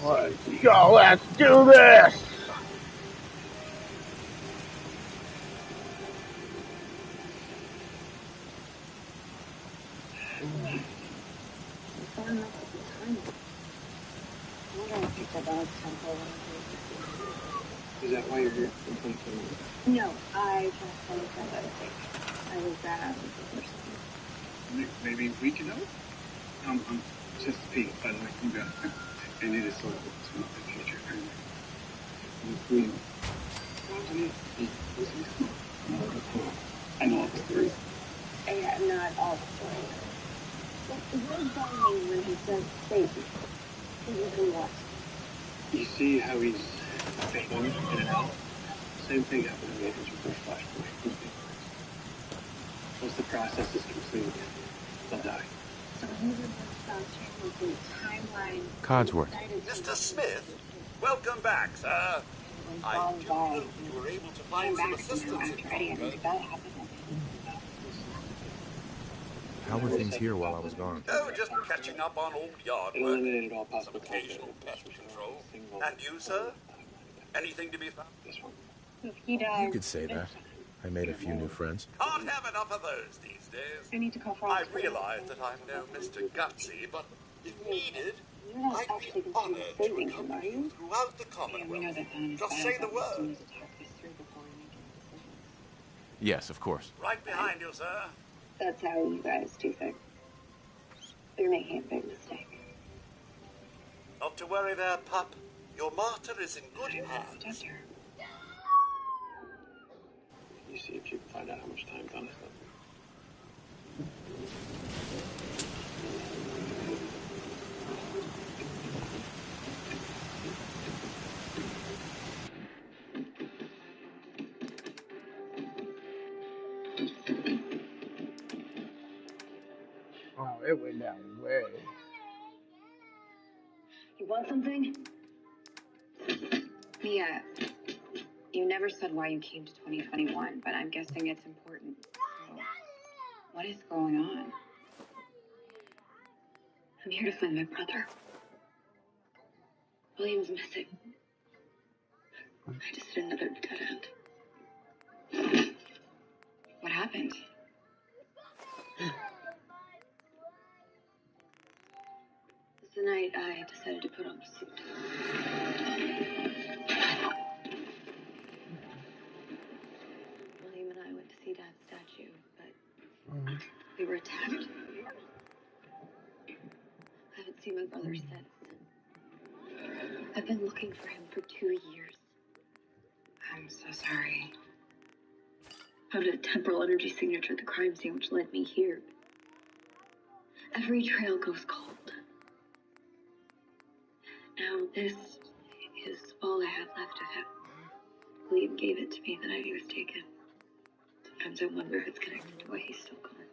Let's go, let's do this! Is that why you're here? No, I just had a friend out of state. I was or something. Maybe we can help? I'm just Pete, by the way. You got it. And it is sort of the future. I know all the stories. Yeah, not all the stories. What does that mean when he says baby? What? You see how he's fading in and out? Same thing happened to me with your first flashpoint. Once the process is complete, they'll die. So he would have the timeline. Codsworth. Mr. Smith, welcome back, sir. I do hope you were able to find some assistance in Congo. How were things here while I was gone? Oh, just catching up on old yard work, some occasional pest control. And you, sir? Anything to be found? If he dies, You could say that. I made a few new friends. Can't have enough of those these days. I need to call I realize that I'm no Mr. Gutsy, but if needed, I'd be honored to accompany you throughout the Commonwealth. Just say the word. Yes, of course. Right behind you, sir. That's how you guys do things. You're making a big mistake. Not to worry there, pup. Your martyr is in good hands. Jester. You see if you can find out how much time's on this stuff. Oh, it went down way. You want something? Mia, you never said why you came to 2021, but I'm guessing it's important. So, what is going on? I'm here to find my brother. William's missing. I just hit another dead end. What happened? The night I decided to put on a suit. William and I went to see Dad's statue, but we were attacked. I haven't seen my brother since. I've been looking for him for 2 years. I'm so sorry. How did a temporal energy signature at the crime scene which led me here? Every trail goes cold. Now this is all I have left of him. William gave it to me the night he was taken. Sometimes I wonder if it's connected to why he's still gone.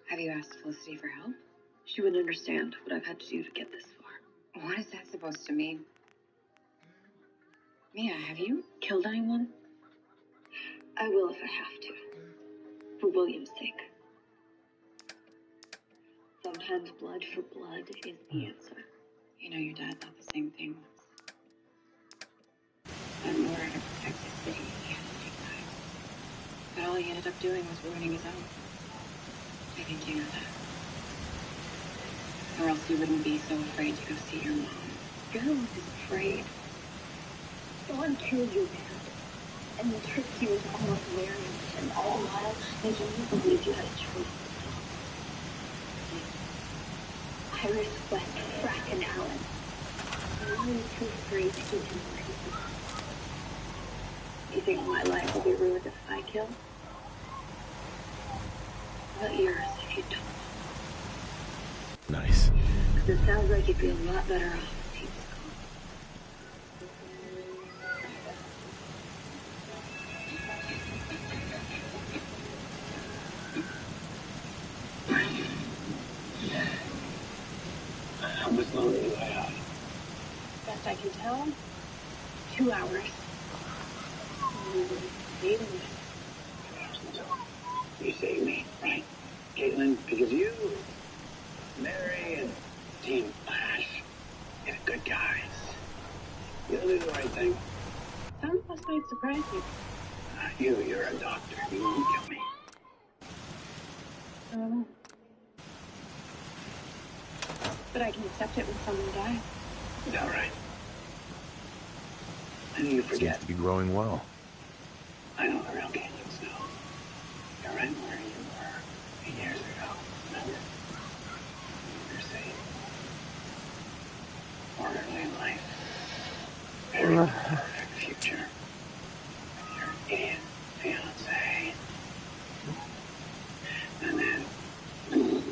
Have you asked Felicity for help? She wouldn't understand what I've had to do to get this far. What is that supposed to mean? Mia, have you killed anyone? I will if I have to. For William's sake. Sometimes blood for blood is the answer. You know, your dad thought the same thing once. But in order to protect his city, he had to take lives. But all he ended up doing was ruining his own. I think you know that. Or else you wouldn't be so afraid to go see your mom. Girl is afraid. Someone killed your dad, and then tricked you into almost marrying him, all the while making you believe you had a choice. Iris, West, Frack, and Allen. I'm only too afraid to give him reason. You think my life will be ruined if I kill? How about yours if you don't? Nice. Because it sounds like you'd be a lot better off if he was gone. How much longer do I have? Best I can tell, 2 hours. You saved me, right, Caitlin? Because you, Mary, and Team Flash, you're the good guys. You'll do the right thing. Some of us might surprise you. You're a doctor. You won't kill me. Oh. But I can accept it when someone dies. Is that right? I think you Seems forget. to be growing well. I know the real Canyons now. You're right where you were 8 years ago. Remember? You're safe. Orderly life. Very perfect future. With your idiot fiance. And then it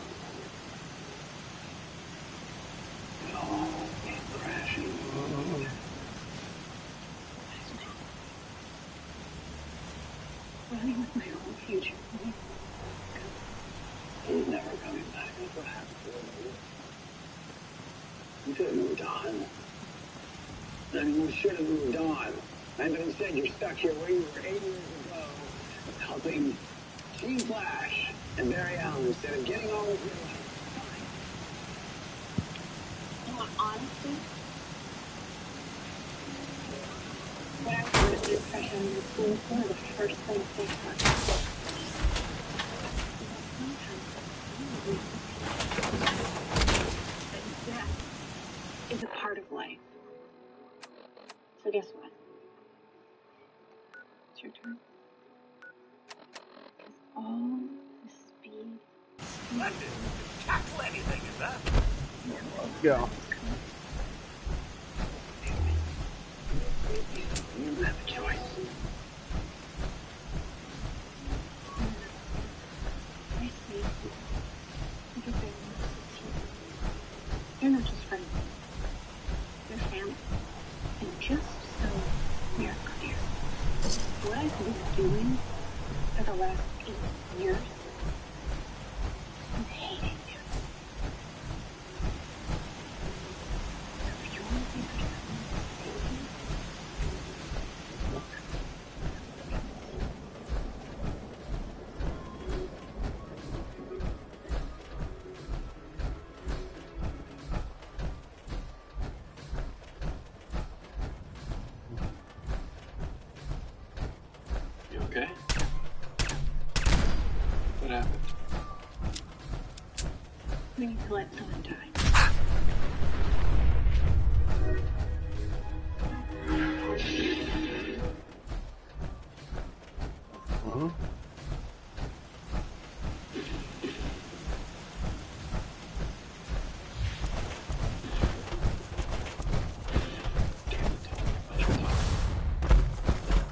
all came crashing. Running with my own future. He's never coming back. That's what happened to him. You could have moved on. I mean, you should have moved on. And but instead, you're stuck here where you were 8 years ago, helping Gene Flash and Barry Allen instead of getting on with your life. You want honesty? When I was under the impression that schools were the first thing they taught us. But death is a part of life. So guess what? It's your turn. All the speed. Splendid. Tackle anything in that. Let's go. You have a choice. I see you because I want to teach you. You're not just friends. You're family. And just so we're clear, what I've been doing for the last 8 years is hating you. So if you want to be for someone You okay? What happened? we need to let someone die.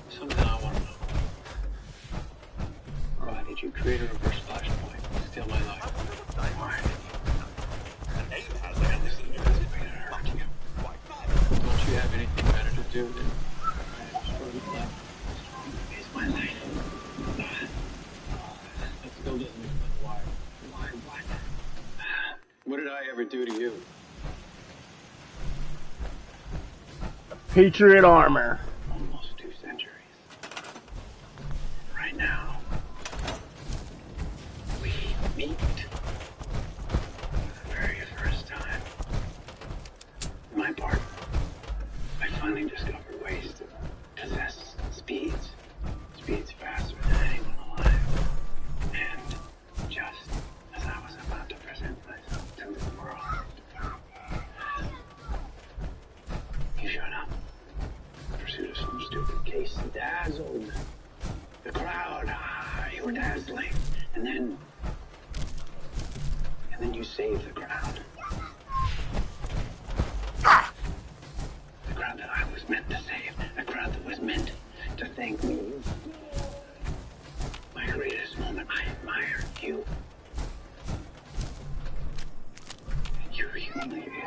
Something I want to know. Why did you create a reverse flashpoint to steal my life? Why? The name has anything to do with it. But you quite right. Don't you have anything better to do than destroy my life? It's my life. That still doesn't explain why. Why? What? What did I ever do to you? Patriot armor. Almost 2 centuries. Right now, we meet for the very first time. My part, I finally discovered ways to possess speeds faster than anyone alive. And just as I was about to present myself to the world, you showed up. In pursuit of some stupid case, dazzled the crowd. You were dazzling. And then you saved the crowd. The crowd that I was meant to save. The crowd that was meant to thank me. My greatest moment, I admired you. And you humiliated me.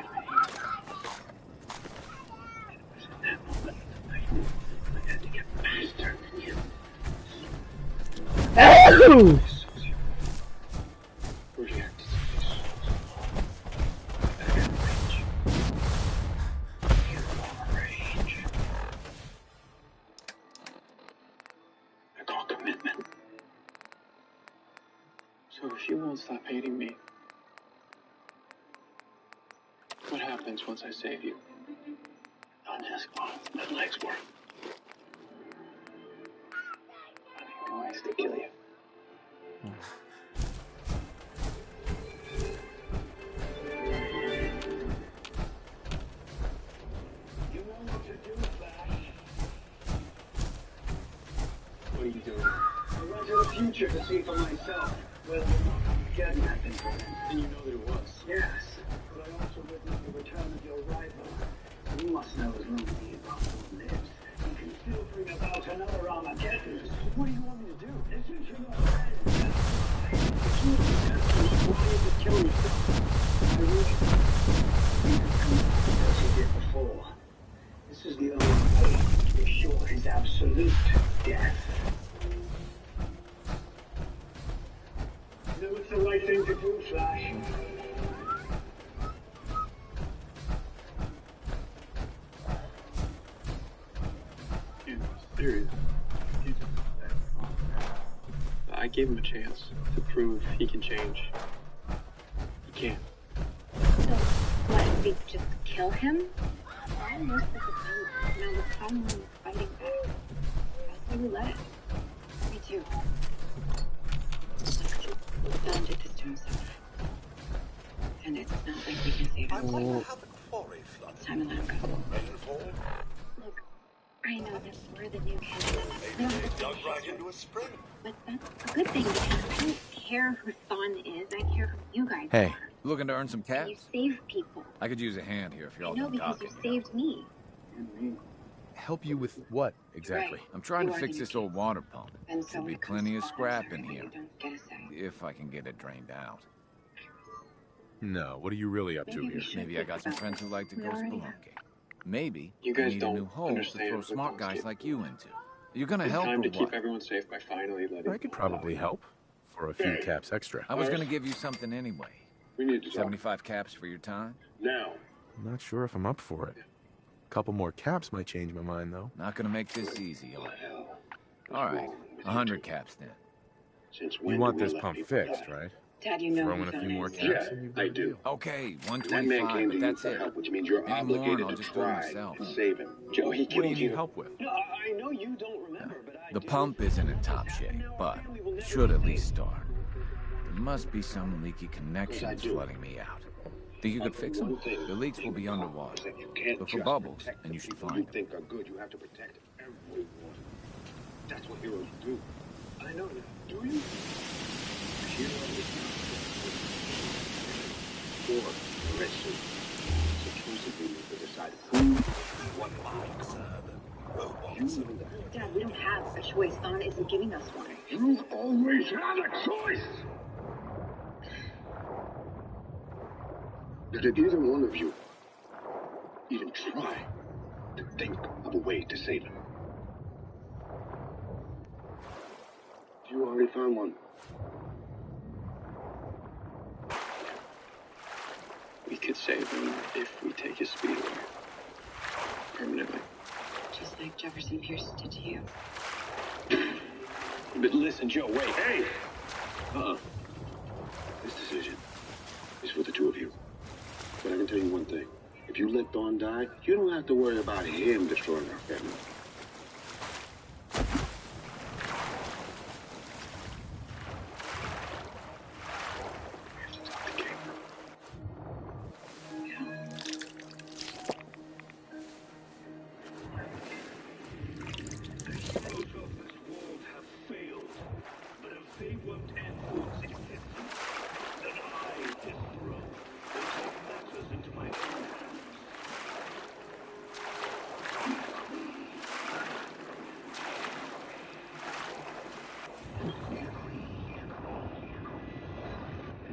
And it was in that moment I knew I had to get faster than you. Ooh! React better range. You are rage. I call commitment. So if you won't stop hating me, what happens once I save you? I'll on, just go on. Let legs work. Finding ways to kill you. You know what to do, Flash. What are you doing? I went to the future to see for myself. Well, getting that information. And you know that it was? Yes. But I also witnessed the return of your rival. You must know as long as the Apostle lives. You can still bring about another Armageddon. What do you want me to do? Listen to your friends. If you accept me, why is it killing yourself? I would. You can come back as you did before. This is the only way to ensure his absolute death. You know it's the right thing to do, Flash. Serious. I gave him a chance to prove he can change. He can. So, what, we just kill him? Almost like a boat. Now the problem is fighting back. I say we let it. Me too. Don did this to himself. And it's not like we can save I him. wonder how the quarry flooded. It's time to let him go. Rainfall? Look, I know that we're the new candidates. Maybe they dug right into a spring. But that's a good thing because I don't care who Thon is. I care who you guys Hey, are. Looking to earn some And you cash? save people. I could use a hand here if you're I all know done because talking. you saved me. Help you with what exactly? Right. I'm trying You to are fix the this new old water pump. And so Should be when it comes plenty to of Thon, scrap it's in everything here. you don't get a say. If I can get it drained out. No, what are you really up to Maybe we here? should Maybe I think got some about friends who this. like to We go already spelunking. have. Maybe You I guys need a don't new home to understand throw what smart those guys kids like do. you into. You gonna It's help time or to keep what? everyone safe by finally letting. I could probably help for a few caps extra. I was gonna give you something anyway. We need to talk 75 caps for your time? now. I'm not sure if I'm up for it. A couple more caps might change my mind, though. Not gonna make this easy, are you? Hell. All right, 100 caps then. Since You when want do we this let pump people fixed, die? right? Dad, you know Throw in who a few Thon more is. caps Yeah, and you've got I a do. deal. Okay, That man 125, came but to you that's for it. help, which means you're Any more, obligated and I'll to just do it try myself. to save him. Joe, he What do killed you need you. help with? No, I know you don't remember, but I The do. pump isn't in top shape, but it should at least start. There must be some leaky connections do. flooding me out. Think you could fix them? The leaks will be underwater. You can't Look for just bubbles, protect and the you should people find you them. think are good. You have to protect everyone. That's what heroes do. I know that. Do you? Heroes or the red suit. Supposedly you can decide who, what Like, sir, the robots you and know that. Dad, we don't have a choice. Thon isn't giving us one. You always had a choice! Did either one of you even try to think of a way to save him? You already found one. We could save him if we take his speed away. Permanently. Just like Jefferson Pierce did to you. But listen, Joe, wait. Hey! This decision is for the two of you. But I can tell you one thing. If you let Dawn die, you don't have to worry about him destroying our family. We have to talk to Kate.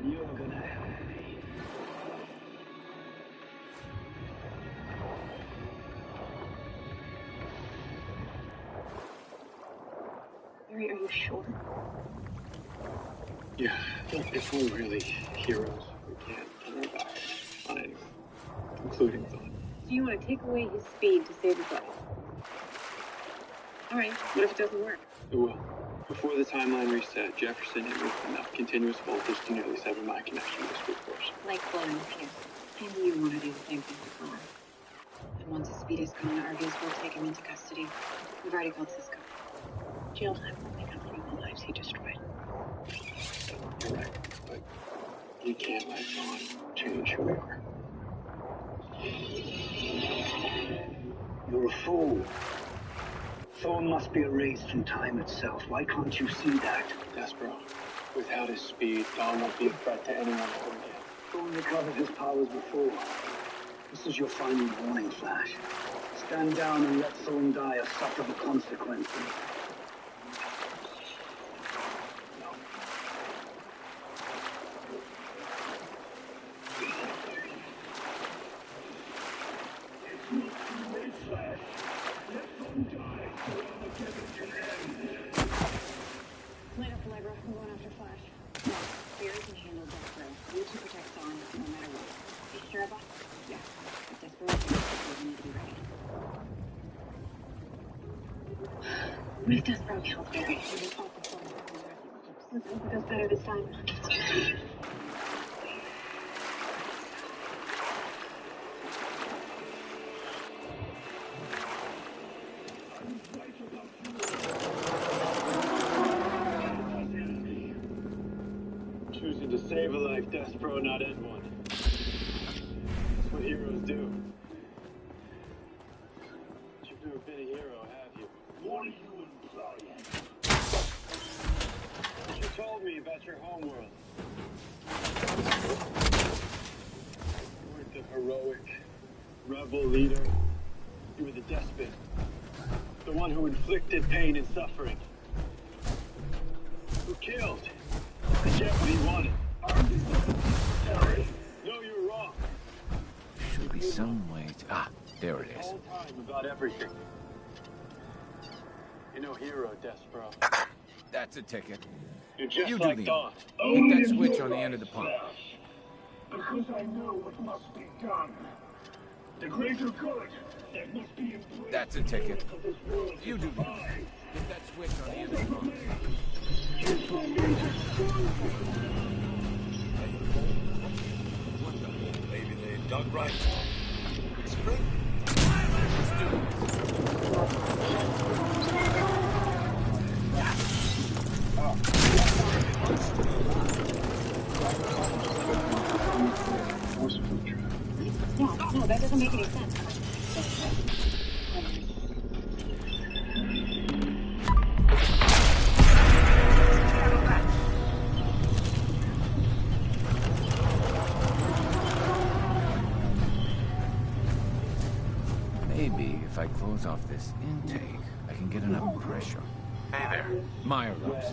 You're gonna help me. Harry, are you sure? Yeah, if we're really heroes, we can't kill our lives on anyone, including Thon. So you want to take away his speed to save his life? All right. What if it doesn't work? It will. Before the timeline reset, Jefferson hit with enough continuous voltage to nearly sever my connection with the speed force. Like blowing the fuse. I knew you want to do the same thing for Thon. And once his speed is gone, RVs will take him into custody. We've already called Cisco. Jail time won't make up for all the lives he destroyed. You're right, but we can't let Vaughn change who we are. You're a fool. Thorn must be erased from time itself. Why can't you see that? Despero, without his speed, Dawn won't be a threat to anyone ever again. Thorn recovered his powers before. This is your final warning, Flash. Stand down and let Thorn die or suffer the consequences. Light up, Allegra. We're going after Flash. Barry can handle Despero. You two protect Dawn, no matter what. You sure about? Yeah. If Despero comes, we need to be ready. If Despero kills Barry, we will all perform the rest. Let's hope it goes better this time. Choosing to save a life, Despero, not end one. That's what heroes do. But you've never been a hero, have you? What are you implying? You told me about your homeworld. You weren't the heroic rebel leader. You were the despot. The one who inflicted pain and suffering. Who killed to get what he wanted. No, you're wrong. Should be some way to... Ah, there it The is. whole time about everything. You're no hero, Despero. That's a ticket. You're just You do like the Dawn. Hit that switch on the end of the pump. Because I know what must be done. The greater good that must be embraced. That's a ticket. You do the Hit that switch on the end of the pump. Maybe they dug right. Spring. No, that doesn't make any sense. Maybe if I close off this intake, I can get enough pressure. Hey there. Meyer loves.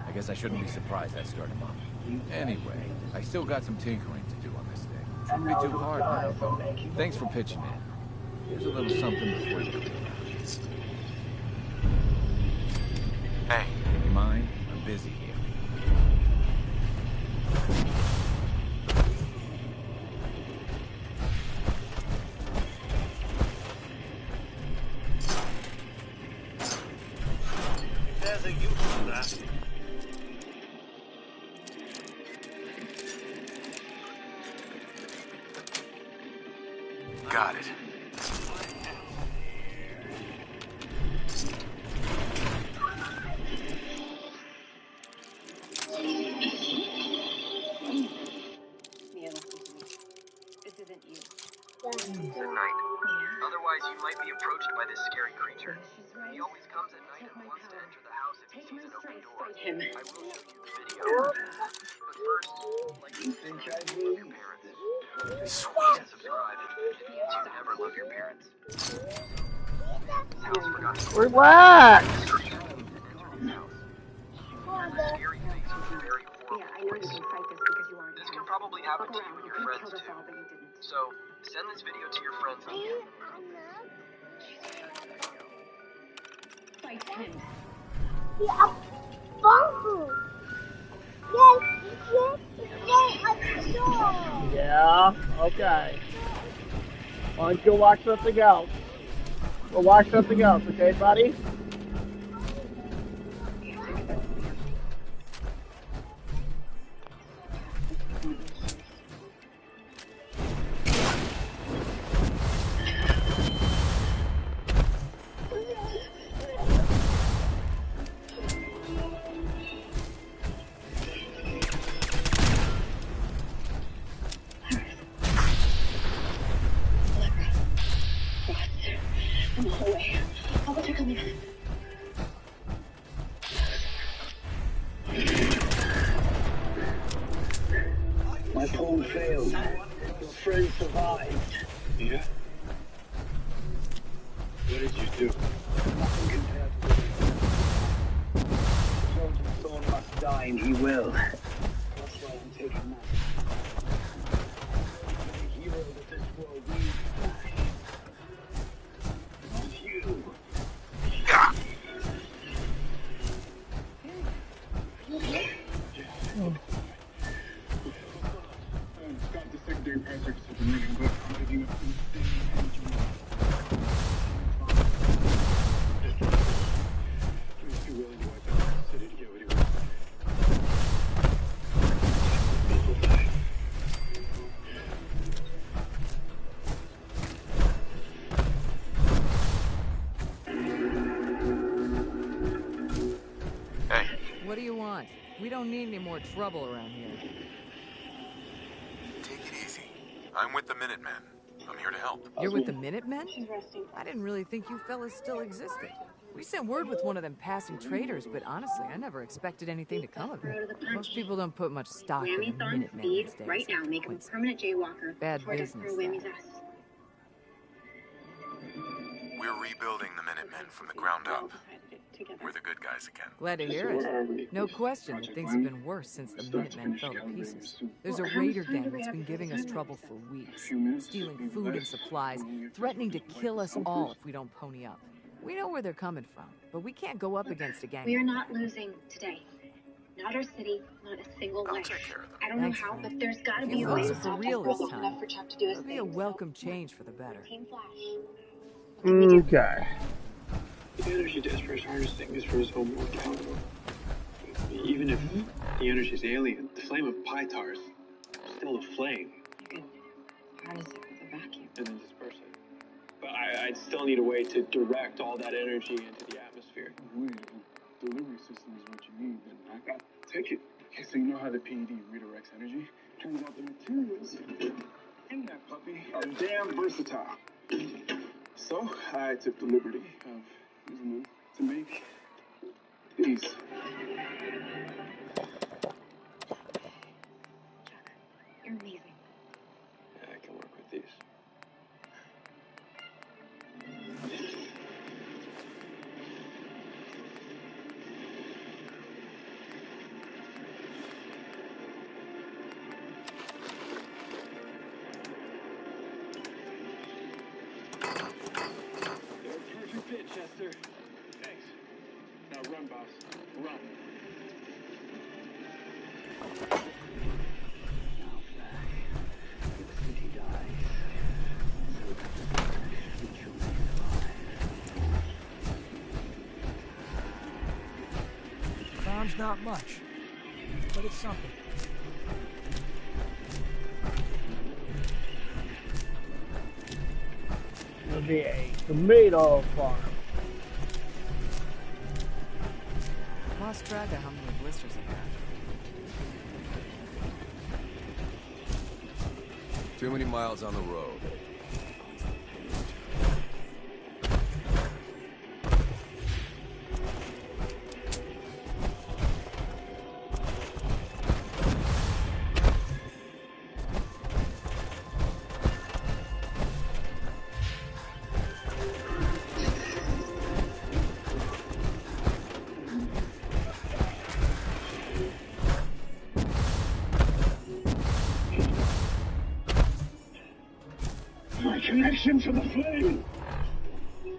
I guess I shouldn't be surprised I start him up. Anyway, I still got some tinkering to do on this thing. Shouldn't be too hard now, though. Thanks for pitching in. Here's a little something before you go. Hey. You mind? I'm busy here. There's a use for that. Got it. Mia, listen to me. This isn't you. Good night. Otherwise, you might be approached by this scary creature. He always comes at night and wants to enter the house if he sees an open door. I will show you the video. But first, like you think I love your parents. Sweet. And subscribe to Never Love Your Parents. House forgot to Relax. scary things with very horrible Yeah, I know you can fight this because you already This have. can probably happen to you and your You friends killed us too. all, but you didn't. So, send this video to your friends. Fight him. Yeah, okay. Why don't you go watch something else? Go watch something else, okay, buddy? did you do? Nothing compared to what the chosen soul must die, and he will. That's why I'm taking that. The hero that this world needs, Flash. Not you. Scott, the secondary project has been running, but I'm picking up insane energy. He's too willing to wipe out the city to get what he wants. Hey, What do you want? We don't need any more trouble around here. take it easy. I'm with the Minutemen. I'm here to help. You're with the Minutemen? I didn't really think you fellas still existed. We sent word with one of them passing traders, but honestly, I never expected anything to come of it. Most people don't put much stock in the Minutemen these days. Right now, make him a permanent jaywalker. Bad business, that. We're rebuilding the Minutemen from the ground up. We're the good guys again. Glad to hear it. No question that things have been worse since the Minutemen fell to pieces. There's a raider gang that's been giving us trouble for weeks, stealing food and supplies, threatening to kill us all if we don't pony up. We know where they're coming from, but we can't go up against a gang. We are not losing today. Not our city, not a single I'll life. take care of them. I don't know how, but there's gotta be You a way folks to are for stop real Jester this long time. enough for Chuck to do his It'll be a thing. welcome change for the better. Team Flash. Okay. The energy Jester is harnessing is for his own mortality. Even if the energy is alien, the flame of Pytar is still a flame. You can harness it with a vacuum. And then disperse it. But I'd still need a way to direct all that energy into the atmosphere. Wait, a delivery system is what you need, then I got take it. Okay, so you know how the PED redirects energy? Turns out the materials in that puppy are damn versatile. So I took the liberty of using them to make these. Chuck, you're amazing. Yeah, I can work with these. They're a perfect fit, Jester. Thanks. Now run, boss. Run. Now, Flash, if the city dies, so that the Flash future may survive. Farm's not much, but it's something. It'll be a tomato farm. Lost track of how many blisters I got. Too many miles on the road. My connection to the flame! Damn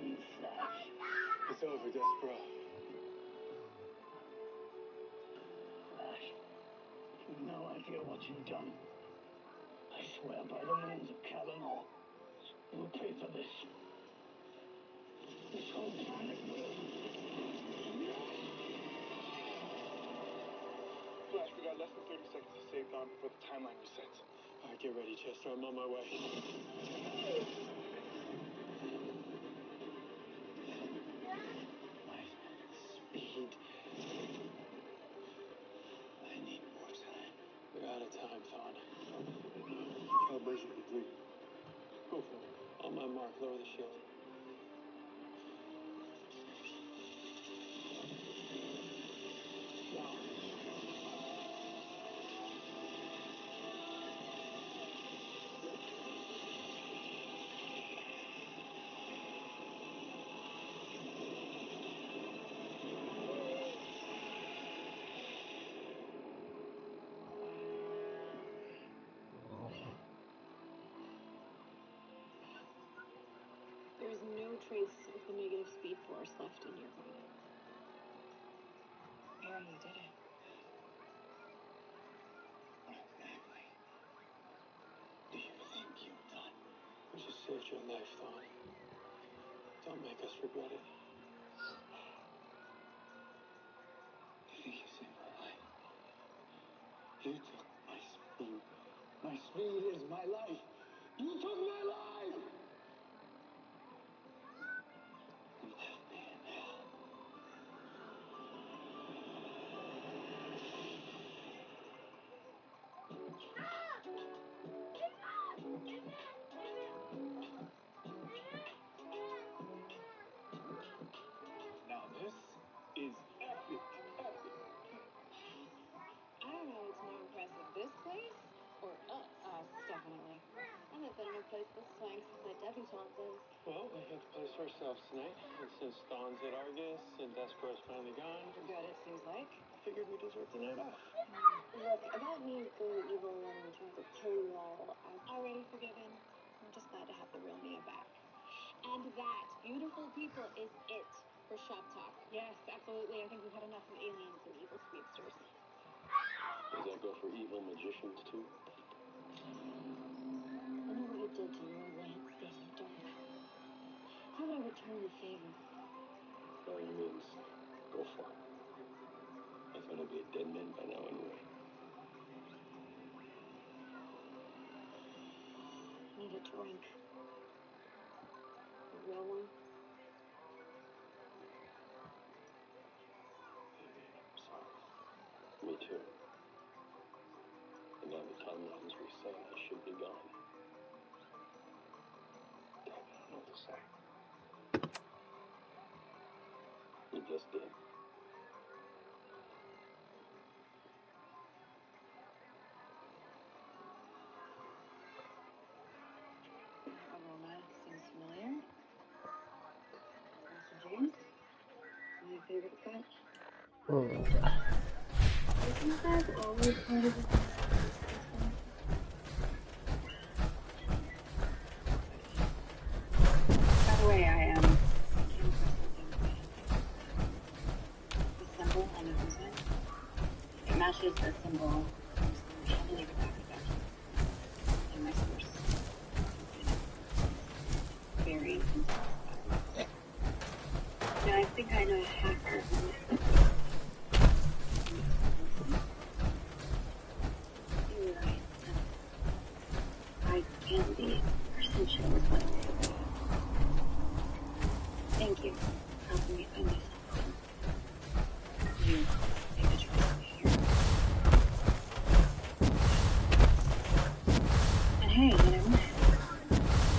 you, Flash. It's over, Despero. Flash, you've no idea what you've done. I swear by the moons of Kavanagh, you'll pay for this. This whole planet will. Flash, we got less than 30 seconds to save time before the timeline resets. All right, get ready, Chester. I'm on my way. My speed. I need more time. We're out of time, Thawne. Calibration complete. Go for it. On my mark, lower the shield. Now. trace of the negative speed force left in your body. Aaron, you did it. Natalie, do you think you're done? We just saved your life, Dawn. Don't make us regret it. You think you saved my life? You took my speed. My speed is my life. You took my life! And left me in hell. Now this is epic. I don't know what's more impressive, this place or us? Us, definitely. I haven't been in a place this swank since my debutante days. Well, we have the place for ourselves tonight. And since Dawn's at Argus and Despero's finally gone, For good, it seems like. I figured we deserved the night off. Look, about me going evil and trying to kill you all, I'm already forgiven. I'm just glad to have the real Mia back. And that, beautiful people, is it for Shop Talk. Yes, absolutely. I think we've had enough of aliens and evil speedsters. Does that go for evil magicians, too? I know what you did to your Lance Desert, don't I? How would I return the favor? By all means, go for it. I thought I'd be a dead man by now anyway. Need a drink. A real one? I'm sorry. Me too. And now the timelines we set, I should be gone. Damn, I don't know what to say. You just did. Aroma seems familiar. Mr. James? My favorite cut. Isn't that always part of the process? By the way, I am the symbol on the hood. It matches the symbol heavily in my source. Very intense. Now I think I know a hacker. You're right. I can be essential as well. Thank you for helping me find myself. You make a choice here. And hey, you know,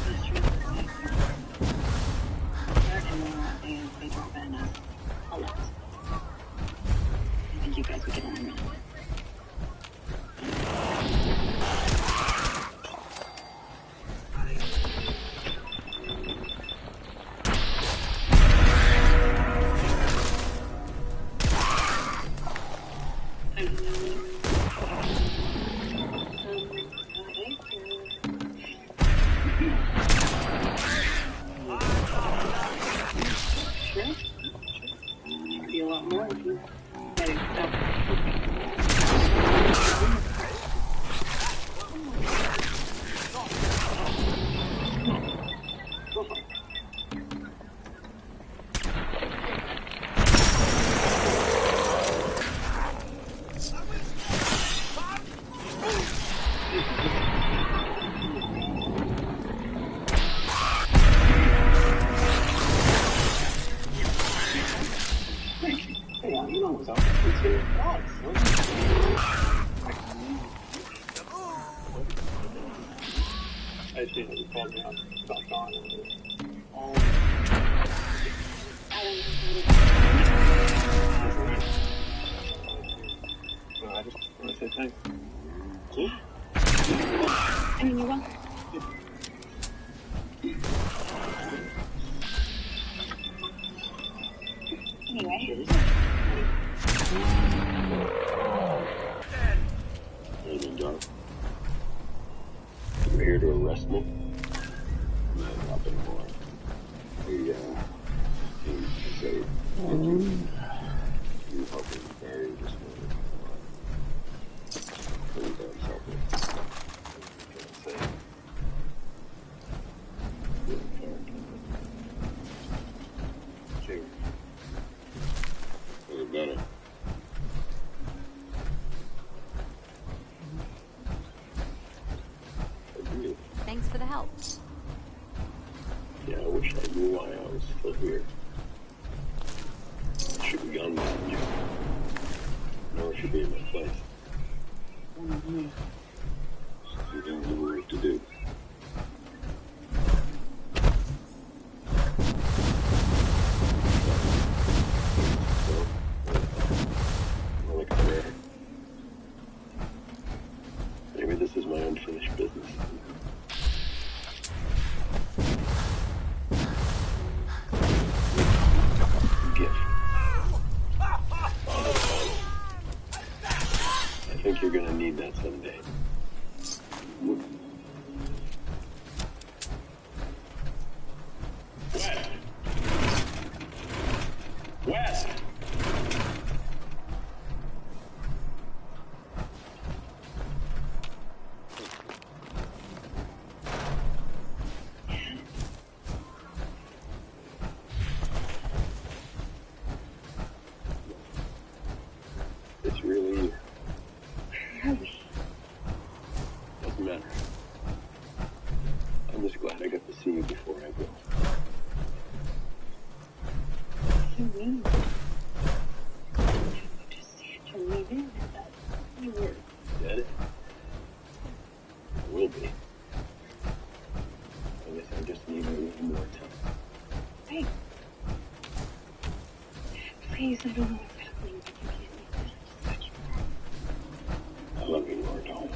these truths are like there and more and bigger than us. A lot. I think you guys would get along well. Be a lot more if you let it stop. Go for it. You know what's up. It's your thoughts. I think you called me up about Dawn. I just want to say thanks. Cool? I mean, you're welcome. Anyway. Evening, John. You're here to arrest me? No, nothing more. The You fucking very disappointed. Pretty damn selfish. What can I say? Good character. Cheers. Was it better? Thanks for the help. Yeah, I wish I knew why I was still here. I should be gone by now. No one should be in my place. You don't know what to do. Like a bear. Maybe this is my unfinished business. I think you're gonna need that someday. West! It's really you. Doesn't matter. I'm just glad I got to see you before I go. What do you mean? Just said you're leaving. I thought you were. Dead? I will be. I guess I just need a little more time. Hey. Please, I don't know what's happening, but you can't leave that. Just touch your arm. I love you, Lord. Don't.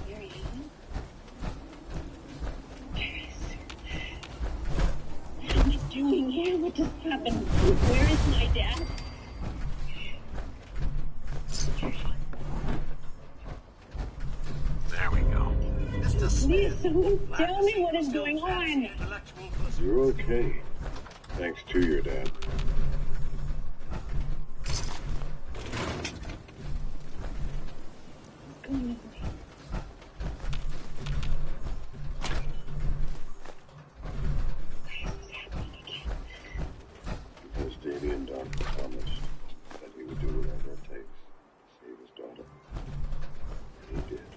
Here I am. What am I doing here? What just happened? Where is my dad? There we go. Please, someone tell me what is going on. You're okay. Thanks to your dad. What's going on? Why is this happening again? Because Davey and Doc promised that he would do whatever it takes to save his daughter. And he did.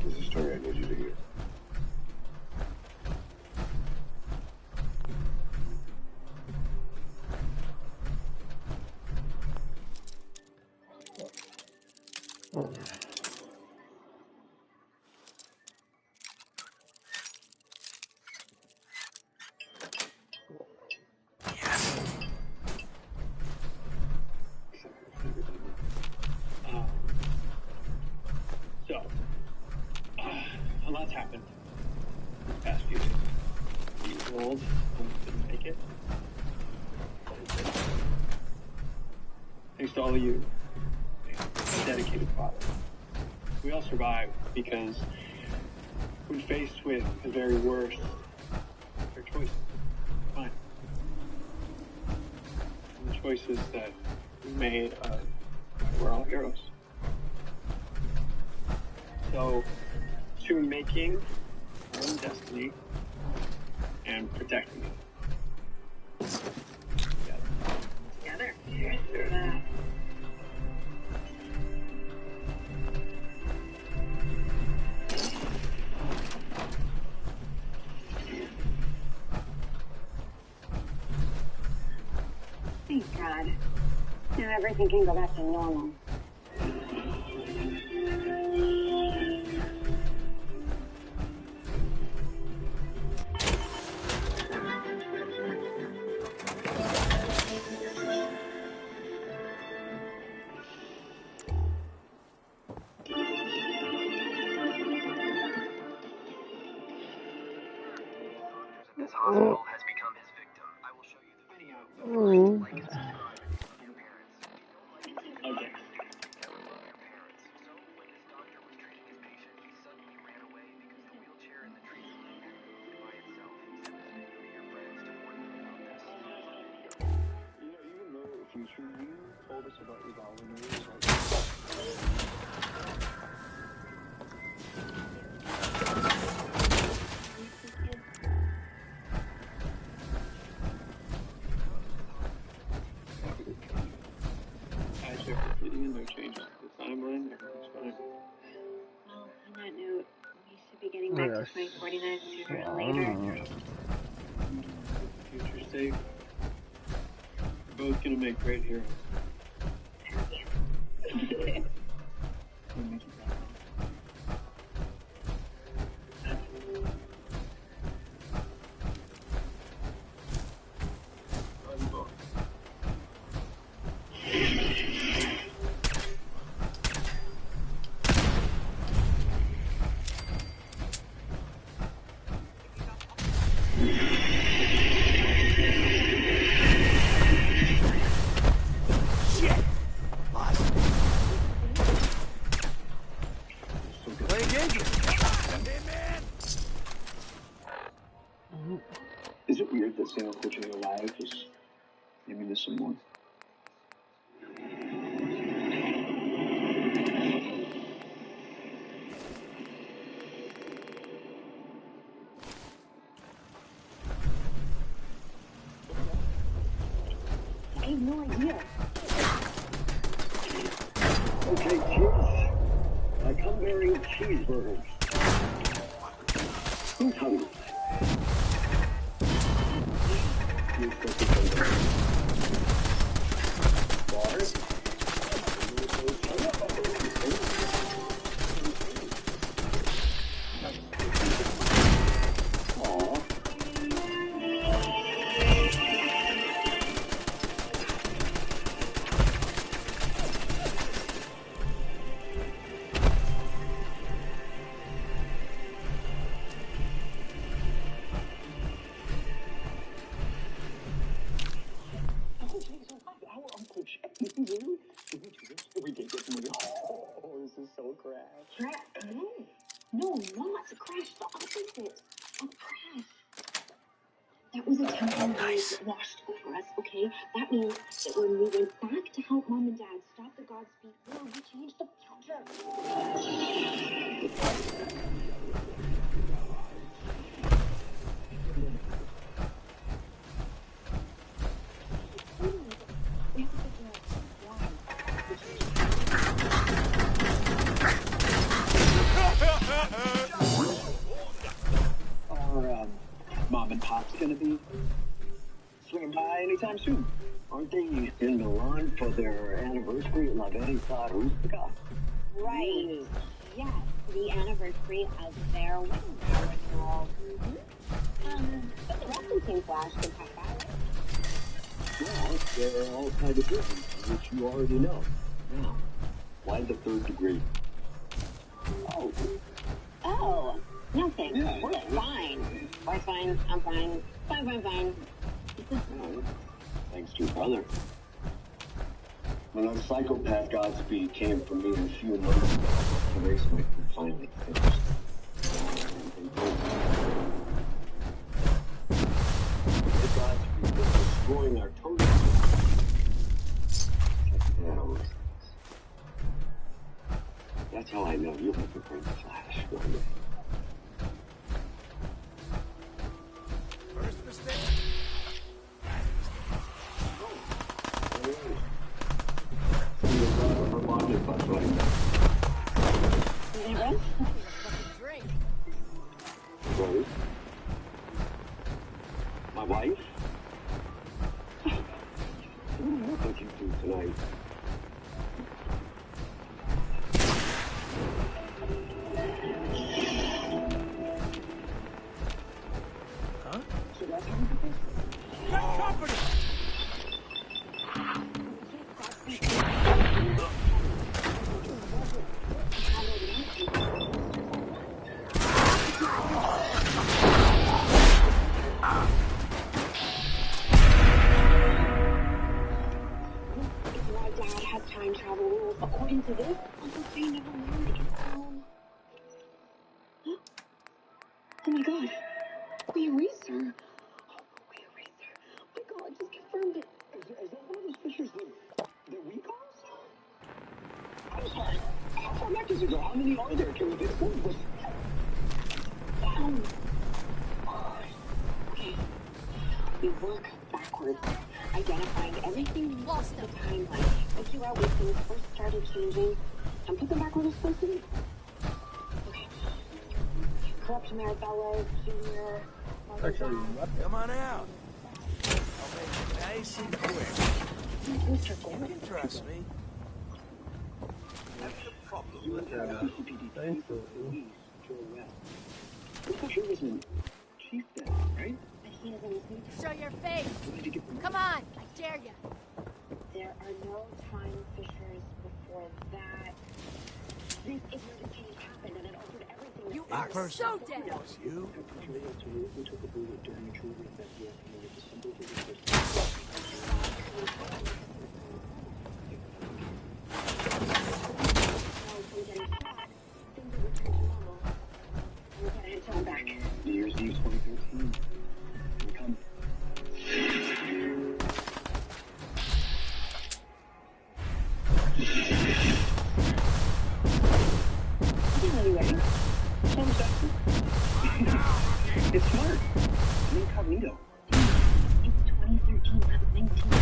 There's a story I need you to hear. A lot's happened these past few days. You were old, didn't make it. Thanks to all of you, a dedicated father. We all survived because when faced with the very worst, their choices. Fine. And the choices that we made, we're all heroes. So, to making our own destiny and protecting it. Together. Here's for that. Thank God. Now everything can go back to normal. This hospital has become his victim. I will Okay. Even though future you told us about your vow when you were I checked the city and no changes to the timeline. Everything's fine. Well, on that note, we should be getting back to 2049 sooner or later. Future's safe. We're both gonna make great heroes. Is it weird that saying that you're alive just made me miss someone? I have no idea. Okay, kids. I come bearing cheeseburgers. Who's hungry? You expect to come back? Bars? This is so crash. No, not a crash. The opposite of crash. That was a temporary wave that washed over us, okay? That means that when we went back to help Mom and Dad stop the Godspeed War, we changed the future. Are Mom and Pop's gonna be swinging by anytime soon? Aren't they in Milan for their anniversary at La Verità Rustica? Right. Yes, the anniversary of their wedding renewal. But the rest of Team Flash can pack by. Well, they're all kind of busy, which you already know. Now, why the third degree? Oh, nothing. Yeah. We're fine. We're fine. I'm fine. Fine. Thanks to your brother. When that psychopath Godspeed came for me a few months ago, the race might be finally finished. The Godspeed was destroying our total system. That's how I know you'll never bring the Flash one day. First mistake. Drink. Rose? My wife? What do you think you do tonight? Huh? Got company! The eraser. The eraser. Oh my God, just confirmed it. Is that one of those pictures that we caused? I'm sorry. How far back does it go? How many are there? Can we get some? Okay. We work backwards, identifying everything we lost the timeline. Figure out when things first started changing, and put them back where they're supposed to be. Okay. Corrupt Marabella, Junior. Actually, Come on out. I'll make it nice and quick. Mr. Gordon. Trust me. thanks for Sure wasn't Chief then, right? But he doesn't listen. Show your face. Come on, I dare you. There are no time fissures before that. This is where the change happened, and it altered everything. You are so dead. That was you? We took a bullet during a true that year, and it was simple to New Year's Eve 2013. We come. Anyway, So sexy. It's smart. Incognito. it's 2013, not 19.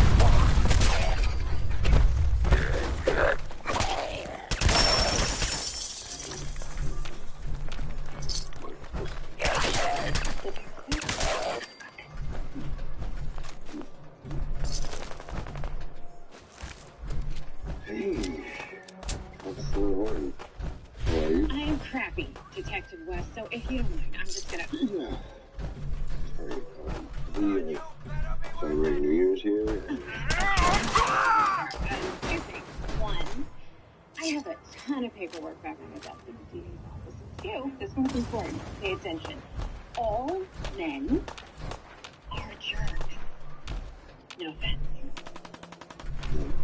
Hey, what's the word? How are you? I am crappy, Detective West, so if you don't mind, I'm just gonna... Yeah. Sorry, we celebrating New Year's here. Two things. One, I have a ton of paperwork back on my desk in the DA's office. Two, this one's important. Pay attention. All men are jerks. No offense.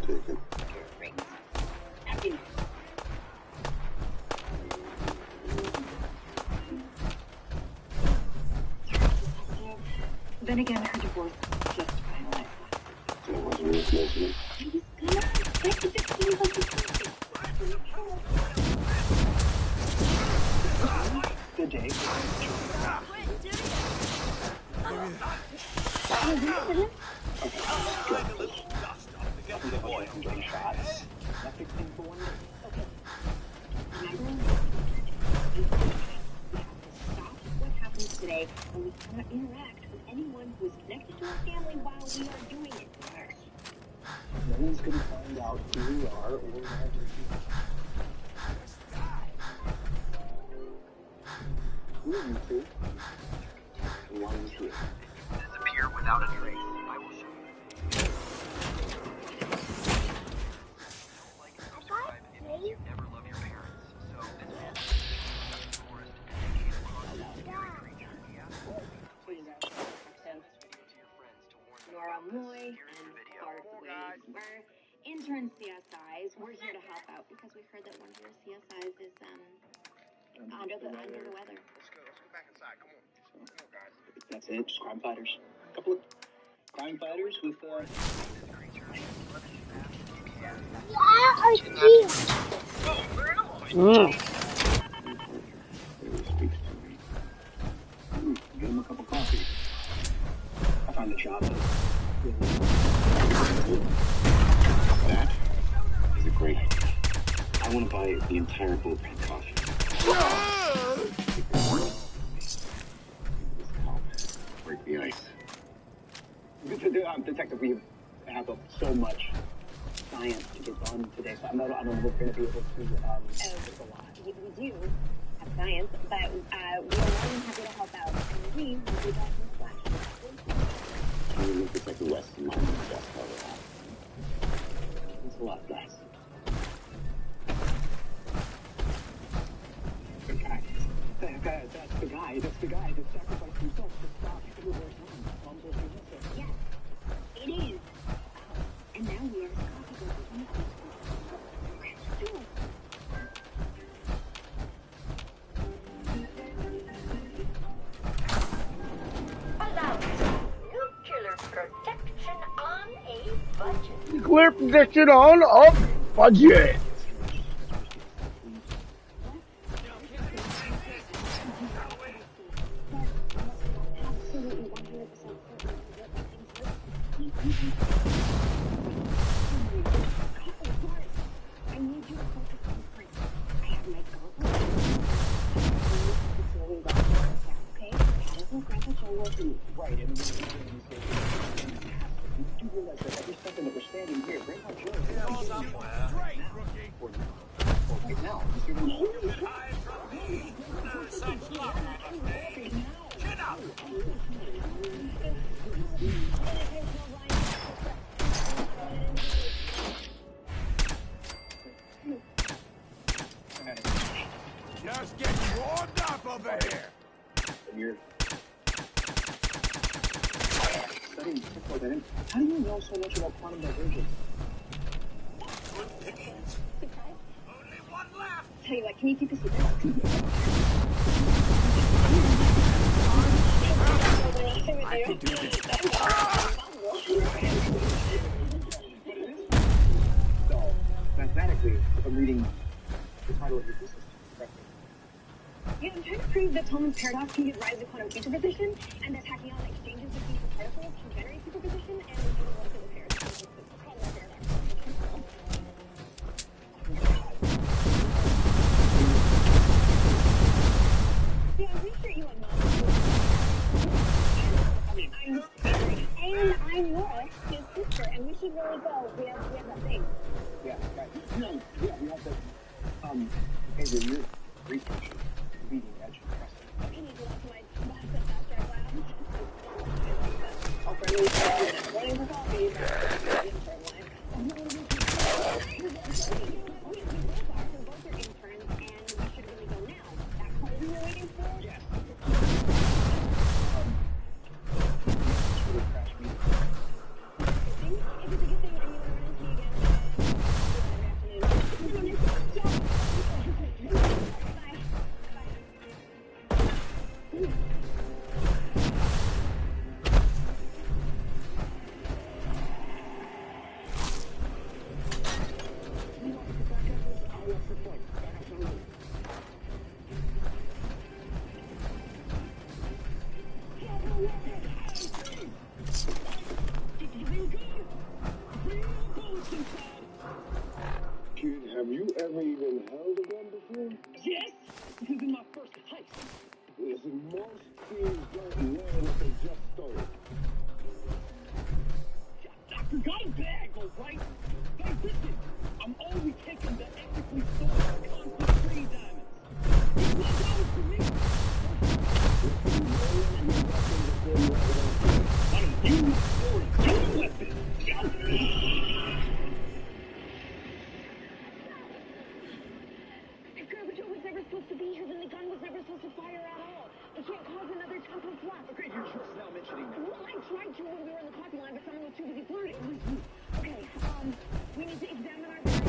Take it. Great. Happy New Year. Then again, her divorce just finalized. That wasn't really close to me. I was gonna expect it to seem like it's Good day. Boy, I'm getting shots. Epic thing for one day. Okay. Remember? We have to stop what happens today, and we cannot interact with anyone who is connected to our family while we are doing it. No one's gonna find out who we are or where Who are you two? And why are you here? Disappear without a trace. I will show you. Like and subscribe, it means you never love your parents. So this is forest dedicated to scary creature. Nora Moy and Bart Wade. We're intern CSIs. We're here to help out because we heard that one of your CSIs is under the weather. Let's go back inside. Come on. Come on, guys. That's it, just crime fighters. A couple of crime fighters with Give him a cup of coffee. I found a job. That is a great idea. I want to buy the entire bulletproof coffee. Break the ice. Detective, we have so much science to get done today, so I don't know if we're going to be able to. It's a lot. We do have science, but we are more than happy to help out. And we will be back in the flash. I'm going to protect the West and mine the best part of that. It's a lot, guys. That's the guy that sacrificed himself to stop Hitler's Mom's Yes, it is. And now we are clear position on up budget. Just getting warmed up over here. You're studying crypto dynamics. How do you know so much about quantum divergence? Good pickings. Only one left. Tell you what, can you keep a secret? I could do this. So, mathematically, if I'm reading the title of your thesis correctly. Yeah, I'm trying to prove that Tolman's paradox can give rise to quantum superposition, and that tachyonic exchanges between two particles can generate superposition, and molecular pairs. It's called a paradox. Yeah, I'm pretty sure Elon Musk. And I'm Laura, his sister, and we should really go. We have that thing. Yeah, right. No, yeah, we have to, okay, your research is leading edge and impressive. Can you do that to my fast track lab? I'll bring you running for coffee. Kid, have you ever even held a gun before? Yes! This is my first heist. Listen, most kids don't learn if they just stole. I forgot a bag, alright? Hey, listen, I'm only taking the ethically stolen conflict-free diamonds. These $1 for me. I use or your weapon. If Gorbachev was never supposed to be here, then the gun was never supposed to fire at all. It can't cause another temple flap. Okay, you're just now mentioning that. Well, I tried to when we were in the coffee line, but someone was too busy flirting. Okay, we need to examine our plan.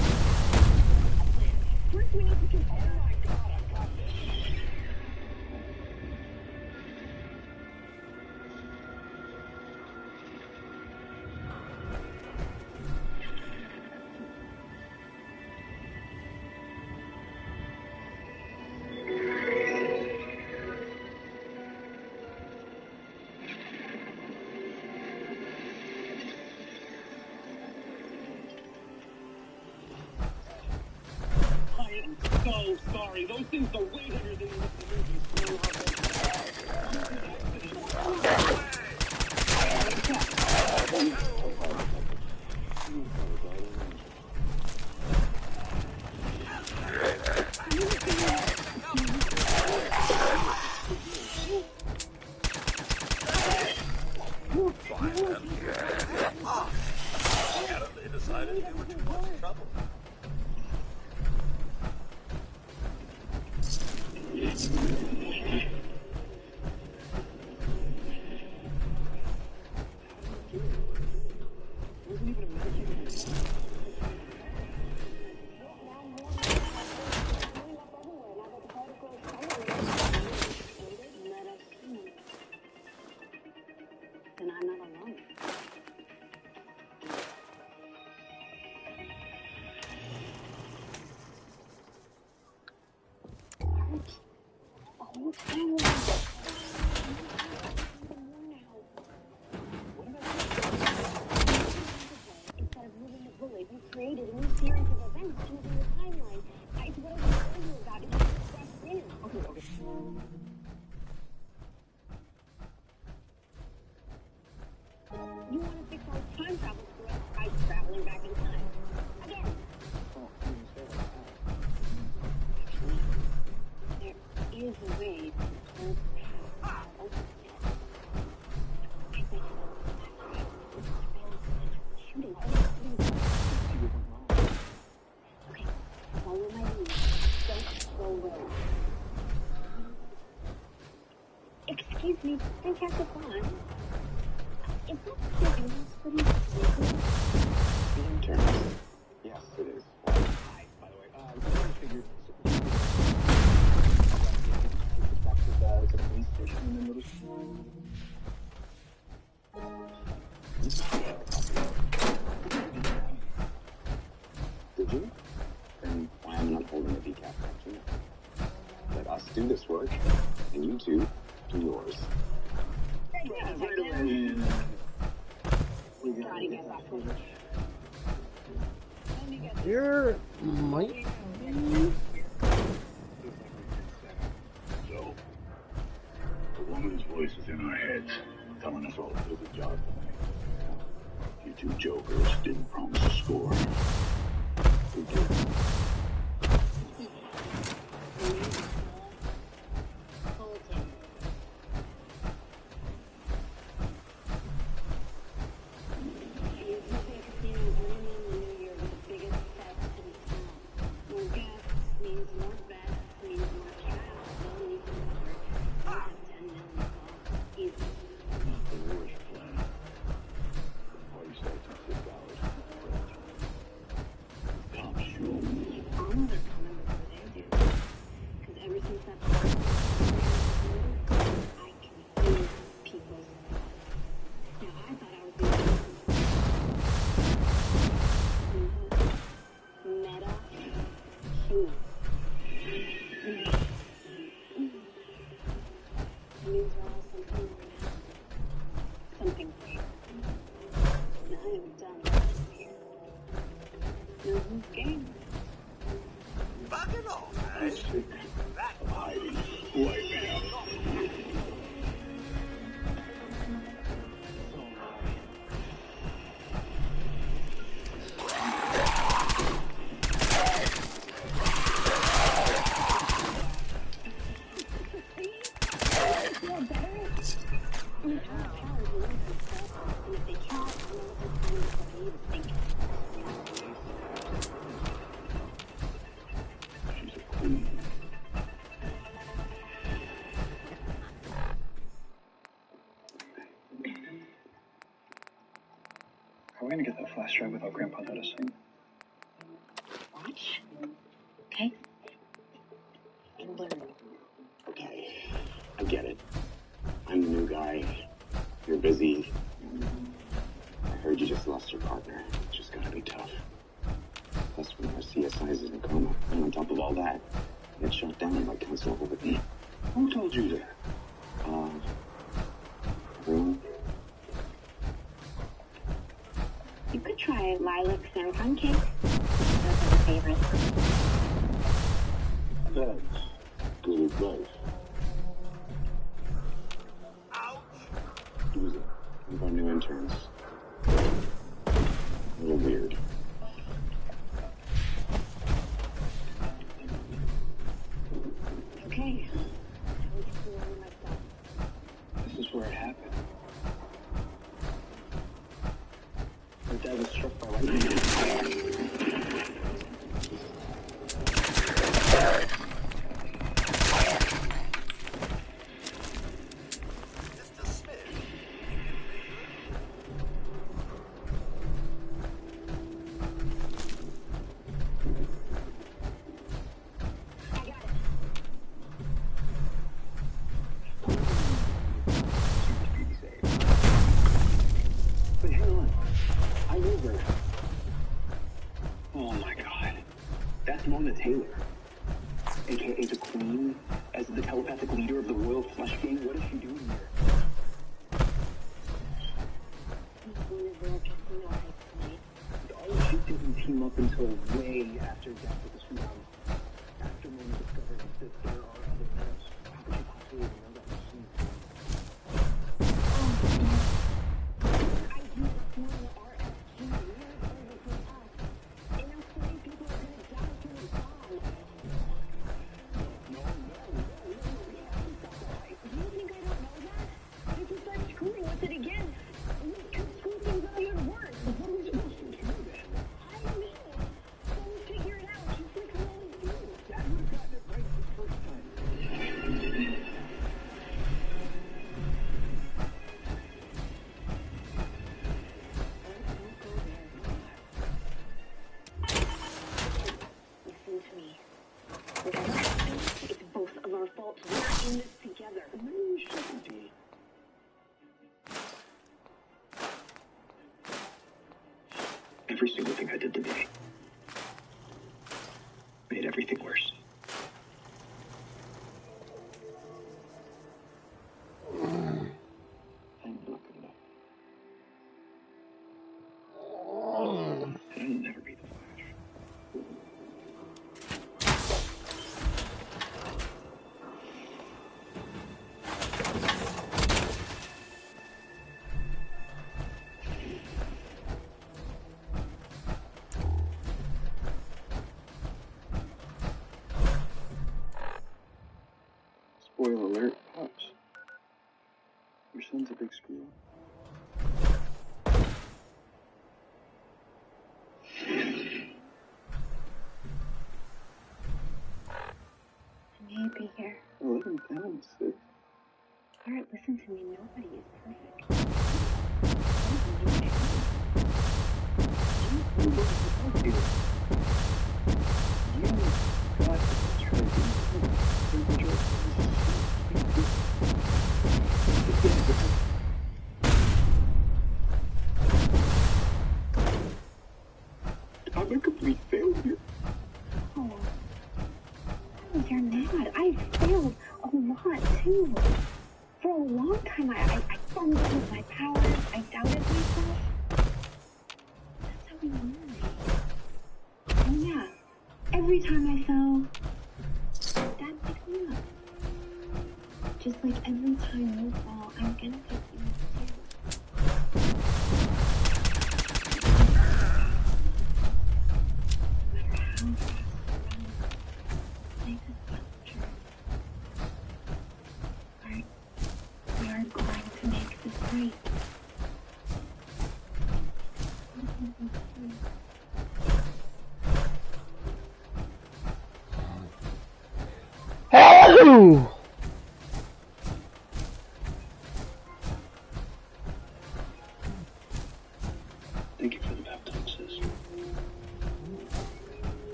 First, we need to confirm. Oh my God, I got this. So sorry, those things are way better than the movies. They decided they were too much trouble. Then I'm not alone. Instead of moving the bullet, we created a new series of events using the timeline. It's what I was telling you about. It's just rushed in. Okay. You want to fix our time travel for us by traveling back in time. Again. There is a way to turn past. Shooting. Okay, follow my lead. Don't go rogue. Excuse me, fantastic one. Is that something else for me? The interns. Yes, it is. Hi, by the way. I figured back to the police station and then noticed. Did you? Then why am I not holding the decaf capsule? Let us do this work, and you two do yours. Right away. You're Mike. So, the woman's voice is in our heads, telling us all to do the job tonight. You two jokers didn't promise a score. Who did? How are we gonna get that flash drive without Grandpa noticing? Watch. Okay? And learn. Okay, I get it. I'm the new guy. You're busy. I heard you just lost your partner. It's just gotta be tough. Plus, one of our CSIs is in a coma. And on top of all that, you get shot down by Council over me. Who told you that? Everyone? You could try lilac saffron cake. Those are my favorites. That's good advice. Who's it? One of our new interns. A little weird. Okay. I was fooling myself. This is where it happened. Her dad was struck by lightning. Taylor, aka the Queen, as the telepathic leader of the jigged out with the suit on. After Mona discovered that there are other males, how could you possibly even know that was seen? I used one RFQ years over from us. And now 30 people are gonna die from the bomb. No. Do you think I don't know that? If we start screwing with it again, we could screw things up even worse. What are we supposed to do then? I don't know. So we figure it out. Just like we always do. Dad would have gotten it right the first time. Listen to me. Whatever happens, it's both of our fault. We're in this together. Maybe we shouldn't be. Every single thing I did today made everything worse. I'm not good enough. And I'll never be the Flash. Spoiler alert, Pops. Your son's a big screw. I may be here. Let him down, sis. Alright, listen to me. Nobody is perfect. I'm a complete failure. Oh, you're not. I failed a lot too. For a long time, I fumbled with my powers. I doubted myself. That's how we learn. And yeah, every time I fell, Dad picked me up. Just like every time you fall, I'm gonna pick you up too. No matter how fast we run, life is but true. Alright, we are going to make this right. Hello! Thank you for the pep talk, sis.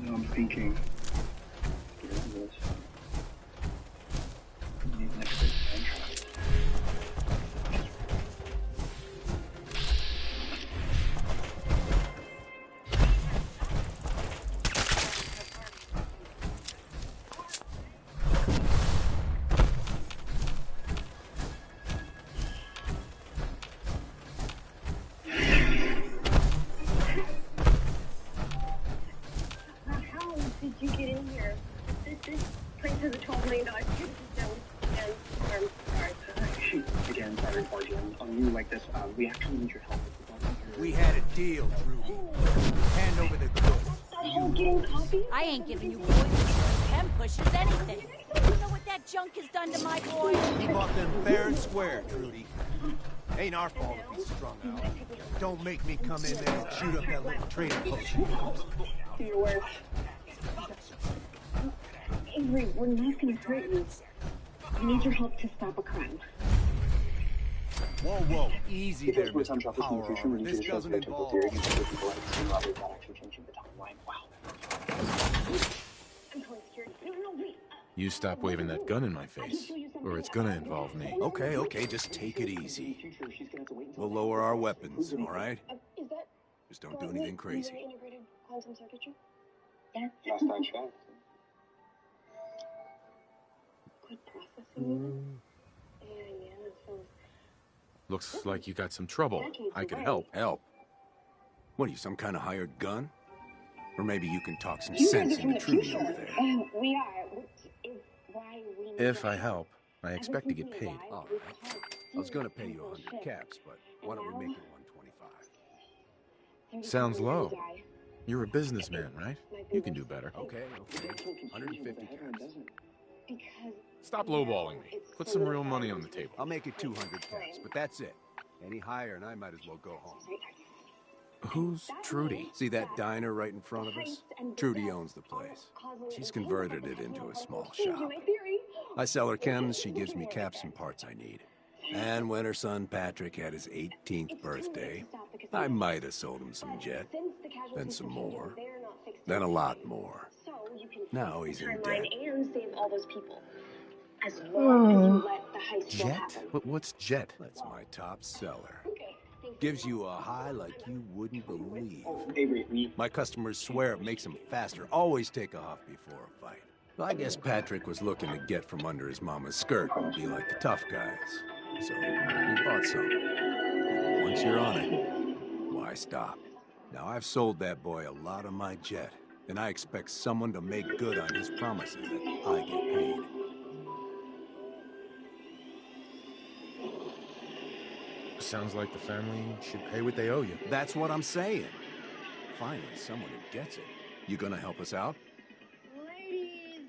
I'm thinking. Get rid of this. We need an extra contract. How did you get in here? This place has a $12 million system, and I'm sorry. Again, sorry, Guardian. On you like this, we actually need your help with the button here. We had a deal, Ruby. Hand over the goods. That whole getting copies? I ain't giving you boys pen pushers anything. You know what that junk has done to my boy? He bought them fair and square, Trudy. Ain't our fault if he's strung out. Don't make me come in there and shoot up that little trading post. Your work. Avery, we're not gonna hurt you. We need your help to stop a crime. Whoa, easy there, Because Mr. Power Armor. This doesn't involve... theory against the people like King Robert without actually changing the timeline. Wow. I'm calling security. No, wait. You stop waving that gun in my face, or it's gonna involve me. Okay, just take it easy. We'll lower our weapons, all right? Is that... Just don't do anything crazy. integrated quantum circuitry? Yes. Last time checked. Good processing unit? Yeah, this feels Looks like you got some trouble. I could help. Help? What are you, some kind of hired gun? Or maybe you can talk some sense into Trudy over there. We are, which is why we need If to- I help, I expect to get paid. All right. I was gonna pay you 100 caps, but why don't we make it 125? Sounds low. You're a businessman, right? You can do better. Okay. 150 caps. Stop lowballing me. Put some real money on the table. I'll make it 200 caps, but that's it. Any higher and I might as well go home. Who's Trudy? See that diner right in front of us? Trudy owns the place. She's converted it into a small shop. I sell her chems, she gives me caps and parts I need. And when her son Patrick had his 18th birthday, I might have sold him some jet, then some more, then a lot more. Now he's in debt. And save all those people. As long as you let the heist still Jet? happen. What's Jet? That's my top seller. Gives you a high like you wouldn't believe. My customers swear it makes them faster. Always take a huff before a fight. Well, I guess Patrick was looking to get from under his mama's skirt and be like the tough guys. So he bought some. Once you're on it, why stop? Now I've sold that boy a lot of my jet, and I expect someone to make good on his promises that I get paid. Sounds like the family should pay what they owe you. That's what I'm saying. Finally, someone who gets it. You gonna help us out? Ladies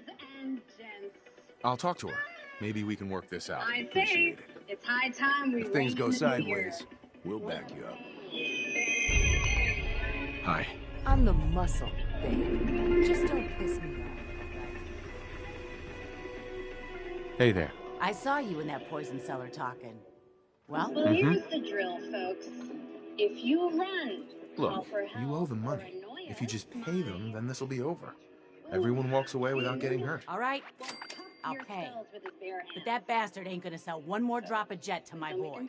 and gents, I'll talk to her. Maybe we can work this out. I say it's high time we If things go rein in the sideways, we'll back you up. Hi. I'm the muscle, babe. Just don't piss me off. Hey there. I saw you in that poison cellar talking. Well? Well, here's the drill, folks. If you run, call Look, for help you owe them or money. annoy If you us, just pay them, then this'll be over. Everyone walks away without getting hurt. All right, I'll pay. But that bastard ain't gonna sell one more drop of jet to my boy. You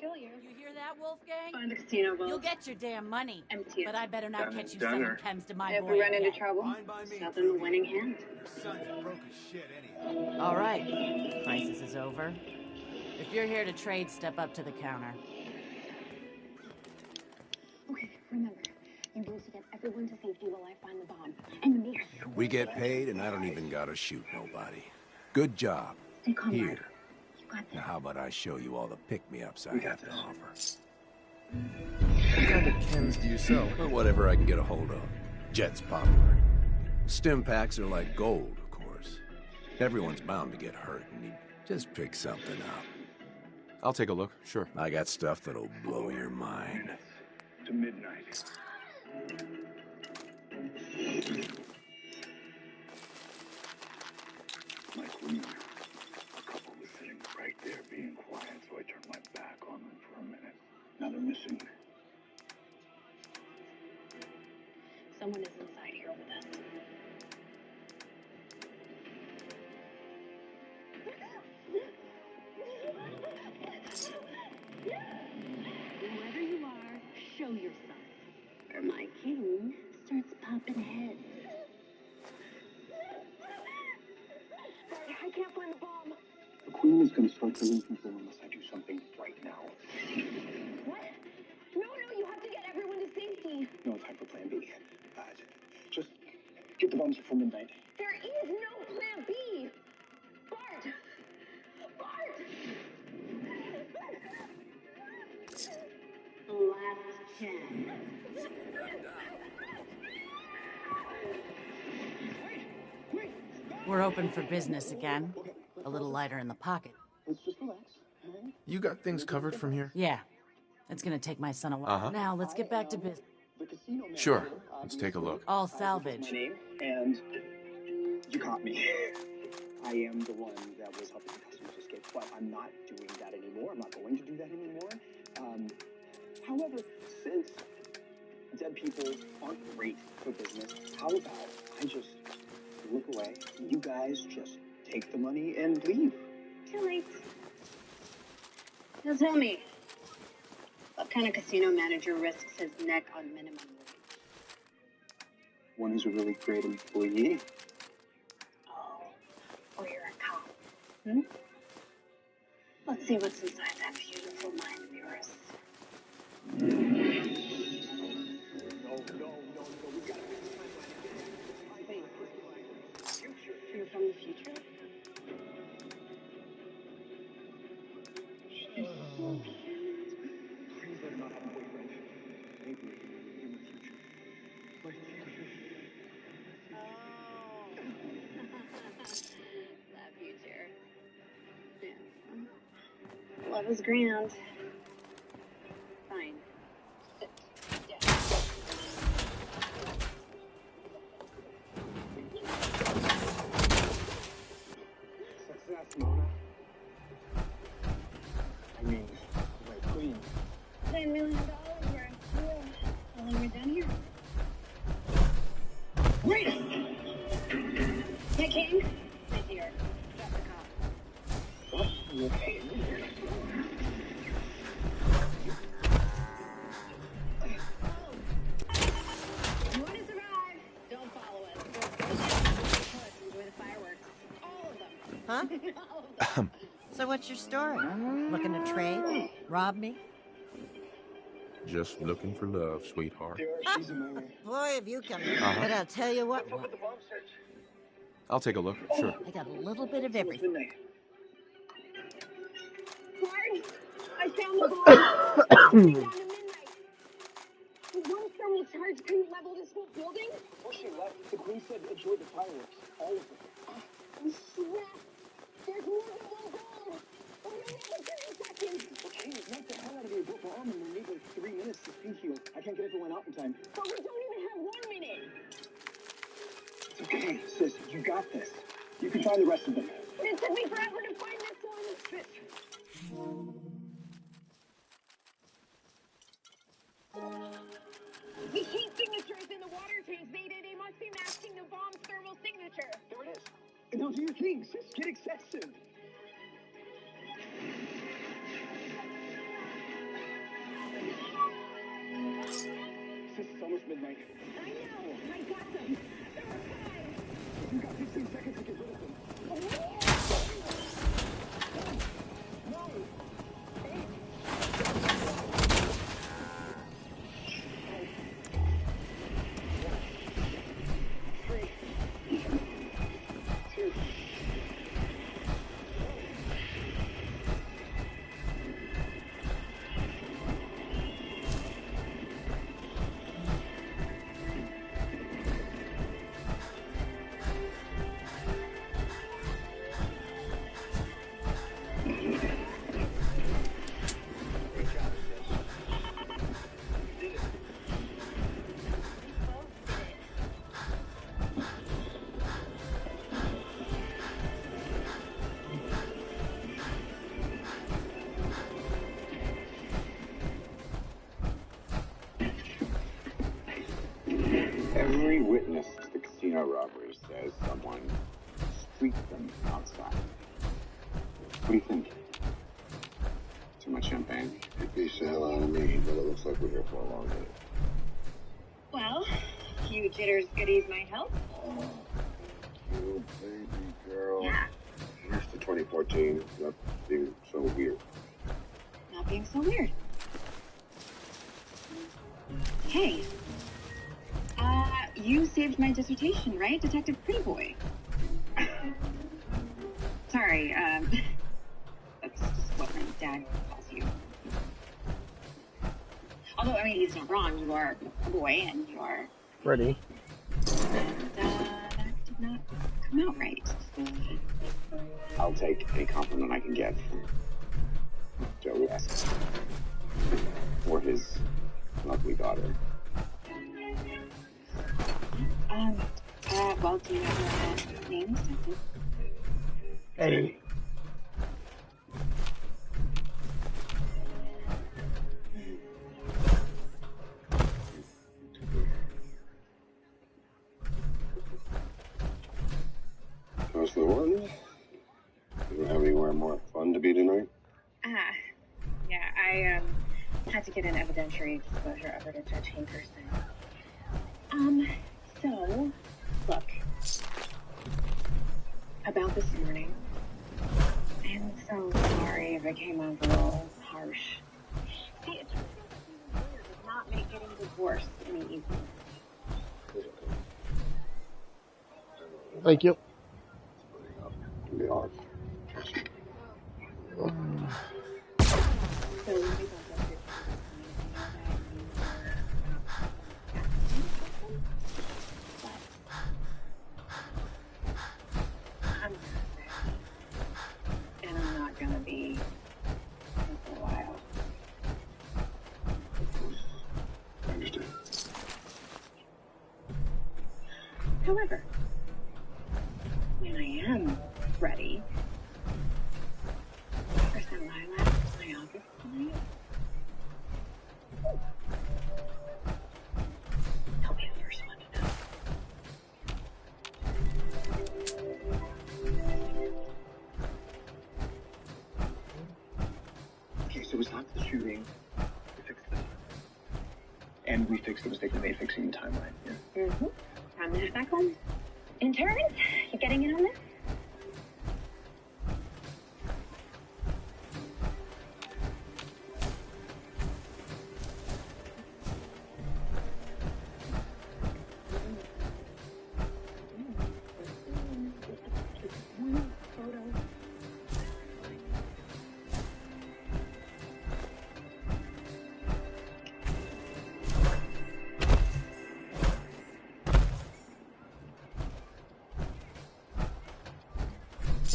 hear that, Wolfgang? Find the casino, Wolf. You'll get your damn money. Empty it. But I better not catch you Done selling her. chems to my If boy we run into again. trouble, nothing the winning hand. All right, crisis is over. If you're here to trade, step up to the counter. Okay, remember, you need to get everyone to safety while I find the bomb. And make sure We get paid and I don't even gotta shoot nobody. Good job. Stay calm, Here. Mark. You got this. Now how about I show you all the pick-me-ups I have to offer? What kind of chems do you sell? Or whatever I can get a hold of. Jet's popular. Stim packs are like gold, of course. Everyone's bound to get hurt and you just pick something up. I'll take a look, sure. I got stuff that'll blow your mind. To midnight. Like when a couple was sitting right there being quiet, so I turned my back on them for a minute. Now they're missing. Someone is inside here with us. Whoever you are, show yourself. Or my king starts popping heads. I can't find the bomb. The Queen is gonna start to lose control unless I do something right now. What? No, you have to get everyone to safety. No time for plan B. Just get the bombs before midnight. There is no plan B. Bart! Bart! Last chance. We're open for business again. A little lighter in the pocket. Let's just relax. You got things covered from here? Yeah. It's gonna take my son a while. Uh-huh. Now, let's get back to business. Sure. Let's take a look. All salvage. My name, and you caught me. I am the one that was helping the customers escape, but I'm not doing that anymore. I'm not going to do that anymore. However, since dead people aren't great for business, how about I just look away, you guys just take the money and leave? Too late. Now tell me, what kind of casino manager risks his neck on minimum wage? One who's a really great employee. Oh, or you're a cop. Hmm? Let's see what's inside that beautiful mind of yours. We gotta fix the timeline again. Future. You're from the future? She's so cute. Please let her not have a boyfriend. Maybe in the future. My future. That future. Yeah. Love is grand. Fine. Sit down. Success, Mona. I mean, my queen. $10 million worth. Cool. Well, then we're done here. Wait! Yeah, King? Right here. Drop the cop. What? You okay? You want to survive? Don't follow us. Enjoy the fireworks. All of them. Huh? All of them. So what's your story? Looking to trade? Rob me? Just looking for love, sweetheart. She's a man. Boy, have you come. But I'll tell you what. I'll take a look. Sure. I got a little bit of everything. Clark, I found the bomb. Down to midnight. The one thermal charge couldn't level this whole building? Before she left, the queen said enjoy the fireworks. All of them. I swear, there's more than one goal. We only have 30 seconds. Okay, knock the hell out of your broken arm and we need like 3 minutes to speed heal. I can't get everyone out in time. But we don't even have 1 minute. It's okay, sis. You got this. You can find the rest of them. But it took me forever to find this one. Sis. The heat signatures in the water tanks, they must be masking the bomb's thermal signature. There it is. Now do your thing, sis. Get excessive. Sis, it's almost midnight. I know. I got them. There were 5. You got 15 seconds to get rid of them. No! Every witness to the casino robbery says someone streaked them outside. What do you think? Too much champagne? It beats the hell out of me, but it looks like we're here for a long minute. Well, a few jitters goodies might help. Oh, you baby girl. Yeah. Here's to 2014, not being so weird. Not being so weird. Hey. You saved my dissertation, right, Detective Pretty Boy? Sorry, that's just what my dad calls you. Although, I mean, he's not wrong. You are a boy, and you are... Ready. And, that did not come out right. I'll take a compliment I can get from Joe West or his lovely daughter. Well, do you have her name, Detective? Eddie. How's the one? You don't have anywhere more fun to be tonight? Yeah, I, had to get an evidentiary disclosure over to Judge Hankerson. So, look. About this morning, I'm so sorry if I came off a little harsh. See, it's not make getting divorced any easier. Thank you. And I'm not gonna be for a while. I understand. However, when I am ready, there's some lilac in my office tonight. I'll be the first one to know. Okay, so it's not the shooting. We fixed it. And we fixed the mistake we made fixing the timeline. Yeah. Mm-hmm. Time to head back home. Interns, you getting in on this?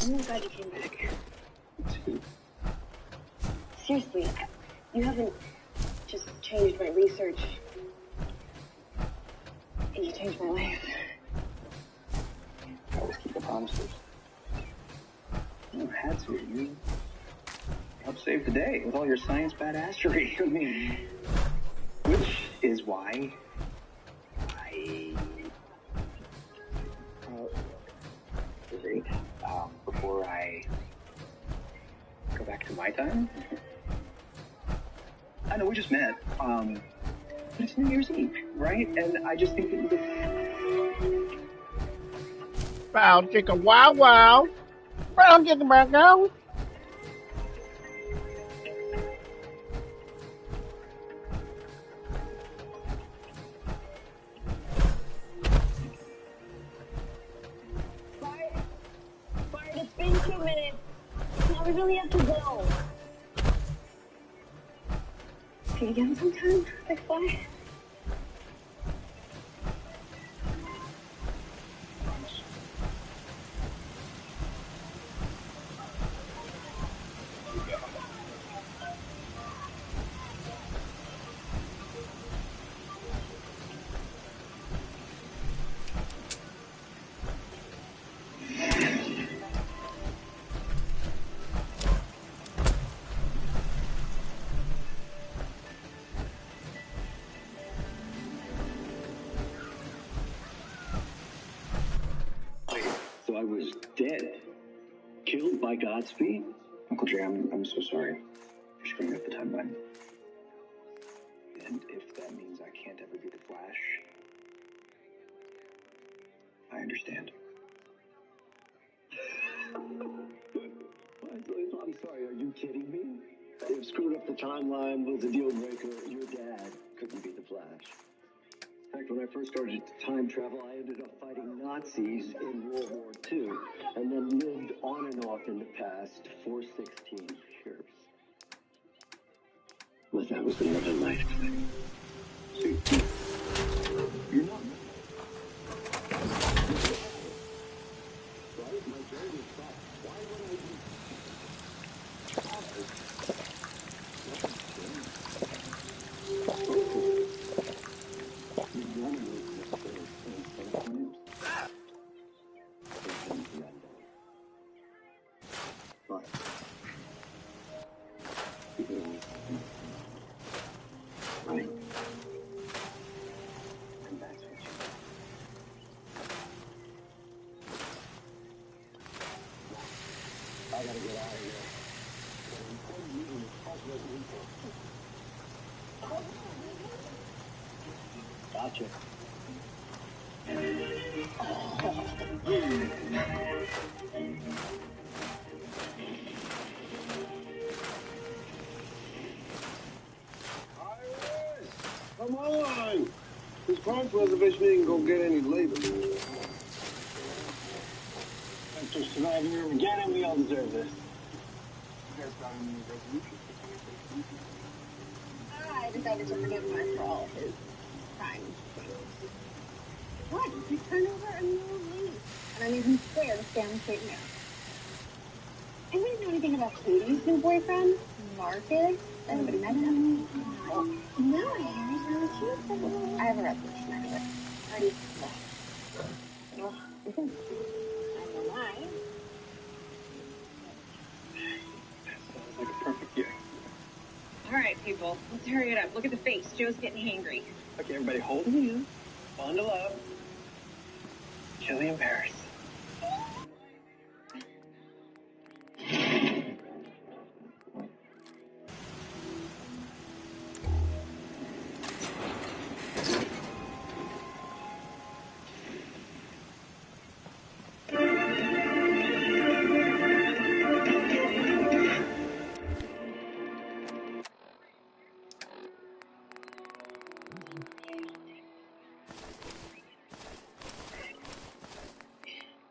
I'm glad you came back. Seriously, you haven't just changed my research. You changed my life. I always keep the promises. You had to. You helped save the day with all your science badassery. I mean, which is why before I go back to my time, I know we just met, but it's New Year's Eve, right? And I just think that you could... Brown chicken, wow, wow. Brown chicken, brown cow. Bart, it's been 2 minutes. Now we really have to go. See you again sometime, big boy. So I was dead. Killed by Godspeed? Uncle Jay, I'm so sorry for screwing up the timeline. And if that means I can't ever be the Flash, I understand. I'm sorry, are you kidding me? If screwing up the timeline was a deal breaker, your dad couldn't be the Flash. In fact, when I first started to time travel, I ended up fighting Nazis in World War II, and then lived on and off in the past for 16 years. But that was another lifetime. See, you're not... Right? My brain is fast. Why would I be... Right. And that's what you do. I gotta get out of here. An important meeting with President Lincoln. Gotcha. Come Hold on. This crime preservation ain't gonna get any later. After surviving Armageddon, we all deserve this. I decided to forgive Mark for all of his crimes. What? He turned over a new leaf. And I made him swear to stand straight and narrow. Anybody know anything about Katie's new boyfriend? Marcus? Anybody met him? No, I haven't. I have a resolution anyway. Already lost. Well, I know mine. That sounds like a perfect year. All right, people, let's hurry it up. Look at the face. Joe's getting hangry. Okay, everybody hold hands. Bundle up. Chili in Paris.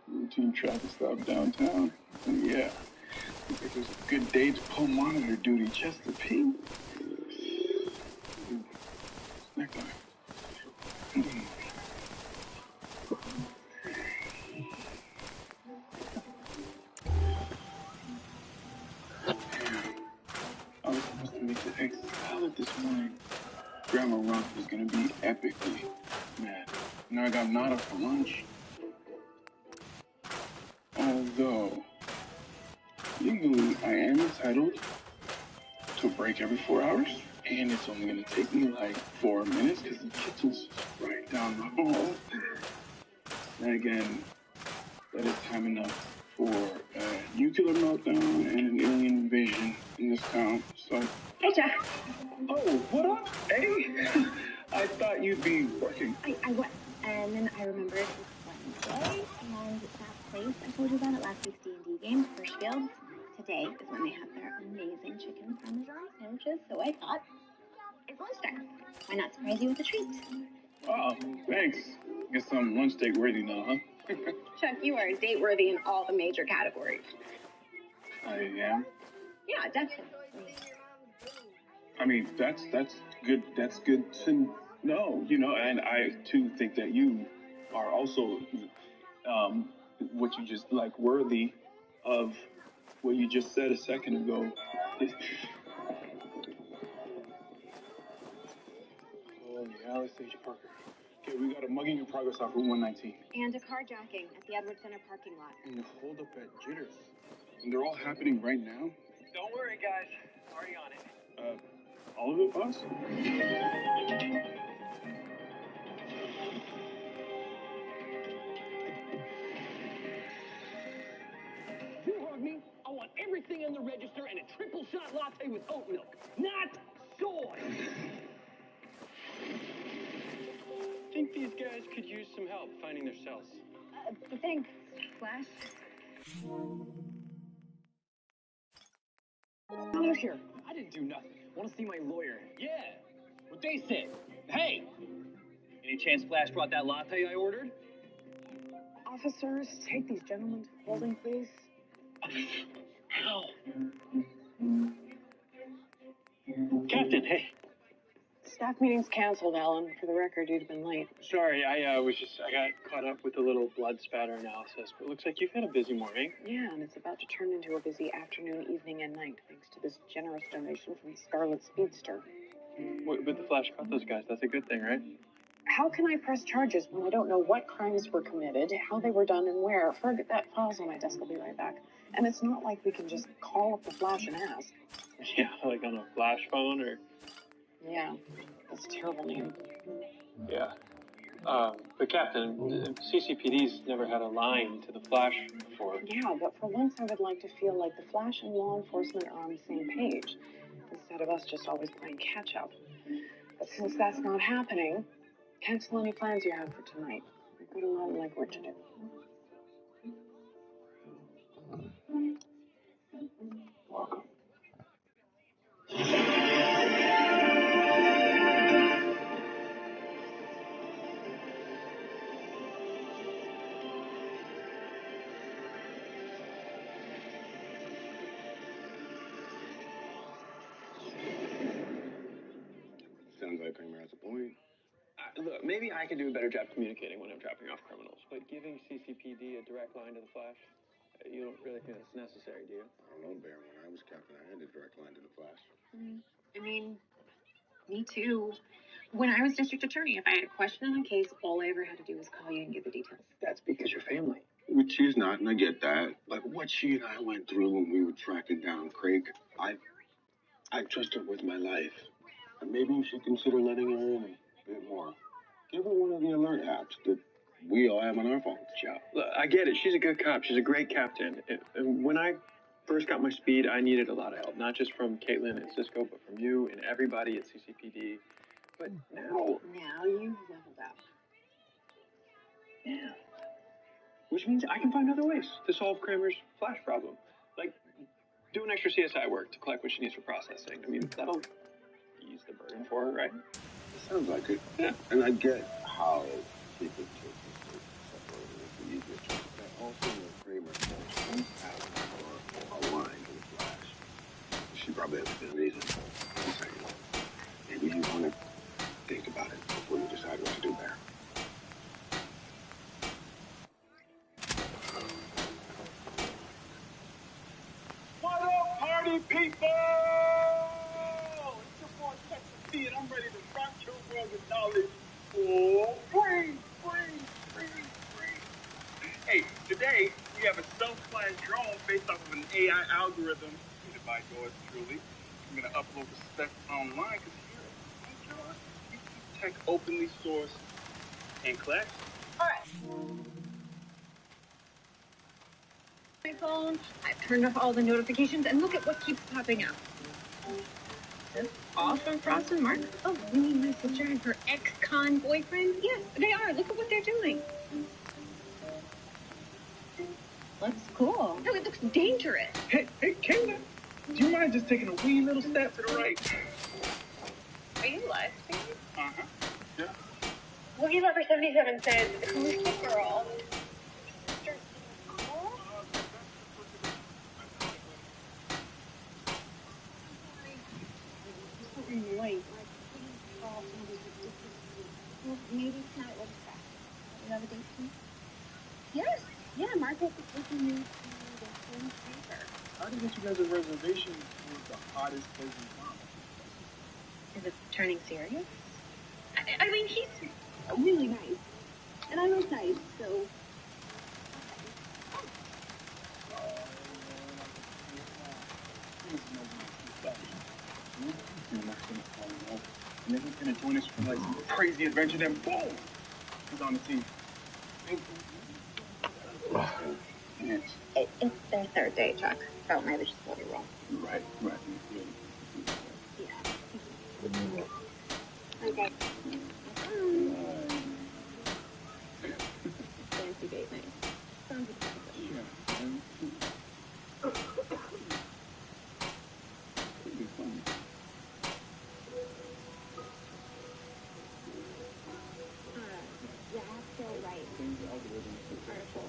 Routine traffic stop downtown. And yeah, looks like it was a good day to pull monitor duty. Chester P. Snack time. I was supposed to make the egg salad this morning. Grandma Rump was gonna be epically mad. Now I got nada for lunch. Although, legally, I am entitled to a break every 4 hours, and it's only gonna take me like 4 minutes because the kitchen's right down the hall. And again, that is time enough for a nuclear meltdown and an alien invasion in this town. So, Hey, Jack. oh, what up? Hey, I thought you'd be working. I was. And then I remembered it was Wednesday, and that place I told you about at last week's D&D game, Firstfield, today is when they have their amazing chicken parmesan sandwiches, so I thought, it's lunchtime. Why not surprise you with a treat? Wow, thanks. Guess I'm lunch date worthy now, huh? Chuck, you are date worthy in all the major categories. I am. Yeah, definitely. I mean, that's good. That's good to know, you know. And I too think that you are also what you just like worthy of what you just said a second ago. Holy Anastasia Parker. Okay, we got a mugging in progress off Route 119. And a carjacking at the Edward Center parking lot. And a hold up at Jitters. And they're all happening right now? Don't worry, guys. Already on it. All of it, boss? You heard me. I want everything in the register and a triple shot latte with oat milk, not soy. I think these guys could use some help finding their cells. Thanks, Flash. Out here. I didn't do nothing. Want to see my lawyer? Yeah. What they said. Hey. Any chance Flash brought that latte I ordered? Officers, take these gentlemen to holding, please. Ow. Captain, hey. Staff meeting's canceled, Alan. For the record, you'd have been late. Sorry, I got caught up with a little blood spatter analysis, but it looks like you've had a busy morning. Yeah, and it's about to turn into a busy afternoon, evening, and night, thanks to this generous donation from Scarlet Speedster. But the Flash caught those guys. That's a good thing, right? How can I press charges when I don't know what crimes were committed, how they were done, and where? Forget that. File's on my desk. I'll be right back. And it's not like we can just call up the Flash and ask. Yeah, like on a Flash phone or... Yeah, that's a terrible name. Yeah. But Captain, CCPD's never had a line to the Flash before. Yeah, but for once I would like to feel like the Flash and law enforcement are on the same page, instead of us just always playing catch-up. But since that's not happening, cancel any plans you have for tonight. We've got a lot of legwork to do. Welcome. like Kramer has a point. Look, maybe I could do a better job communicating when I'm dropping off criminals, but giving CCPD a direct line to the Flash, you don't really think that's necessary, do you? I don't know, Baron. When I was captain, I had a direct line to the Flash. I mean, me too. When I was district attorney, if I had a question on a case, all I ever had to do was call you and give the details. That's because you're family. Which she's not, and I get that. Like what she and I went through when we were tracking down Craig, I trust her with my life. And maybe you should consider letting her in a bit more. Give her one of the alert apps that we all have on our phones. Joe, look, I get it. She's a good cop. She's a great captain. And when I first got my speed, I needed a lot of help, not just from Caitlin and Cisco, but from you and everybody at CCPD. But now you've leveled up. Yeah. Which means I can find other ways to solve Kramer's Flash problem. Like doing extra CSI work to collect what she needs for processing. I mean, that'll ease the burden for her, right? It sounds like it. Yeah. And I get how keeping cases separated is the easiest choice. But also when Kramer says she's asking for a line to the Flash, she probably has a good reason. I'm saying, maybe you want to think about it before you decide what to do there. What up, party people? It's your boy Texas C, and I'm ready to rock your world with knowledge for free. Hey, today we have a self-flying drone based off of an AI algorithm created by yours truly. I'm gonna upload the specs online because here at Funtime, we keep tech openly sourced and classy. All right. My phone, I've turned off all the notifications, and look at what keeps popping up. This all from Frost and Mark? Oh, you mean my sister and her ex-con boyfriend? Yes, they are. Look at what they're doing. Looks cool. No, it looks dangerous. Hey, Kayla, do you mind just taking a wee little step to the right? Are you live streaming? Uh-huh. Yeah. Movie Lover 77 says, who's the girl? Sister's cool? Late. Like, well, maybe tonight we'll discuss. You have a date too? Yes. Yeah, Margaret is taking me to the same paper. How do you get you guys a reservation for the hottest place in town? Is it turning serious? I mean, he's really nice. And I was nice, so... And then he's gonna join us for like some crazy adventure, then boom! He's on the team. It's their third day, Chuck. So maybe just let it roll. Right. Yeah. Okay. Fancy date night. Sounds expensive. Yeah. Could be fun. Yeah, so right. Article.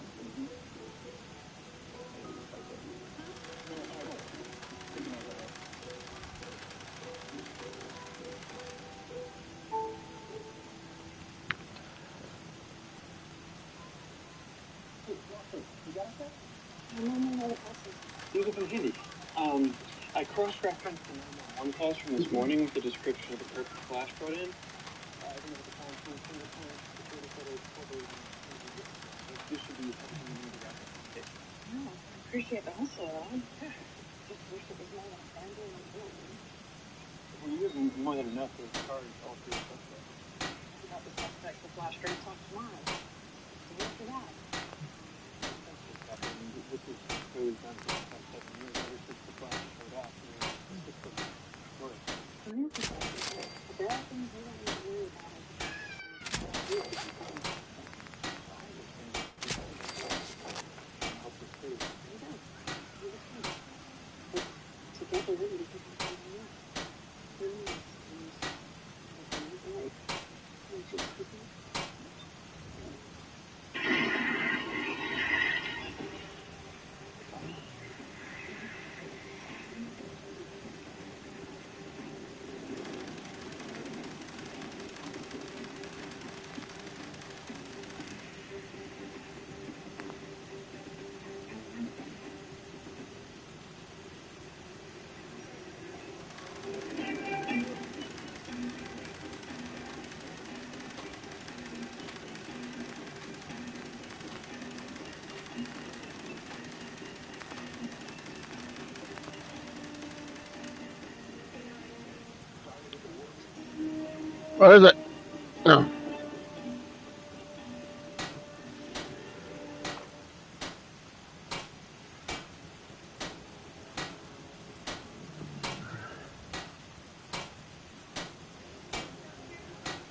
These have been handy. I cross-referenced the 911 calls from this morning with the description of the perfect Flash brought in. I think at the time, this should be everything you need to wrap up the case. No, I appreciate the hustle, Rob. Just wish it was more like Andrew and Gordon. Well, you have more than enough to charge all three suspects. You got the suspect the Flash straight talk tomorrow. So what's for that? This is clearly done for the past 7 years, ever since the Flash showed up. It's just a story. But there are things you don't need to worry about. Together, we can have something else. What is it? No.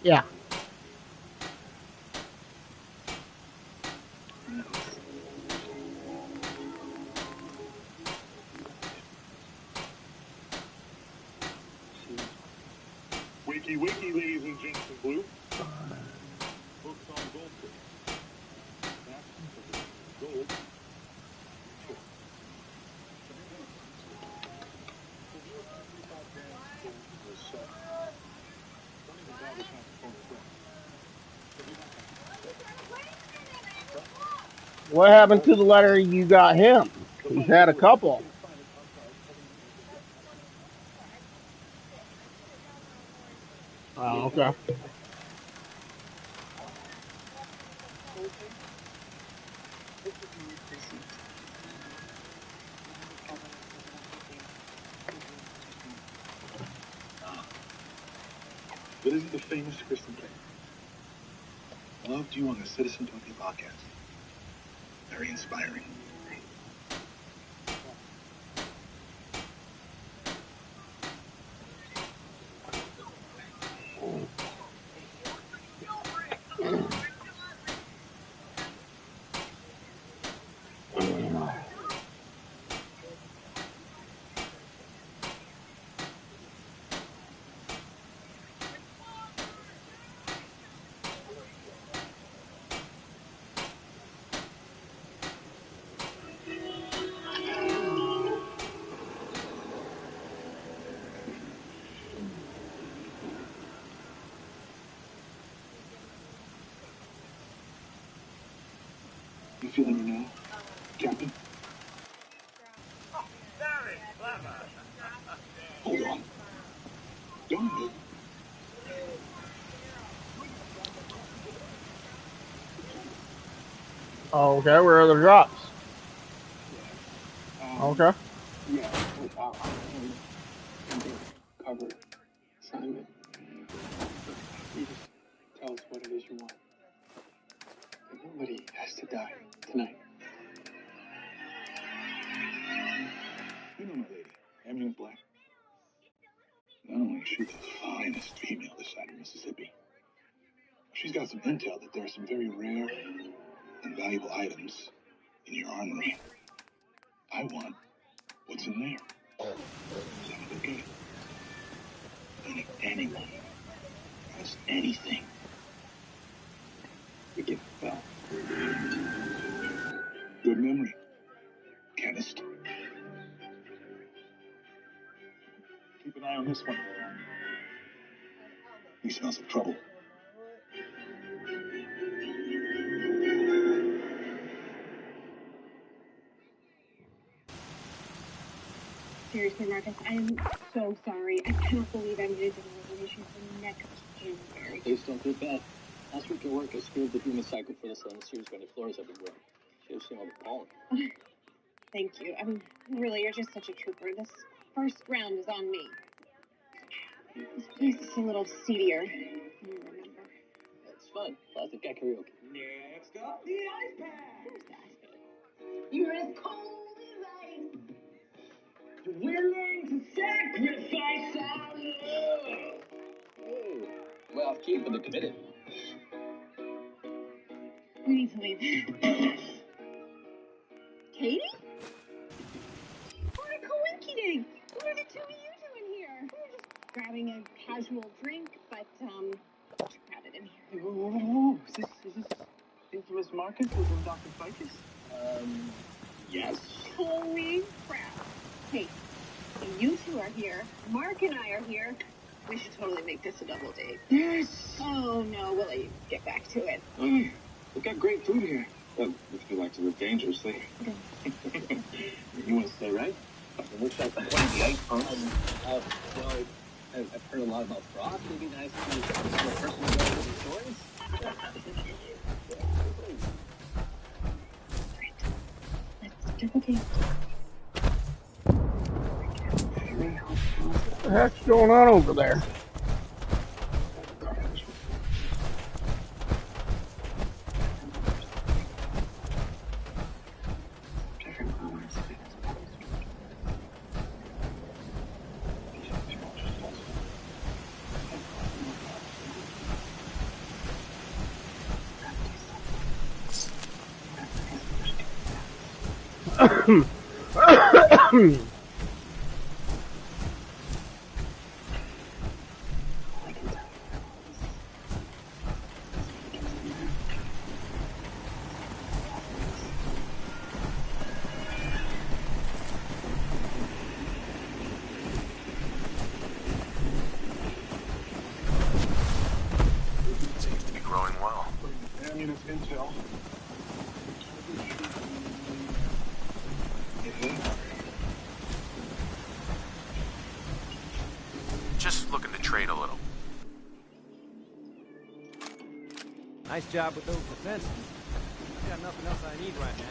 Yeah. Wakey, wakey, ladies and gents in blue. Books on goldfish. Gold. What happened to the letter you got him? He's had a couple. Oh, okay. What is it the famous Kristen played? Loved you on the Citizen Tokyo podcast. Very inspiring. You feeling it now, Captain? Very clever. Hold on. Don't move. Oh, okay, where are the drops? Okay. Yeah, I'll cover assignment. You just tell us what it is you want. And nobody has to die tonight. You know my lady, Ambulance Black. Not only is she the finest female this side of Mississippi, she's got some intel that there are some very rare and valuable items in your armory. I want what's in there. Sound okay? And if anyone has anything, we give it back. Good memory, chemist. Keep an eye on this one. He smells of trouble. Seriously, Marcus, I am so sorry. I cannot believe I needed the reservation for next January. Please don't do that. Last week at work, I screwed the human cycle for this series running floors everywhere. Should have seen all the pollen. Thank you. I mean, really, you're just such a trooper. This first round is on me. This place is a little seedier. You remember? It's fun. Classic guy karaoke. Next up, the ice pack. Who's that? You're as cold as ice. Willing to sacrifice our love. Oh, well off key, but they're committed. We need to leave. Katie? What a coinky-dink! What are the two of you doing here? We were just grabbing a casual drink, but, crowded in here. Hey, whoa. Is this infamous Marcus with Dr. Ficus? Yes. Holy crap. Hey, you two are here. Mark and I are here. We should totally make this a double date. Yes. Oh, no, we'll let you get back to it. We've got great food here. Well, if you like to live dangerously. You want to stay, right? Looks like the ice pump. Well, I've heard a lot about frost. It'd be nice to see a person who knows the stories. Let's double date. What the heck's going on over there? Seems to be growing well. Communist intel. Just looking to trade a little. Nice job with those defenses. I've got nothing else I need right now.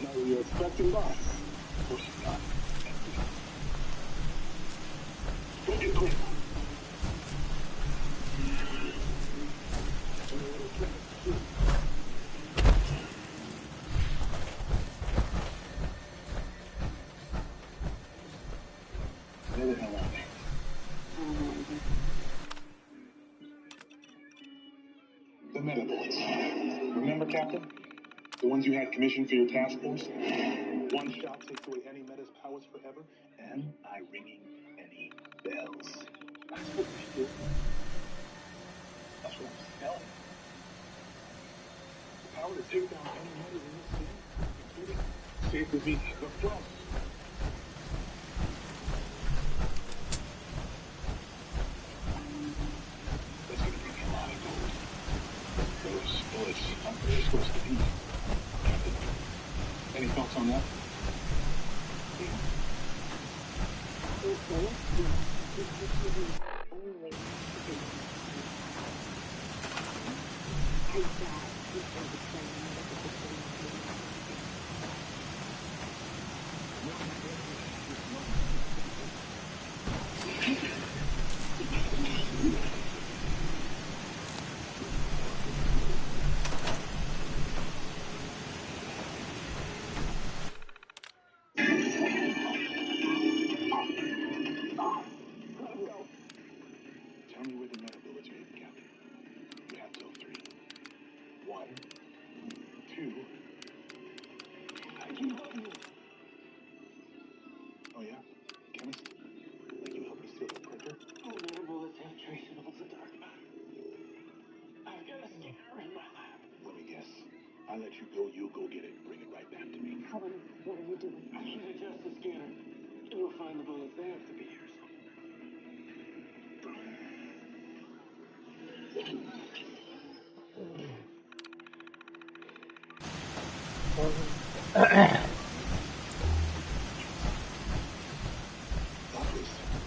No, you're expecting boss. Of course you're not. Make it quick. Where the hell are they? The Metabots. Remember, Captain? The ones you had commissioned for your task force? One shot takes away any meta's powers forever, and I ringing any bells. That's what they do. That's what I'm selling. The power to take down any meta in this city, including, safe to be, the Frost. That's gonna bring me a lot of gold. Those bullets aren't where they're supposed to be. Captain, any thoughts on that? Tell me where the meta bullets are hidden, Captain. You have till 3. 1, 2. I can help you. Oh yeah? Chemist? Like you help me steal the printer? Oh, meta bullets have traceable to dark matter. I've got a scanner in my lab. Let me guess. I let you go, you'll go get it and bring it right back to me. Colin, what are you doing? I should adjust the scanner. You'll find the bullets. They have to be here somewhere.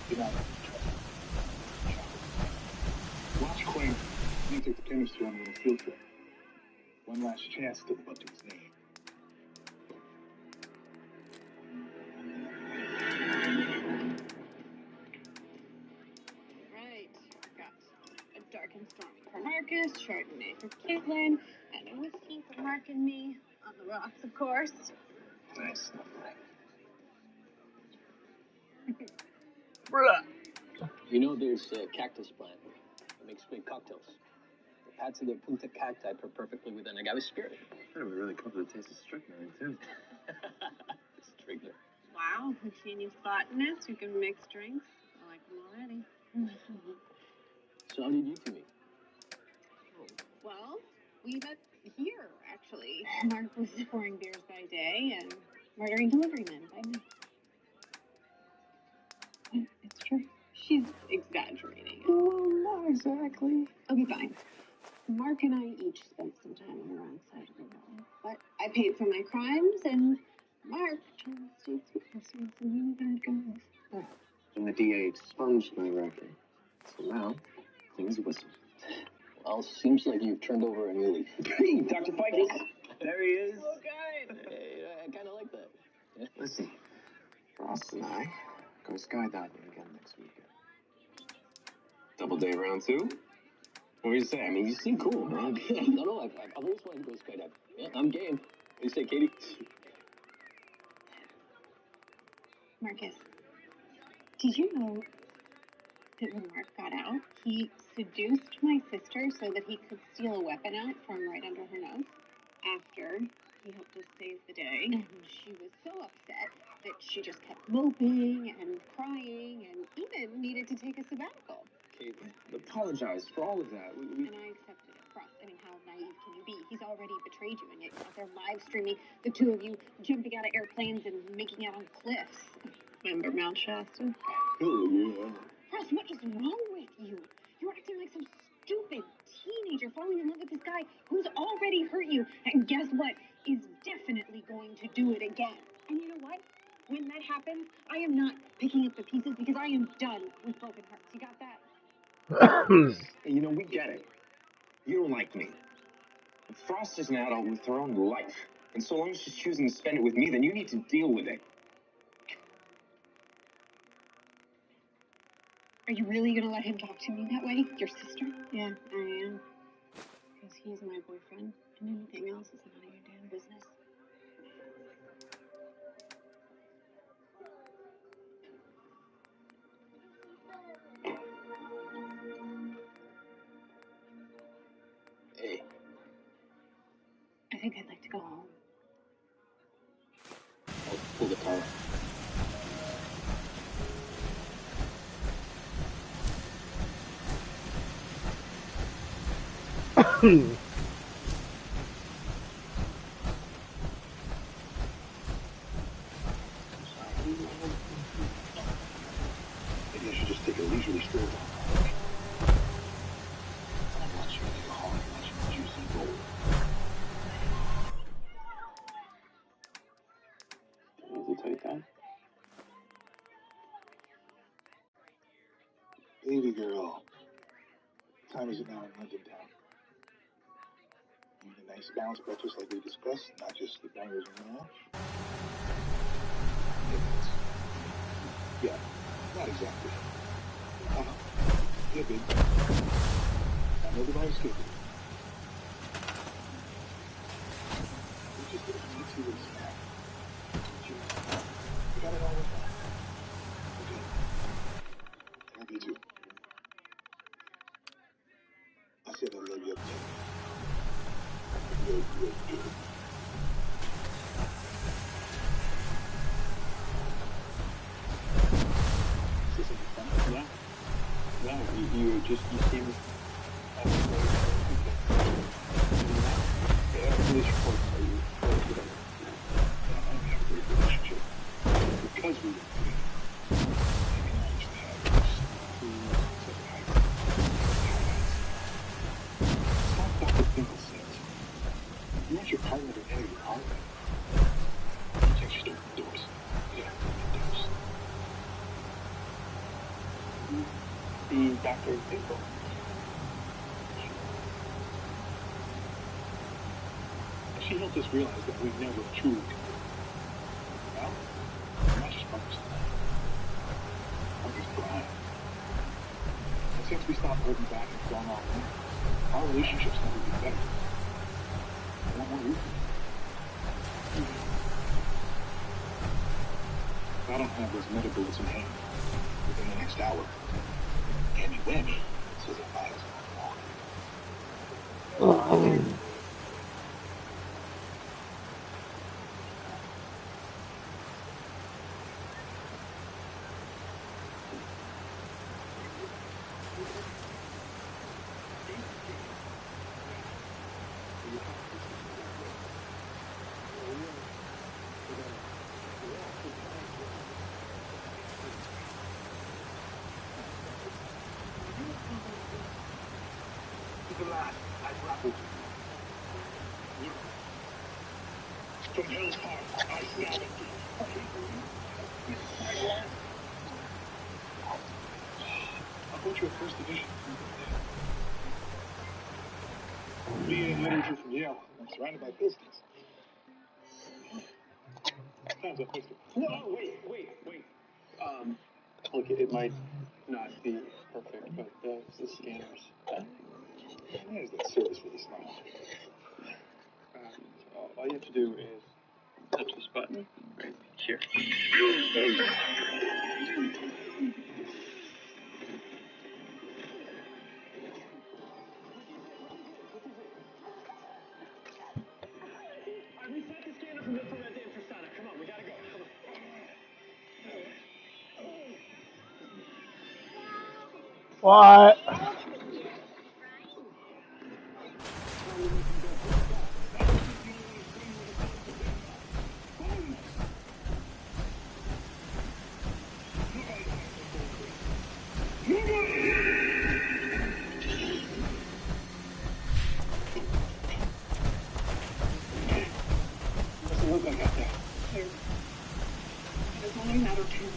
Get out of here. Watch Crane. He took the chemistry on a little field trip. One last chance to live up to his name. Right. Got a dark and stormy for Marcus, Chardonnay for Caitlin, and a whiskey for Mark and me. On the rocks, of course. Nice. You know, there's a cactus plant that makes great cocktails. The pads of the punta cacti pair perfectly with an agave spirit. It would really come to the taste of strychnine, too. Strychnine. Wow, we've seen you botanist who can mix drinks. I like them already. So how did you two meet? Well, we met here, actually. Mark was pouring beers by day and murdering delivery men by night. It's true. She's exaggerating. Well, not exactly. Okay, fine. Mark and I each spent some time on the wrong side of the law. But I paid for my crimes, and Mark turned the state's witness on some really bad guys. And the DA expunged my record. So now, clean as a whistle. Well, seems like you've turned over a new leaf. Hey, Dr. Ficus! There he is. So good. Hey, I kind of like that. Yeah. Listen, Frost and I go skydiving again next weekend. Double day round 2? What do you say? I mean, you seem cool, man. No, I've always wanted to go skydiving. Yeah, I'm game. What do you say, Katie? Marcus, did you know that when Mark got out, he seduced my sister so that he could steal a weapon out from right under her nose. After he helped us save the day, and she was so upset that she just kept moping and crying and even needed to take a sabbatical. Kate, apologize for all of that. And I accepted it. Ross, I mean, how naive can you be? He's already betrayed you, and yet you're out there live streaming the two of you jumping out of airplanes and making out on cliffs. Remember Mount Shasta? Oh, yeah. Ross, what is wrong with you? You're acting like some stupid teenager falling in love with this guy who's already hurt you. And guess what? Is definitely going to do it again. And you know what? When that happens, I am not picking up the pieces because I am done with broken hearts. You got that? You know, we get it. You don't like me. Frost is an adult with her own life. And so long as she's choosing to spend it with me, then you need to deal with it. Are you really going to let him talk to me that way? Your sister? Yeah, I am. Because he's my boyfriend, and anything else is none of your damn business. Hey. I think I'd like to go home. I'll pull the car up. Maybe I should just take a leisurely stroll. I'm not sure to go home and watch juicy gold. Hesitate then. Baby girl, what time is it now in London town? You need a nice balanced breakfast like we discussed, not just the bangers and mash. Yeah, not exactly. Yeah, babe. I know the vibe's good. We just get a pizza with a snack. We got it all the time. Okay. I love you too. I said I love you up there. Good. Is this something fun? Yeah. No, you seem... Police reports are you close with them? We have a great relationship. Because we were free. We acknowledge the habits. Separate heights. It's like Dr. Finkel says. You want your partner to enter your heart? You take your doors. Yeah, doors. The Dr. Finkel. She helped us realize that we never truly could. Well, not just Marcus and I. Marcus Brian. And since we stopped holding back and going all in, our relationships never get better. I want more room. If I don't have those meta bullets in hand within the next hour, Gammy Whammy says it lies on the wall. The last I grappled with. From hell's heart, I stab at thee. I thought you were first division. BA in literature from Yale. I'm surrounded by Pistons. Time's up, mister. Whoa, wait. Look, it might not be perfect, but the scanners. There's that service for the smile. All you have to do is touch this button right here. What? Doesn't look like out there. Clear. It's only a matter of time.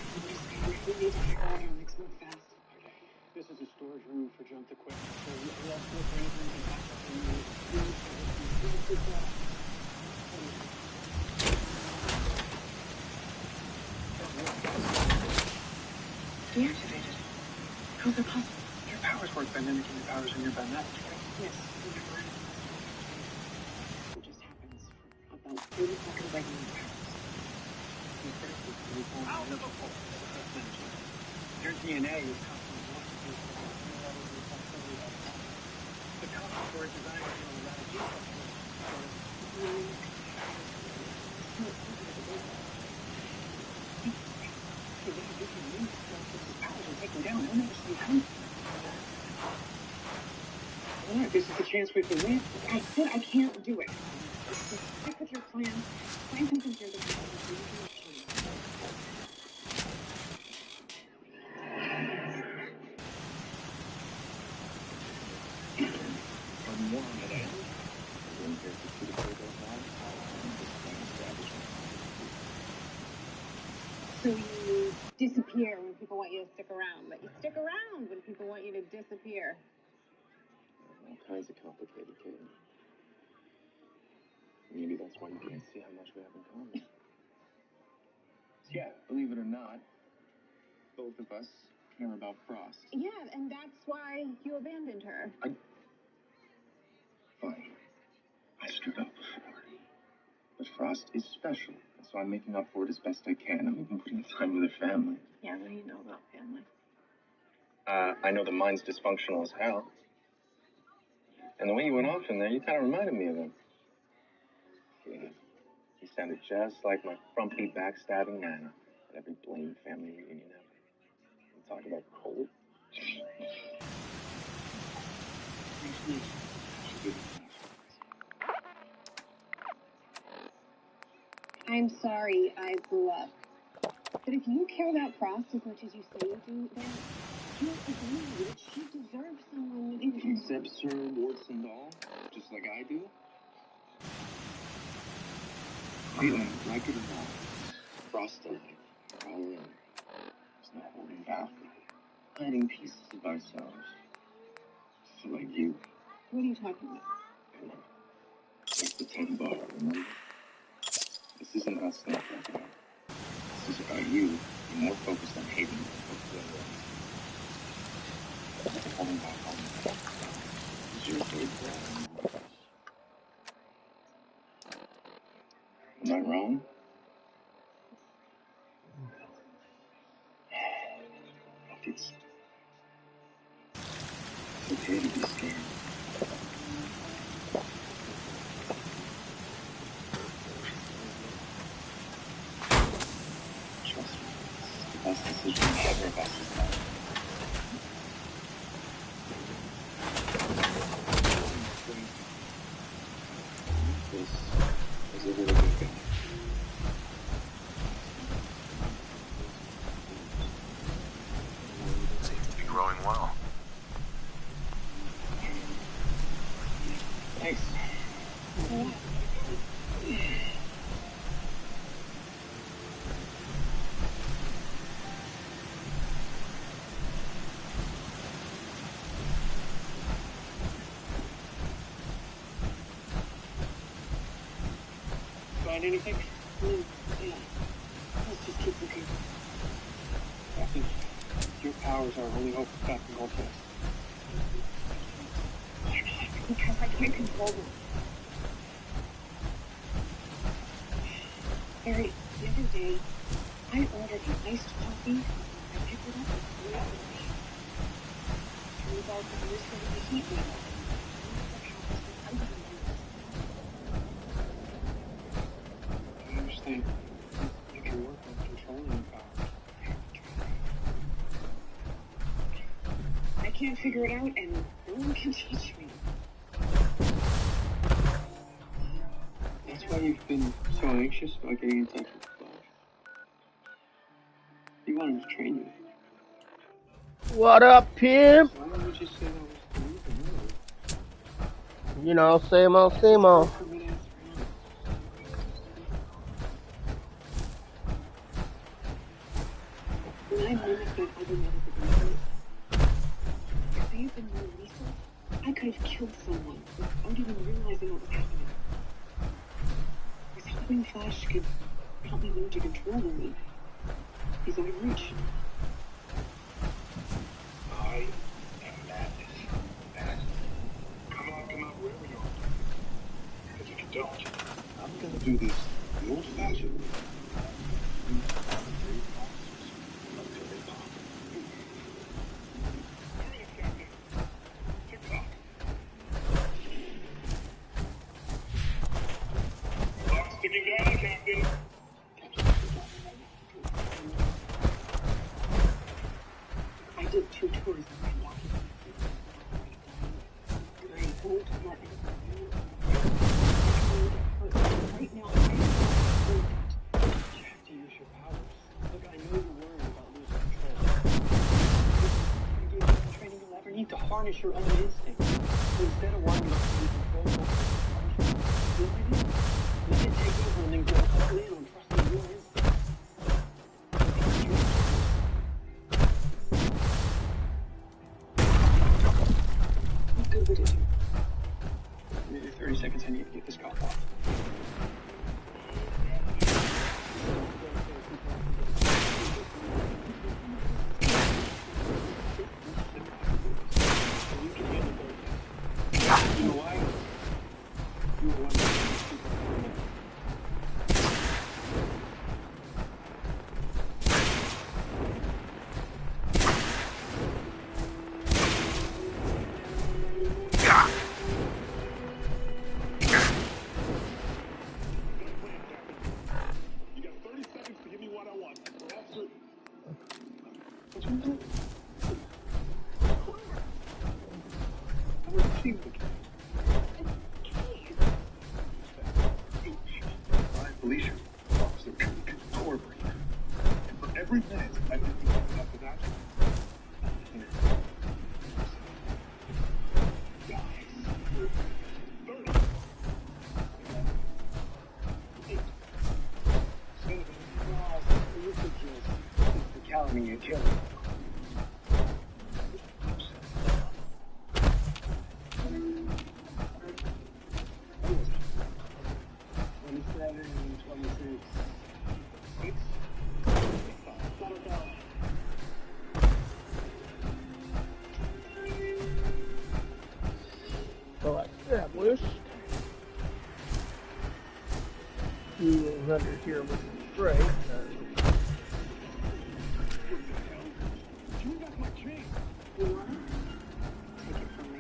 We need to figure out how to move fast. Okay. This is a storage room for junked equipment, so we also look for anything we can pack up in Deactivated. How's that possible? Your powers work by mimicking the powers in your biometrics, right? Yes. It just happens for about 30 seconds right now. Your DNA is constantly working. The concept for design is a lot of Alright, this is the chance we can win. I said I can't do it. Stick with your plan. Find something here that you So you disappear when people want you to stick around, but you stick around when people want you to disappear. All kinds of complicated, Katie. Maybe that's why you can't see how much we have in common. Yeah, believe it or not, both of us care about Frost. Yeah, and that's why you abandoned her. Fine. I screwed up before. But Frost is special, so I'm making up for it as best I can. I'm even putting time with her family. Yeah, what do you know about family? I know the mind's dysfunctional as hell. And the way you went off in there, you kind of reminded me of him. Yeah. He sounded just like my frumpy, backstabbing nana at every blamed family reunion ever. You talk about cold. I'm sorry I blew up. But if you care about Frost as much as you say you do, then you agree that she deserves someone who accepts her warts and all, just like I do. Caitlin, like it or not, Frost and I are all in. There's no holding back. Hiding pieces of ourselves. So like you. What are you talking about? Come on. It's the 10 bar, remember? This isn't about snapback. This is about you. You're more focused on hating than focused on holding back home. It's your big plan. Am I wrong? Look, it's okay to be scared. Trust me, it's the best decision you ever have to make. This is a really good guy. Seems to be growing well. Thanks. Find anything? Yeah. Let's just keep looking. I think your powers are our only hope of stopping all this. Because I can't control them. Barry, the other day, I ordered an iced coffee. I picked it up at 3 o'clock. Turns out the barista was a heat wheel. I understand. You can work on controlling your powers. I can't figure it out, and no one can teach me. That's why you've been so anxious about getting in touch with the Flash. You want him to train you. What up, pimp? Why don't you just say that was the reason? You know, same old, same old. When I mimicked that other medical device, if they had been more lethal, I could have killed someone without even realizing what was happening. I was hoping Flash could help me learn to control them. He's out of reach. I am madness. Come out, wherever you are. Because if you don't, I'm gonna do this the old-fashioned way. Until they pop. Hurry up, Captain. Tick-tock. Clock's ticking down, Captain. I did 2 tours of my document. And I won't let it go. Right now, I am not doing that. You have to use your powers. Look, I know you're worried about losing control. You gave all the training you'll ever need to harness your own instincts. So instead of worrying about losing control, you know what I did? You did take over and then go all in on trusting your instincts. What good would it do? Maybe 30 seconds, I need to get this cop off. You know why? You were one of the people. You got 30 seconds to give me what I want. That's it. What's wrong with you? I was cheating the kid. My Felicia, Officer Corbry. And for every minute I think you have enough of that, dies. 30. 8. 7. You could just physicality and kill him. 27, 26, 6. Settle down. So established. 200 here with the straight. You got my chain. You want it? Take it from me.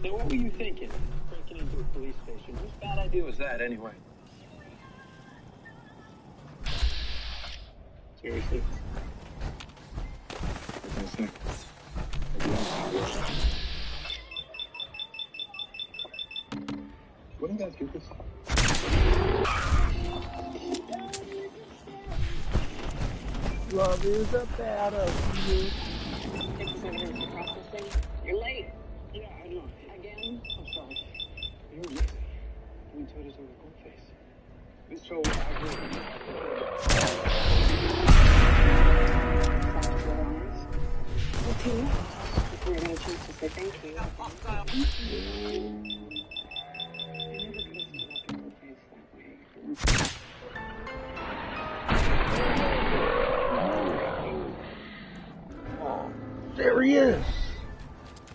Now, what were you thinking? Breaking into a police station. Whose bad idea was that, anyway? Seriously? What can I say? Wouldn't guys do this? Love is a battlefield. Take 7 minutes to processing. You're late. Yeah, I know. Again? I'm sorry. You were missing. Doing tours over Goldface. And so I Okay. If we're going to choose to say thank you. I never could have stood up in Goldface that way. There he is.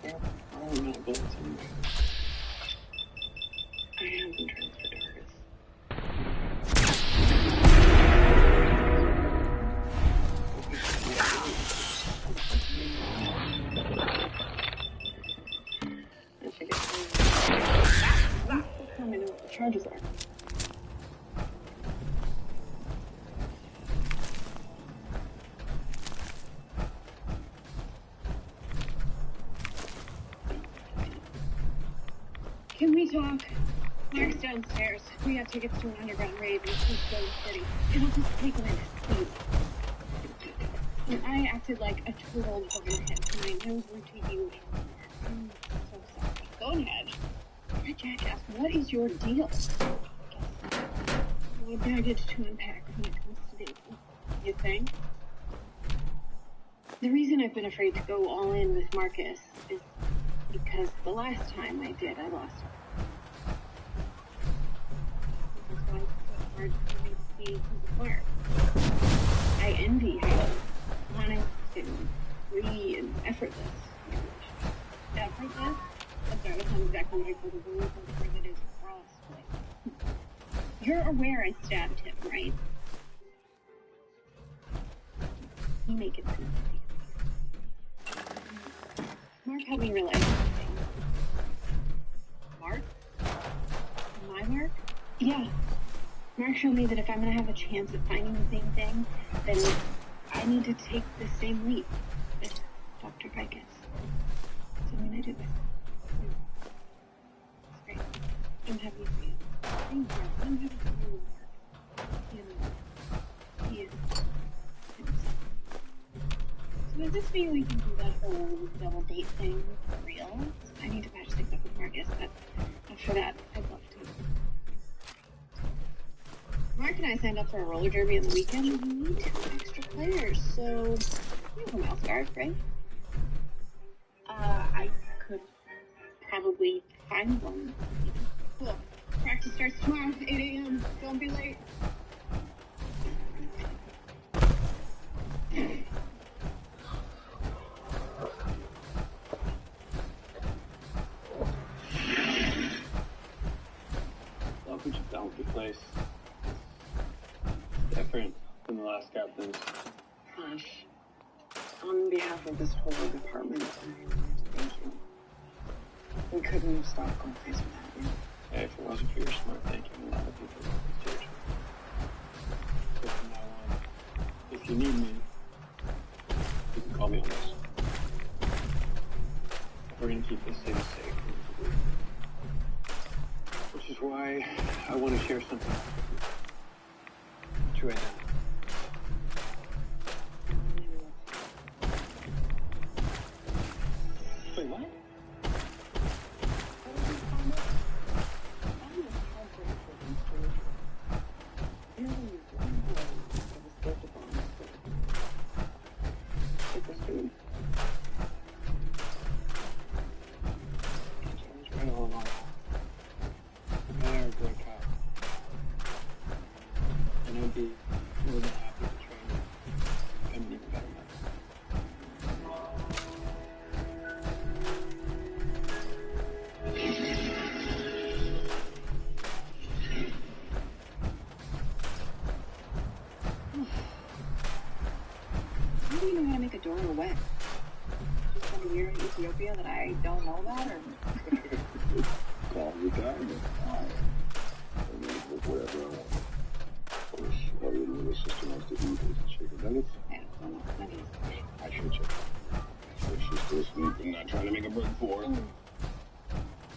Yep. I don't know bullets anyway. I have been transferred targets. I should get some. Tell me what the charges are. Can we talk? Mark's downstairs. We got tickets to an underground rave in East City. It'll just take a minute, please. And I acted like a total buggerhead tonight. I was rude to you. I'm so sorry. Go ahead. My jackass, what is your deal? What baggage to unpack when it comes to dating? You think? The reason I've been afraid to go all in with Marcus is because the last time I did, I lost him. That's why it's so hard for me to see who's smart. I envy how honest and free and effortless. Effortless? I'm sorry, that's not exactly what I told the woman for that is cross. You're aware I stabbed him, right? You make it seem Mark helped me realize something. Mark? My Mark? Yeah. Mark showed me that if I'm gonna have a chance at finding the same thing, then I need to take the same leap as Dr. Vicus. So I'm gonna do it. It's great. I'm happy for you. Thank you. I'm happy for you, Mark. He is. So does this mean we can do that whole double date thing for real? I need to match things up with Marcus, but after that, I'd love to. Mark and I signed up for a roller derby on the weekend, and we need 2 extra players, so you have a mouse guard, right? I could probably find one. Cool. Practice starts tomorrow, 8 a.m. Don't be late. Love what you've done with the place. Different than the last captain's. Gosh. On behalf of this whole department, thank you. We couldn't have stopped Goldface without you. Hey, if it wasn't for your smart thinking, a lot of people would judge you. So from now on, if you need me, you can call me on this. We're gonna keep this city safe. Which is why I want to share something with you. True identity. Wait, what? Door or wet? Just some weird Ethiopia that I don't know about, or? call the guy, and fine. And then with whatever I want. Of course, all your little sister wants to eat is chicken nuggets. I should check. So she's still sleeping, not trying to make a break for it.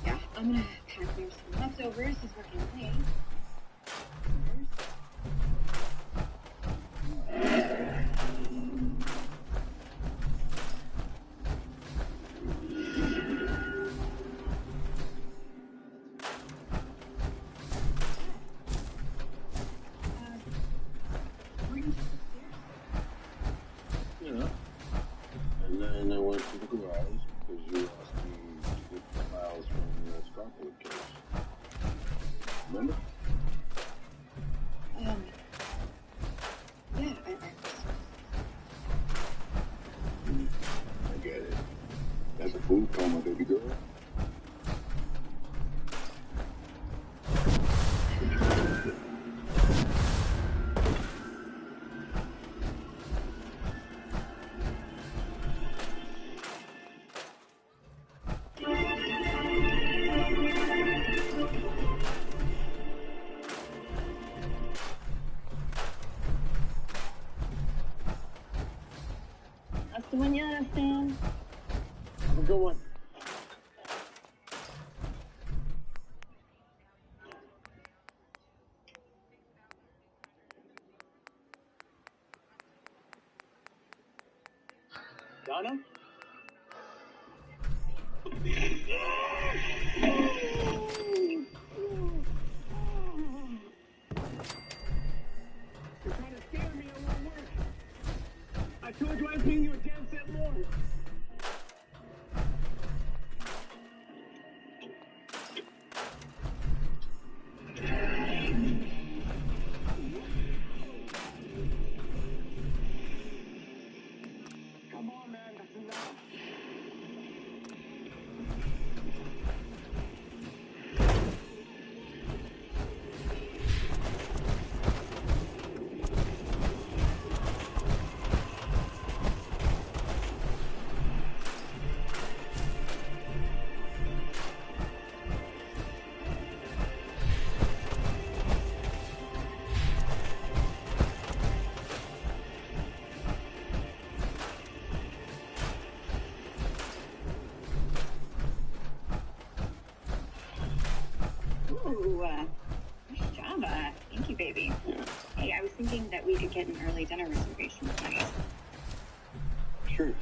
Yeah, I'm gonna pack their some leftovers since we're getting late. Yeah. And then I went to the garage because you asked me to get the files from the Scarpelli case. Remember? Yeah, I get it. That's a food coma, baby girl. Hasta mañana, Stan. Have a good one. Donna? You're trying to scare me, it won't work. I told you I'd bring you a dead set more. Come on, man, that's enough. Ooh, nice job. Thank you, baby. Yeah. Hey, I was thinking that we could get an early dinner reservation tonight. Sure.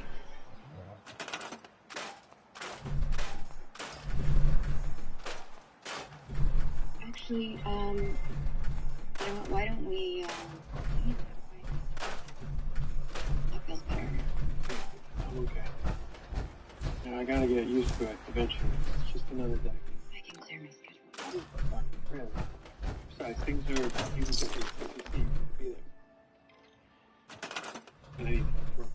Actually, you know what, why don't we, that feels better. I'm okay. You know, I gotta get used to it eventually. It's just another day. I can clear my schedule. Fine, really. Besides, things are even different since you need to be there. And I need to work.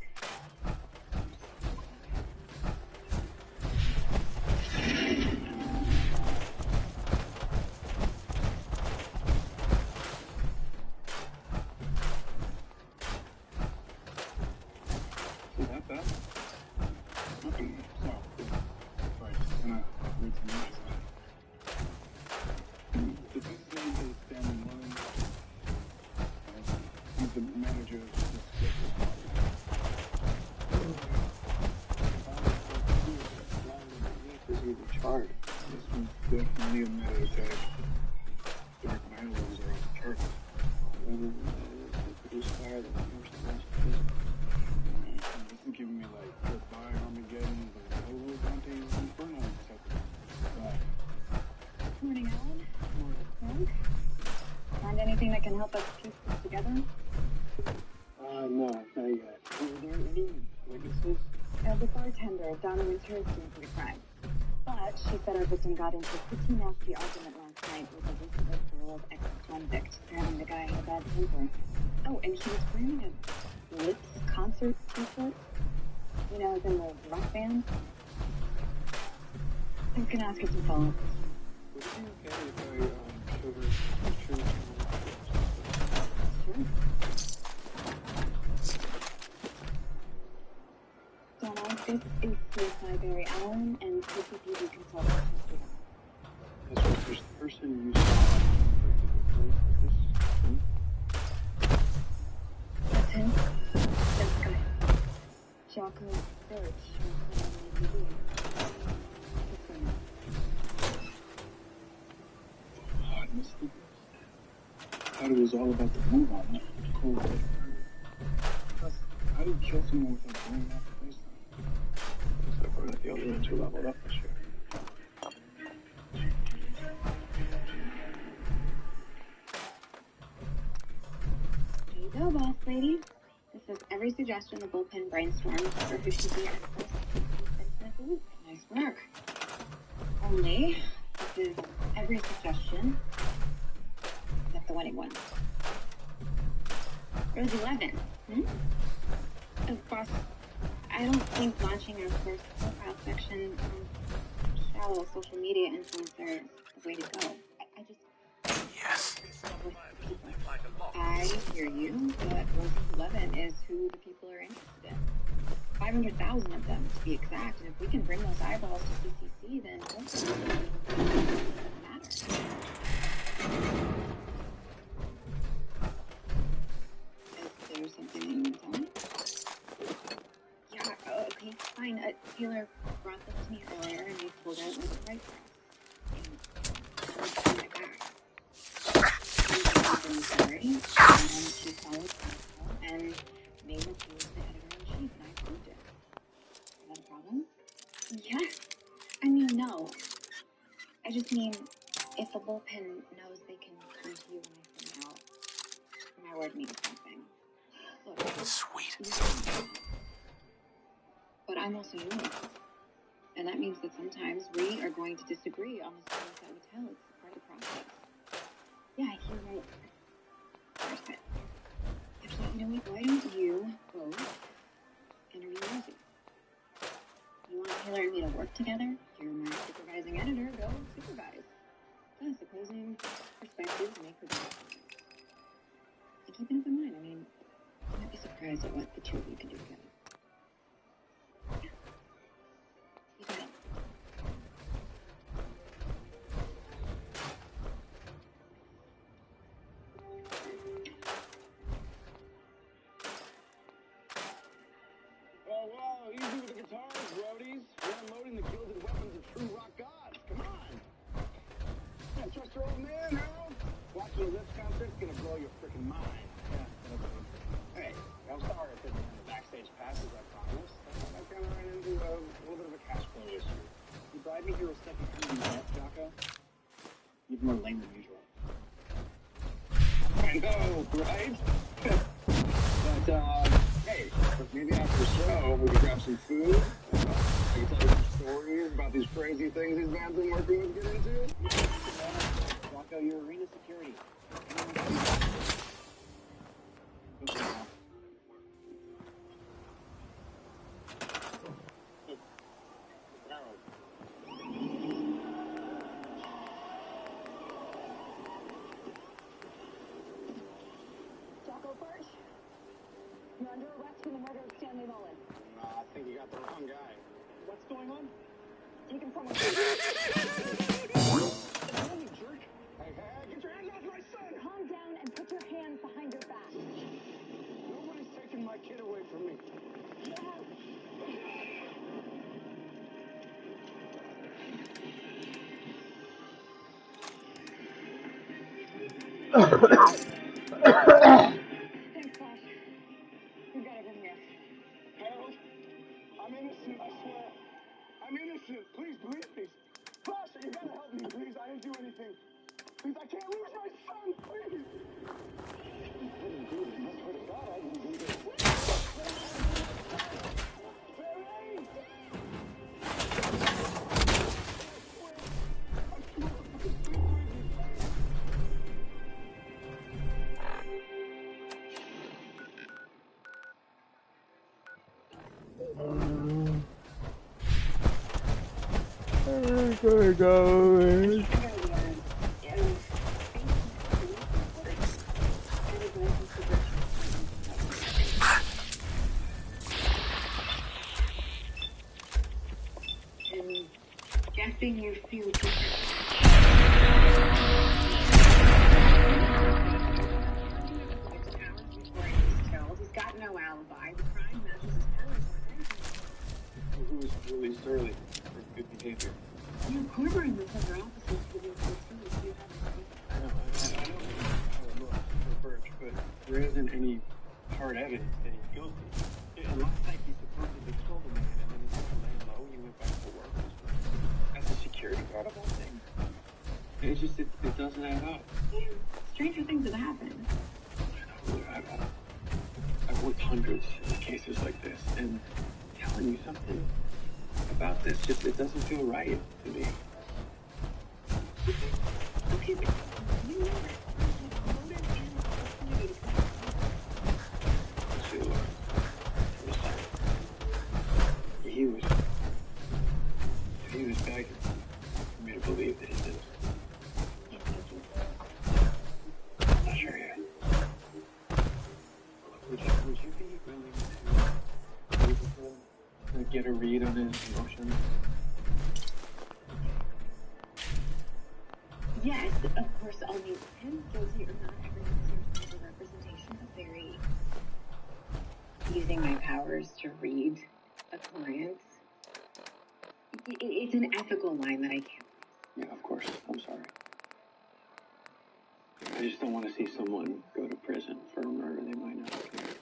See, that's that. Nothing. So, right, just gonna read some nice. The big thing is standing one. He's the manager of this Is he in charge? This one's definitely a matter attack. Dark vandals are off the charts. Produce fire that forced the rest This is giving me like goodbye Armageddon, but over Dante's Inferno type of vibe. Morning, Alan. Morning. Find anything that can help us piece this together? No, not yet. Were there any witnesses? The bartender, Donna Winter, is deemed for the crime. But she said our victim got into a pretty nasty argument last night with a recently paroled ex-convict. Apparently the guy had a bad temper. Oh, and he was wearing a Lips concert t-shirt. You know, as in the rock band. I was gonna ask her some follow-up. Would it be okay if I showed her pictures? Sure. Donna, this is CSI Barry Allen and CCTV consultant. That's what the person you saw. That's him. That's the guy. Jocko Birch. Hot Mystic. I thought it was all about the move on that cold. Plus, how do you kill someone without blowing out the face on? Looks like we're gonna be able to level up this year. Here you go, boss lady. This is every suggestion the bullpen brainstormed for who should be at first. Nice work. Only, this is every suggestion except the winning one. Rose 11. Boss, I don't think launching our first profile section on shallow social media influencer is the way to go. I just... Yes. I hear you, but Rose 11 is who the people are interested in. 500,000 of them, to be exact. And if we can bring those eyeballs to CCC, then it doesn't matter. Is there something you want to tell me? Yeah, okay, fine. Taylor brought this to me earlier, and we pulled out with the right price. And sorry, and she followed protocol and made her prove the editor-in-chief, and I approved it. Is that a problem? Yeah. I mean, no. I just mean, if the bullpen knows they can come to you when I send out, my word means something. Look, sweet. But I'm also yours. And that means that sometimes we are going to disagree on the stories that we tell. It's part of the process. Yeah, you're right. Actually, you know what? Why don't you both interview Rosie? You want Taylor and me to work together? You're my supervising editor. Go supervise. Plus, opposing perspectives make for better content. And keep an open mind. I mean, you might be surprised at what the two of you can do together. Yeah. You got it. Whoa, easy with the guitars, roadies. We're unloading the gilded weapons of true rock gods. Come on. Can't trust your old man, Harold. Watching a Rips concert's gonna blow your freaking mind. Yeah, hey, I'm sorry if it's the backstage passes, I promise. I kind of ran into a little bit of a cash flow issue. You bribed me here with stuff you couldn't do yet, Jocko? You're more lame than usual. I know, right? But, hey, maybe after the show, we could grab some food. I can tell you some stories about these crazy things these bands been working with get into. Jocko, you're arena security. Jocko Birch, you're under arrest for the murder of Stanley Mullen. I think you got the wrong guy. What's going on? Taken from a... Holy jerk! Hey, get your hands off my son! Calm down and put your hands behind your back. Nobody's taking my kid away from me. Thanks, Flash. We got everything here. Harold, I'm innocent, I swear. I'm innocent. Please believe me. Flash, you gotta help me, please. I didn't do anything. Please, I can't lose my son, please. You couldn't do this. I swear to God, I didn't do this. Barry! There we go. I'm guessing you feel different. was really surly for good behavior. You're cornering the other officers for being so surly, so you I know how it looks for Birch, but there isn't any hard evidence that he's guilty. It looks like he supposedly killed a man, and then instead of laying low, he went back to work as a security guard of all things. It doesn't add up. Yeah, stranger things have happened. I've worked hundreds of cases like this, and telling you something about this, it doesn't feel right to me. Okay, but you know that. He was begging for me to believe that he did it. I'm not sure yet. Would you be willing to meet with him and get a read on his emotions? Yes, of course I'll meet with him. Guilty or not, everyone seems to have a representation of very using my powers to read a client. It's an ethical line that I can't. Yeah, of course. I'm sorry. I just don't want to see someone go to prison for a murder they might not have committed.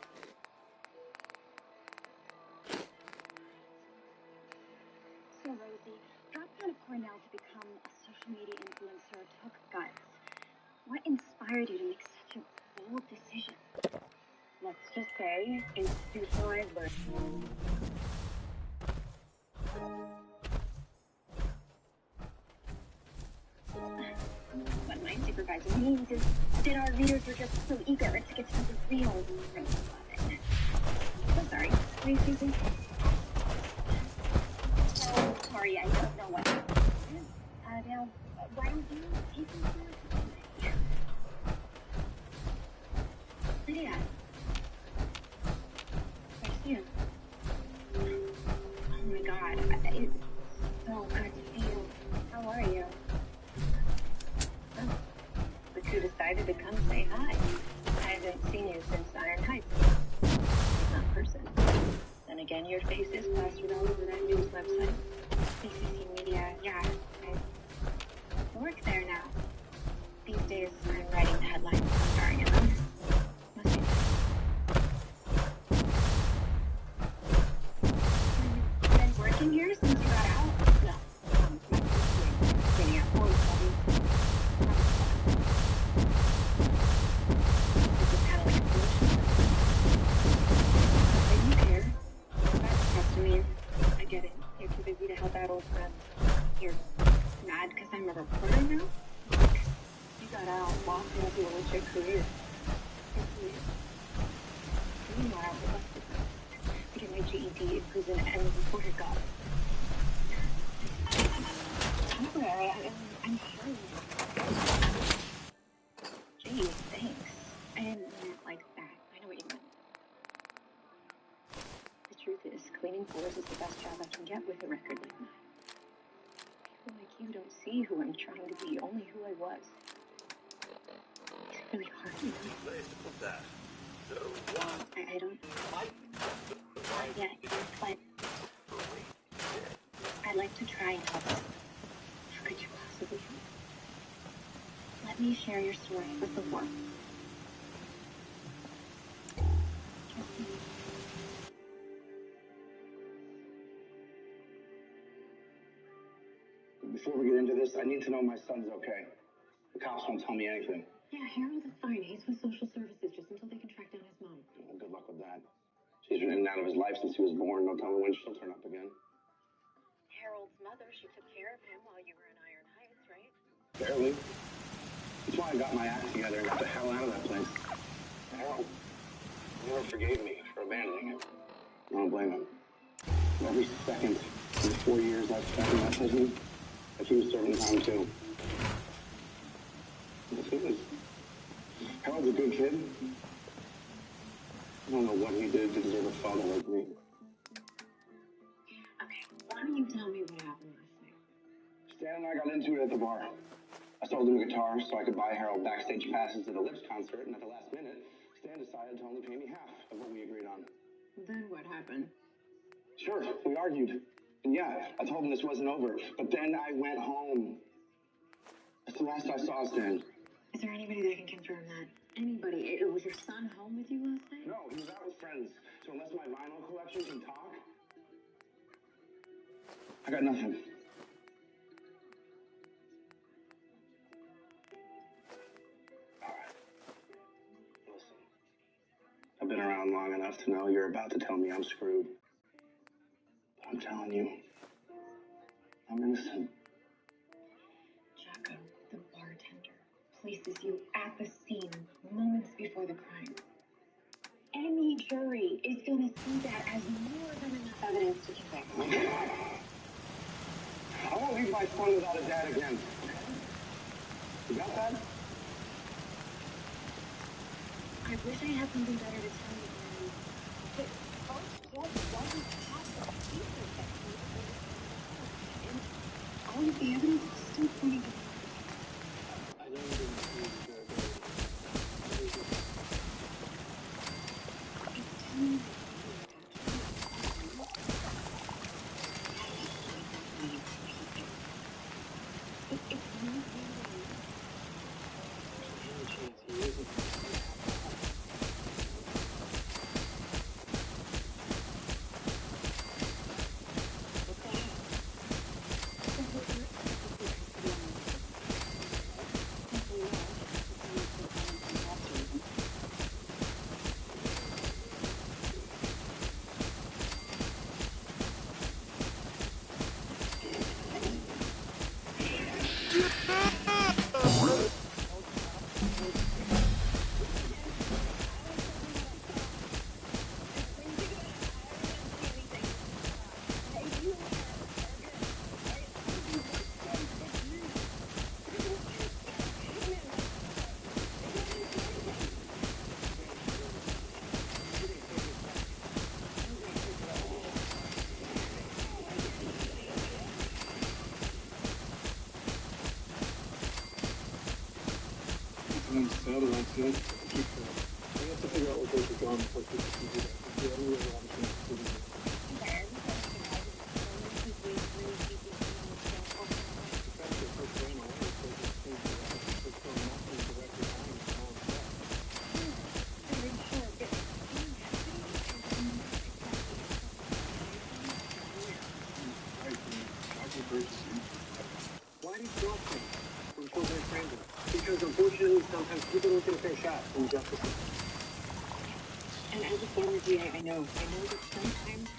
So, Rosie, dropping out of Cornell to become a social media influencer took guts. What inspired you to make such a bold decision? Let's just say institutionalized learning. What my supervisor means is that our readers are just so eager to get to the real Rose of it. So sorry. What are you thinking? No, sorry, I don't know what. Now, why don't you take me through it? Lydia. Garcia. Oh my God. It's so good to see you. How are you? Oh, but you decided to come say hi. I haven't seen you since Iron Heights. Not person. Then again, your face is plastered all over that news website. BCC Media, yeah. I work there now. These days, I'm writing the headlines and starring in them. Must be. Have you been working here since you got out? No. Getting out home studies. It's just kind of like a solution. I do care. That's tough to me. I get it. You're too busy to help out old friends. You're mad because I'm a reporter now? You got out, walked into a legit career. Meanwhile, the best to get my GED in prison and reporter job. Temporary, I'm sure you. Geez, thanks. I didn't mean it like that. I know what you meant. The truth is, cleaning floors is the best job I can get with a record like mine. People like you don't see who I'm trying to be, only who I was. It's really hard to know. I don't not yet, but I'd like to try and help. How could you possibly help? Let me share your story with the world. Before we get into this, I need to know my son's okay. The cops won't tell me anything. Yeah, Harold is fine. He's with social services just until they can track down his mom. Well, good luck with that. She's been in and out of his life since he was born. No telling when she'll turn up again. Harold's mother, she took care of him while you were in Iron Heights, right? Barely. That's why I got my act together and got the hell out of that place. Harold never forgave me for abandoning him. I don't blame him. Every second of the 4 years I spent in that prison, like he was serving time too. The thing is, Harold's a good kid. I don't know what he did to deserve a father like me. Okay, why don't you tell me what happened last night? Stan and I got into it at the bar. I sold him a guitar so I could buy Harold backstage passes to the Lips concert, and at the last minute, Stan decided to only pay me half of what we agreed on. Then what happened? Sure, we argued. And yeah, I told him this wasn't over. But then I went home. That's the last I saw Stan. Is there anybody that can confirm that? Anybody? Was your son home with you last night? No, he was out with friends. So unless my vinyl collection can talk, I got nothing. Alright. Listen. I've been around long enough to know you're about to tell me I'm screwed. But I'm telling you, I'm innocent. Jocko, the bartender, places you at the scene moments before the crime. Any jury is going to see that as more than enough evidence to convict. I won't leave my son without a dad again. You got that? I wish I had something better to tell you, Aaron. But folks just doesn't have the pieces that he needs. And all of the evidence is still pointing to I know you didn't see the Satellites, yeah. We have to figure out what those are gone before people can do that. It's the only way we're obviously to do it. Why do you drop things when children are transit? Because unfortunately, sometimes people don't get a fair shot in justice system. And as a former DA, I know that sometimes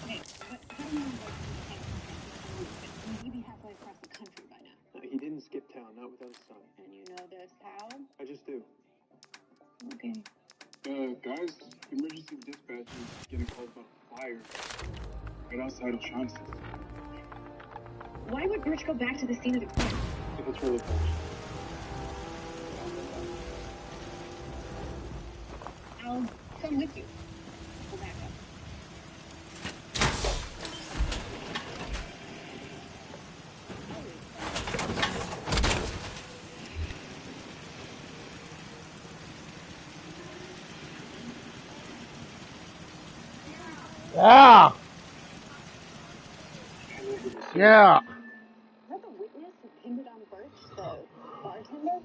okay, but how do you know that he'd be halfway across the country by now? No, he didn't skip town, not without his son. And you know this how? I just do. Okay. Guys, emergency dispatch is getting called about a fire right outside of Chauncey's. Why would Birch go back to the scene of the crime? If it's really close. I'll come with you. We'll back up. Yeah. Yeah. Is that the witness who pinned it on Birch, the bartender?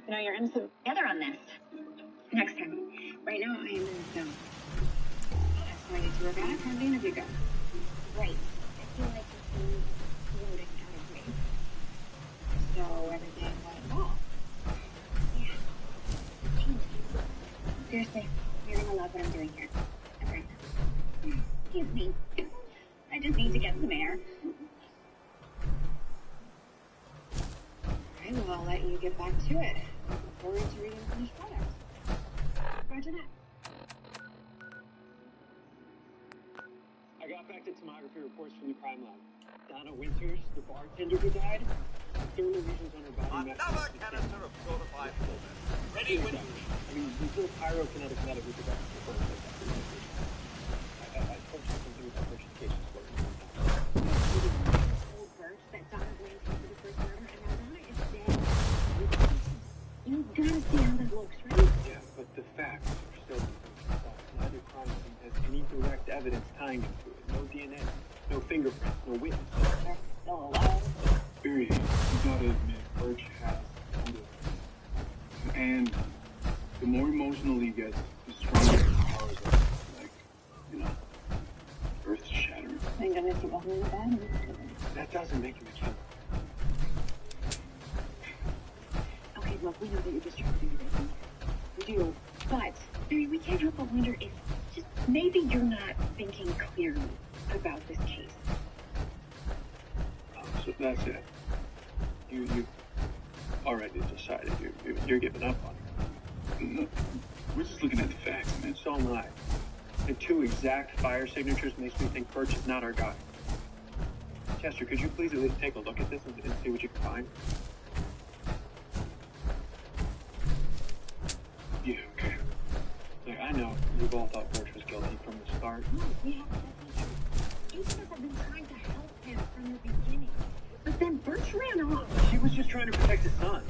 You know, you're in some together on this. Next time. Right now, I am in the zone. So I get to work on it. How's the interview go? Great. I feel like this is floating out of me. So everything went well. Yeah. Seriously, you're gonna love what I'm doing here. Okay. Excuse me. I just need to get some air. Alright, well, I'll let you get back to it. Look forward to reading the finished product. Roger that. I got back to tomography reports from the crime lab. Donna Winters, the bartender who died, thermal lesions on her body. Another canister of fortified fluid. Ready when you need. I mean, there's no pyrokinetic matter with the rest of the first like that. I told you something with the first cases. fingerprints, no witness. Still alive. Barry, you gotta admit, Birch has motive. And the more emotional he gets, the stronger his powers are. Like, you know, earth shattering. Thank goodness he wasn't in the bad mood. That doesn't make him a killer. Okay, look, we know that you're just trying to do your thing. We do. But, Barry, we can't help but wonder if just maybe you're not thinking clearly about this case. So that's it. You already decided you're giving up on it. No, we're just looking at the facts, man. So am I. And 2 exact fire signatures makes me think Birch is not our guy. Jester, could you please at least take a look at this and see what you can find? Yeah, okay. Like, I know you all thought Birch was guilty from the start. No, we have definitely. Each of us have been trying to help him from the beginning. But then Birch ran off. He was just trying to protect his son.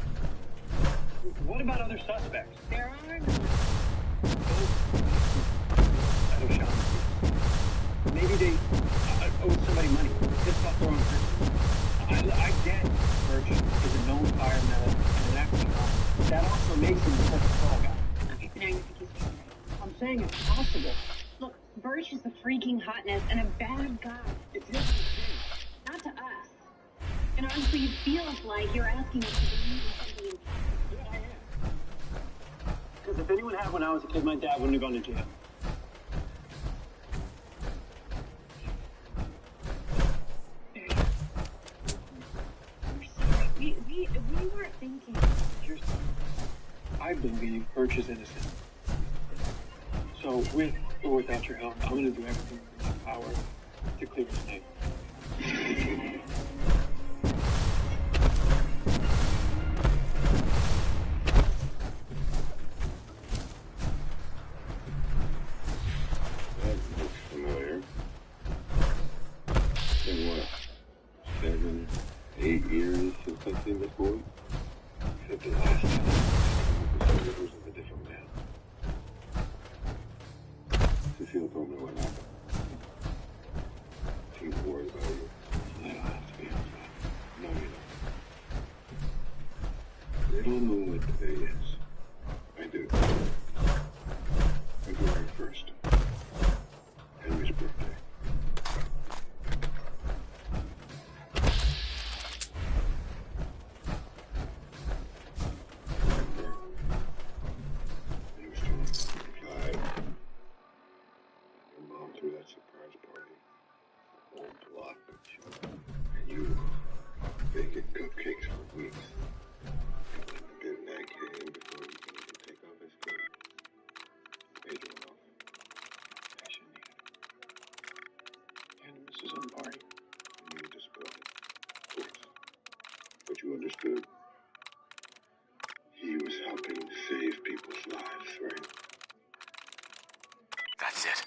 What about other suspects? There are no. Maybe they owed somebody money. Pissed off the wrong person. I get Birch is a known fire medic and an expert. That also makes him the perfect fall guy. Okay, but now you think he's guilty. I'm saying it's possible. Look, Birch is the freaking hotness and a bad guy. It's his mistake. Not to us. And honestly, it feels like you're asking us to believe in something. Yeah, I am. Because if anyone had when I was a kid, my dad wouldn't have gone to jail. We weren't thinking. I believe Birch is innocent. So, with or without your help, I'm going to do everything in my power to clear his name. That looks familiar. It's been what? 7, 8 years since I've seen this boy? Except the last time it was a different man. Cecile told me what happened. She's worried about you. I don't have to be outside. No, you don't. They don't know what today is. I do. February 1st. Henry's birthday. Surprise party. A whole block of children. And you baking cupcakes for weeks. And when the midnight came before you could even take off his coat, paid you off. I shouldn't eat it. And Mrs. Unparty. And you disappointed. Of course. But you understood. He was helping to save people's lives, right? That's it.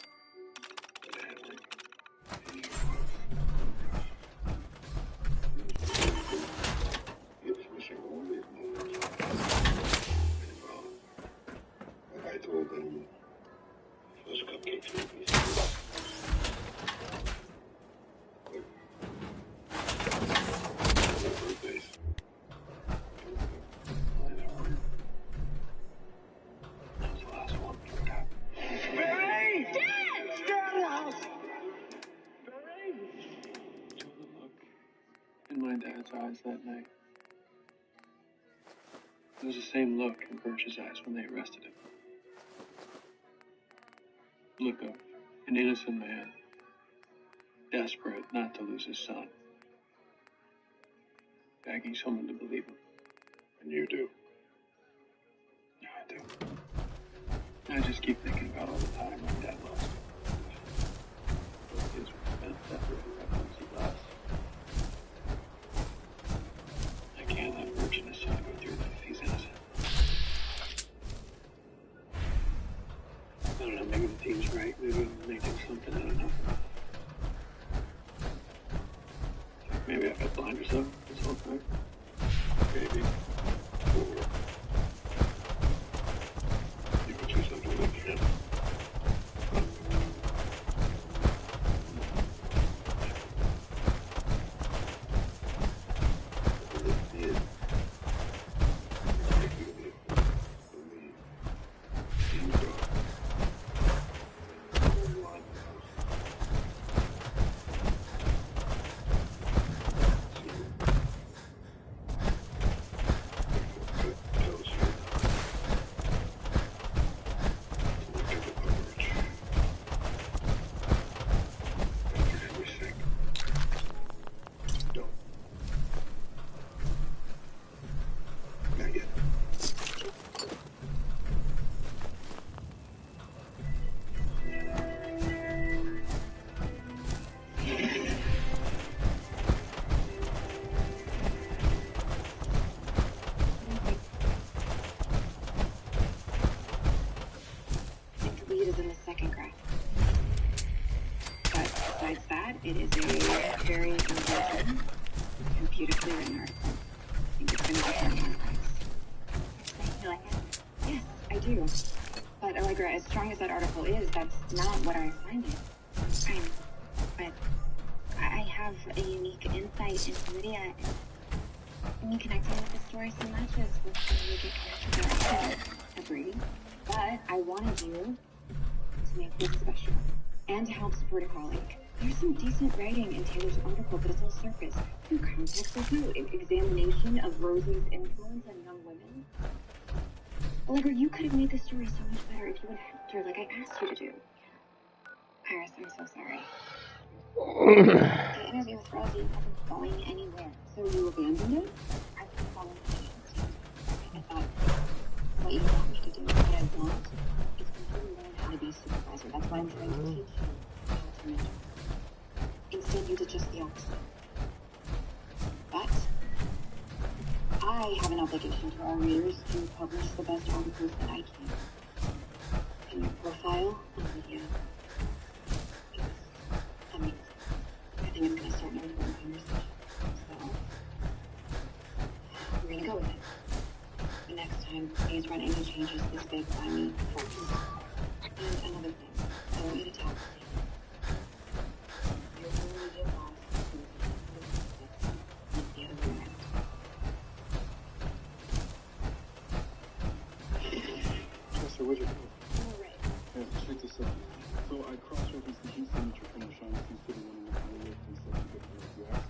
I told them those cupcakes made me birthdays. That was the last one. Barry! Dad! Stay out of the house! Barry! To the look in my dad's eyes that night. It was the same look in Birch's eyes when they arrested him. Look of an innocent man, desperate not to lose his son, begging someone to believe him. And you do. Yeah, I do. I just keep thinking about all the time my dad lost. Those kids were spent separated by plexiglass. I can't let Birch and his son go through that if he's innocent. I don't know, maybe the team's right. Maybe I'm making something out of nothing. Maybe I've got blinders up this whole time. Maybe. Or you could choose something different. that. It is a very engaging and beautifully written article. I think it's going to get more likes. You like it? Yes, I do. But Allegra, as strong as that article is, that's not what I find it. But I have a unique insight into Lydia, and me connecting with the story so much is what's going to make it connect. I couldn't agree. But I wanted you to make this special and to help support a colleague. There's some decent writing in Taylor's article, but it's all surface. No context, there's no examination of Rosie's influence on young women. Allegra, you could have made this story so much better if you would have helped her like I asked you to do. Iris, I'm so sorry. The interview with Rosie wasn't going anywhere, so you abandoned it? I was following my I thought, what you want me to do, what I want, is for you to learn how to be a supervisor. That's why I'm trying to teach you how to mentor. Instead, you did just the opposite. But I have an obligation to our readers to publish the best articles that I can. And your profile on Lydia is amazing. I think it's going to start an important conversation. So, we're going to go with it. But next time, please run any changes this big by me first. And another thing, I want you to tell me. You're going to be a boss who is the other way around. Jester, where'd you go? Yeah, check this out. So I cross-referenced the key signature from the Shaughnessy City one in the highway and said to get the US.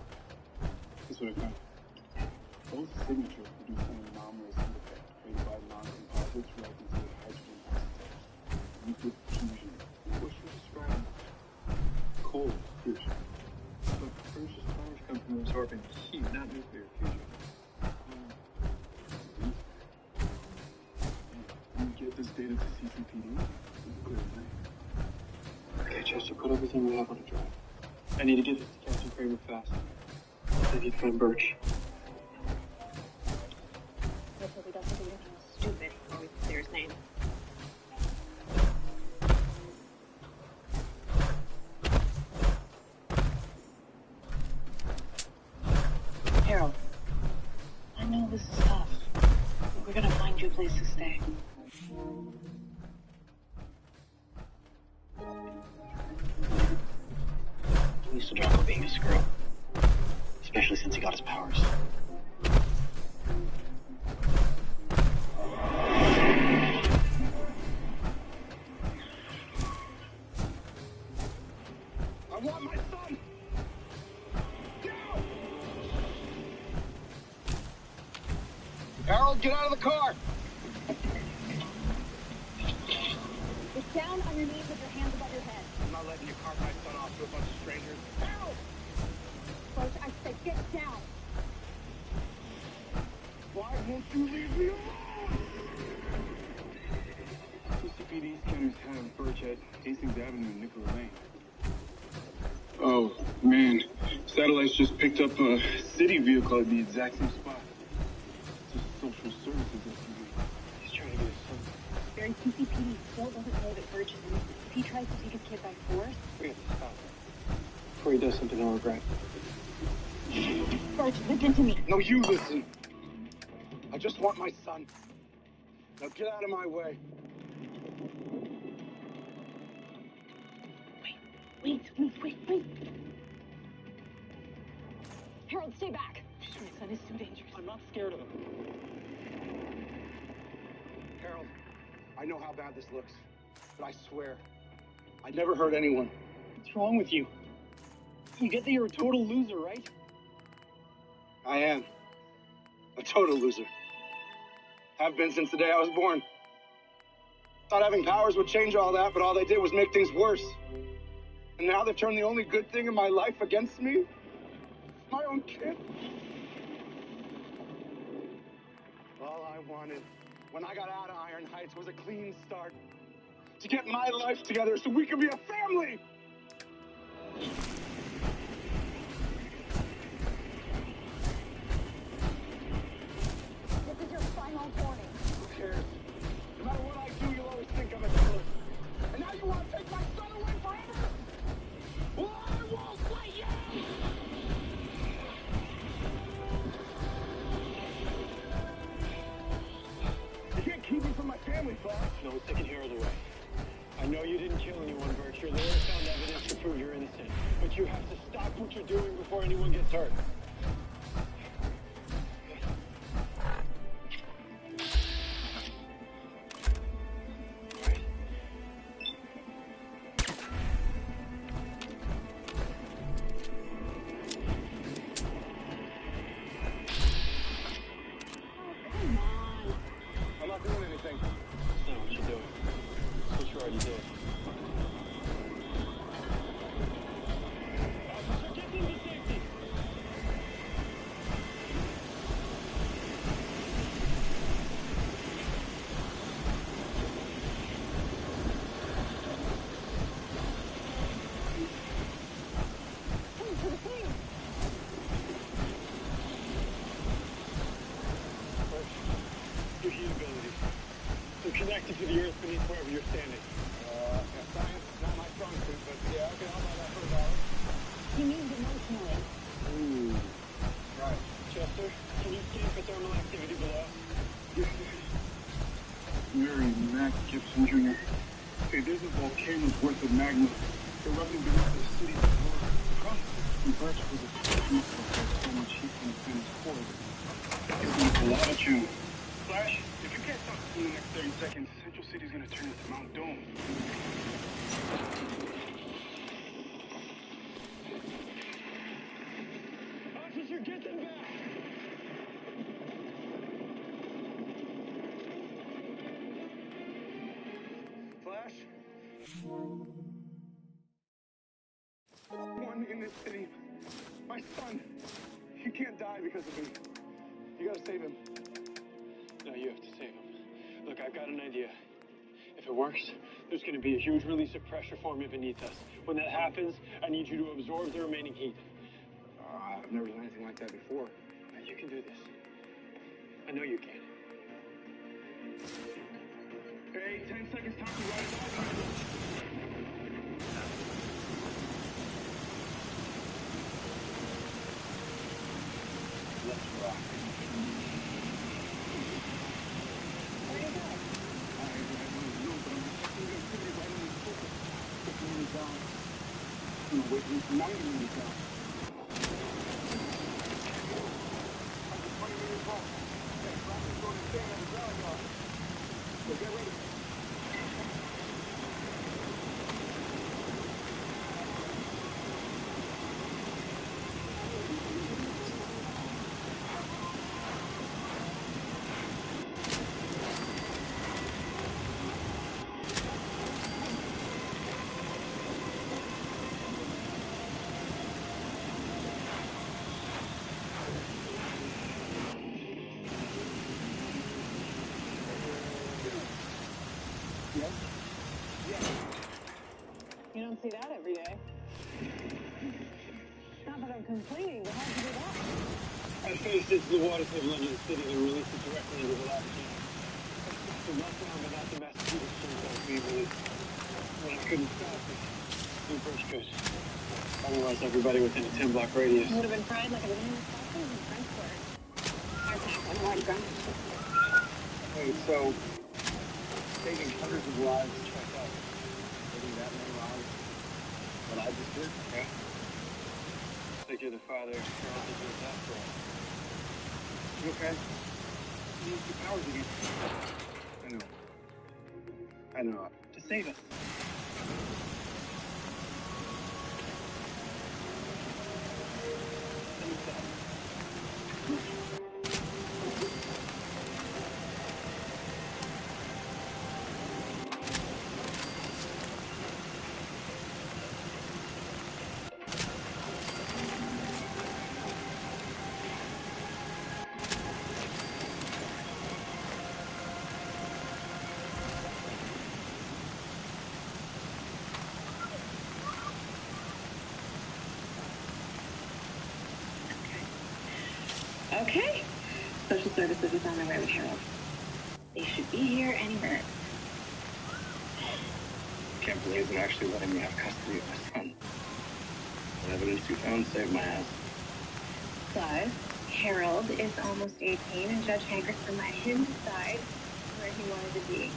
Here's what I found. Both signatures produce an anomalous effect created by non-composites reacting to hydrogen isotopes. Nuclear fusion. What you described? Cold fusion. But Hirsch's powers come from absorbing heat, not nuclear fusion. You get this data to CCPD? Clear as day. Okay, Chester, put everything we have on a drive. I need to get this to Captain Kramer fast. I need to find Birch. Let's hope he doesn't do anything stupid before we clear his name. Harold, I know this is tough, but we're gonna find you a place to stay. I'm used to Draco being a screw. Especially since he got his powers. I want my son! Down! Harold, get out of the car! Get down on your knees with your hands above your head. I'm not letting you cart my son off to a bunch of strangers. Harold! Birch, I said get down. Why won't you leave me alone? CCPD scanners have Birch at Hastings Avenue and Nicola Lane. Oh, man. Satellites just picked up a city vehicle at the exact same spot. It's a social services SUV. He's trying to get his son. Barry, CCPD still doesn't know that Birch is innocent. If he tries to take his kid by force... We have to stop him. Before he does something he'll regret. Birch, listen to me. No, you listen. I just want my son. Now get out of my way. Wait. Harold, stay back. My son is too dangerous. I'm not scared of him. Harold, I know how bad this looks, but I swear, I never hurt anyone. What's wrong with you? You get that you're a total loser, right? I am. A total loser. Have been since the day I was born. Thought having powers would change all that, but all they did was make things worse. And now they've turned the only good thing in my life against me? My own kid? All I wanted when I got out of Iron Heights was a clean start. To get my life together so we could be a family! This is your final warning. Who cares? No matter what I do, you'll always think I'm a killer. And now you want to take my son away forever? Well, I won't No one's taking Harold away. I know you didn't kill anyone, Bert. Your lawyer found evidence to prove you're innocent. But you have to stop what you're doing before anyone gets hurt. I'm not doing anything. That's not what you're doing. That's what you already did. Officer, get them to safety! Your heat abilities. They're connected to the earth beneath wherever you're standing. Science is not my strong suit, but yeah, okay, I'll buy that for $1. He means emotionally. Ooh. Right. Jester, can you scan for thermal activity below? Mary Mac Gibson Jr. Hey, there's a volcano's worth of magma erupting beneath the city of Florida. The birch was a piece of so much heat from the planet's core. It's a lava tube. Flash, if you can't stop in the next 30 seconds, Central City's gonna turn into Mount Dome. Officer, get them back! Flash? One in this city. My son. He can't die because of me. You gotta save him. No, you have to save him. Look, I've got an idea. If it works, there's going to be a huge release of pressure forming beneath us. When that happens, I need you to absorb the remaining heat. I've never done anything like that before. Now, you can do this. I know you can. Hey, 10 seconds time to ride it out. Let's rock. You don't see that every day. Not that I'm complaining, but how'd you do that? I faced it to the water table under the city and released it directly into the lava channel. The meltdown, but not the Massachusetts chunk that was being released. When I couldn't stop it, New Bridge could. Otherwise, everybody within a 10-block radius. Would have been fried like a banana sausage in Frankfurt. Our pack on hard ground. Wait, so taking hundreds of lives to check out. Taking that many lives. What I just did? Yeah. I think you're the father of Harold did this after all. You okay? You use your powers again. I know. To save us. Okay. Social services is on their way with Harold. They should be here any minute. Can't believe they're actually letting me have custody of my son. The evidence you found saved my ass. Plus, Harold is almost 18 and Judge Hankerson let him decide where he wanted to be.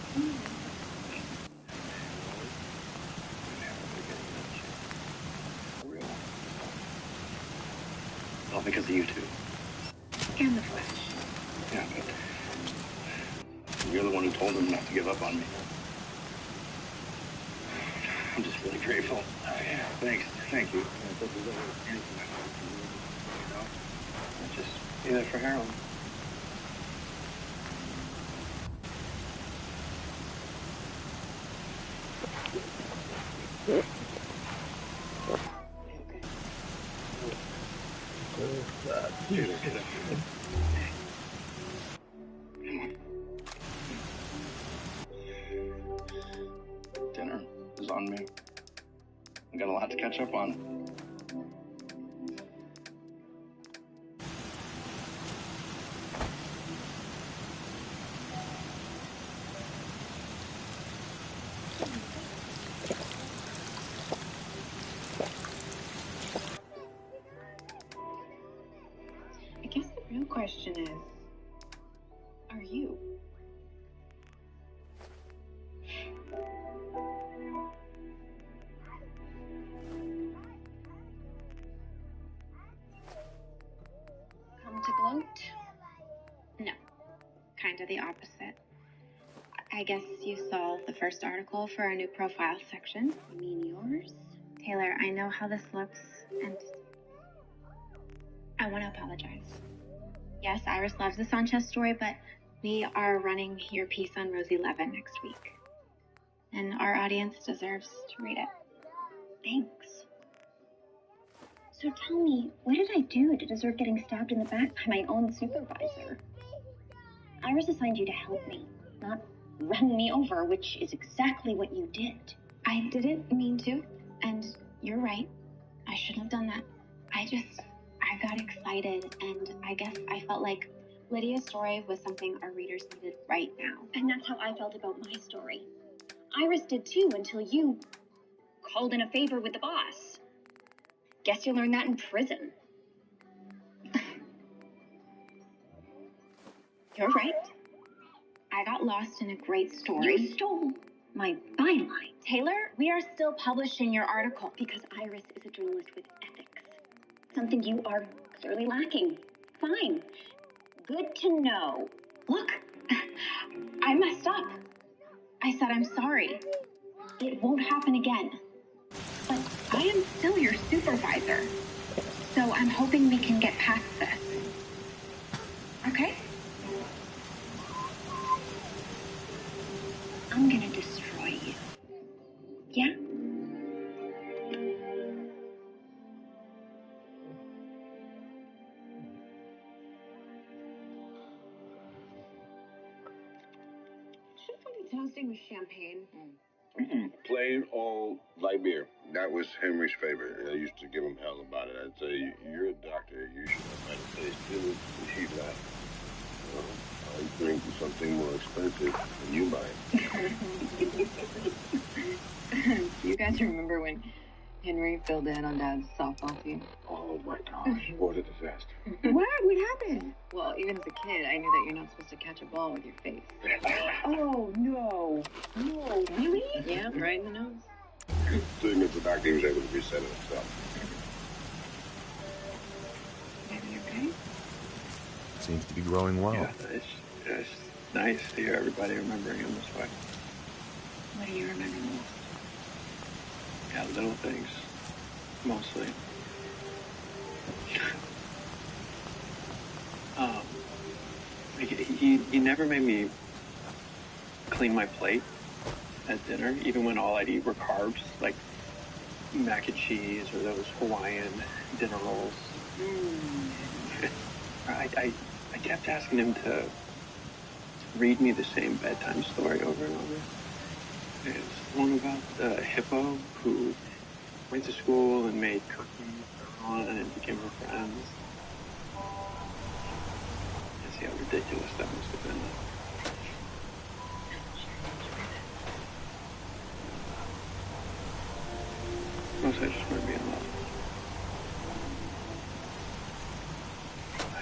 all because of you two. And the Flash. Yeah, but you're the one who told him not to give up on me. I'm just really grateful. Oh, yeah, thanks. Thank you. This is anything I want from you, you know? I'll just be there for Harold. Get up. Dinner is on me. I got a lot to catch up on. I guess the real question is, are you? Come to gloat? No, kind of the opposite. I guess you saw the first article for our new profile section. You mean yours? Taylor, I know how this looks, and I want to apologize. Yes, Iris loves the Sanchez story, but we are running your piece on Rosie Levin next week. And our audience deserves to read it. Thanks. So tell me, what did I do to deserve getting stabbed in the back by my own supervisor? Iris assigned you to help me, not run me over, which is exactly what you did. I didn't mean to, and you're right. I shouldn't have done that. I got excited, and I guess I felt like Lydia's story was something our readers needed right now. And that's how I felt about my story. Iris did too, until you called in a favor with the boss. Guess you learned that in prison. You're right. I got lost in a great story. You stole my byline. Taylor, we are still publishing your article because Iris is a journalist with ethics. Something you are clearly lacking. Fine. Good to know. Look, I messed up. I said I'm sorry. It won't happen again. But I am still your supervisor. So I'm hoping we can get past this. Okay? I'm gonna destroy you. Yeah? Should we be toasting with champagne? Plain old light beer. That was Henry's favorite. I used to give him hell about it. I'd say, you're a doctor. You should have better taste. He'd laugh. I drink something more expensive than you buy. Do you guys remember when Henry filled in on Dad's softball team? Oh my gosh, what a disaster. What happened? Well, even as a kid, I knew that you're not supposed to catch a ball with your face. Oh, no. No, really? Yeah, right in the nose. Good thing that the doctor was able to reset it himself. Maybe okay? Seems to be growing well. Yeah, it's nice to hear everybody remembering him this way. What do you remember most? Yeah, little things, mostly. Like he never made me clean my plate at dinner, even when all I'd eat were carbs, like mac and cheese or those Hawaiian dinner rolls. I kept asking him to read me the same bedtime story over and over. It's one about the hippo who went to school and made cookies for Ron and became her friends. See how ridiculous that must have been. Most I just want to be in love.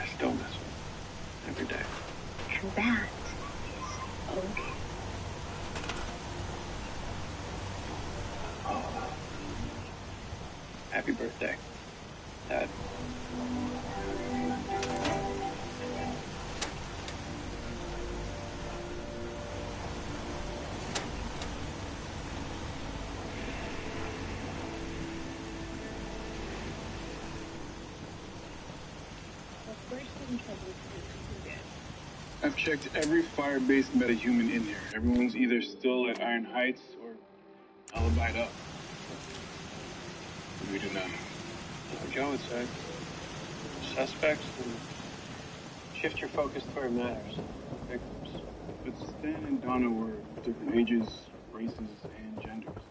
I still miss him every day. And that is okay. Oh, happy birthday, Dad. I've checked every fire-based metahuman in here. Everyone's either still at Iron Heights or alibied up. We do not know. Like I would say, suspects, and shift your focus to where it matters. Victims. But Stan and Donna were different ages, races, and genders.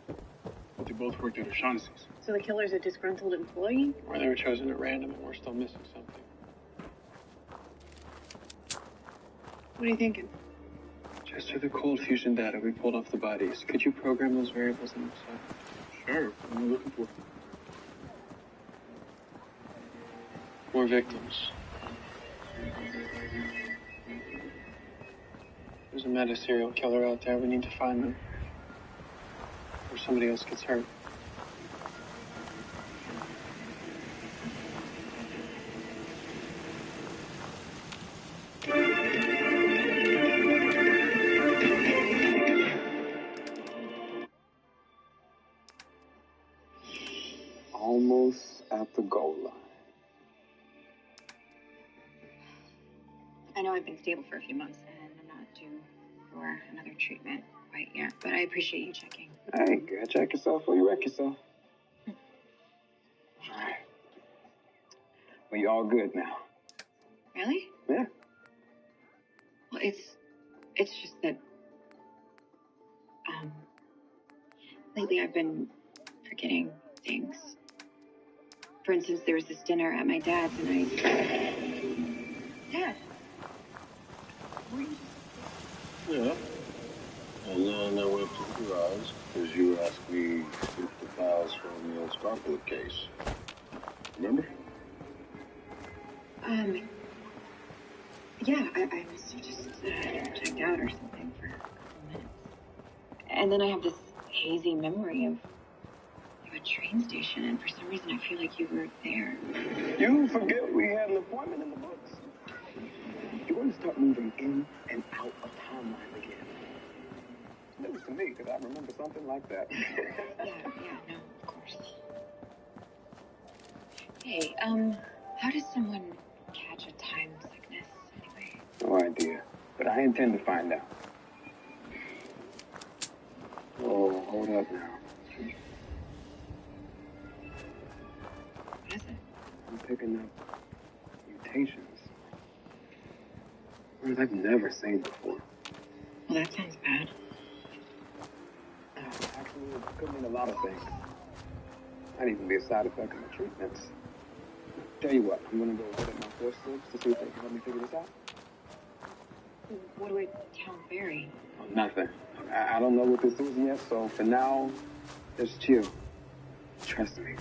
But they both worked at O'Shaughnessy's. So the killer's a disgruntled employee? Or they were chosen at random and we're still missing something. What are you thinking? Jester, the cold fusion data we pulled off the bodies. Could you program those variables in Excel? Sure. What am I looking for? More victims. There's a meta serial killer out there. We need to find them. Or somebody else gets hurt. Almost at the goal line. I know I've been stable for a few months, and I'm not due for another treatment quite yet, but I appreciate you checking. Hey, girl, check yourself before you wreck yourself. All right. Well, you're all good now. Really? Yeah. Well, it's just that, lately I've been forgetting things. For instance, there was this dinner at my dad's, and Dad. Yeah. And then I went to the garage because you asked me if the files from the old Scarfield case. Remember? Yeah, I must have just checked out or something for a couple minutes. And then I have this hazy memory of a train station, and for some reason I feel like you were there. You forget we had an appointment in the books. You're going to start moving in and out of timeline again. News to me, because I remember something like that. Yeah, no, of course. Hey, how does someone catch a time sickness anyway? No idea, but I intend to find out. Oh, hold up now. What is it? I'm picking up mutations. Ones I've never seen before. Well, that sounds bad. Actually, it could mean a lot of things. Might even be a side effect of my treatments. Tell you what, I'm gonna go look at my force slips to see if they can help me figure this out. What do I tell Barry? Oh, nothing. I don't know what this is yet, so for now, just chill. Trust me.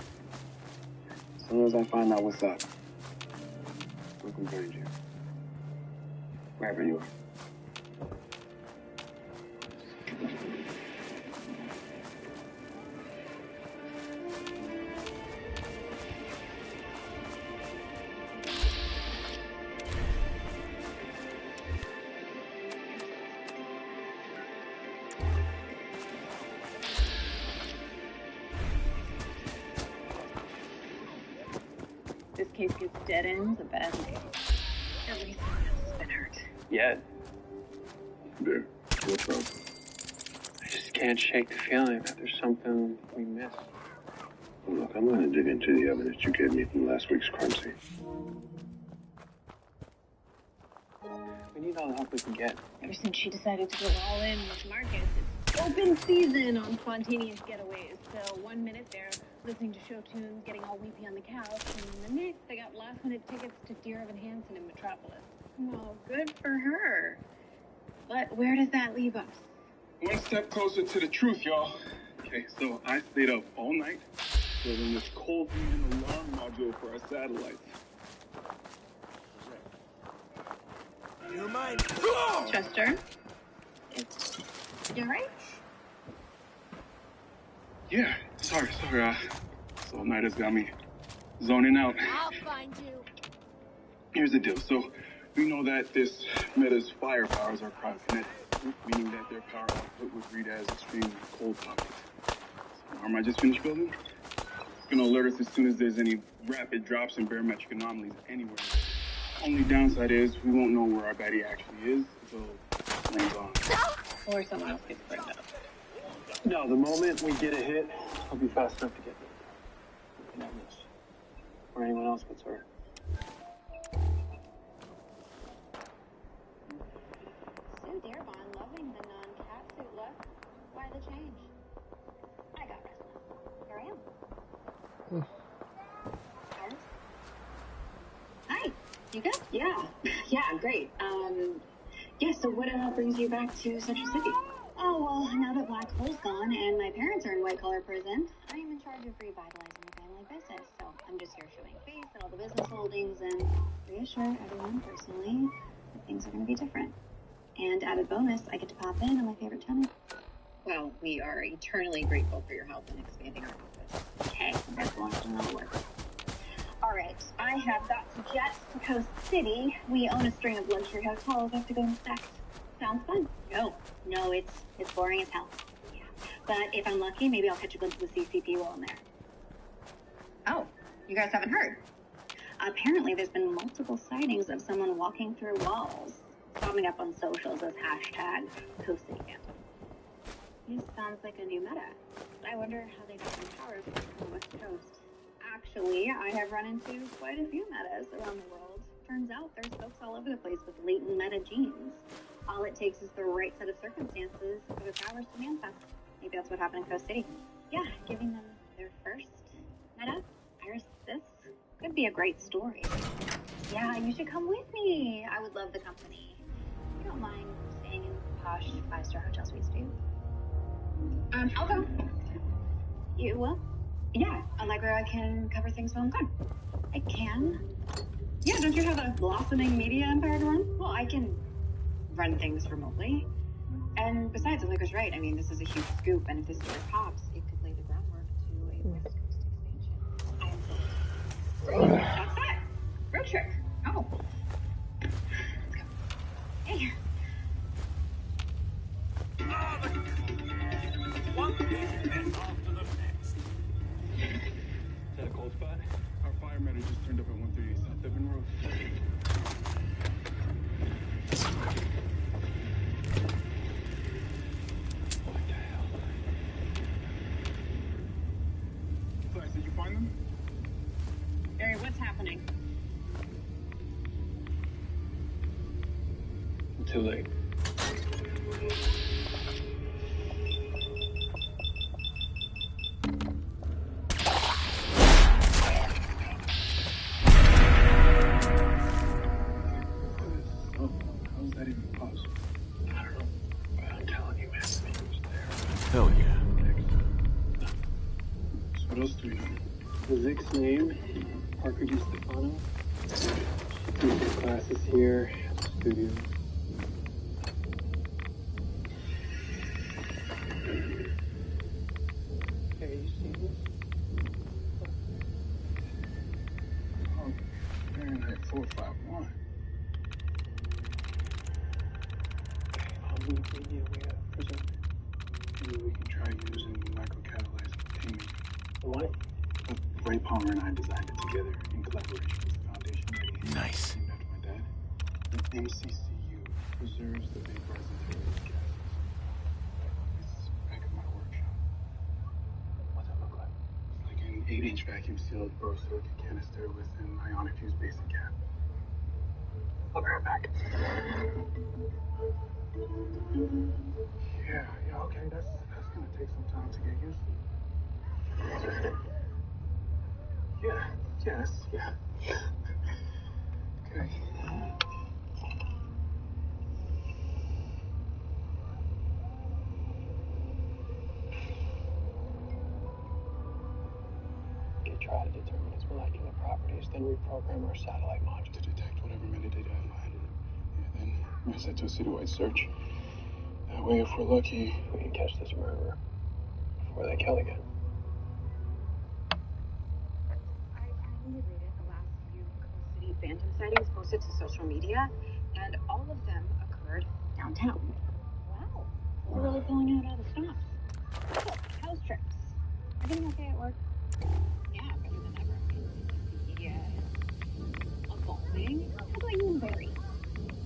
As soon as I find out what's up, we'll converge you. Wherever you are. This case gets dead ends, a bad day. At least someone else has been hurt. Yet. There. What's up? I just can't shake the feeling that there's something we missed. Well, look, I'm going to dig into the evidence you gave me from last week's crime scene. We need all the help we can get. Ever since she decided to go all in with Marcus, it's open season on spontaneous getaways. So 1 minute they're listening to show tunes, getting all weepy on the couch, and the next they got last-minute tickets to Dear Evan Hansen in Metropolis. Well, good for her. But where does that leave us? One step closer to the truth, y'all. Okay, so I stayed up all night building this cold fusion alarm module for our satellites. You mind? Jester? You alright? Yeah, sorry. This all night has got me zoning out. I'll find you. Here's the deal. So, we know that this meta's fire powers are cryokinetic, meaning that their power output would read as extreme cold pockets. So, the arm I just finished building, it's going to alert us as soon as there's any rapid drops in barometric anomalies anywhere. Only downside is we won't know where our baddie actually is until lane's on. Or someone else gets burned up. No, the moment we get a hit, I'll be fast enough to get there. Or anyone else gets hurt. Sue Dearborn loving the non-cat suit look. Why the change? I got restless. Here I am. Iris? Hi. You good? Yeah. Yeah, great. Yeah, so what brings you back to Central City? Oh, well, now that Black Hole's gone and my parents are in white-collar prison, I am in charge of revitalizing the family business. So I'm just here showing face at all the business holdings and reassure everyone personally that things are going to be different. And added bonus, I get to pop in on my favorite tenant. Well, we are eternally grateful for your help in expanding our office. Okay, you guys will have to know work. All right, I have got to jet to Coast City. We own a string of luxury hotels. I have to go inspect. Sounds fun. No, it's boring as hell. Yeah, but if I'm lucky, maybe I'll catch a glimpse of the CCP while I'm there. Oh, you guys haven't heard? Apparently, there's been multiple sightings of someone walking through walls, popping up on socials as hashtag Coast City Phantom. This sounds like a new meta. I wonder how they got some powers from the West Coast. Actually, I have run into quite a few metas around the world. Turns out there's folks all over the place with latent meta genes. All it takes is the right set of circumstances for their powers to manifest. Maybe that's what happened in Coast City. Yeah, giving them their first meta. Iris, this could be a great story. Yeah, you should come with me. I would love the company. You don't mind staying in posh 5-star hotel suites, do you? I'll go. You will? Yeah, Allegra can cover things while I'm gone. I can? Yeah, don't you have a blossoming media empire to run? Well, I can run things remotely. And besides, Allegra's right. I mean, this is a huge scoop, and if this story pops, it could lay the groundwork to a West Coast expansion. I am sold. Great. That's that. Road trip. Oh. Let's go. Hey. One big mess after the next. Is that a cold spot? Our fire medic just turned up at 138 South Devon Road. What the hell? Flash, did you find them? Barry, what's happening? I'm too late. How's that even possible? I don't know, but I'm telling you, man, he was there. Hell yeah. So what else do we know? Zig's name, Parker DiStefano. She teaches classes here at the studio. Have you seen this? Oh, Fahrenheit 451. How many media we have presented? Maybe we can try using microcatalyzed payment. What? Ray Palmer and I designed it together in collaboration with the Foundation. Nice. Named after my dad. The MCCU preserves the vaporizing gases. It's back at my workshop. What's it look like? It's like an 8-inch vacuum sealed borosilicate canister with an ionic fused basic cap. I'll be right back. Yeah, okay, that's gonna take some time to get used to. Yeah. Okay. We can try to determine its molecular properties, then reprogram our satellite module To detect whatever metadata I find. Yeah, then match that to a citywide search. That way, if we're lucky, we can catch this murderer before they kill again. I finally rated the last few Coast City Phantom sightings posted to social media, and all of them occurred downtown. Wow. We're really pulling out all the stops. Cool. How's trips? Everything okay at work? Yeah, better than ever. I mean, the media is evolving. How about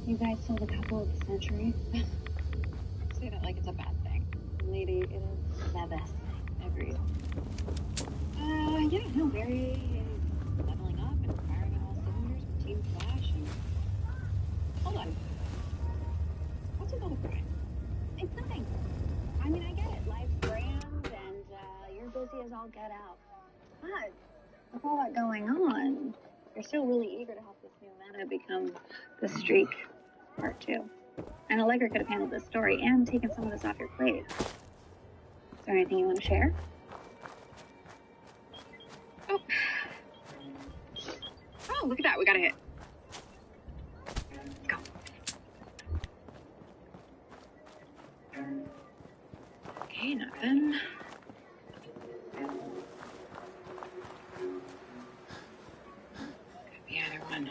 You guys sold a couple of the century. Say that like it's a bad thing. Lady, it is the best thing. Agreed. Yeah, no, very leveling up and firing on all cylinders with Team Flash and... Hold on. What's with all the crying? It's nothing. I mean, I get it. Life's grand and you're busy as all get out. But with all that going on, you're still really eager to help this new meta become the streak part 2. And Allegra could have handled this story and taken some of this off your plate. Is there anything you want to share? Oh. Oh, look at that. We got a hit. Go. Okay, nothing. Could be either one.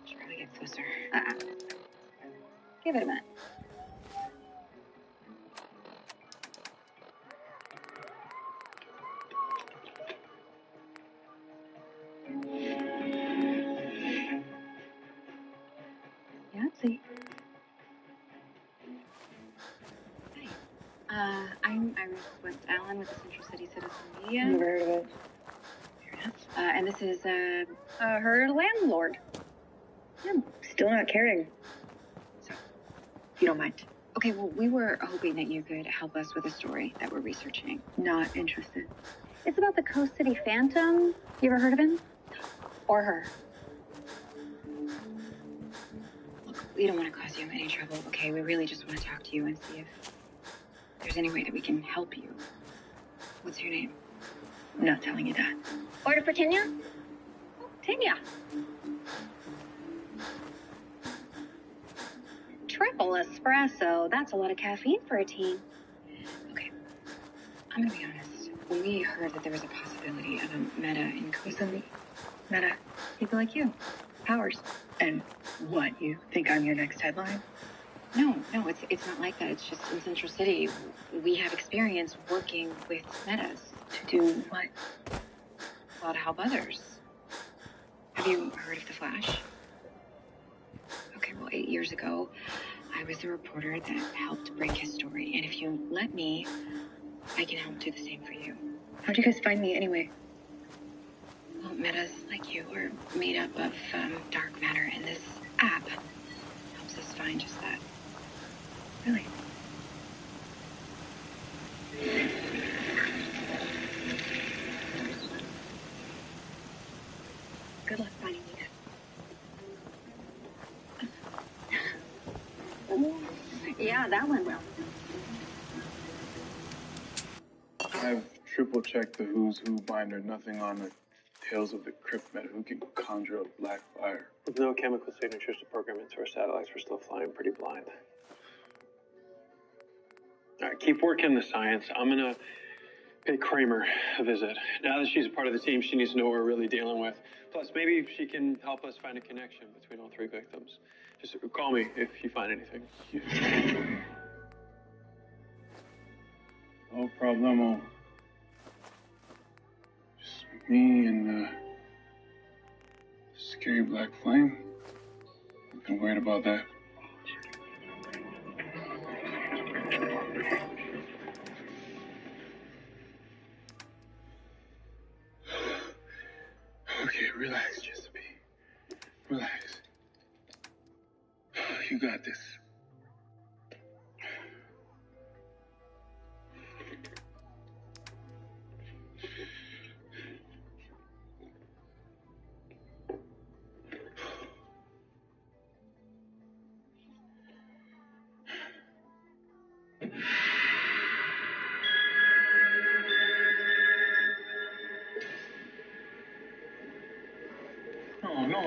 Should probably get closer. Give it a minute. Yahtzee. Hi. I'm Iris West Allen with the Central City Citizen Media. Never heard of it. Fair enough. And this is her landlord. I'm still not caring. So, if you don't mind. Okay, well, we were hoping that you could help us with a story that we're researching. Not interested. It's about the Coast City Phantom. You ever heard of him? Or her? Look, we don't want to cause you any trouble, okay? We really just want to talk to you and see if there's any way that we can help you. What's your name? I'm not telling you that. Order for Tinya? Oh, Tinya. Triple espresso. That's a lot of caffeine for a teen. Okay, I'm gonna be honest. When we heard that there was a possibility of a meta in Coast City, meta, people like you, powers. And what, you think I'm your next headline? No, it's not like that. It's just in Central City, we have experience working with metas. To do what? Well, to help others. Have you heard of The Flash? Okay, well, 8 years ago, I was the reporter that helped break his story. And if you let me, I can help do the same for you. How'd you guys find me anyway? Well, metas like you are made up of dark matter, and this app helps us find just that. Really? Good luck finding me. Yeah, that went well. I've triple-checked the who's who binder. Nothing on the Tales of the Crypt meta who can conjure up black fire. With no chemical signatures to program into our satellites, we're still flying pretty blind. All right, keep working the science. I'm gonna pay Kramer a visit. Now that she's a part of the team, she needs to know what we're really dealing with. Plus, maybe she can help us find a connection between all 3 victims. Just call me if you find anything. No problemo. Just me and scary black flame. I've been worried about that. Okay, relax, Jessica. Relax. You got this. No.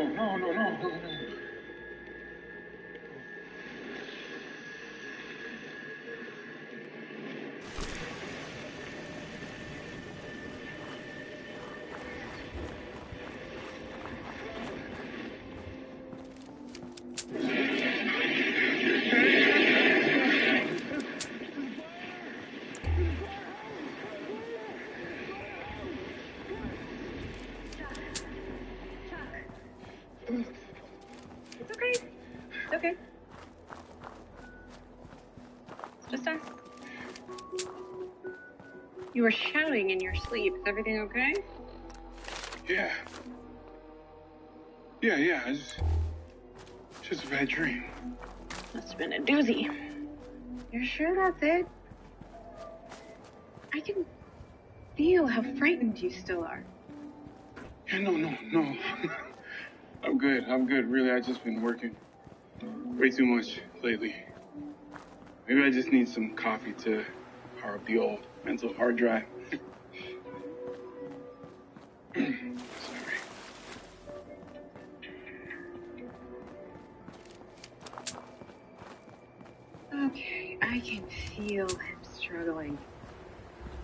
okay. It's just us. You were shouting in your sleep. Is everything okay? Yeah. Yeah. Just a bad dream. Must have been a doozy. You're sure that's it? I can feel how frightened you still are. Yeah, no. I'm good. Really, I've just been working way too much lately. Maybe I just need some coffee to power up the old mental hard drive. Okay, I can feel him struggling.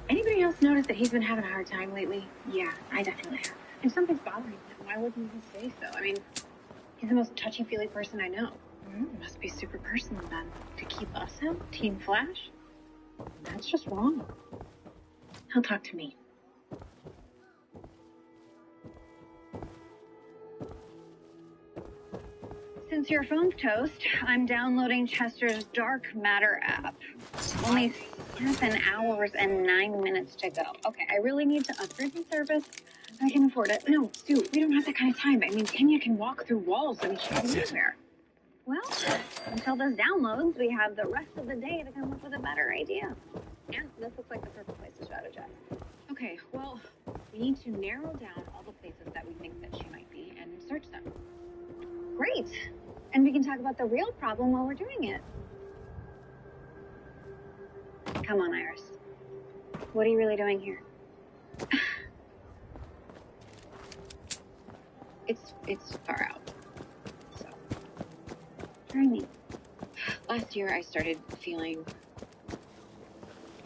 Anybody else notice that he's been having a hard time lately? Yeah, I definitely have. If something's bothering him, why wouldn't he say so? I mean, he's the most touchy-feely person I know. It must be super personal then. To keep us out, Team Flash? That's just wrong. He'll talk to me. Since your phone's toast, I'm downloading Chester's Dark Matter app. Only 7 hours and 9 minutes to go. Okay, I really need to upgrade the service. I can afford it. No, Stu, we don't have that kind of time. I mean, Tanya can walk through walls, so we should be anywhere. Well, until this downloads, we have the rest of the day to come up with a better idea. And this looks like the perfect place to strategize. Okay, well, we need to narrow down all the places that we think that she might be and search them. Great. And we can talk about the real problem while we're doing it. Come on, Iris. What are you really doing here? It's far out. So, try me. Last year I started feeling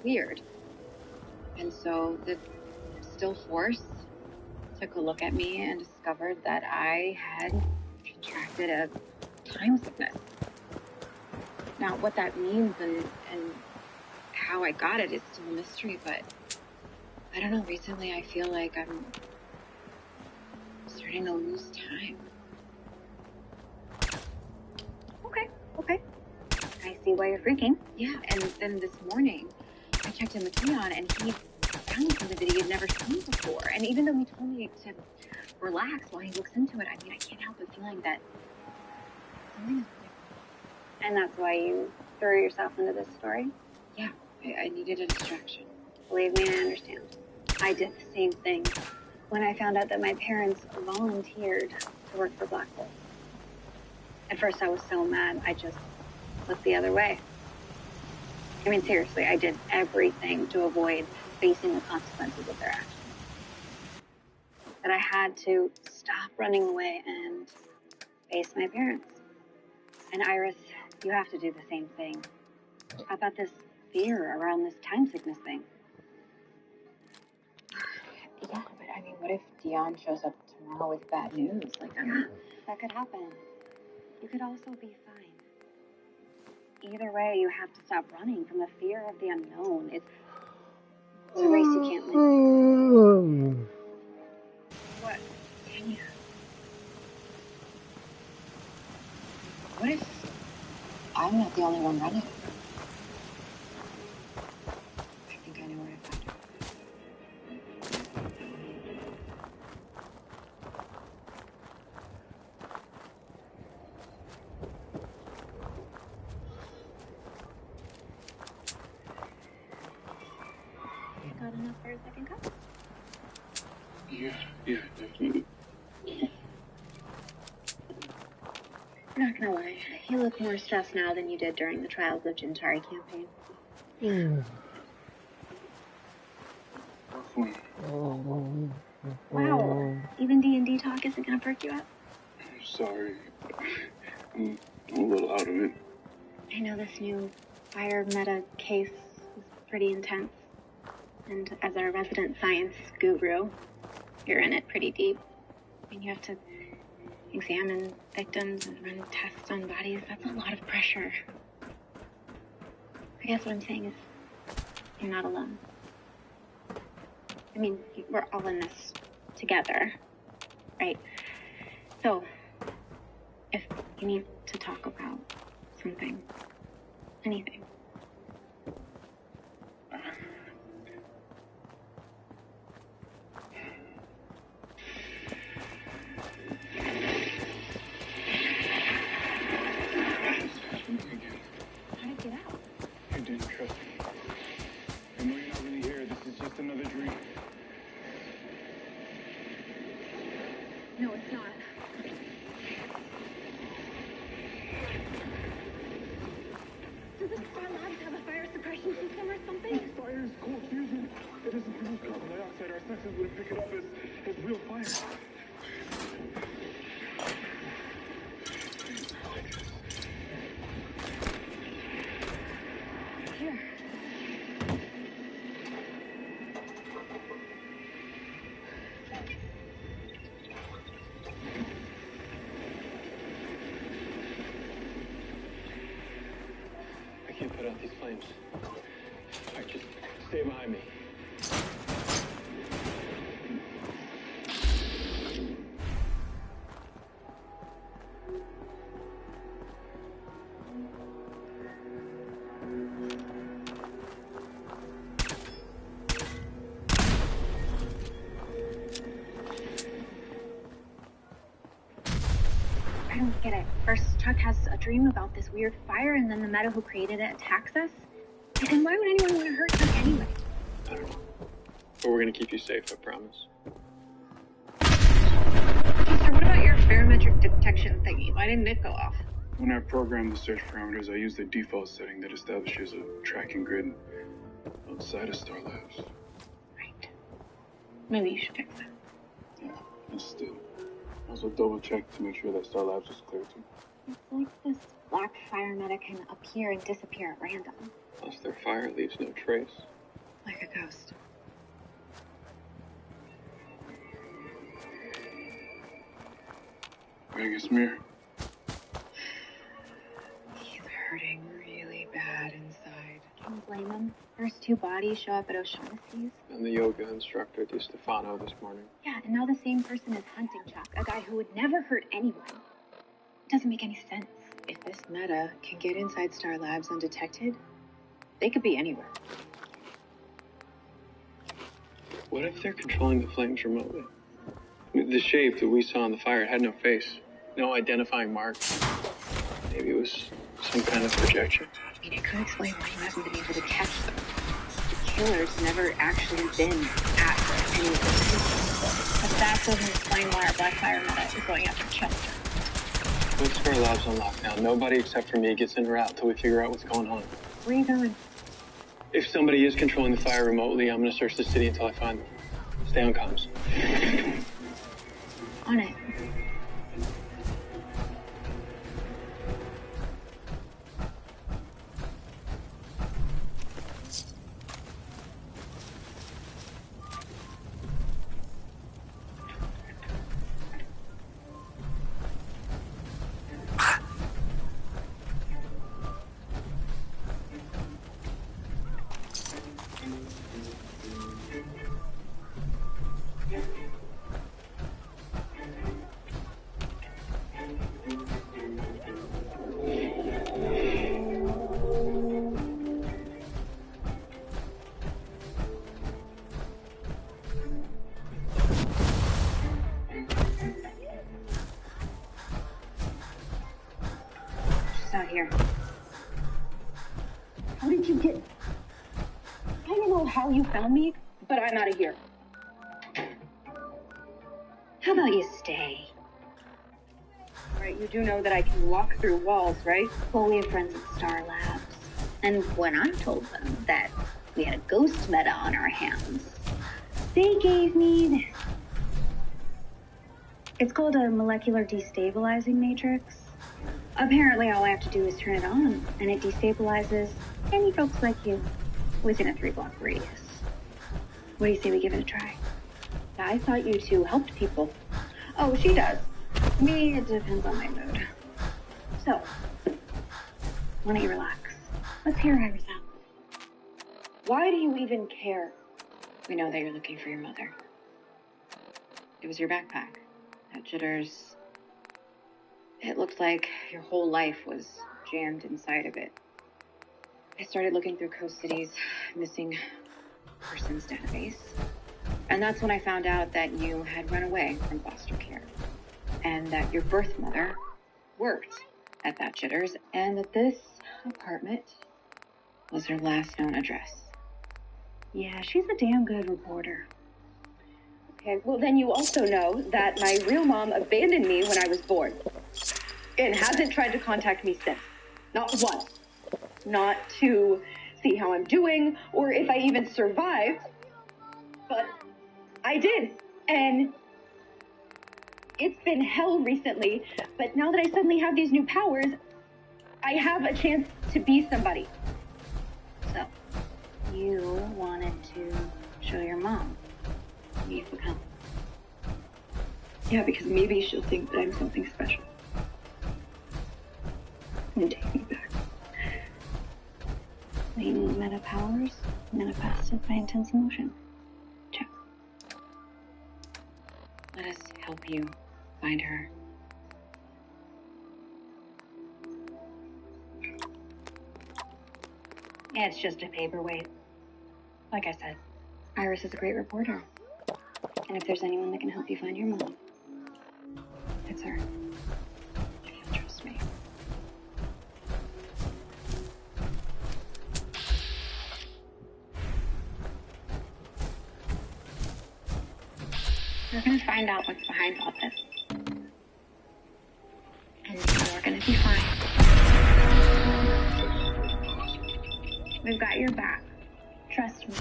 weird. And so the still force took a look at me and discovered that I had contracted a time sickness. Now, what that means and how I got it is still a mystery, but I don't know, recently I feel like I'm starting to lose time. Okay. I see why you're freaking. Yeah, and then this morning, I checked in with Leon, and he found something that he had never seen before. And even though he told me to relax while he looks into it, I mean, I can't help but feeling that something is different. And that's why you threw yourself into this story? Yeah, I needed a distraction. Believe me, I understand. I did the same thing when I found out that my parents volunteered to work for Black Bolt. At first, I was so mad, I just looked the other way. I mean, seriously, I did everything to avoid facing the consequences of their actions. But I had to stop running away and face my parents. And Iris, you have to do the same thing. How about this fear around this time sickness thing? Yeah, but I mean, what if Dion shows up tomorrow with bad news? That could happen. You could also be fine. Either way, you have to stop running from the fear of the unknown. It's a race you can't win. What? Tanya? What if I'm not the only one running? I think I know where to find her. Got enough for a second cup? Yeah, definitely. I'm not gonna lie, you look more stressed now than you did during the Trials of Gintari campaign. Wow, even D&D talk isn't gonna perk you up? I'm sorry. I'm a little out of it. I know this new fire meta case is pretty intense. And as our resident science guru, you're in it pretty deep. I mean, you have to examine victims and run tests on bodies. That's a lot of pressure. I guess what I'm saying is you're not alone. I mean, we're all in this together, right? So, If you need to talk about something, anything. How did it get out? You didn't trust me. I know you're not really here. This is just another dream. No, it's not. Does the Star Labs have a fire suppression system or something? Fire is cold fusion. It doesn't produce carbon dioxide. Our senses wouldn't pick it up as real fire. Here. I can't put out these flames. All right, just stay behind me. I don't get it. First, Chuck has a dream about this weird fire, and then the meta who created it attacks us. And why would anyone want to hurt Chuck anyway? I don't know. But we're gonna keep you safe, I promise. Jester, what about your barometric detection thingy? Why didn't it go off? When I programmed the search parameters, I used the default setting that establishes a tracking grid outside of Star Labs. Right. Maybe you should fix that. Yeah, just did. I also double checked to make sure that Star Labs was clear too. It's like this black fire meta can appear and disappear at random. Plus their fire leaves no trace. Like a ghost. Ready to get some air? He's hurting really bad inside. Can you blame him? First two bodies show up at O'Shaughnessy's. And the yoga instructor, Di Stefano, this morning. Yeah, and now the same person is hunting Chuck, a guy who would never hurt anyone. Doesn't make any sense. If this meta can get inside Star Labs undetected, they could be anywhere. What if they're controlling the flames remotely? The shape that we saw in the fire had no face, no identifying marks. Maybe it was some kind of projection. I mean, it could explain why you haven't been able to catch them. The killer's never actually been at any of this. But that doesn't explain why our black fire meta is going after Chester. Put Star Labs on lockdown. Nobody except for me gets in or out till we figure out what's going on. Where are you going? If somebody is controlling the fire remotely, I'm gonna search the city until I find them. Stay on comms. On it. Out here. How did you get... I don't know how you found me, but I'm out of here. How about you stay? All right, you do know that I can walk through walls, right? Well, we have friends at Star Labs. And when I told them that we had a ghost meta on our hands, they gave me this. It's called a molecular destabilizing matrix. Apparently, all I have to do is turn it on, and it destabilizes any folks like you within a 3-block radius. What do you say we give it a try? I thought you two helped people. Oh, she does. Me, it depends on my mood. So, why don't you relax? Let's hear Iris out. Why do you even care? We know that you're looking for your mother. It was your backpack. That jitters. It looked like your whole life was jammed inside of it. I started looking through Coast City's missing persons database. And that's when I found out that you had run away from foster care. And that your birth mother worked at that Jitters. And that this apartment was her last known address. Yeah, she's a damn good reporter. Okay, well then you also know that my real mom abandoned me when I was born. And hasn't tried to contact me since. Not once. Not to see how I'm doing or if I even survived. But I did. And it's been hell recently. But now that I suddenly have these new powers, I have a chance to be somebody. So, you wanted to show your mom you need some help. Yeah, because maybe she'll think that I'm something special. And take me back. Latent meta powers manifested by intense emotion. Check. Let us help you find her. Yeah, it's just a paperweight. Like I said, Iris is a great reporter. And if there's anyone that can help you find your mom, it's her. If you'll trust me. We're gonna find out what's behind all this. And you're gonna be fine. We've got your back. Trust me.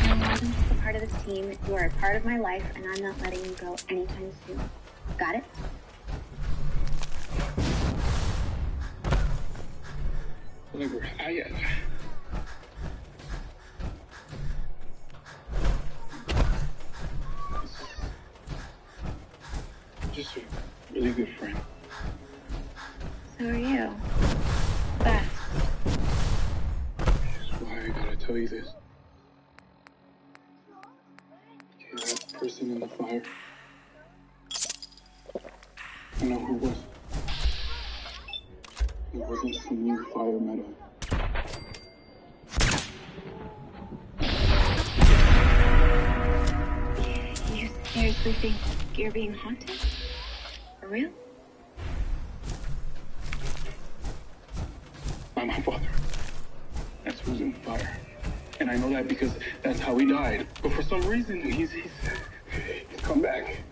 You're more than just a part of this team. You are a part of my life, and I'm not letting you go anytime soon. Got it? Whatever. Just a really good friend. So are you. Best. That's why I gotta tell you this. Okay, that person in the fire. I know who it was. It wasn't some new fire metal. You seriously think you're being haunted? For real? By my father. That's who's in the fire. And I know that because that's how he died. But for some reason, he's come back.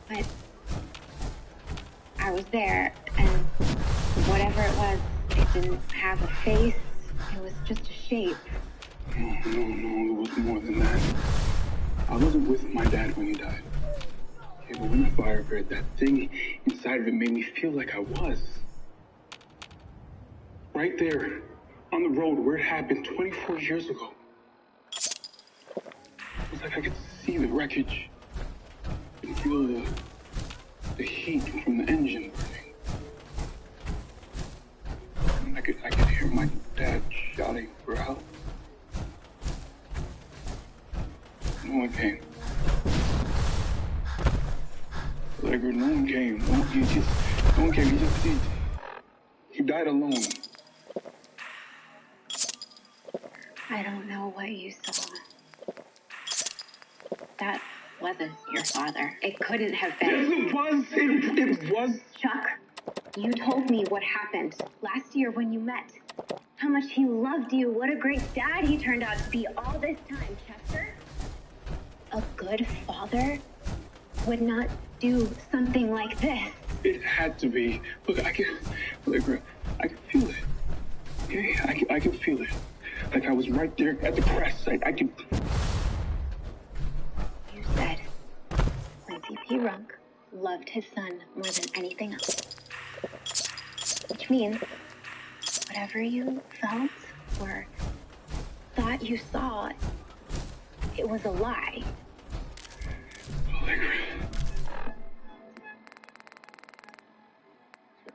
But I was there, and whatever it was, it didn't have a face. It was just a shape. No, it was more than that. I wasn't with my dad when he died. Okay, but when the fire appeared, that thing inside of it made me feel like I was. Right there, on the road where it happened 24 years ago. It was like I could see the wreckage and feel the heat from the engine burning. And I could hear my dad shouting for help. No one came. Like, no one came. No one came. He died alone. I don't know what you saw. That wasn't your father. It couldn't have been. Yes, it was. It was. Chuck, you told me what happened last year when you met. How much he loved you. What a great dad he turned out to be all this time, Chester. A good father would not do something like this. It had to be. Look, I can feel it. Okay? I can feel it. Like I was right there at the press. I could. You said Quincy P. Runk loved his son more than anything else. Which means whatever you felt or thought you saw, it was a lie. Allegra.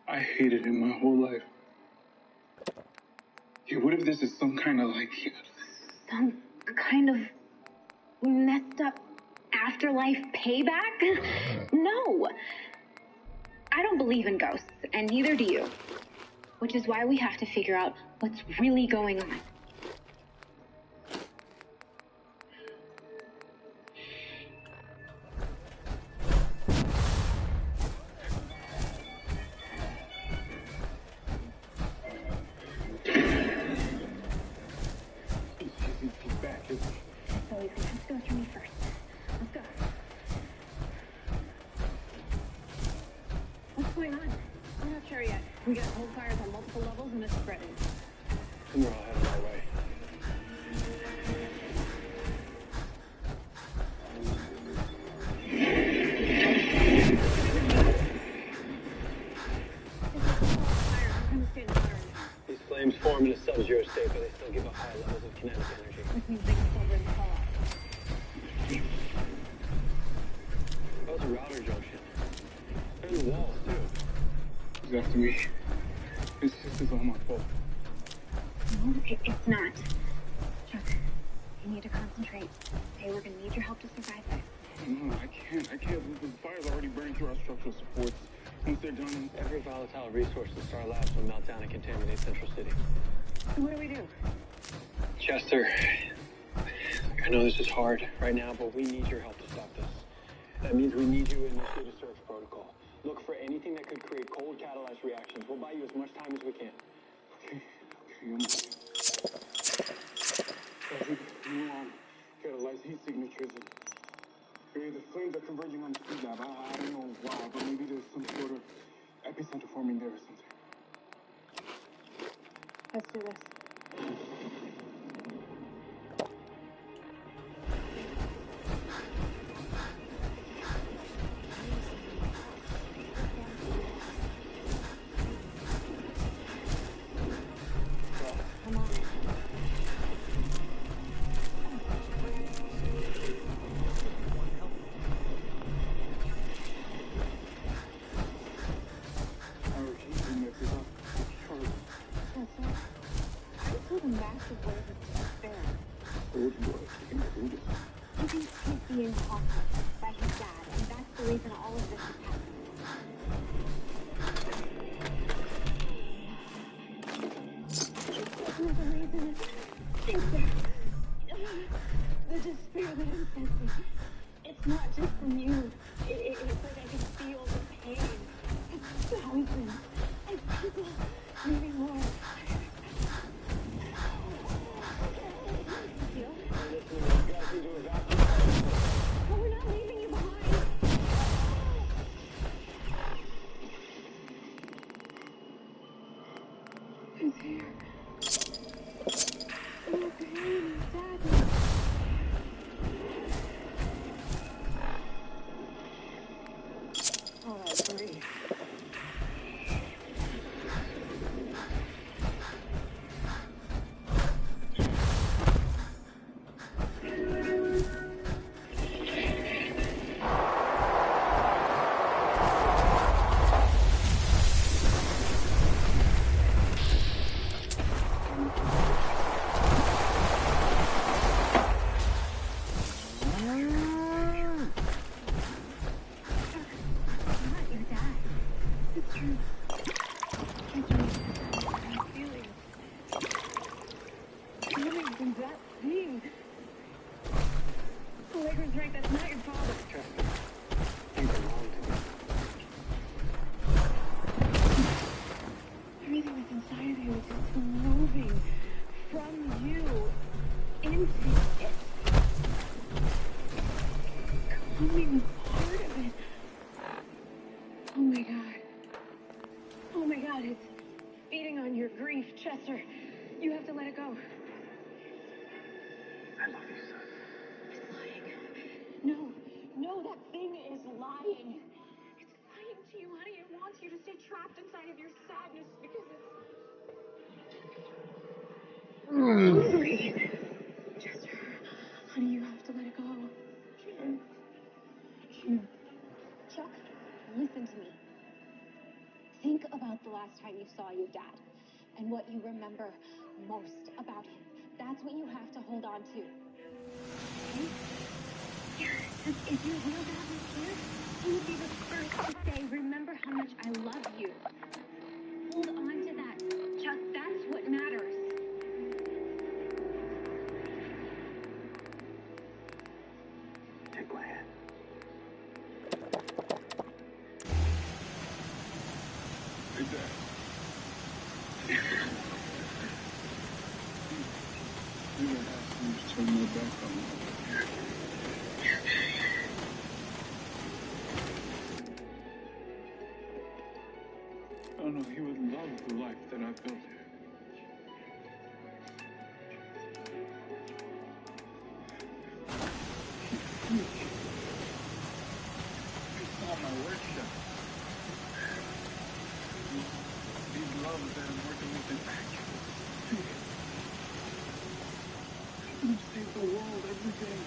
I hated him my whole life. Okay, what if this is some kind of Some kind of messed up afterlife payback? No. I don't believe in ghosts, and neither do you. Which is why we have to figure out what's really going on. So he's gonna have to go through me first. Let's go. What's going on? I'm not sure yet. We got cold fires on multiple levels and it's spreading. And we're all headed our way. These flames form in a sub-zero state, but they still give off high levels of kinetic energy. Which means they can still bring the fall out. That was a router junction. And the walls, too. He's after me. This is all my fault. No, it's not. Chuck, you need to concentrate. Okay, we're gonna need your help to survive this. No, I can't. The fire's already burning through our structural supports. Once they're done, every volatile resource in Star Labs will melt down and contaminate Central City. So what do we do? Jester, I know this is hard right now, but we need your help to stop this. That means we need you to initiate a search protocol. Look for anything that could create cold catalyzed reactions. We'll buy you as much time as we can. Okay, catalyzed heat signatures. The flames are converging on the speed lab. I don't know why, but maybe there's some sort of epicenter forming there or something. Let's do this. Come on. A massive wave of despair. He thinks he's being haunted by his dad, and that's the reason all of this is happening. The reason is the despair that I'm sensing. It's not just from you. It's like I can feel the pain. It's thousands of people, maybe more. But we're not leaving you behind. It's here. Oh, pain, sadness. All right, breathe. Jester, you have to let it go. I love you, son. It's lying. No, that thing is lying. It's lying to you, honey. It wants you to stay trapped inside of your sadness because it's hungry. Jester, honey, you have to let it go. Chuck, listen to me. Think about the last time you saw your dad and what you remember most about him. That's what you have to hold on to. Okay? If your real dad was here, He would be the first to say, remember how much I love you. Hold on to that. Chuck, that's what matters. Take my hand. Like that. You're gonna have to turn my back on me. Oh no, he would love the life that I've built here. It's not my workshop. These loves that I'm working with in actual fear. You save the world every day.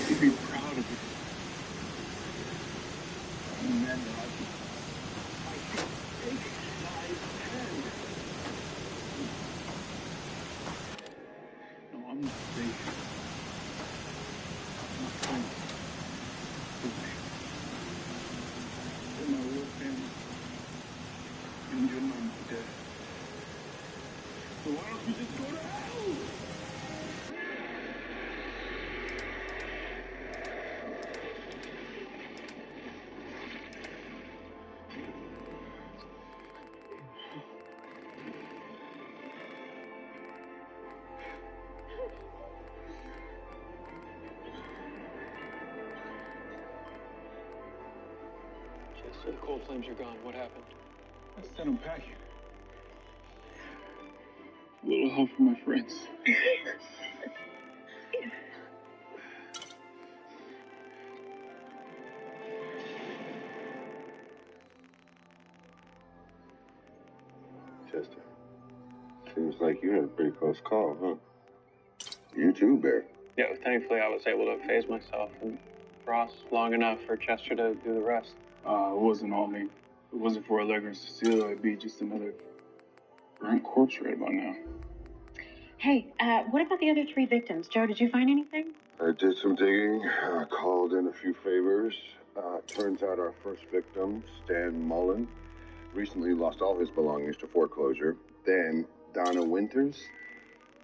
You'd be proud of it. Remember, I can take my hand. No, I'm not safe. I'm not home. You're my real family. And your mom and dad. So why don't you just go to hell? Jester, the cold flames are gone. What happened? I sent them packing. A little help from my friends. Jester, seems like you had a pretty close call, huh? You too, Bear. Yeah, thankfully I was able to phase myself and Ross long enough for Chester to do the rest. It wasn't all me. If it wasn't for Allegra and Cecilia, I'd be just another burnt corpse right about now. Hey, what about the other 3 victims? Joe, did you find anything? I did some digging, called in a few favors. Turns out our first victim, Stan Mullen, recently lost all his belongings to foreclosure. Then Donna Winters,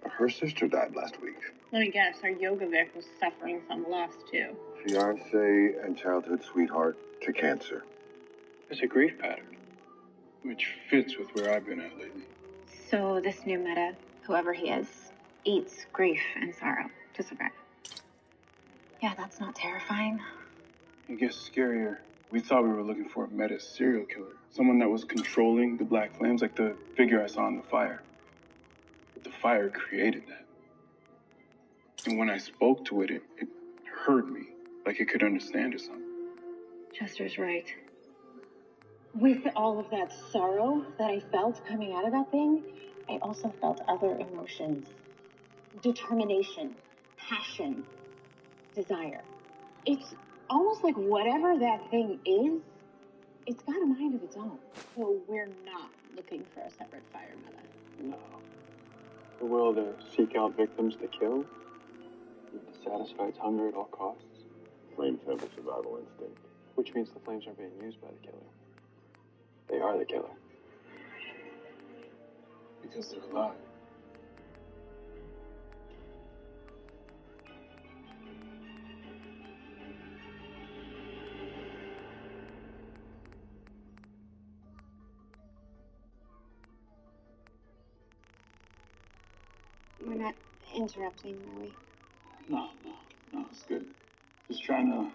her sister died last week. Let me guess, our yoga Vic was suffering some loss too. Fiance and childhood sweetheart to cancer. It's a grief pattern. Which fits with where I've been at lately. So this new meta, whoever he is, eats grief and sorrow to survive. Yeah, that's not terrifying. It gets scarier. We thought we were looking for a meta serial killer. Someone that was controlling the black flames, like the figure I saw in the fire. But the fire created that. And when I spoke to it, it heard me, like it could understand or something. Chester's right. With all of that sorrow that I felt coming out of that thing, I also felt other emotions. Determination, passion, desire. It's almost like whatever that thing is, it's got a mind of its own. So we're not looking for a separate fire meta. No. The will to seek out victims to kill, to satisfy its hunger at all costs. Flames have a survival instinct. Which means the flames are being used by the killer. They are the killer. Because they're alive. We're not interrupting, are we? No, it's good. Just trying to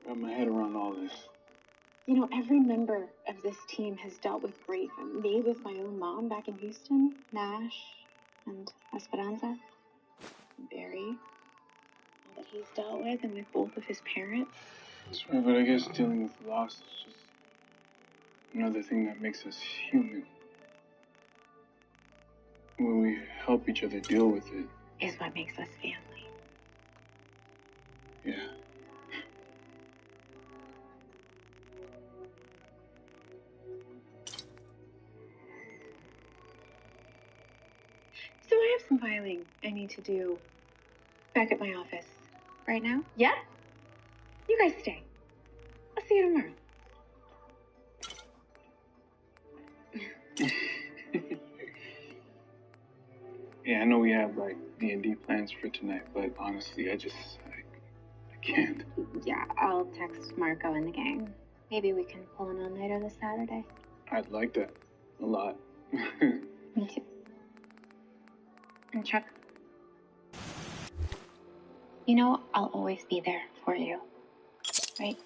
wrap my head around all this. You know, every member of this team has dealt with grief. Me with my own mom back in Houston, Nash, and Esperanza, and Barry, all that he's dealt with, and with both of his parents. That's right, but I guess dealing with loss is just another thing that makes us human. When we help each other deal with it. Is what makes us family. Yeah. So I have some filing I need to do back at my office right now. Yeah? You guys stay. I'll see you tomorrow. Yeah, I know we have like D&D plans for tonight, but honestly, I can't. Yeah, I'll text Marco and the gang. Maybe we can pull an all-nighter this Saturday. I'd like that a lot. Me too. And Chuck, you know I'll always be there for you, right?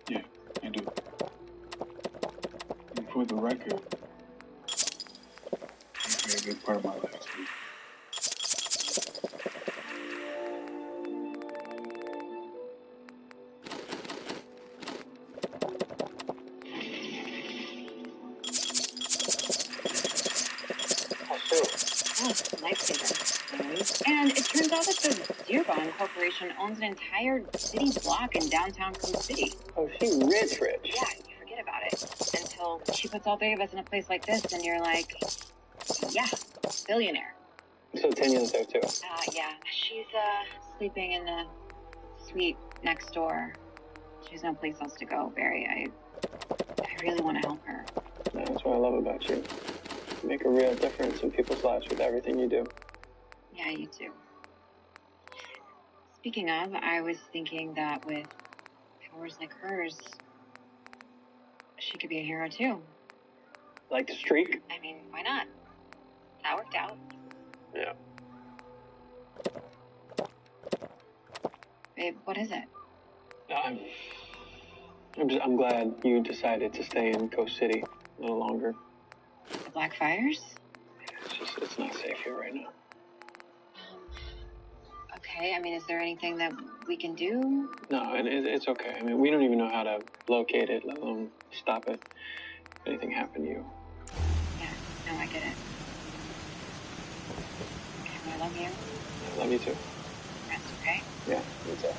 Yeah, I do. And for the record, you're a very big part of my life too. Oh, lifesaver. And it turns out that the Dearborn Corporation owns an entire city block in downtown Coast City. Oh, she rich. Yeah, you forget about it until she puts all three of us in a place like this, and you're like, yeah, billionaire. So Tanya's there too. Yeah, she's sleeping in the suite next door. She has no place else to go, Barry. I really want to help her. That's what I love about you. You make a real difference in people's lives with everything you do. Yeah, you too. Speaking of, I was thinking that with powers like hers, she could be a hero too. Like the streak? I mean, why not? That worked out. Yeah. Babe, what is it? I'm glad you decided to stay in Coast City a little longer. The Black Fires? It's not safe here right now. Okay, I mean, is there anything that we can do? No, and it's okay. I mean, we don't even know how to locate it, let alone stop it. If anything happened to you. Yeah, no, I get it. Okay, well, I love you. I love you too. Rest, okay? Yeah, you too.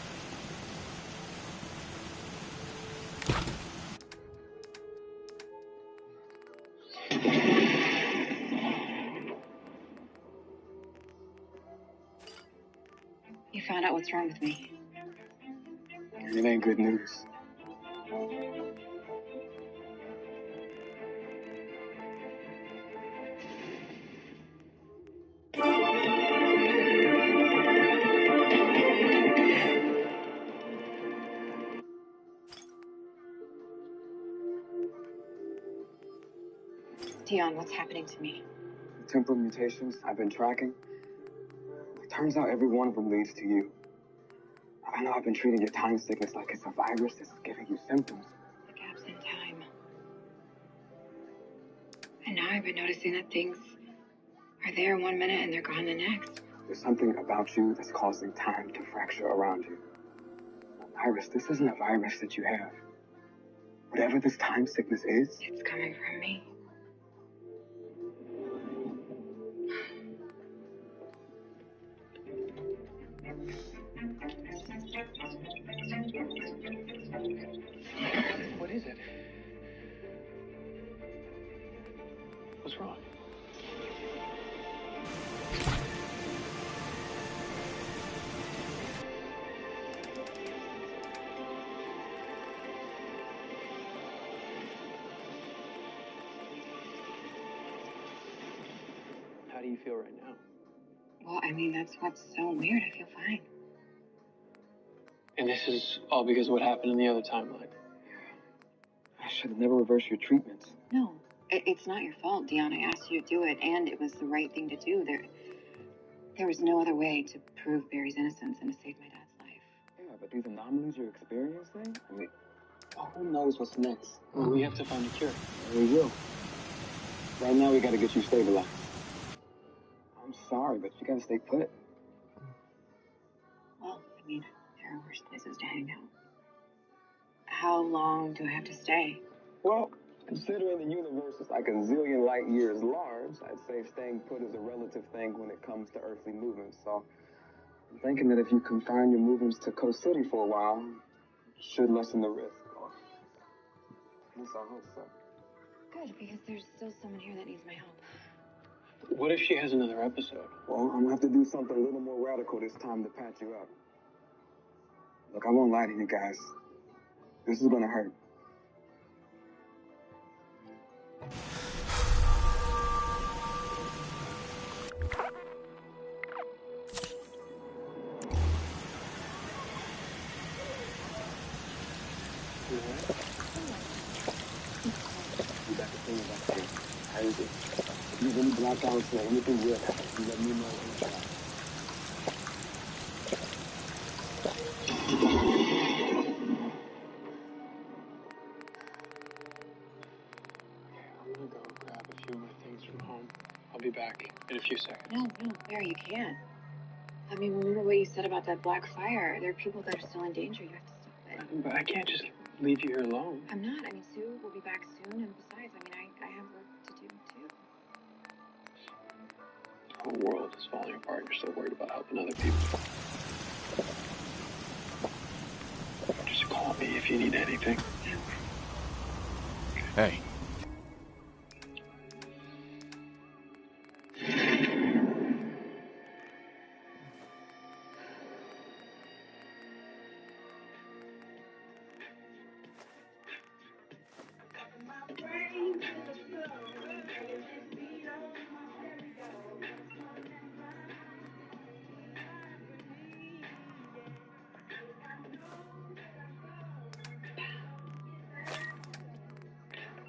You found out what's wrong with me. It ain't good news. Dion, what's happening to me? The temporal mutations I've been tracking, it turns out every one of them leads to you. I know I've been treating your time sickness like it's a virus that's giving you symptoms. The gaps in time. And now I've been noticing that things are there 1 minute and they're gone the next. There's something about you that's causing time to fracture around you. Iris, this isn't a virus that you have. Whatever this time sickness is, it's coming from me. What is it? What's wrong? How do you feel right now? Well, I mean, that's what's so weird. I feel fine. And this is all because of what happened in the other timeline. I should have never reversed your treatments. No, it's not your fault, Dion. I asked you to do it, and it was the right thing to do. There was no other way to prove Barry's innocence and to save my dad's life. Yeah, but these anomalies you're experiencing, I mean, who knows what's next? Well, we have to find a cure. We will. Right now, we gotta get you stabilized. I'm sorry, but you gotta stay put. Well, I mean, there are worse places to hang out. How long do I have to stay? Well, considering the universe is like a zillion light years large, I'd say staying put is a relative thing when it comes to earthly movements. So I'm thinking that if you confine your movements to Coast City for a while, it should lessen the risk. At least I hope so. Good, because there's still someone here that needs my help. What if she has another episode? Well, I'm gonna have to do something a little more radical this time to patch you up. Look, I won't lie to you guys. This is gonna hurt. How is it? If you have any blackouts or anything weird happens, you let me know anytime. I'm gonna go grab a few more things from home. I'll be back in a few seconds. No, Barry, you can't. I mean, remember what you said about that black fire. There are people that are still in danger. You have to stop it. But I can't just leave you here alone. I'm not. I mean, Sue will be back soon, and besides, I mean, I have work to do, too. The whole world is falling apart. You're so worried about helping other people. Just call me if you need anything. Hey.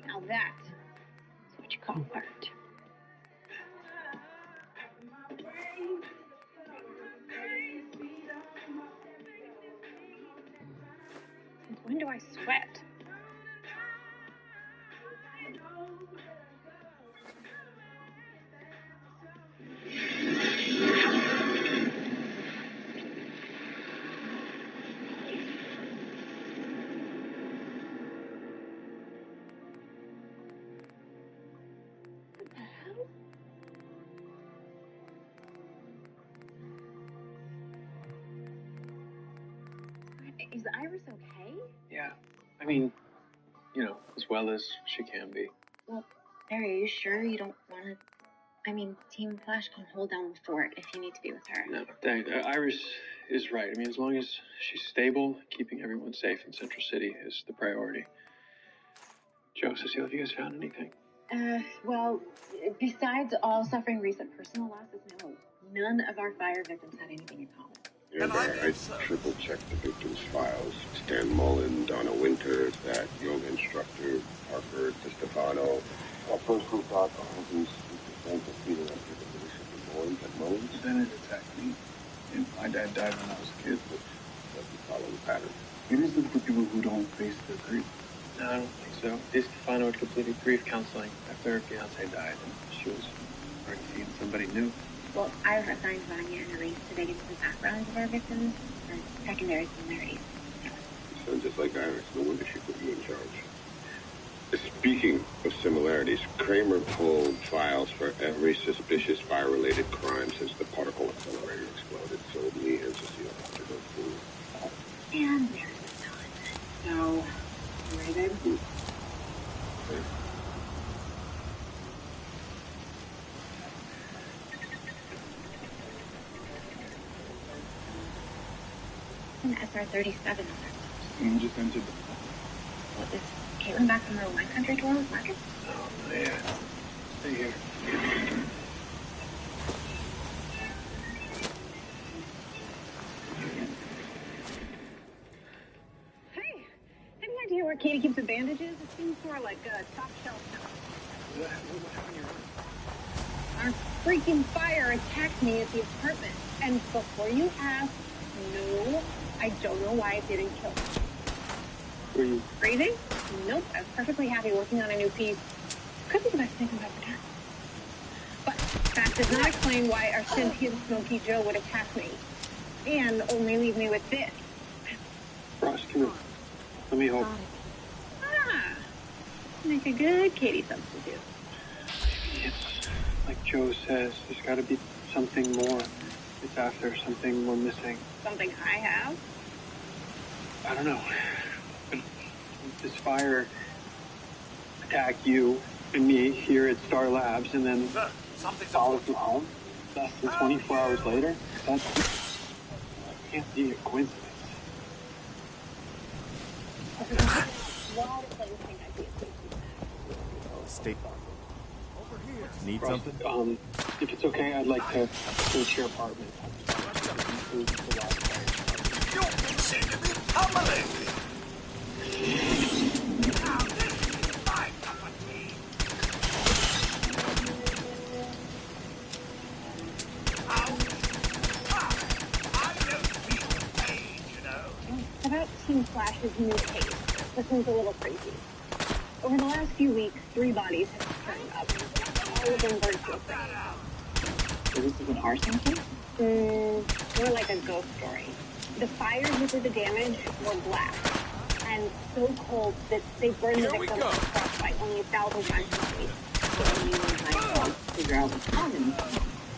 Now that's what you call art. Since when do I sweat? Is Iris okay? Yeah. I mean, as well as she can be. Well, Barry, are you sure you don't want to? I mean, Team Flash can hold down the fort if you need to be with her. No, Iris is right. I mean, as long as she's stable, keeping everyone safe in Central City is the priority. Joe, Cecile, have you guys found anything? Well, besides all suffering recent personal losses, no. None of our fire victims had anything in common. Yeah, I triple-checked the victims' files. Stan Mullen, Donna Winters, that yoga instructor, Parker DeStefano. At first we thought all of these defense of feeling like people really should be mourned at Mullins. Then it attacked me. And my dad died when I was a kid, but doesn't follow the pattern. It is good for people who don't face their grief. No, I don't think so. DeStefano had completed grief counseling after her fiance died, and she was already seeing somebody new. Well, I assigned Vanya and Elise to dig into the backgrounds of our victims for secondary similarities. You sound just like Iris. No wonder she put you in charge. Speaking of similarities, Kramer pulled files for every suspicious fire-related crime since the particle accelerator exploded. So me and Cecile have to go through. And there's the done. So, you ready, baby? An SR-37. You just entered the... What, is Caitlin back from her wine country tour with Marcus? Oh, yeah. Stay here. Hey, any idea where Katie keeps the bandages? It seems more like a top shelf now. Our freaking fire attacked me at the apartment. And before you ask, no, I don't know why it didn't kill me. Were you Crazy? Nope, I was perfectly happy working on a new piece. Could be the best thing I've ever done. But that does not explain why our sentient Smoky Joe would attack me. And only leave me with this. Ross, come here. Let me hold. Ah, make a good Katie substitute. It's like Joe says, there's got to be something more. It's after something we're missing. Something I have? I don't know. But this fire attacked you, and me here at Star Labs, and then Something's follows you home less than 24 hours later? That can't be a coincidence. State. Need Ross, something? if it's okay, I'd like to search your apartment. You seem to be tumbling. Now this is my cup of tea. I don't feel pain, you know. About Team Flash's new case. This one's a little crazy. Over the last few weeks, 3 bodies have turned up. All of them burned to a crisp. So this is an arson case? More like a ghost story. The fires that did the damage were black and so cold that they burned the victim with frostbite only 1,000 times a week. So you might figure out what's causing it.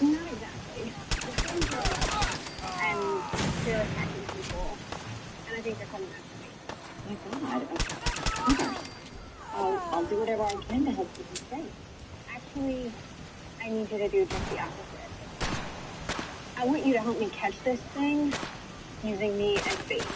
Not exactly. The same girl, and they're attacking people, and I think they're coming after me. My God. I'll do whatever I can to help keep you safe. Actually, I need you to do just the opposite. I want you to help me catch this thing using me as bait.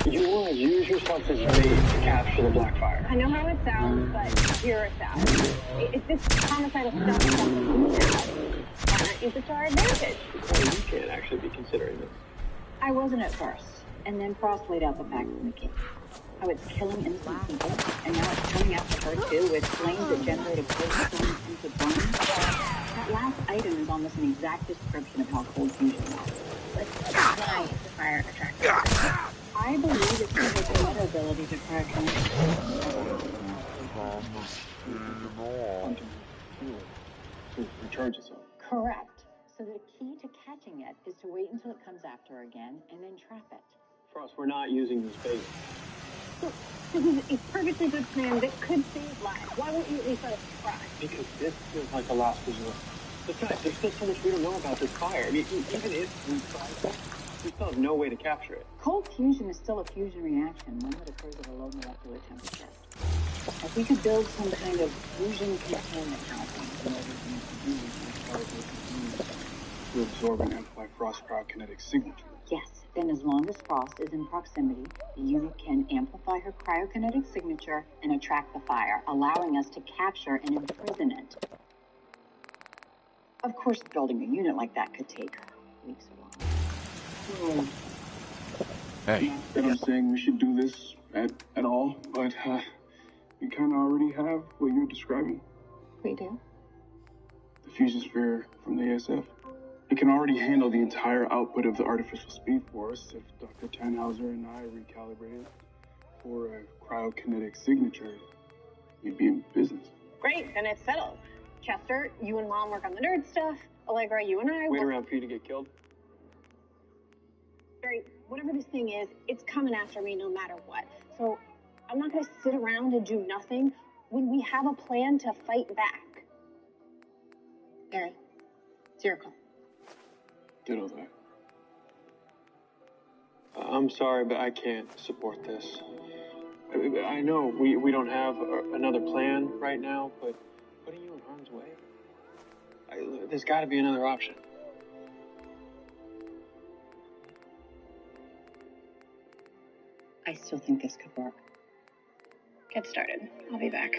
You want to use yourself as bait to capture the black fire. I know how it sounds, but hear us out. If this homicidal stuff is something we have, why not use it to our advantage? Well, you can't actually be considering this. I wasn't at first, and then Frost laid out the facts in the case. How it's killing innocent people, and now it's coming after her too with flames that generate a cold storm into burn. That last item is almost an exact description of how cold fusion works. But why is the fire attractive? I believe it's because of her ability to To recharge itself. Correct. So the key to catching it is to wait until it comes after her again and then trap it. Frost, we're not using this bait. Look, this is a perfectly good plan that could save lives. Why won't you at least let us try? Because this feels like a last resort. Besides, there's still so much we don't know about this fire. I mean, even if we try it, we still have no way to capture it. Cold fusion is still a fusion reaction, one that occurs at a low molecular temperature. If we could build some kind of fusion containment housing in order to use to absorb and amplify Frost cryokinetic signature. Yes, then as long as Frost is in proximity, the unit can amplify her cryokinetic signature and attract the fire, allowing us to capture and imprison it. Of course, building a unit like that could take weeks or longer. Hey. Not that I'm saying we should do this at all, but we kind of already have what you're describing. We do? The fusion sphere from the ASF. It can already handle the entire output of the artificial speed force if Dr. Tannhauser and I recalibrated for a cryokinetic signature. We'd be in business. Great, then it's settled. Chester, you and Mom work on the nerd stuff. Allegra, you and I wait around for you to get killed? Barry, whatever this thing is, it's coming after me no matter what. So I'm not going to sit around and do nothing when we have a plan to fight back. Barry, it's your call. Ditto that. I'm sorry, but I can't support this. I know we don't have another plan right now, but putting you in harm's way? There's got to be another option. I still think this could work. Get started. I'll be back.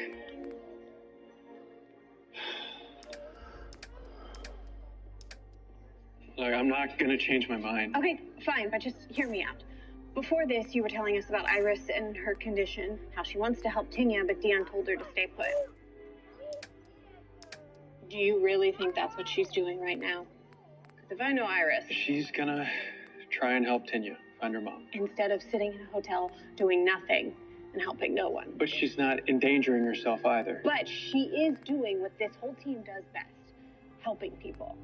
Look, I'm not going to change my mind. Okay, fine, but just hear me out. Before this, you were telling us about Iris and her condition, how she wants to help Tinya, but Dion told her to stay put. Do you really think that's what she's doing right now? Because if I know Iris... She's going to try and help Tinya find her mom. Instead of sitting in a hotel doing nothing and helping no one. But she's not endangering herself either. But she is doing what this whole team does best. Helping people.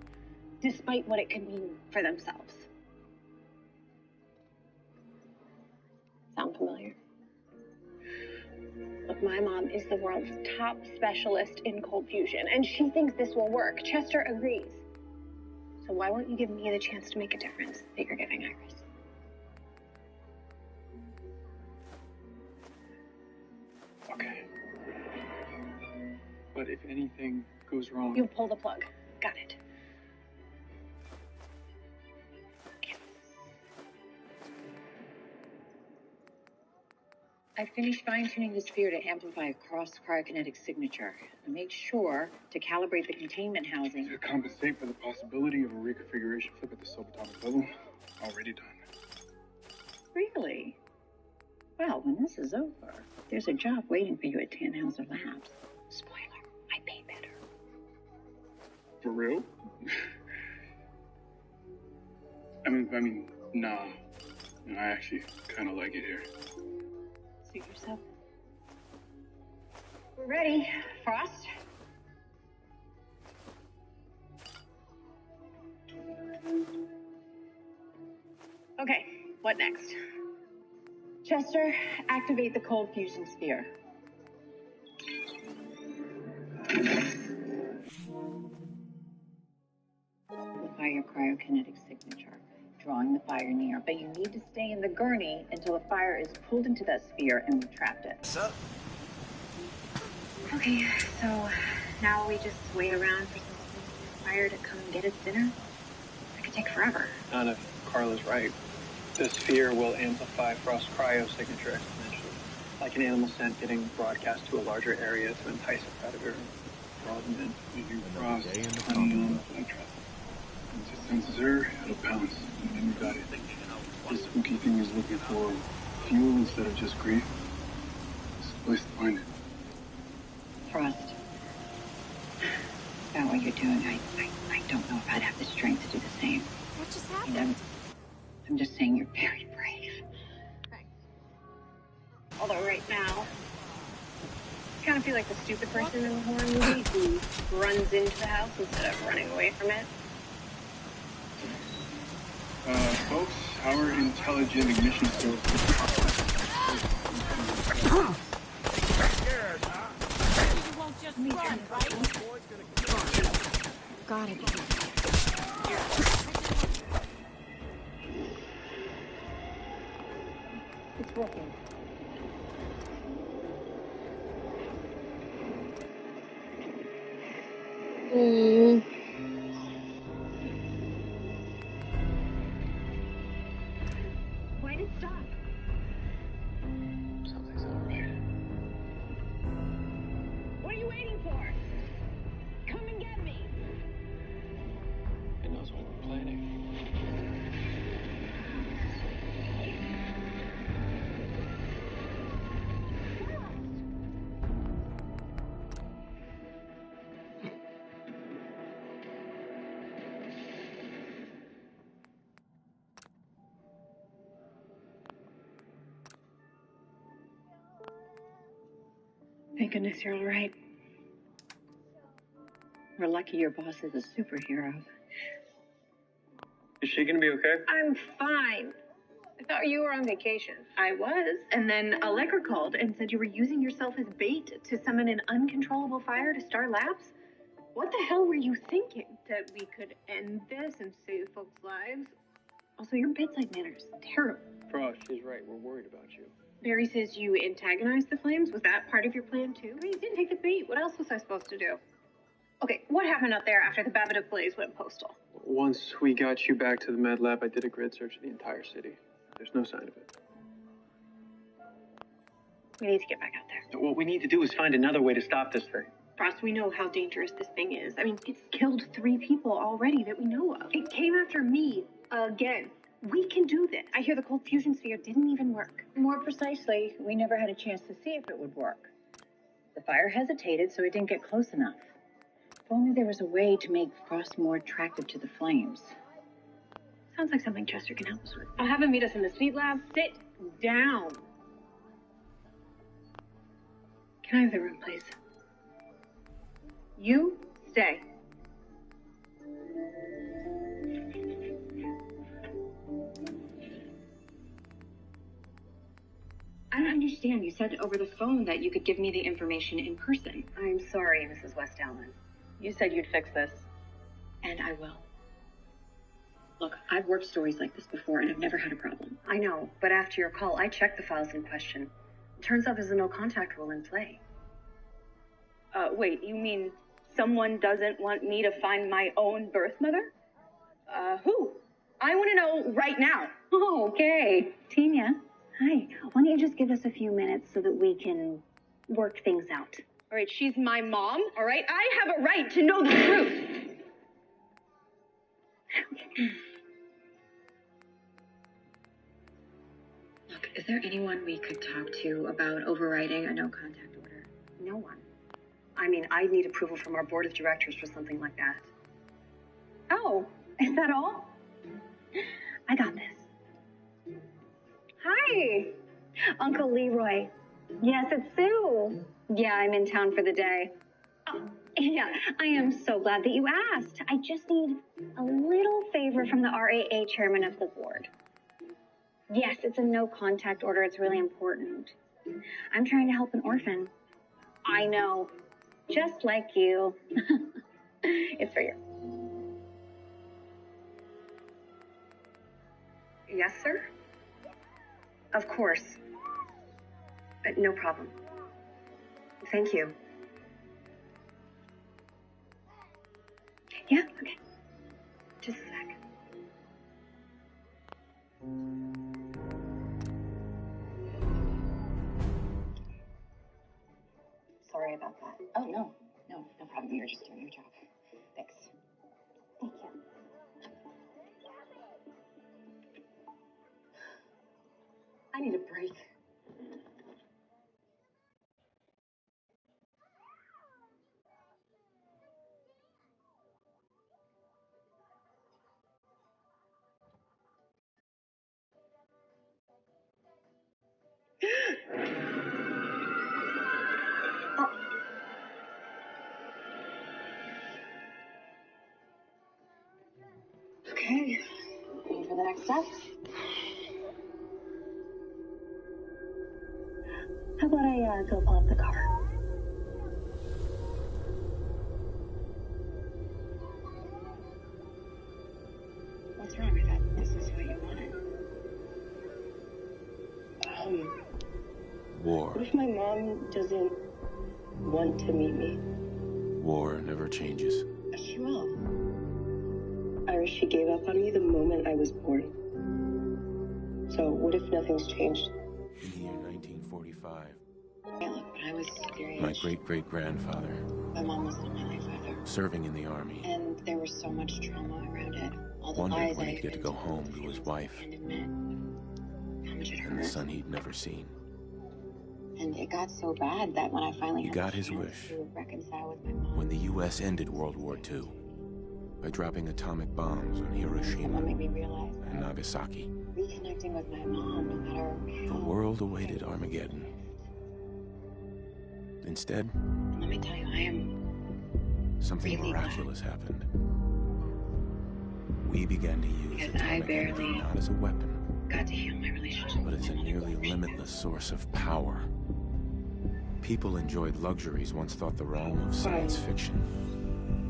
Despite what it could mean for themselves. Sound familiar? Look, my mom is the world's top specialist in cold fusion, and she thinks this will work. Chester agrees. So why won't you give me the chance to make a difference that you're giving Iris? Okay. But if anything goes wrong... You'll pull the plug. Got it. I finished fine-tuning the sphere to amplify a cross-cryokinetic signature. I made sure to calibrate the containment housing. To compensate for the possibility of a reconfiguration flip at the subatomic level, already done. Really? Well, when this is over, there's a job waiting for you at Tannhauser Labs. Spoiler, I pay better. For real? I mean, nah. No, I actually kind of like it here. Suit yourself. We're ready. Frost? Okay, what next? Jester, activate the cold fusion sphere. Amplify your cryokinetic signature, drawing the fire near. But you need to stay in the gurney until the fire is pulled into that sphere and we've trapped it. What's up? Okay, so now we just wait around for some fire to come and get its dinner? That could take forever. Not if Carla's right. The sphere will amplify Frost cryo signature exponentially, like an animal scent getting broadcast to a larger area to entice a predator and draw them in. If you Frost 20 on the flight trap. Once it senses her, it'll pounce. And then you got it. The spooky thing is looking for fuel instead of just grief. It's a place to find it. Frost. About what you're doing, I don't know if I'd have the strength to do the same. What just happened? I'm just saying you're very brave. Thanks. Although right now, I kind of feel like the stupid person in the horror movie who runs into the house instead of running away from it. Folks, our intelligent ignition skills. You won't just run, right? Gotta be. It's working. Why'd it stop? Something's not right. What are you waiting for? Come and get me. It knows what we're planning. Thank goodness you're all right. We're lucky your boss is a superhero. Is she gonna be okay? I'm fine. I thought you were on vacation. I was. And then Allegra called and said you were using yourself as bait to summon an uncontrollable fire to Star Labs. What the hell were you thinking? That we could end this and save folks' lives? Also, your bedside manner is terrible. Frost, she's right. We're worried about you. Barry says you antagonized the flames. Was that part of your plan too? I mean, you didn't take the bait. What else was I supposed to do? Okay, what happened out there after the Babadook Blaze went postal? Once we got you back to the med lab, I did a grid search of the entire city. There's no sign of it. We need to get back out there. What we need to do is find another way to stop this thing. Frost, we know how dangerous this thing is. I mean, it's killed 3 people already that we know of. It came after me again. We can do this. I hear the cold fusion sphere didn't even work. More precisely, we never had a chance to see if it would work. The fire hesitated, so it didn't get close enough. If only there was a way to make Frost more attractive to the flames. Sounds like something Jester can help us with. I'll have him meet us in the speed lab. Sit down. Can I have the room, please? You stay. I don't understand. You said over the phone that you could give me the information in person. I'm sorry, Mrs. West Allen. You said you'd fix this. And I will. Look, I've worked stories like this before, and I've never had a problem. I know, but after your call, I checked the files in question. Turns out there's a no-contact rule in play. Wait, you mean someone doesn't want me to find my own birth mother? Who? I want to know right now. Oh, okay. Tina, hi. Why don't you just give us a few minutes so that we can work things out? All right, she's my mom, all right? I have a right to know the truth. Look, is there anyone we could talk to about overriding a no-contact order? No one. I mean, I'd need approval from our board of directors for something like that. Oh, is that all? I got this. Hi, Uncle Leroy. Yes, it's Sue. Yeah, I'm in town for the day. Oh, yeah, I am so glad that you asked. I just need a little favor from the RAA chairman of the board. Yes, it's a no-contact order. It's really important. I'm trying to help an orphan. I know. Just like you. It's for you. Yes, sir? Of course. No problem. Thank you. Yeah, okay. Just a sec. Sorry about that. Oh, no problem. You're just doing your job. Thanks. Thank you. I need a break. Okay, ready for the next step? How about I go pull up the car? What's wrong? I thought this is what you wanted. War. What if my mom doesn't want to meet me? War never changes. She will. Iris, she gave up on me the moment I was born. So what if nothing's changed? In the year 1945, Yeah, look, when I was your age, my great-great-grandfather, my mom wasn't in my life either. serving in the army, And there was so much trauma around it. All the wondered lies when I he'd get to go home to his wife and admit how much it and the hurt. son he'd never seen. And it got so bad that when I finally He had got the his chance wish to reconcile with my mom, when the U.S. ended World War II by dropping atomic bombs on Hiroshima made me realize and Nagasaki. reconnecting with my mom, no matter The world awaited Armageddon. Instead, And let me tell you, I am something really miraculous happened. We began to use Because I atomic energy barely not as a weapon, got to heal my relationship but as a nearly limitless source of power. People enjoyed luxuries once thought the realm of science fiction.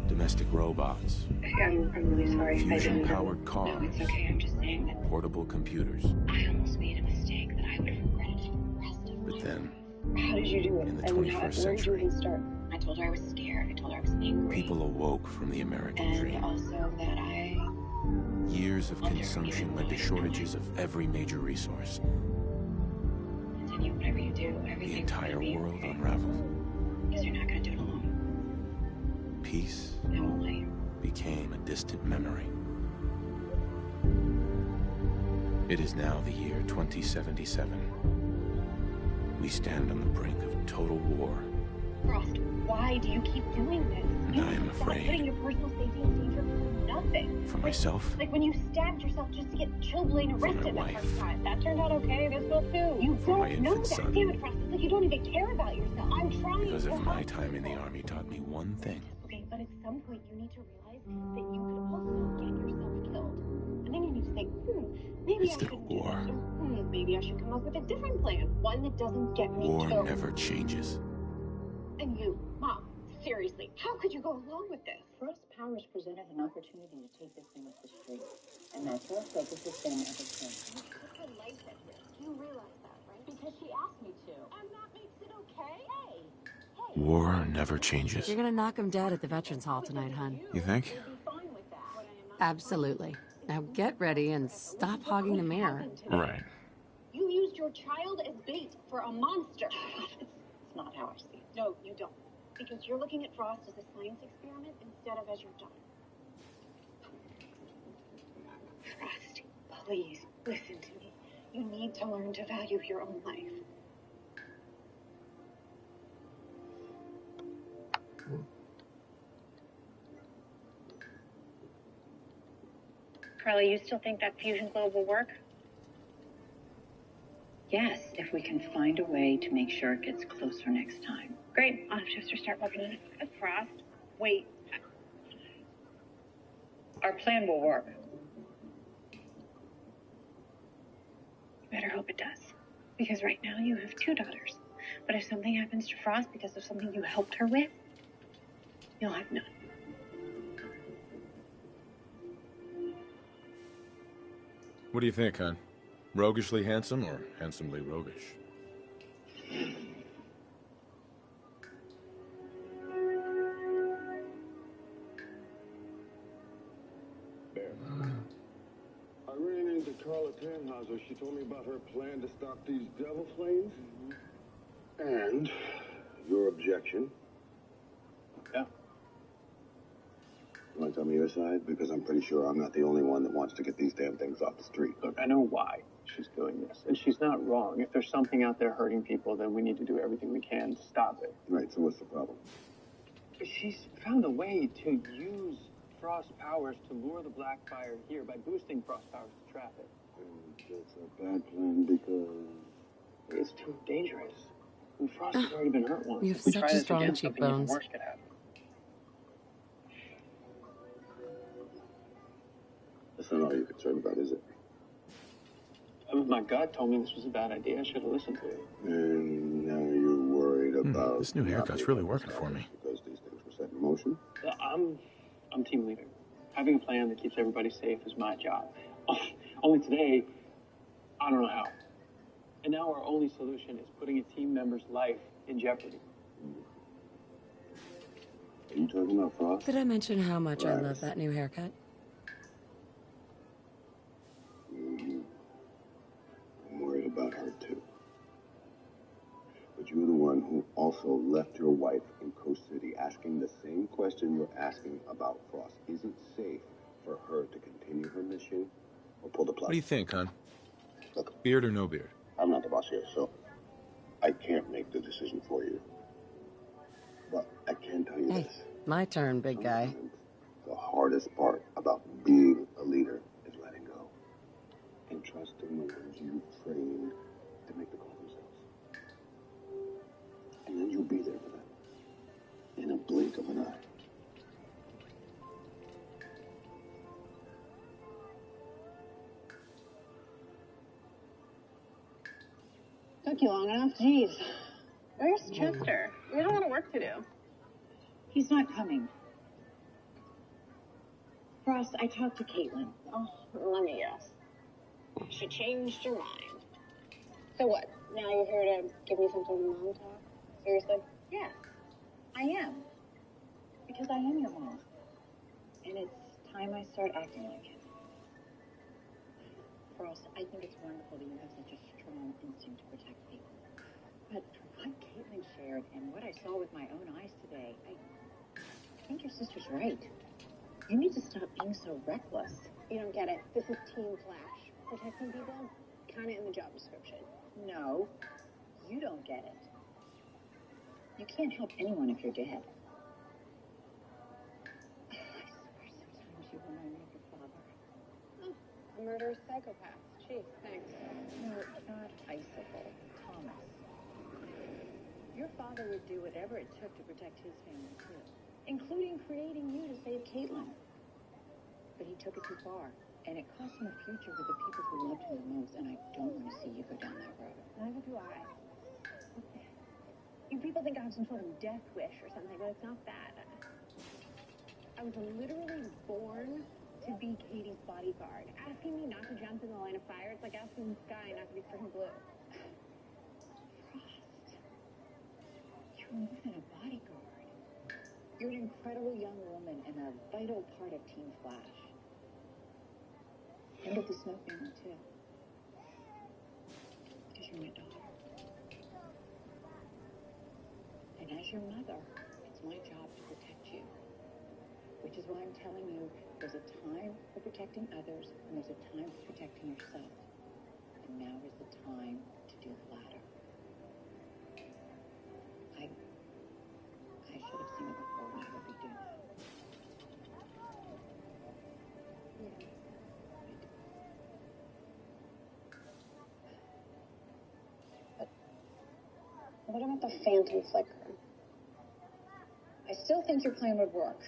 Domestic robots, I'm really sorry. I didn't know. fusion-powered cars, No, it's okay. I'm just saying that portable computers. I almost made a mistake that I would have regretted for the rest of my But then, How did you do it? in the And 21st where did you century, even start? I told her I was scared. I told her I was angry. people awoke from the American And dream. also that I Years of consumption led to shortages of every major resource. continue whatever you do. The Everything's entire gonna be world unraveled. because you're not going to do it alone. Peace I won't let you. became a distant memory. It is now the year 2077. We stand on the brink of total war, Frost, why do you keep doing this? and You I am stop putting afraid your personal safety in danger for nothing. for myself, Like when you stabbed yourself just to get Chill Blaine arrested the wife, first time. That turned out okay. This will too. You for my don't know infant that. son. Damn it, Frost. It's like you don't even care about yourself. I'm trying because to of my help. time in the army taught me one thing. Okay, but at some point you need to realize that you could also get yourself killed. And then you need to think, maybe It's I the shouldn't do war. this. Or, maybe I should come up with a different plan. One that doesn't get me War killed. never changes. And you, Mom, seriously, how could you go along with this? Frost Powers presented an opportunity to take this thing off the street, and that's where our focus has been ever since. You put her life at risk. You realize that, right? Because she asked me to. And that makes it okay? Hey! War never changes. You're gonna knock him dead at the Veterans Hall tonight, hun. You think? Absolutely. Now get ready and stop hogging the mirror. Right. You used your child as bait for a monster. It's not how I see it. No, you don't. Because you're looking at Frost as a science experiment instead of as your daughter. Frost, please, listen to me. You need to learn to value your own life. Carly, you still think that fusion globe will work? Yes, if we can find a way to make sure it gets closer next time. Great. I'll have Jester start working on it. Frost, wait. Our plan will work. You better hope it does. Because right now you have 2 daughters. But if something happens to Frost because of something you helped her with, you'll have none. What do you think, hon? Roguishly handsome or handsomely roguish? I ran into Carla Tannhauser. She told me about her plan to stop these devil flames. And your objection. Yeah. You want to tell me your side? Because I'm pretty sure I'm not the only one that wants to get these damn things off the street. Look, I know why she's doing this, and she's not wrong. If there's something out there hurting people, then we need to do everything we can to stop it. Right, so what's the problem? She's found a way to use Frost powers to lure the Blackfire here by boosting Frost powers to trap it. And it's a bad plan because it's too dangerous. And Frost has already been hurt once. You have If we such try this strong again, something even cheekbones. worse could happen. that's not all you're concerned about, is it? My gut told me this was a bad idea. I should have listened to it. And now you're worried about This new haircut's really working for me. because these things were set in motion. I'm team leader. Having a plan that keeps everybody safe is my job. Only today, I don't know how. And now our only solution is putting a team member's life in jeopardy. Are you talking about Frost? Did I mention how much I love that new haircut? I'm worried about her too. But you're the one who also left your wife in Coast City asking the same question you're asking about Frost. Is it safe for her to continue her mission or pull the plug? What do you think, hon? Look, Beard or no beard? I'm not the boss here, so I can't make the decision for you. But I can tell you this. My turn, big guy. The hardest part about being a leader is letting go. And trusting the ones you've trained to make the call themselves. And then you'll be there for them. In a blink of an eye. Took you long enough. Jeez. Where's Jester? We have a lot of work to do. He's not coming. Frost, I talked to Caitlin. Oh, let me guess. She changed her mind. So what? Now you're here to give me some sort of mom talk? Seriously? Yes, I am. Because I am your mom. And it's time I start acting like it. Frost, I think it's wonderful that you have such a strong instinct to protect people. But from what Caitlin shared and what I saw with my own eyes today, I think your sister's right. You need to stop being so reckless. You don't get it. This is Team Flash. Protecting people? Kind of in the job description. No, you don't get it. You can't help anyone if you're dead. I swear sometimes you remind me of your father. Oh, a murderous psychopath. Gee, thanks. No, not Icicle. Thomas. Your father would do whatever it took to protect his family, too. Including creating you to save Caitlin. But he took it too far. And it cost him a future with the people who loved him the most, and I don't want to see you go down that road. Neither do I. You people think I have some sort of death wish or something, but it's not that. I was literally born to be Katie's bodyguard. Asking me not to jump in the line of fire, it's like asking the sky not to be freaking blue. Frost, you're more than a bodyguard. You're an incredible young woman and a vital part of Team Flash. And of the Snow family, too. Because you're my daughter. And as your mother, it's my job to protect you. Which is why I'm telling you, there's a time for protecting others, and there's a time for protecting yourself. And now is the time to do the latter. I should have seen it before when I heard you do that. But what about the phantom flicker? I still think your plan would work.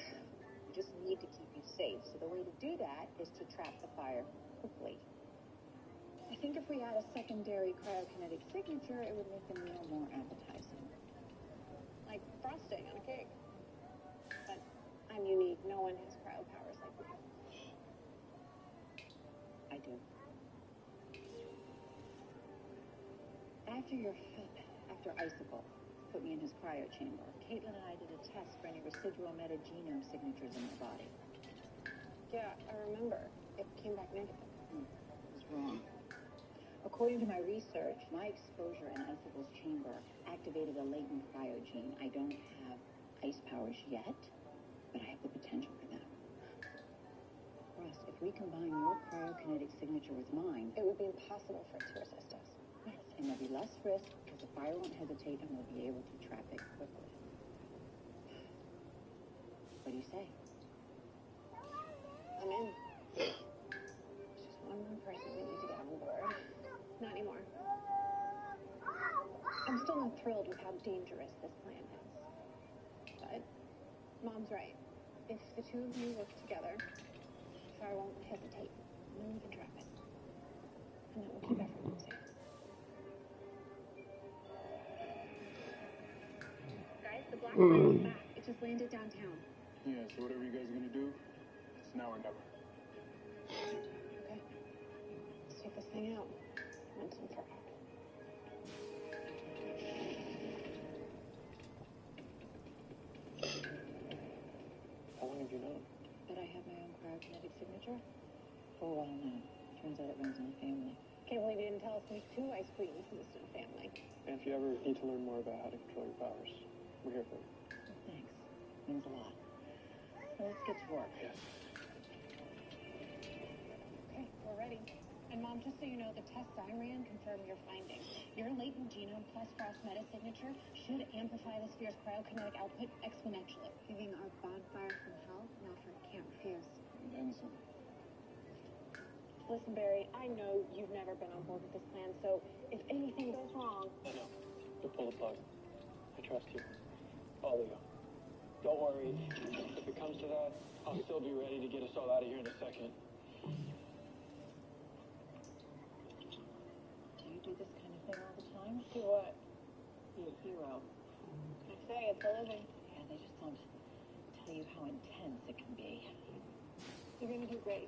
You just need to keep you safe. So the way to do that is to trap the fire quickly. I think if we had a secondary cryokinetic signature, it would make the meal more appetizing. Like frosting on a cake. But I'm unique. No one has cryo powers like me. I do. After Icicle put me in his cryo chamber, Caitlin and I did a test for any residual metagenome signatures in my body. Yeah, I remember. It came back negative. It was wrong. According to my research, my exposure in Icicle's chamber activated a latent cryogene. I don't have ice powers yet, but I have the potential for them. Ross, if we combine your cryokinetic signature with mine, it would be impossible for it to resist us. Yes, and there'll be less risk because the fire won't hesitate and we'll be able to trap it quickly. What do you say? I'm in. There's just one more person we need to get on board. Not anymore. I'm still not thrilled with how dangerous this plan is. But Mom's right. If the two of you work together, the fire won't hesitate. And then we can trap it. And then we'll keep everyone safe. Guys, the black fire is back. It just landed downtown. Yeah, so whatever you guys are gonna do, it's now or never. Okay. Let's take this thing out. Once and for all. How long have you known? That I have my own cryokinetic signature? For a while now. Turns out it runs in the family. Can't believe you didn't tell us there's 2 Ice Queens in the Snow family. And if you ever need to learn more about how to control your powers, we're here for you. Well, thanks. Means a lot. Well, let's get to work. Yes. Okay, we're ready. And Mom, just so you know, the tests I ran confirm your findings. Your latent genome plus Frost meta signature should amplify the sphere's cryokinetic output exponentially. Giving our bonfire from hell an offer it can't refuse. And some. Listen, Barry, I know you've never been on board with this plan, so if anything goes wrong... I know. You'll pull the plug. I trust you. Follow you. Don't worry. If it comes to that, I'll still be ready to get us all out of here in a second. Do you do this kind of thing all the time? Do what? Be a hero. I say it's a living. Yeah, they just don't tell you how intense it can be. You're gonna do great.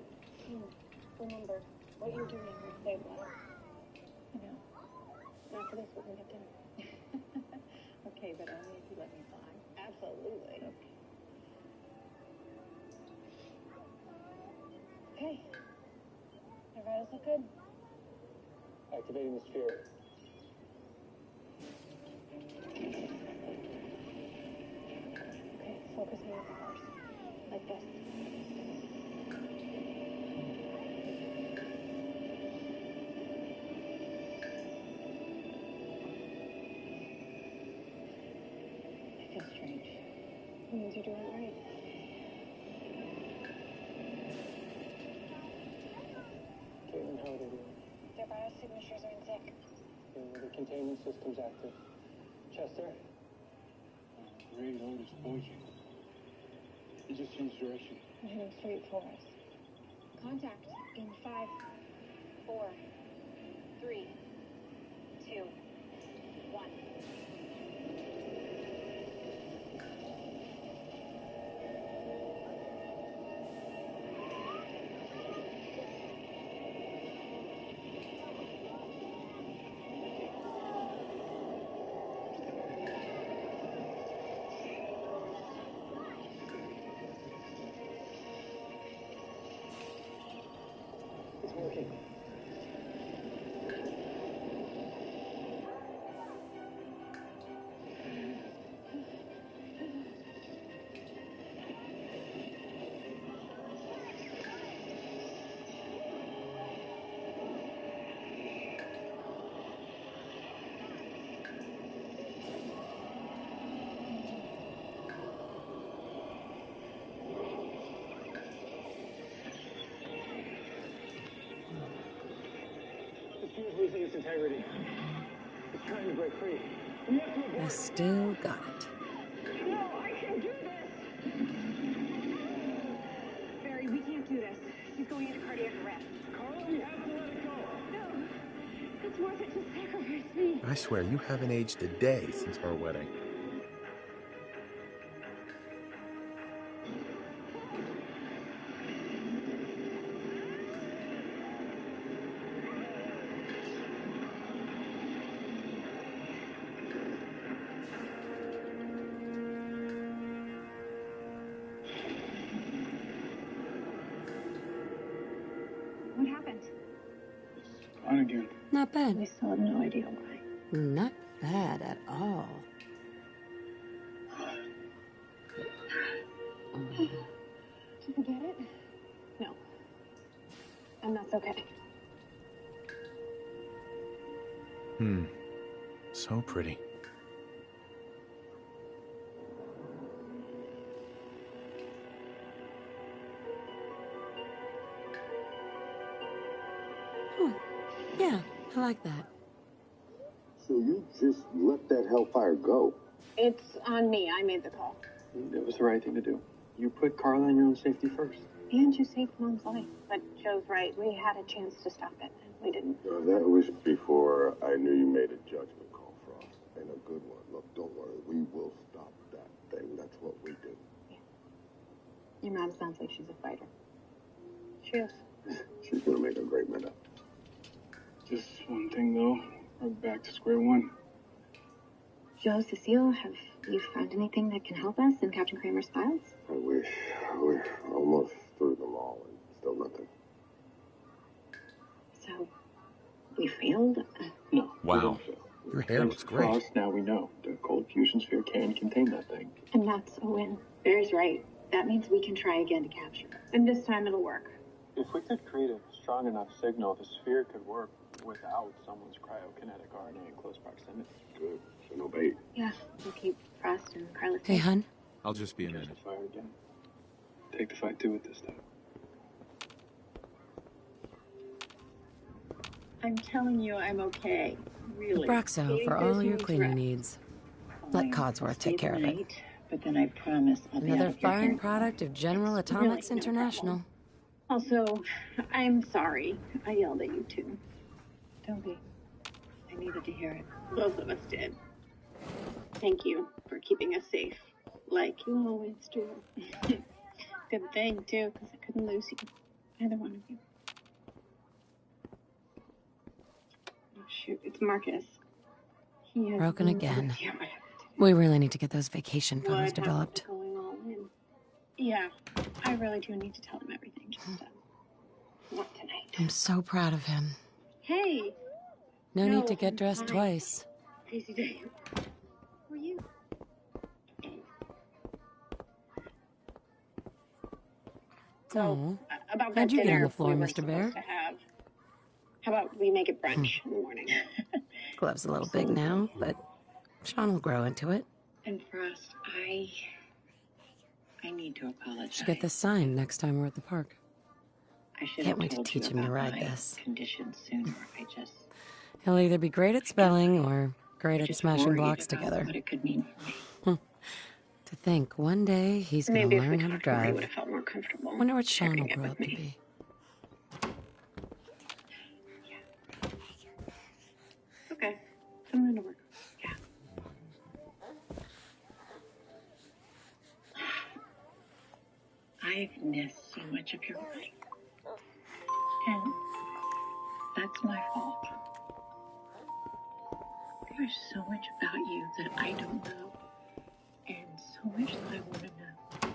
Remember, what you're doing will save lives. I know. After this, we're gonna get dinner. Okay, but only if you let me fly. Absolutely. Okay. Your vitals look good. Activating the sphere. Okay, focus on your powers. Like this. I feel strange. It means you're doing it right. Caitlin, how are they doing? Their biosignatures are in thick. The containment system's active. Chester? Great Otis poison. He just changed direction. I'm heading straight for us. Contact in 5, 4, 3, 2, 1. its integrity. It's trying to break free. We have to abort I it. still got it. No, I can't do this! Barry, we can't do this. She's going into cardiac arrest. Carla, we have to let it go. No, it's worth it to sacrifice me. I swear, you haven't aged a day since our wedding. What happened? On again. Not bad. We still have no idea why. Not bad at all. Did you forget it? No. And that's okay. So pretty. Yeah, I like that. So you just let that hellfire go? It's on me. I made the call. It was the right thing to do. You put Carla and your own safety first. And you saved Mom's life. But Joe's right. We had a chance to stop it, and we didn't. That was before I knew you made a judgment call, Frost. And a good one. Look, don't worry. We will stop that thing. That's what we do. Yeah. Your mom sounds like she's a fighter. She is. She's gonna make a great minute. Just one thing, though. We're back to square one. Joe, Cecile, have you found anything that can help us in Captain Kramer's files? I wish. We're almost through them all, and still nothing. So, we failed? No. Wow. Your hair looks great. Frost, now we know. The cold fusion sphere can contain that thing. And that's a win. Barry's right. That means we can try again to capture it. And this time it'll work. If we could create a strong enough signal, the sphere could work without someone's cryokinetic RNA in close proximity. Good. So no bait. Yeah, we'll keep Frost and Carla. Hey, hun. I'll just be a minute. Fire again. Take the fight to it this time. I'm telling you, I'm okay. Really. Broxo for all your cleaning needs. Let Codsworth take care of it. But then I promise I'll be Another out of your fine hair. product of General Atomics no International. Also, I'm sorry. I yelled at you, too. Don't be. I needed to hear it. Both of us did. Thank you for keeping us safe. Like you always do. Good thing, too, because I couldn't lose you. Either one of you. Oh, shoot. It's Marcus. He has Broken no again. idea what We really need to get those vacation photos happened to developed. going all in. Yeah, I really do need to tell him everything. Just not tonight. I'm so proud of him. Hey! No No, need to get I'm dressed fine. twice. Easy day. Who are you? Oh, About that how'd you get on dinner the floor, we were Mr. Bear? supposed to have. How about we make it brunch in the morning? Glove's a little big now, but Sean will grow into it. And Frost, I need to apologize. Should get this signed next time we're at the park. I should Can't have wait to told teach you him to about ride my this. conditions sooner. I just He'll either be great at spelling or great at just smashing worried blocks about together. what it could mean for me. To think one day he's going Maybe to if we learn how to talked more, I drive. would have felt more comfortable. Wonder what Sean will sharing it grow with up to me. be. Okay, I'm going to work. Yeah. I've missed so much of your life. And that's my fault. There's so much about you that I don't know. And so much that I want to know.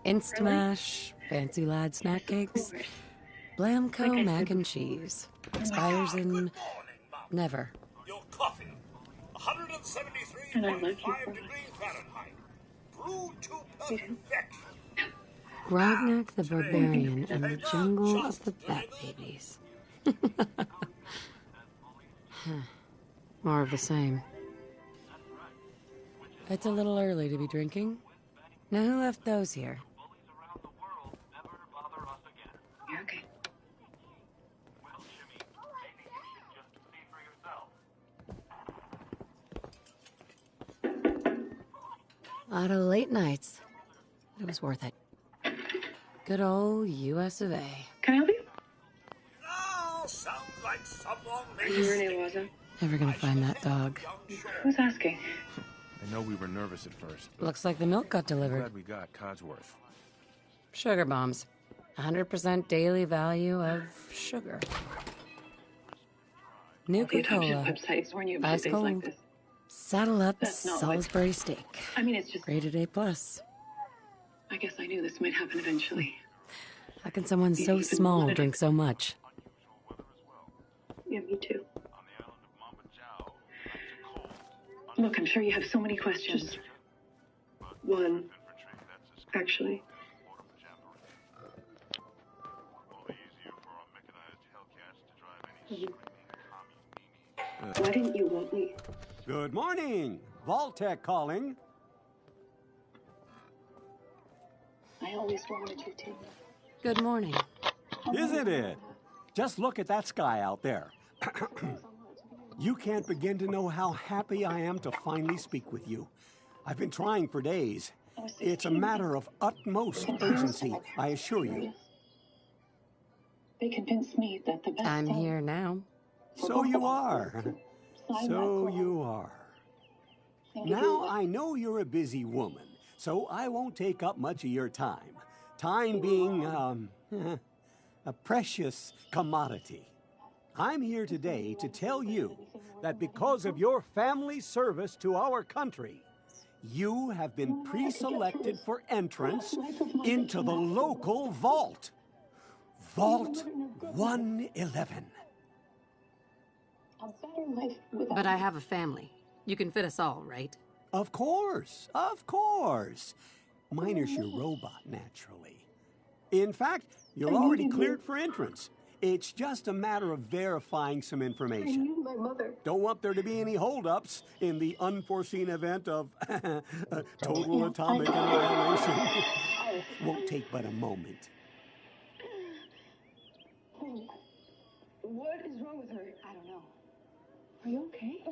Instamash, fancy lad snack cakes, Blamco mac and cheese. Expires in never. Your coffee. 173.5 And I love you for degrees Fahrenheit. Brewed to perfection. Grognak the Barbarian and the Jungle of the Bat Babies. More of the same. It's a little early to be drinking. Now who left those here? You're okay. A lot of late nights. It was worth it. Good old US of A. Can I help you? Oh, sounds like someone Are you Renee Waza? Never gonna find that dog. Who's asking? I know we were nervous at first. But Looks like the milk got I'm delivered. glad we got Codsworth. Sugar bombs. 100% daily value of sugar. Nuka Cola. Websites warn you about Ice things cold. like this. Saddle up That's not Salisbury steak. I mean, it's just. Rated A+. I guess I knew this might happen eventually. How can someone so even small wanted drink so much? Yeah, me too. Look, I'm sure you have so many questions. Just one, actually. Why didn't you want me? Good morning. Vault-Tec calling. I always wanted you to. Good morning. Isn't it? Just look at that sky out there. You can't begin to know how happy I am to finally speak with you. I've been trying for days. It's a matter of utmost urgency, I assure you. They convinced me that the best I'm thing- here now. So you are. So you are. Now, I know you're a busy woman, so I won't take up much of your time. Time being, a precious commodity. I'm here today to tell you that because of your family's service to our country, you have been pre-selected for entrance into the local vault. Vault 111. But I have a family. You can fit us all, right? Of course, of course. Miner's your robot, naturally. In fact, you're already cleared for entrance. It's just a matter of verifying some information. I knew my mother. Don't want there to be any holdups in the unforeseen event of total atomic annihilation. Won't take but a moment. What is wrong with her? I don't know. Are you okay?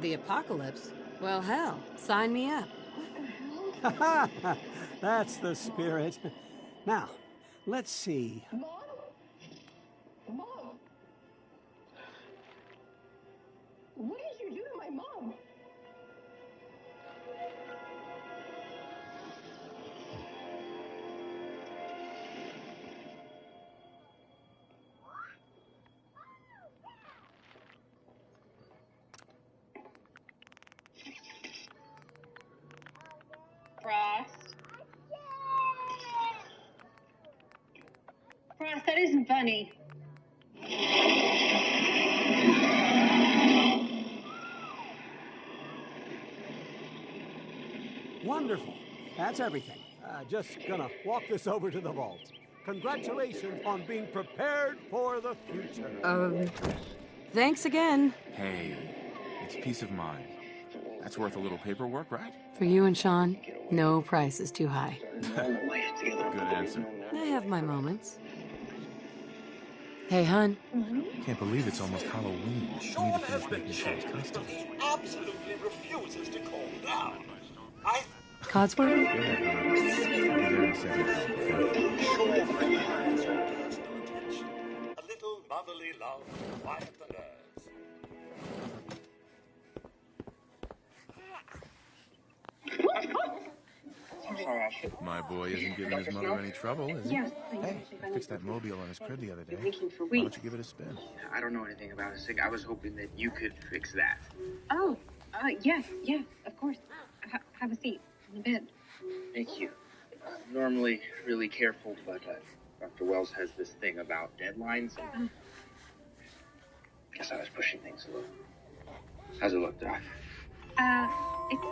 The apocalypse? Well, hell, sign me up. That's the spirit. Now, let's see. Mom? Mom? What did you do to my mom? Frost. Frost, that isn't funny. Wonderful. That's everything. Just gonna walk this over to the vault. Congratulations on being prepared for the future. Thanks again. Hey, it's peace of mind. That's worth a little paperwork, right? For you and Sean, no price is too high. Good answer. I have my moments. Hey, hun. Can't believe it's almost Halloween. You need to finish making Sean's costume. He absolutely refuses to calm down. Codsworth? Go ahead, honey. I'll be there in a second. A little motherly love to quiet the nerves. My boy isn't giving his mother any trouble, is he? Yes. Hey, I fixed that mobile on his crib the other day. Thinking for Why weeks. don't you give it a spin? I don't know anything about a SIG. I was hoping that you could fix that. Oh, yes, of course. Have a seat on the bed. Thank you. Normally really careful, but Dr. Wells has this thing about deadlines. And guess I was pushing things a little. How's it look, Doc? It's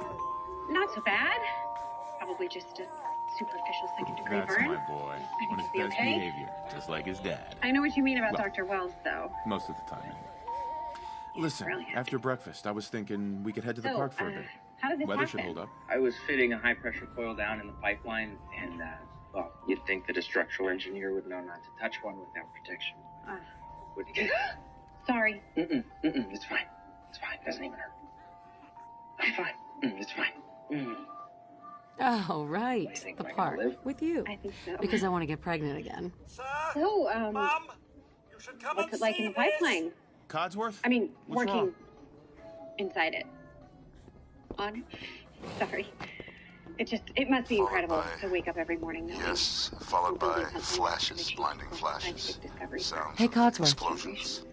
not so bad. Probably just a superficial second-degree That's burn. my boy. I On think his he'll be best okay. behavior, just like his dad. I know what you mean about Well- Dr. Wells, though. Most of the time, anyway. Listen, after breakfast, I was thinking we could head to the So, park for a bit. how did this Weather happen? should hold up. I was fitting a high-pressure coil down in the pipeline, and, well, you'd think that a structural engineer would know not to touch one without protection. Wouldn't you? Sorry. It's fine. It's fine. It doesn't even hurt. I'm fine. It's fine. Oh, right. The park. With you. I think so. Because I want to get pregnant again. So, Mom, you should come what's and it like see in the this. pipeline? Codsworth? I mean, What's working wrong? inside it. On it? Sorry. It must be incredible to wake up every morning knowing. Yes, followed by flashes, blinding flashes, sounds, Hey, Codsworth. explosions.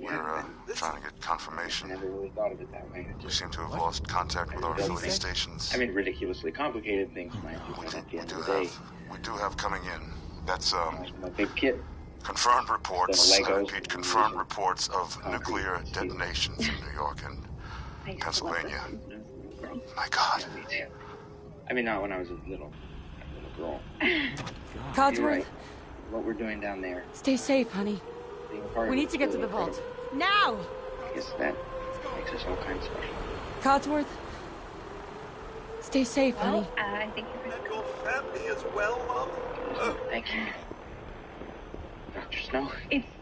We're trying to get confirmation. I never really thought of it that way. We seem to have lost contact with our affiliate stations. I mean, ridiculously complicated things might be fine at the end of the day. We do have coming in. That's My big kid. confirmed reports. The Legos. I repeat, confirmed reports of nuclear detonations in New York and Pennsylvania. My God. Me too. I mean, not when I was a little girl. Codsworth. You're right. What we're doing down there. Stay safe, honey. Being a part We of need it's to get to really the vault. incredible. Now! I guess that makes us all kind of special. Codsworth. Stay safe, honey. I think you're And your family as well, Mom? Thank you. Dr. Snow?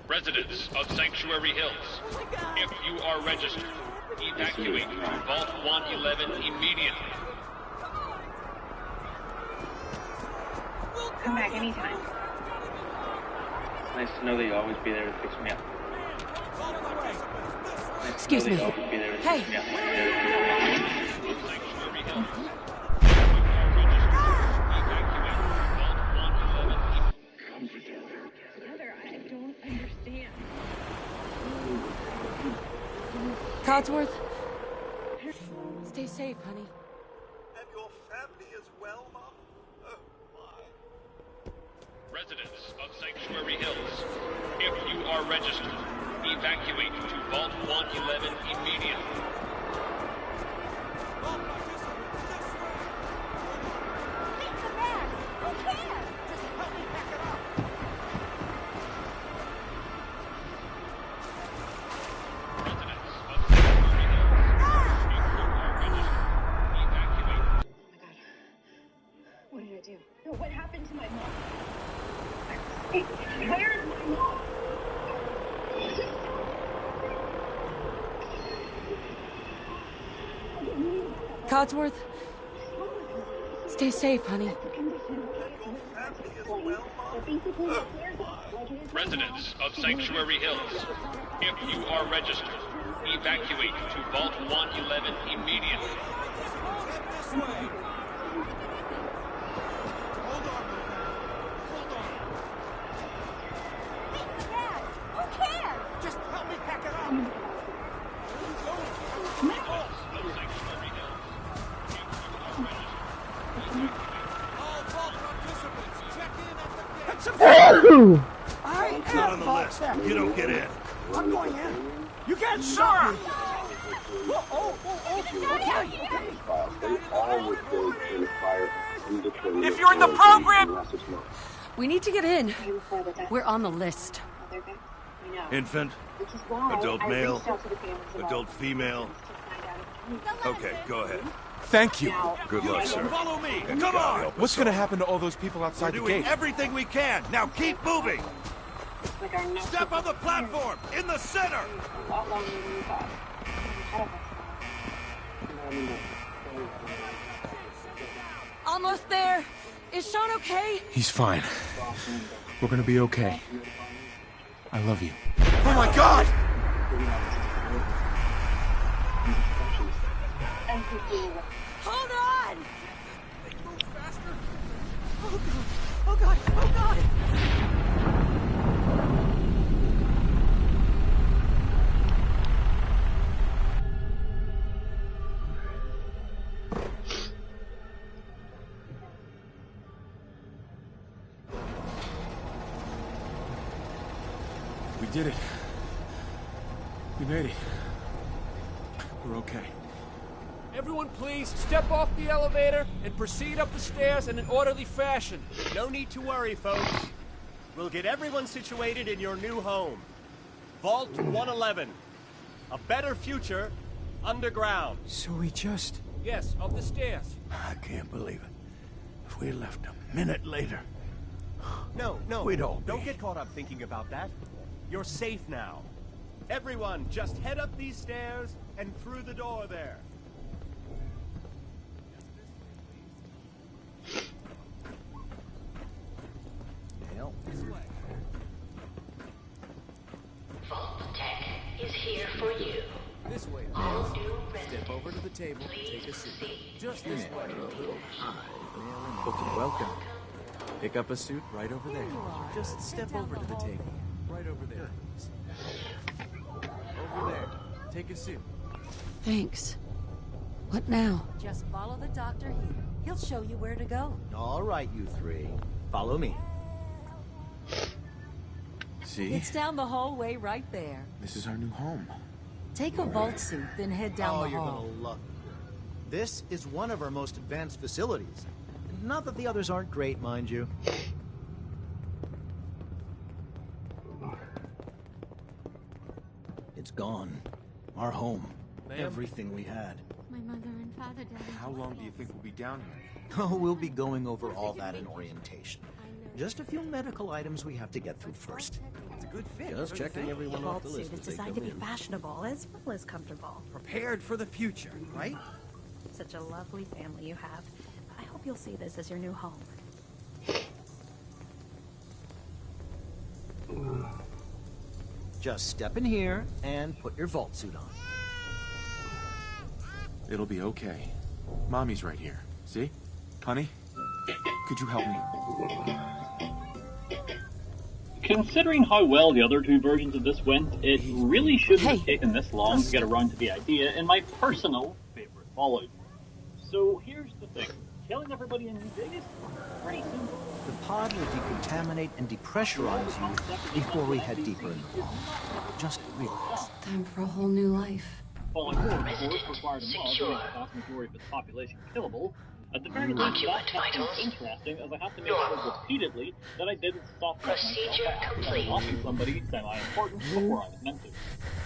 Residents of Sanctuary Hills, if you are registered, evacuate to Vault 111 immediately. Come back anytime. It's nice to know that you'll always be there to fix me up. Nice Excuse to know me. that you'll always be there to Hey. fix me up. Sanctuary Hills. Mother, I don't understand. Codsworth. Stay safe, honey. And your family as well, Mom? Oh, my. Residents of Sanctuary Hills, if you are registered, evacuate to Vault 111 immediately. What did I do? What happened to my mom? Where's my mom? Codsworth. Stay safe, honey. Residents of Sanctuary Hills, if you are registered, evacuate to Vault 111 immediately. Who cares? Just help me pack it up. I It's not on the list. You don't get in. I'm going in. You can't stop me. If you're in the program! We need to get in. We're on the list. Infant, adult male, adult female. Okay, go ahead. Thank you. Good luck, sir. Follow me. And Come God on. help us What's going to all. happen to all those people We're outside the doing gate? everything we can. Now keep moving. Step on the platform in the center. A lot longer than we thought. Almost there. Is Sean okay? He's fine. We're going to be okay. I love you. Oh my God! Hold on! Oh God! Oh God! Oh God! We did it. We made it. We're okay. Everyone please step off the elevator and proceed up the stairs in an orderly fashion. No need to worry, folks. We'll get everyone situated in your new home. Vault 111. A better future underground. So we just... Yes, up the stairs. I can't believe it. If we left a minute later... No, We'd all don't get caught up thinking about that. You're safe now. Everyone, just head up these stairs and through the door there. Dale. This way. Vault Tech is here for you. This way, All please. new Step over to the table and take a seat. Just this way. Okay, welcome. Pick up a suit right over there. Just step over to the table. Right over there. Over there. Take a suit. Thanks. What now? Just follow the doctor here. He'll show you where to go. All right, you three. Follow me. See? It's down the hallway right there. This is our new home. Take a vault suit, then head down the you're hall. gonna love it. This is one of our most advanced facilities. Not that the others aren't great, mind you. It's gone. Our home. Everything we had. My mother and father died. How long do you think we'll be down here? Oh, we'll be going over all that in orientation. Just a few medical items we have to get through first. It's a good fit. Just checking everyone off the Vault list suit is as they designed go to be in. fashionable as well as comfortable. Prepared for the future, right? Such a lovely family you have. I hope you'll see this as your new home. Just step in here and put your vault suit on. It'll be okay. Mommy's right here. See? Honey? Could you help me? Considering how well the other two versions of this went, it really shouldn't have taken this long to get around to the idea in my personal favorite Fallout. So here's the thing. Killing everybody in New Vegas? Pretty simple. The pod will decontaminate and depressurize you before we head deeper in the vault. Just relax. Time for a whole new life. Fallout 4, of course, required a mod to make the vast majority of its population killable. At the very least, that seems interesting, as I have to make sure repeatedly that I didn't stop Procedure complete. Offing somebody semi-important before I was meant to.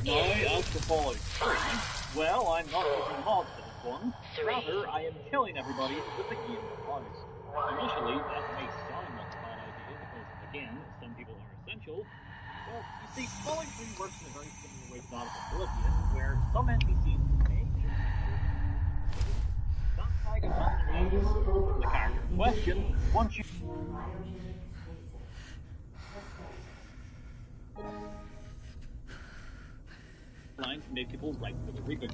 Now, as for Fallout 3, well, I'm not using mods for this one. Rather, I am killing everybody with the game mods. Initially, that may sound like a bad idea, because, again, some people are essential. Well, you see, Fallout 3 works in a very similar way to that of Oblivion, where some NPCs may be the character in question once you line to make people right for the reboot.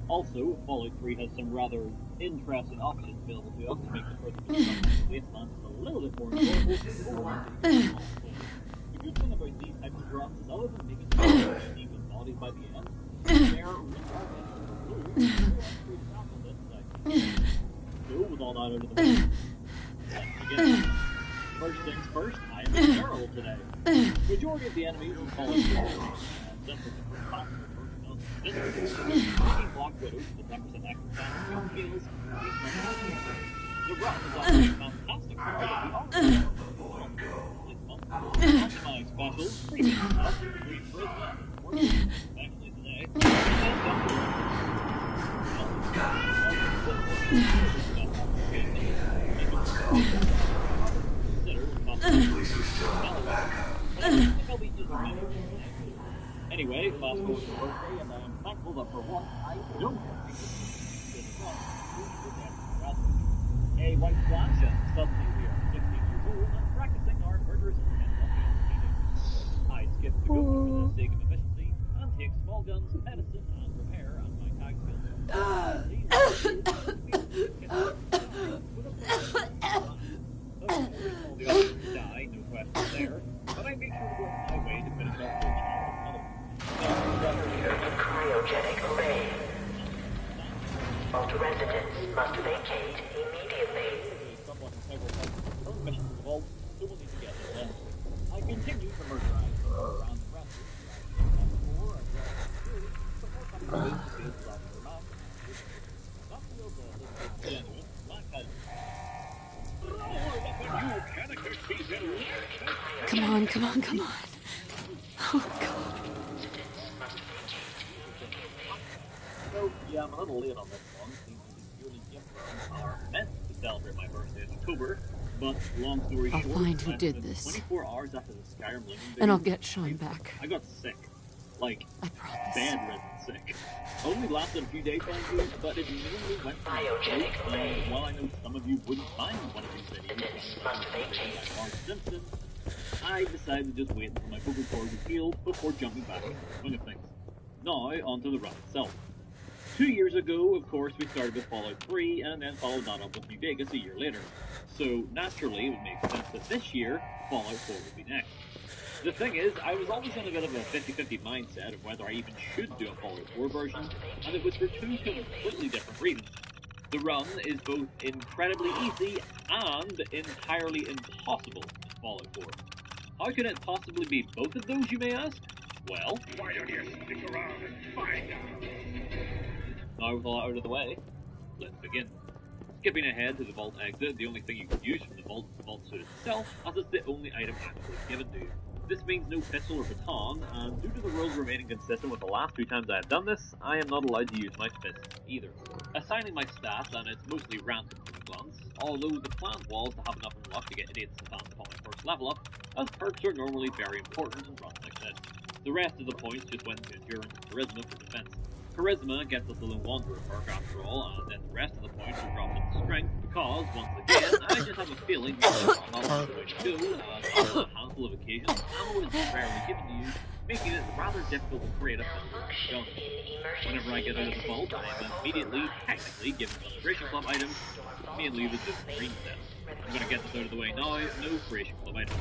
Also, Fallout 3 has some rather interesting options available to us to make the further wasteland a little bit more enjoyable. The good thing about these types of drops is other than making them deep and bodied by the end, they're So, with all that out of the way, let's begin. First things first, I am a Feral today. The majority of the enemies in Fallout 4 and some of the possible personnel Black Widow, the 10% active challenge, kills, the run is also a fantastic variety optimized specials, free stuff, free charisma, especially today, Anyway, fast forward to birthday, and I am thankful that for once I don't have a white flash, and suddenly we are 16 years old and practicing our murderous intent on being teenagers. I skip the goat for the sake of efficiency and take small guns, medicine, and repair as my tag skills. The others die, no question there, but I make sure to go my way to finish off the challenge. Cryogenic array. All residents must vacate immediately. Someone has several types of missions involved, so we'll need to get it done. I continue to murderize around the rest of the Come on, come on, come on. Oh, God. So, yeah, I'm a little late on this one. These yearly gift runs are meant to celebrate my birthday in October, but long story I'll short, find who did this. 24 hours after the Skyrim Living And I'll get Sean back. I got sick. Like, bedridden sick. Only lasted a few days, thank you, but it mainly went from and while I know some of you wouldn't find one of these videos like Mark Simpson, I decided to just wait until my vocal cord was healed before jumping back into the swing of things. Now, onto the run itself. 2 years ago, of course, we started with Fallout 3, and then followed that up with New Vegas a year later. So, naturally, it would make sense that this year, Fallout 4 would be next. The thing is, I was always in a bit of a 50-50 mindset of whether I even should do a Fallout 4 version, and it was for two completely different reasons. The run is both incredibly easy and entirely impossible in Fallout 4. How can it possibly be both of those, you may ask? Well, why don't you stick around and find out? Now with all that out of the way, let's begin. Skipping ahead to the vault exit, the only thing you can use from the vault is the vault suit itself, as it's the only item actually given to you. This means no pistol or baton, and due to the rules remaining consistent with the last 2 times I have done this, I am not allowed to use my fists either. Assigning my stats, and it's mostly random at a glance, although the plan was to have enough unlocked to get idiots to advance upon my first level up, as perks are normally very important in runs like this. The rest of the points just went to endurance and charisma for defense. Charisma gets us the Lone Wanderer perk after all, and then the rest of the points are dropped into strength because, once again, I just have a feeling that's not the way to go, as on a handful of occasions, ammo is rarely given to you, making it rather difficult to create a gun. Whenever I get out of the vault, I am immediately, technically, given some Creation Club items, mainly the Doom Marine set. I'm going to get this out of the way now, no Creation Club items.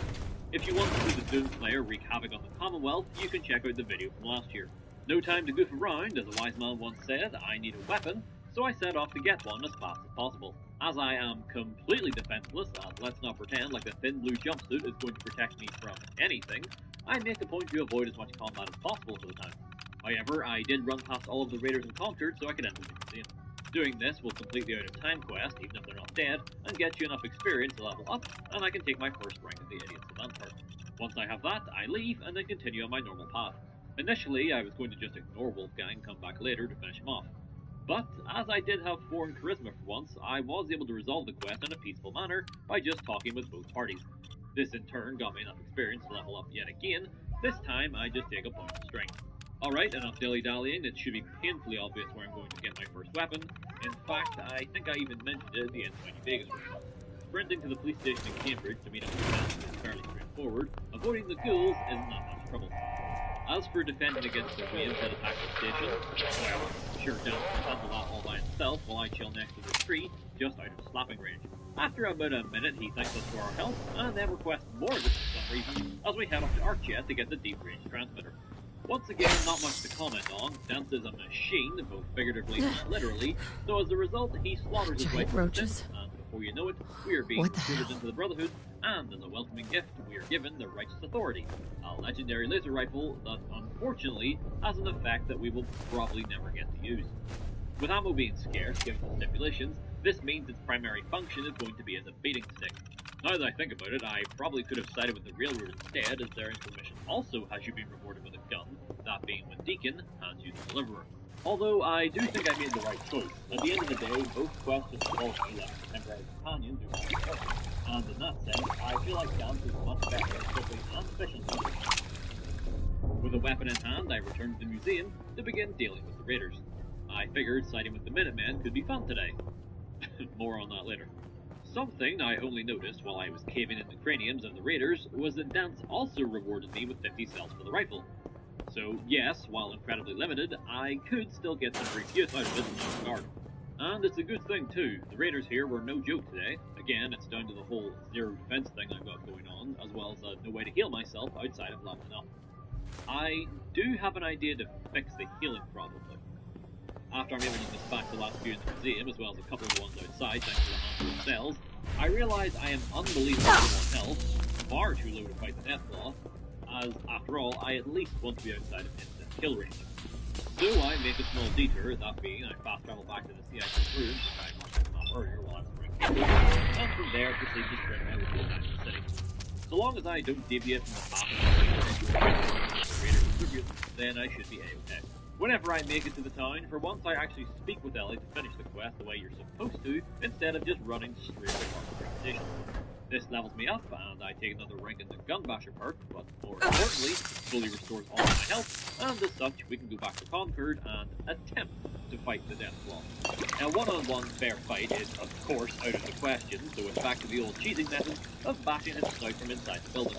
If you want to see the Doom Slayer wreak havoc on the Commonwealth, you can check out the video from last year. No time to goof around, as a wise man once said, I need a weapon, so I set off to get one as fast as possible. As I am completely defenseless, and let's not pretend like the thin blue jumpsuit is going to protect me from anything, I make a point to avoid as much combat as possible for the time. However, I did run past all of the raiders encountered so I could enter the museum. Doing this will complete the out-of-time quest, even if they're not dead, and get you enough experience to level up, and I can take my first rank of the Idiot's Event perk. Once I have that, I leave, and then continue on my normal path. Initially, I was going to just ignore Wolfgang and come back later to finish him off. But, as I did have 4 in charisma for once, I was able to resolve the quest in a peaceful manner by just talking with both parties. This in turn got me enough experience to level up yet again. This time, I just take a point of strength. Alright, enough dilly-dallying. It should be painfully obvious where I'm going to get my first weapon. In fact, I think I even mentioned it at the end of my New Vegas run. Sprinting to the police station in Cambridge to meet up with Dance is fairly straightforward. Avoiding the ghouls isn't that much trouble. As for defending against the waves that attack the station, well, sure Dance can handle that all by himself while I chill next to the tree, just out of slapping range. After about a minute, he thanks us for our help, and then requests more of it for some reason, as we head up to Archet to get the deep range transmitter. Once again, not much to comment on. Dance is a machine, both figuratively and literally, so as a result, he slaughters his way through this, and before you know it, we are being recruited into the Brotherhood, and as a welcoming gift, we are given the Righteous Authority, a legendary laser rifle that, unfortunately, has an effect that we will probably never get to use. With ammo being scarce, given the stipulations, this means its primary function is going to be as a beating stick. Now that I think about it, I probably could have sided with the Railroad instead, as their information also has you being rewarded with a gun, that being when Deacon hands you the Deliverer. Although I do think I made the right choice. At the end of the day, both quests just involve me letting a temporary companion do my work. And in that sense, I feel like Dance is much better quickly and efficiently. With a weapon in hand, I returned to the museum to begin dealing with the raiders. I figured siding with the Minutemen could be fun today. More on that later. Something I only noticed while I was caving in the craniums of the raiders was that Dance also rewarded me with 50 cells for the rifle. So yes, while incredibly limited, I could still get some brief use out of it in that regard. And it's a good thing too, the raiders here were no joke today. Again, it's down to the whole zero defense thing I've got going on, as well as no way to heal myself outside of leveling up. I do have an idea to fix the healing problem though. After I'm able to dispatch the last few in the museum, as well as a couple of the ones outside thanks to the handful of cells, I realise I am unbelievably low on health, far too low to fight the Deathclaw, as, after all, I at least want to be outside of instant kill range. So I make a small detour, that being I fast travel back to the CIC room, which I marked the map earlier while I was drinking, and from there proceed to spread my way back to the city. So long as I don't deviate from the path of the Raider distribute, then I should be a-okay. Whenever I make it to the town, for once I actually speak with Ellie to finish the quest the way you're supposed to, instead of just running straight to the station. This levels me up, and I take another rank in the Gun Basher perk, but more importantly, fully restores all of my health, and as such, we can go back to Concord and attempt to fight the Death Claw. Now, one-on-one fair fight is, of course, out of the question, so it's back to the old cheating method of bashing his snout from inside the building.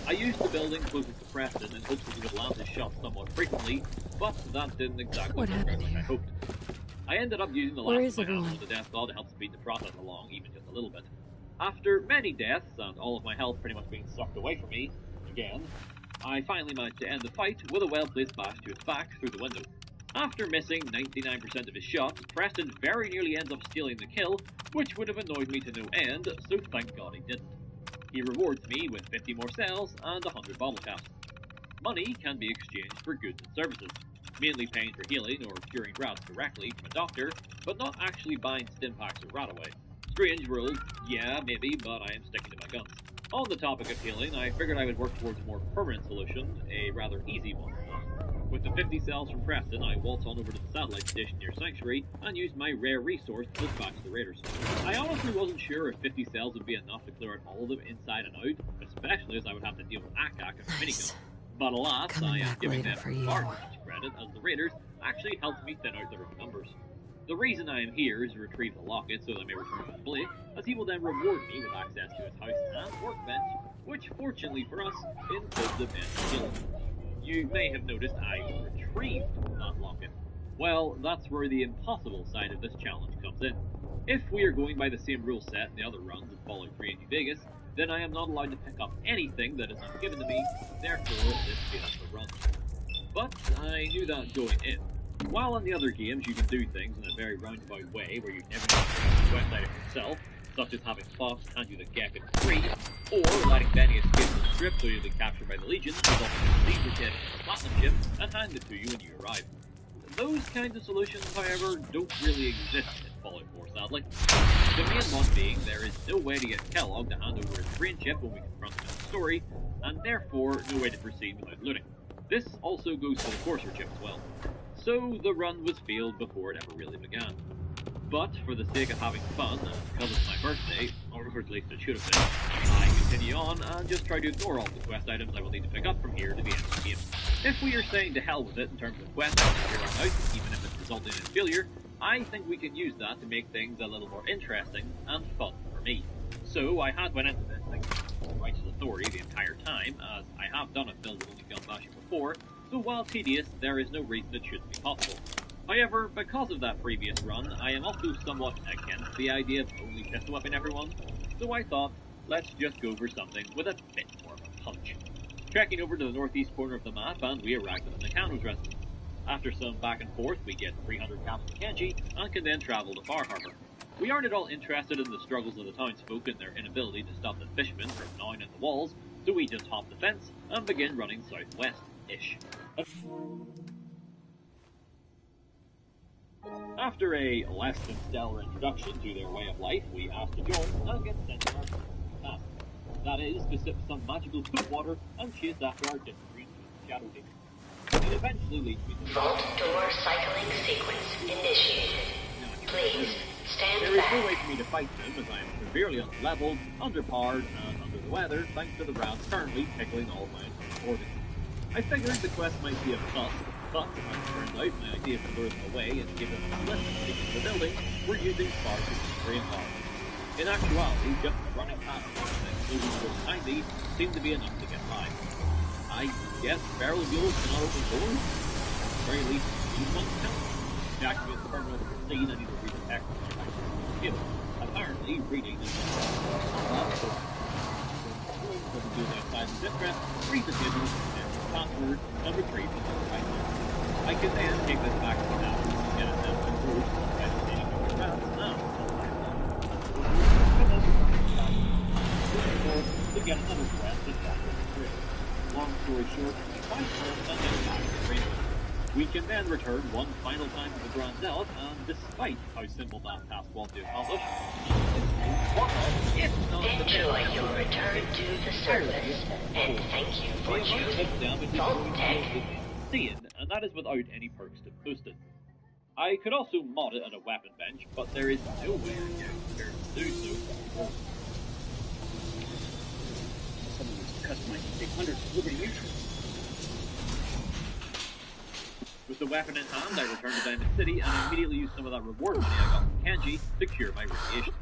I used the building closest to Preston in hopes that he would land his shots somewhat frequently, but that didn't exactly work out like I hoped. I ended up using the last of my health with the Death Claw to help speed the process along, even just a little bit. After many deaths, and all of my health pretty much being sucked away from me, again, I finally managed to end the fight with a well-placed bash to his back through the window. After missing 99% of his shots, Preston very nearly ends up stealing the kill, which would have annoyed me to no end, so thank God he didn't. He rewards me with 50 more cells and 100 bottle caps. Money can be exchanged for goods and services, mainly paying for healing or curing rats directly from a doctor, but not actually buying stim packs or Rataway. Strange rules, yeah, maybe, but I am sticking to my guns. On the topic of healing, I figured I would work towards a more permanent solution, a rather easy one. With the 50 cells from Preston, I waltz on over to the satellite station near Sanctuary and use my rare resource to dispatch the raiders. I honestly wasn't sure if 50 cells would be enough to clear out all of them inside and out, especially as I would have to deal with ACAC and minigun. But alas, I am giving them far too much credit, as the raiders actually helped me thin out their own numbers. The reason I am here is to retrieve the locket so that I may return to Blake, as he will then reward me with access to his house and workbench, which fortunately for us includes the bench skill. You may have noticed I retrieved that locket. Well, that's where the impossible side of this challenge comes in. If we are going by the same rule set in the other runs of Fallout 3 and New Vegas, then I am not allowed to pick up anything that is not given to me, therefore this fails the run. But I knew that going in. While in the other games you can do things in a very roundabout way where you never need to the quest item yourself, such as having Fox hand you the Gecko free, or letting Benny escape the strip so you'll be captured by the Legion, resulting in leave your kid in the Platinum ship and hand it to you when you arrive. Those kinds of solutions, however, don't really exist in Fallout 4, sadly. The main one being there is no way to get Kellogg to hand over his brain chip when we confront him in the story, and therefore no way to proceed without looting. This also goes for the Courser chip as well. So the run was failed before it ever really began. But for the sake of having fun, and because it's my birthday, or at least it should have been, I continue on and just try to ignore all the quest items I will need to pick up from here to the end of the game. If we are saying to hell with it in terms of quest items here on out, even if it's resulting in failure, I think we can use that to make things a little more interesting and fun for me. So I had went into this thinking Righteous Authority the entire time, as I have done a build with only gun bashing before, so while tedious, there is no reason it shouldn't be possible. However, because of that previous run, I am also somewhat against the idea of only pistol whipping everyone, so I thought, let's just go for something with a bit more of a punch. Trekking over to the northeast corner of the map, and we arrived at the Nakano's residence. After some back and forth, we get 300 caps from Kenji, and can then travel to Far Harbor. We aren't at all interested in the struggles of the townsfolk and their inability to stop the fishermen from gnawing at the walls, so we just hop the fence and begin running southwest-ish. After a less than stellar introduction to their way of life, we ask to join and get sent to our task. That is, to sip some magical poop water and chase after our disagreeing shadow demons. It eventually leads me to Vault door cycling sequence initiated. Please stand back. There is no way for me to fight them, as I am severely unleveled, underpowered, and under the weather, thanks to the rats currently tickling all my organs. I figured the quest might be a bust, but as it turns out, my idea to lure them away and give them a slip and take the building were using far too much brain power. In actuality, just running past them and moving towards behind me seemed to be enough to get by. I guess barrel mules cannot open doors? At the very least, these ones count. To activate the terminal to proceed, I need to read the text on my skill. Apparently, reading is doesn't do that size of distress, read the table, and the password, and retrieve the right one. I can then take this back to the house and get it down to the road, try to station over rats, to get another quest that's back to the grid. Long story short, we find her and then back to the radio. We can then return one final time to the Grand Zealot, and despite how simple that task was to accomplish, enjoy your return to the service, and thank you for choosing Vault Tech. And that is without any perks to boost it. I could also mod it at a weapon bench, but there is no way I get prepared to do so. customizing 600 Liberty Mutual. With the weapon in hand, I returned to Diamond City and immediately used some of that reward money I got from Kenji to cure my radiation.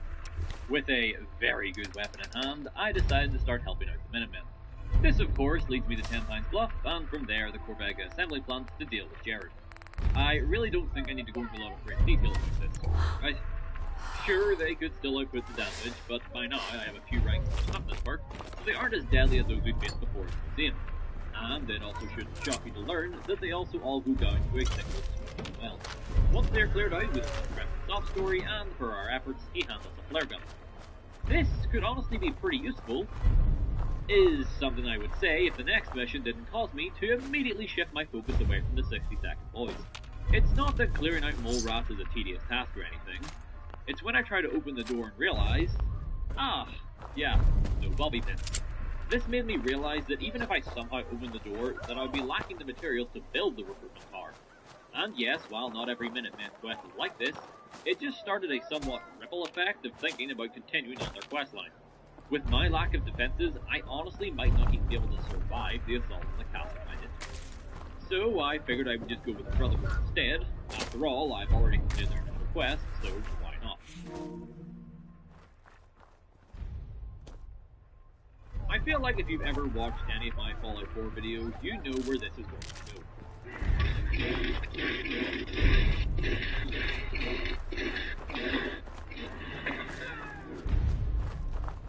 With a very good weapon in hand, I decided to start helping out the Minutemen. This, of course, leads me to 10 Pines Bluff, and from there the Corvega assembly plant to deal with Jared. I really don't think I need to go into a lot of great detail about this, right? Sure, they could still output the damage, but by now I have a few ranks in the toughness perk, so they aren't as deadly as those we faced before in the museum. And it also shouldn't shock you to learn that they also all go down to a single smoke well. Once they're cleared out, we will prep the sob story, and for our efforts, he hands us a flare gun. This could honestly be pretty useful, is something I would say if the next mission didn't cause me to immediately shift my focus away from the 60-second boys. It's not that clearing out mole rats is a tedious task or anything. It's when I try to open the door and realize, yeah, no bobby pins. This made me realize that even if I somehow opened the door, that I would be lacking the materials to build the recruitment tower. And yes, while not every Minuteman quest is like this, it just started a somewhat ripple effect of thinking about continuing on their quest line. With my lack of defenses, I honestly might not even be able to survive the assault on the castle I did. So I figured I would just go with the Brotherhood instead. After all, I've already completed their initial quest, so why not? I feel like if you've ever watched any of my Fallout 4 videos, you know where this is going to go.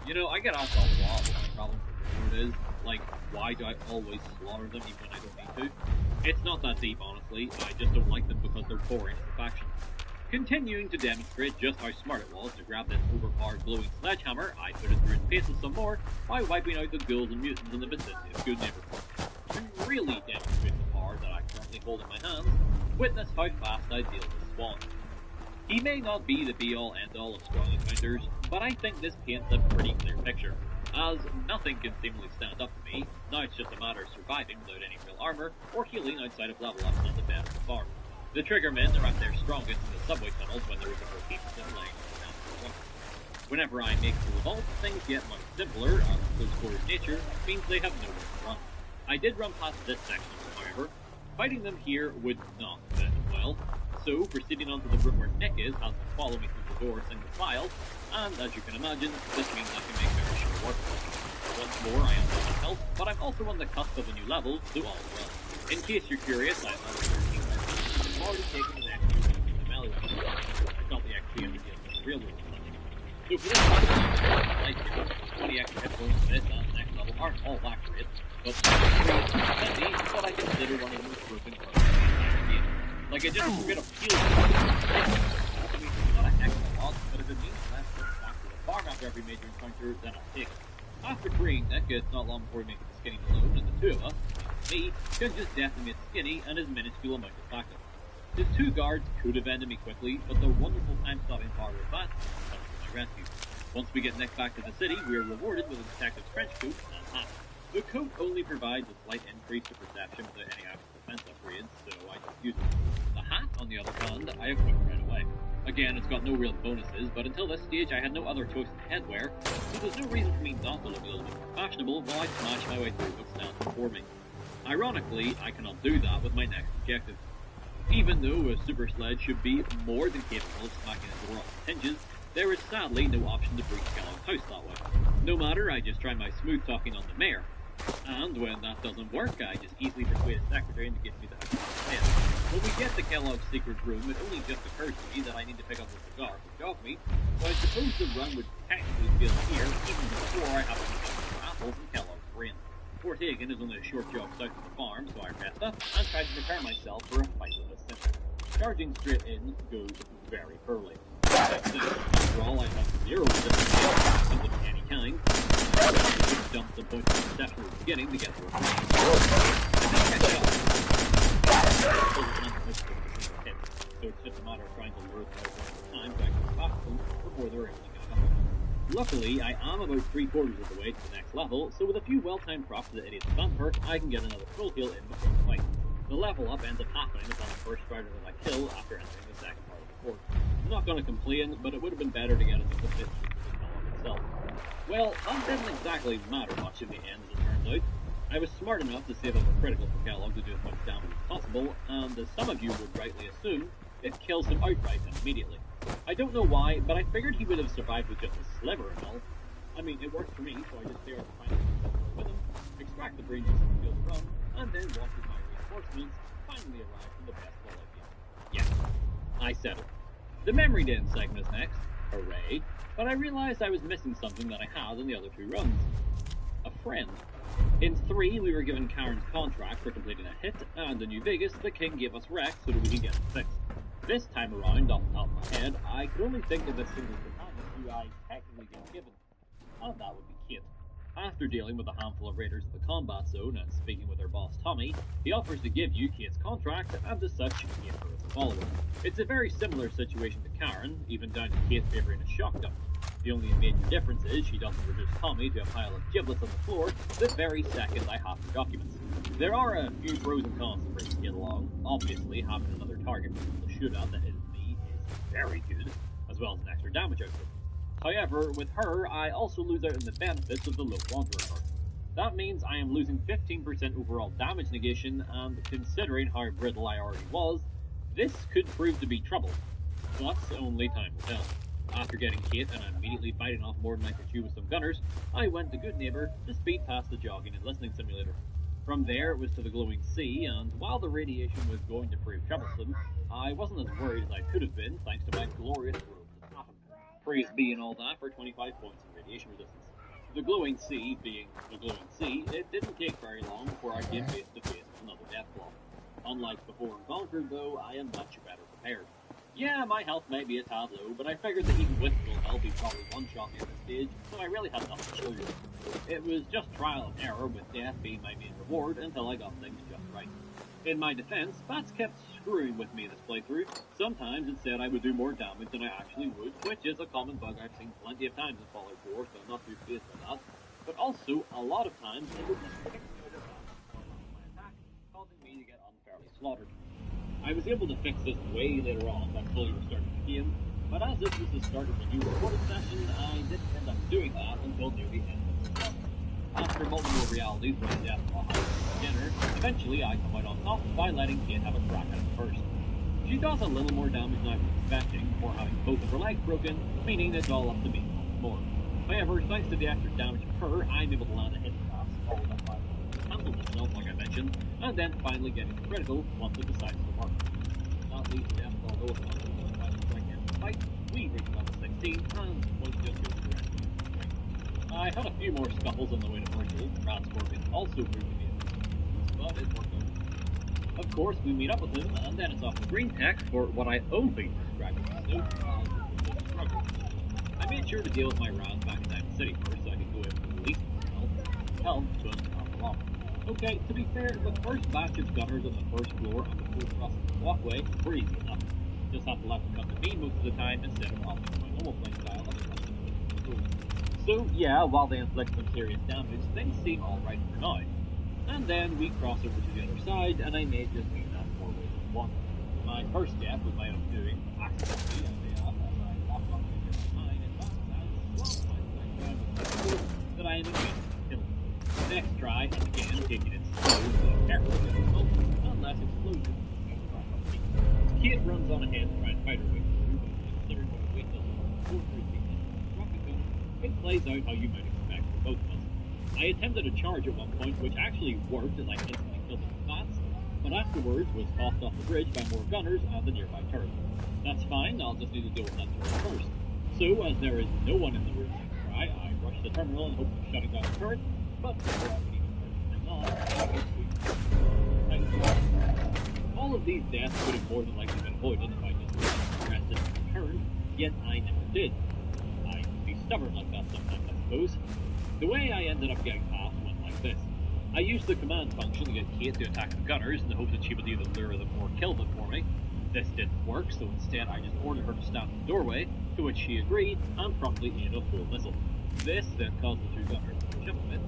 You know, I get asked a lot what my problem with the is. Like, why do I always slaughter them even when I don't need to? It's not that deep, honestly. I just don't like them because they're boring as a faction. Continuing to demonstrate just how smart it was to grab this overpowered glowing sledgehammer, I put it through its paces some more by wiping out the ghouls and mutants in the vicinity of Good Neighbor. To really demonstrate the power that I currently hold in my hands, witness how fast I deal with Swan. He may not be the be-all end-all of strong encounters, but I think this paints a pretty clear picture, as nothing can seemingly stand up to me. Now it's just a matter of surviving without any real armor, or healing outside of level ups on the bed of the farm. The Triggermen are at their strongest in the subway tunnels when there is a cohesive laying down the run. Whenever I make the vault, things get much simpler, as close quarters nature means they have nowhere to run. I did run past this section, however. Fighting them here would not fit well, so proceeding onto the room where Nick is has to follow me through the door single file, and as you can imagine, this means I can make very short work of it. Once more, I am low on health, but I'm also on the cusp of a new level, so all is well. In case you're curious, I have level 13 I've already taken the XP from the melee weapon. I got the XP in the real world. So for this one, like 20 extra hit points for this and the next level aren't all that great, but 3 is what I consider one of the most broken parts of the entire game. Like, I just get a feeling. I mean, it's not a heck of a lot, but if it means less trips back to the farm after every major encounter, then I'll take it. After freeing Nick, it's not long before we make it to Skinny alone, and the two of us, me, can just decimate Skinny and his minuscule amount of backup. His 2 guards could have ended me quickly, but their wonderful time-stopping power was fast and come to my rescue. Once we get Nick back to the city, we are rewarded with a detective's trench coat and hat. The coat only provides a slight increase to perception without any actual defense upgrades, so I just use it. The hat, on the other hand, I equipped right away. Again, it's got no real bonuses, but until this stage I had no other choice in headwear, so there's no reason for me not to look a little bit more fashionable while I smash my way through what stands before me. Ironically, I cannot do that with my next objective. Even though a super sled should be more than capable of smacking a door off its hinges, there is sadly no option to breach Kellogg's house that way. No matter, I just try my smooth talking on the mayor. And when that doesn't work, I just easily persuade a secretary into giving me the house instead. When we get to Kellogg's secret room, it only just occurs to me that I need to pick up a cigar from jog me, so I suppose the run would technically feel here even before I have to pick up more apples in Kellogg's brain. Fort Hagen is only a short jog south of the farm, so I rest up and try to prepare myself for a fight with a center. Charging straight in goes very poorly. After all, I have 0 resistance of any kind. I just dump some points of perception at the beginning to get to a point. So it's just a matter of trying to lure them out one at a time to actually pass them before they're able to get up. Luckily, I am about 3/4 of the way to the next level, so with a few well-timed procs to the idiot's vamp perk, I can get another full heal in before the fight. The level up ends up happening upon the first strider that I kill after entering the second part of the fort. I'm not going to complain, but it would have been better to get a single hit with the Kellogg itself. Well, that didn't exactly matter much in the end, as it turned out. I was smart enough to save up a critical for Kellogg to do as much damage as possible, and as some of you would rightly assume, it kills him outright and immediately. I don't know why, but I figured he would have survived with just a sliver and all. I mean, it worked for me, so I just stared at the final with him, extract the brain juice from the field of rum, and then watch as my reinforcements finally arrive from the best quality. Yes, I said it. The memory didn't segment next. Hooray. But I realized I was missing something that I had in the other 2 runs. A friend. In 3, we were given Karen's contract for completing a hit, and in New Vegas, the King gave us Rex so that we could get it fixed. This time around, off the top of my head, I could only think of a single companion who I technically get given, and that would be Kate. After dealing with a handful of raiders at the combat zone and speaking with their boss Tommy, he offers to give you Kate's contract, and as such, Kate is a follower. It's a very similar situation to Karen, even down to Kate favouring a shotgun. The only major difference is she doesn't reduce Tommy to a pile of giblets on the floor the very second I have her documents. There are a few pros and cons to bringing Kate along. Obviously, having another target for people to shoot at that isn't me is very good, as well as an extra damage output. However, with her, I also lose out on the benefits of the low Wanderer card. That means I am losing 15% overall damage negation, and considering how brittle I already was, this could prove to be trouble. But only time will tell. After getting Kate and immediately fighting off more than I could chew with some gunners, I went to Good Neighbor to speed past the jogging and listening simulator. From there, it was to the Glowing Sea, and while the radiation was going to prove troublesome, I wasn't as worried as I could have been thanks to my glorious robes of Atom. Praise be and all that for 25 points in radiation resistance. The Glowing Sea being the Glowing Sea, it didn't take very long before I came face to face with another death block. Unlike before and Conquered, though, I am much better prepared. Yeah, my health may be a tad low, but I figured that even with full health, he'd probably one-shot me at this stage, so I really had nothing to show you. It was just trial and error, with death being my main reward until I got things just right. In my defense, Bats kept screwing with me this playthrough. Sometimes it said I would do more damage than I actually would, which is a common bug I've seen plenty of times in Fallout 4, so I'm not too fazed by that. But also, a lot of times, it would just kick me out of that or my attack, causing me to get unfairly slaughtered. I was able to fix this way later on when fully restarting the game, but as this was the start of the new recording session, I didn't end up doing that until near the end of the session. After multiple realities running death while I was dinner, eventually I come out on top by letting Kate have a crack at it first. She does a little more damage than I was expecting, before having both of her legs broken, meaning it's all up to me once more. However, thanks to the extra damage of her, I'm able to land a hit pass, followed up by handle myself like I mentioned, and then finally getting the critical once it decides to work. Not least death, although it's not going to strike in the fight, we reach level 16, and points just goes to rest. I had a few more scuffles on the way to Virtual. Rad Scorpion also proved to be a but it worked out. Of course, we meet up with him, and then it's off to Green Tech for what I only described as a struggle. I made sure to deal with my Rad back in Diamond City first, so I could go in for the least health to us along. Okay, to be fair, the first batch of gunners on the first floor and the full thrust walkway were easy enough. Just have to let them come to me most of the time instead of opting my normal play style of so yeah, while they inflict some serious damage, things seem alright for now. And then we cross over to the other side, and I may just mean that more ways than one. My first death was my own doing, accidentally, as I walked off the mine, and that I am again killed. Next try, and again, taking it slow, so carefully difficult, and less explosion. Kate runs on ahead to try and fight her way through, but considering what weight does on 4-3 it plays out how you might expect for both of us. I attempted a charge at one point, which actually worked as I instantly killed him with bats, but afterwards was tossed off the bridge by more gunners and the nearby turret. That's fine, I'll just need to deal with that turret first. So, as there is no one in the room next try, I rush the terminal in hopes of shutting down the turret, but before I could even turn the thing on, all of these deaths could have more than likely been avoided if I just rested and returned, yet I never did. Stubborn like that sometimes, I suppose. The way I ended up getting past went like this. I used the command function to get Kate to attack the gunners in the hope that she would either lure them or kill them for me. This didn't work, so instead I just ordered her to stand in the doorway, to which she agreed, and promptly aimed a full missile. This then caused the two gunners to push up a bit,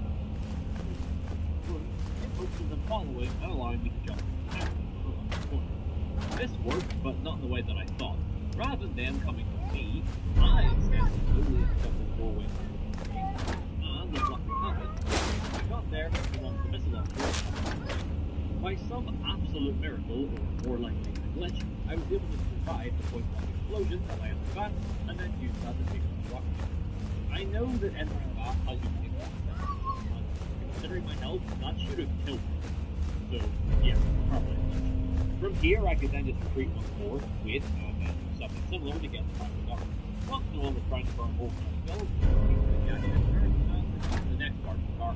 in them following and allowing me to jump and attack them around the corner. This worked, but not in the way that I thought. Rather than them coming to me, I instead slowly stepped the doorway and the luck of it. I got there there for the ones to miss along the way. By some absolute miracle, or more likely a glitch, I was able to survive the point-blank explosion that landed fast, and then use that to take on the rocket. I know that entering fast has you take that step, but considering my health, that should have killed me. So, yeah, probably a glitch. From here, I could then just retreat once more, wait, and then do something similar to get the final gun. Once no one was trying to burn holes in my skills, the jacket and turn, and the next part of the car.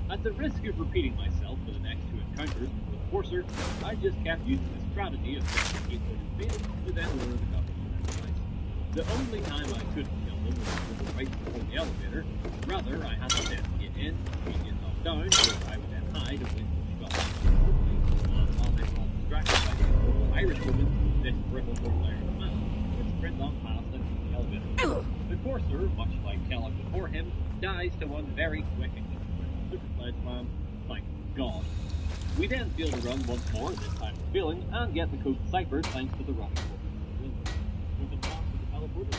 At the risk of repeating myself for the next two encounters with the Forcer, I just kept using the strategy of taking a bit to then lure the cover to their place. The only time I couldn't kill them was right before the elevator. Rather, I had to then get in, get knocked down, so I would then hide and wait for the shot. And while they were all distracted by the adorable Irish woman, this brittle old Irish man would sprint on past and into the elevator. The Forcer, much like Kellogg before him, dies to one very quick and super slides man. Thank God. We then field a run once more, this time with feeling, and get the code ciphered thanks to the rocket port. With the top of the teleporter,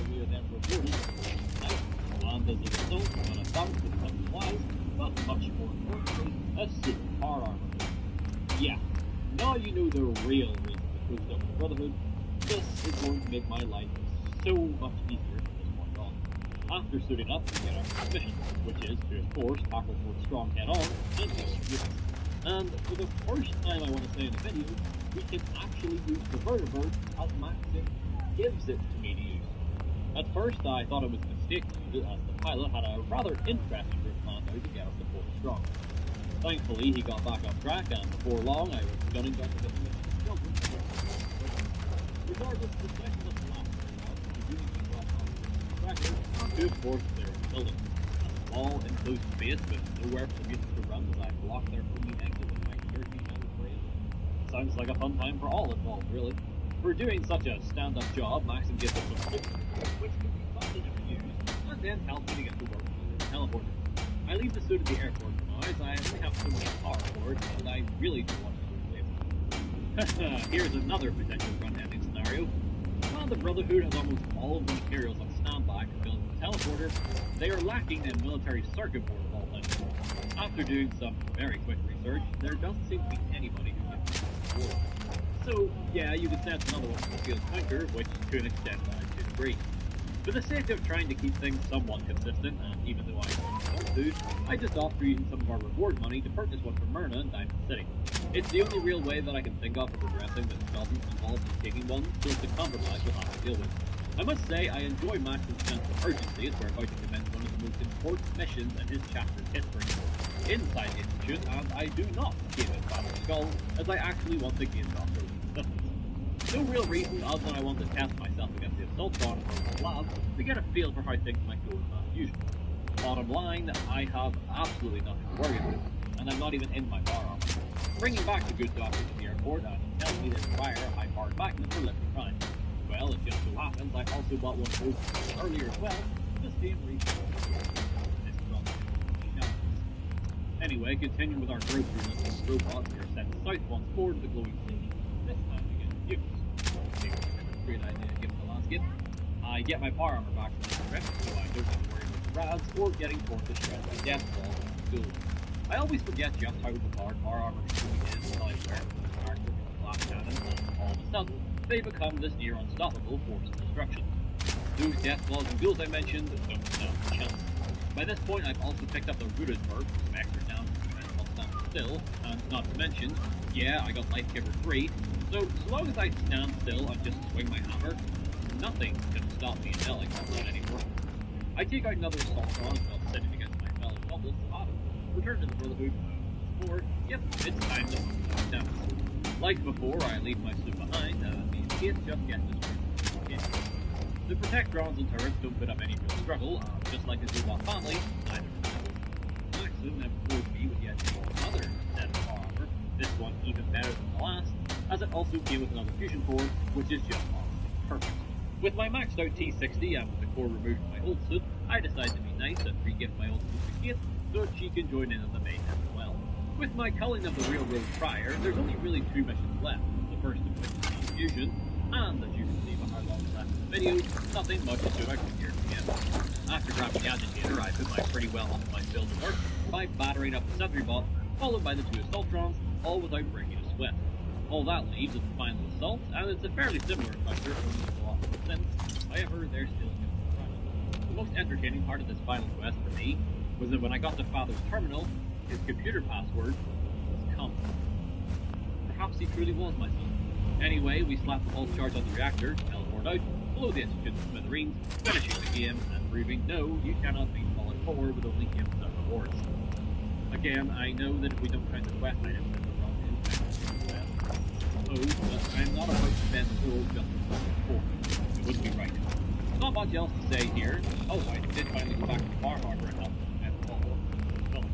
we are then rewarded with night, and as a result, when a bounce becomes wise, but much more importantly, a super car armor. Yeah, now you know the real reason to boost up the Brotherhood. This is going to make my life so much easier from this point on. After suiting up, we get our first mission, which is to, of course, tackle Fort Strong head-on and deal with units. And for the first time, I want to say in the video, we can actually use the Vertibird as Maxim gives it to me to use. At first, I thought it was a mistake to use it, as the pilot had a rather interesting route planned out to get us to Fort Strong. Thankfully, he got back on track, and before long, I was gunning down to get the mission squadron. Regardless, the second of the last we really keep off on the tracker, to, of course, clear the building. A small, enclosed space with nowhere for the mutants to run as I block their only exit with my 13-meter frame. Sounds like a fun time for all involved, really. For doing such a stand-up job, Maxim gives us some tips, which can be fun to use, and then helps me to get to work with the teleporter. I leave the suit at the airport for now, as I only have so much power for it, and I really don't want to lose it. Here's another potential front-ending scenario. While the Brotherhood has almost all of the materials on standby for building the teleporter, they are lacking a military circuit board of all things. After doing some very quick research, there doesn't seem to be anybody who can build the board. So, yeah, you could set another one for the field counter, which to an extent I should agree. For the sake of trying to keep things somewhat consistent, and even though I don't want to, I just opt for using some of our reward money to purchase one for Myrna and Diamond City. It's the only real way that I can think of progressing that doesn't involve just taking one, so it's a compromise we'll have to deal with. I must say, I enjoy Maxim's sense of urgency as we're about to commence one of the most important missions in his chapter's history. Inside the Institute, and I do not game in Battle Skulls, as I actually want to gain Dr. Lee's systems. No real reason other than I want to test myself against the assault bomb from the lab to get a feel for how things might go in mass fusion. Bottom line, I have absolutely nothing to worry about, and I'm not even in my bar armor. Bringing back the good doctor to the airport and telling me to fire a high-powered magnum for lifting crime. Well, it just so happens I also bought one of those earlier as well, the same reason. Anyway, continuing with our grocery list of robots, we are sent south once more to the glowing city, this time to get nukes. Maybe a great idea given the landscape. I get my power armor back from the trip, so I don't have to worry about the rads or getting torn to shreds by death balls in school. I always forget just how overpowered power armor truly is until I wear it with the character with the glass cannon, and all of a sudden, they become this near unstoppable force of destruction. Those death balls and ghouls I mentioned don't stand a chance. By this point, I've also picked up the Rooted Bird for some extra damage while standing still, and not to mention, yeah, I got Life Giver 3, so long as I stand still and just swing my hammer, nothing can stop me until I come down anymore. I take out another assault on while sitting against my fellow nobles, return to the Brotherhood, or, yep, it's time to move down. Like before, I leave my suit behind, and the escape just gets destroyed. The protect drones and turrets don't put up any real struggle, just like the robot family, neither do the Maxim never forced me with yet another set of power armor, this one even better than the last, as it also came with another fusion core, which is just perfect. With my maxed out T60 and with the core removed from my old suit, I decided to be nice and re-gift my old suit to Kate, so that she can join in on the mayhem as well. With my culling of the railroad prior, there's only really two missions left, the first of which is fusion, and as you can see by how long it's left in the video, nothing much is doing out here again. After grabbing the agitator, I put my pretty well optimized build to work by battering up the sentry bot, followed by the 2 assaultrons, all without breaking a sweat. All that leaves is the final assault, and it's a fairly similar encounter, only with a lot more sense. However, there's still no surprise. The most entertaining part of this final quest for me was that when I got to Father's terminal, his computer password was come. Perhaps he truly was my son. Anyway, we slapped the pulse charge on the reactor, teleported out, blow the engine to smithereens, finishing the game and proving no, you cannot beat Fallout 4 with only gifts and rewards. Again, I know that if we don't count the quest items that the run is but I'm not about to spend the world just for Fallout 4. It wouldn't be right. Not much else to say here. Oh, I did finally go back to the Far Harbor and help at the ball. Well,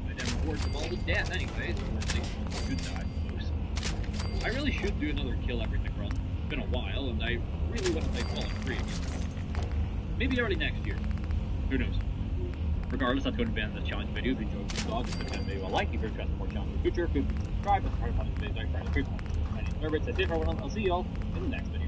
I never reward them all to death anyway, so at least it's a good die, I suppose. I really should do another kill everything run. It's been a while, and I really want to play Fallout 3 again. Maybe early next year. Who knows? Regardless, that's going to be in the challenge video. If you enjoyed this vlog, just hit video a like. If you're interested in more challenges in the future, feel free to subscribe. That's part of my today's out for the My name is Norbert. That's it for everyone. I'll see y'all in the next video.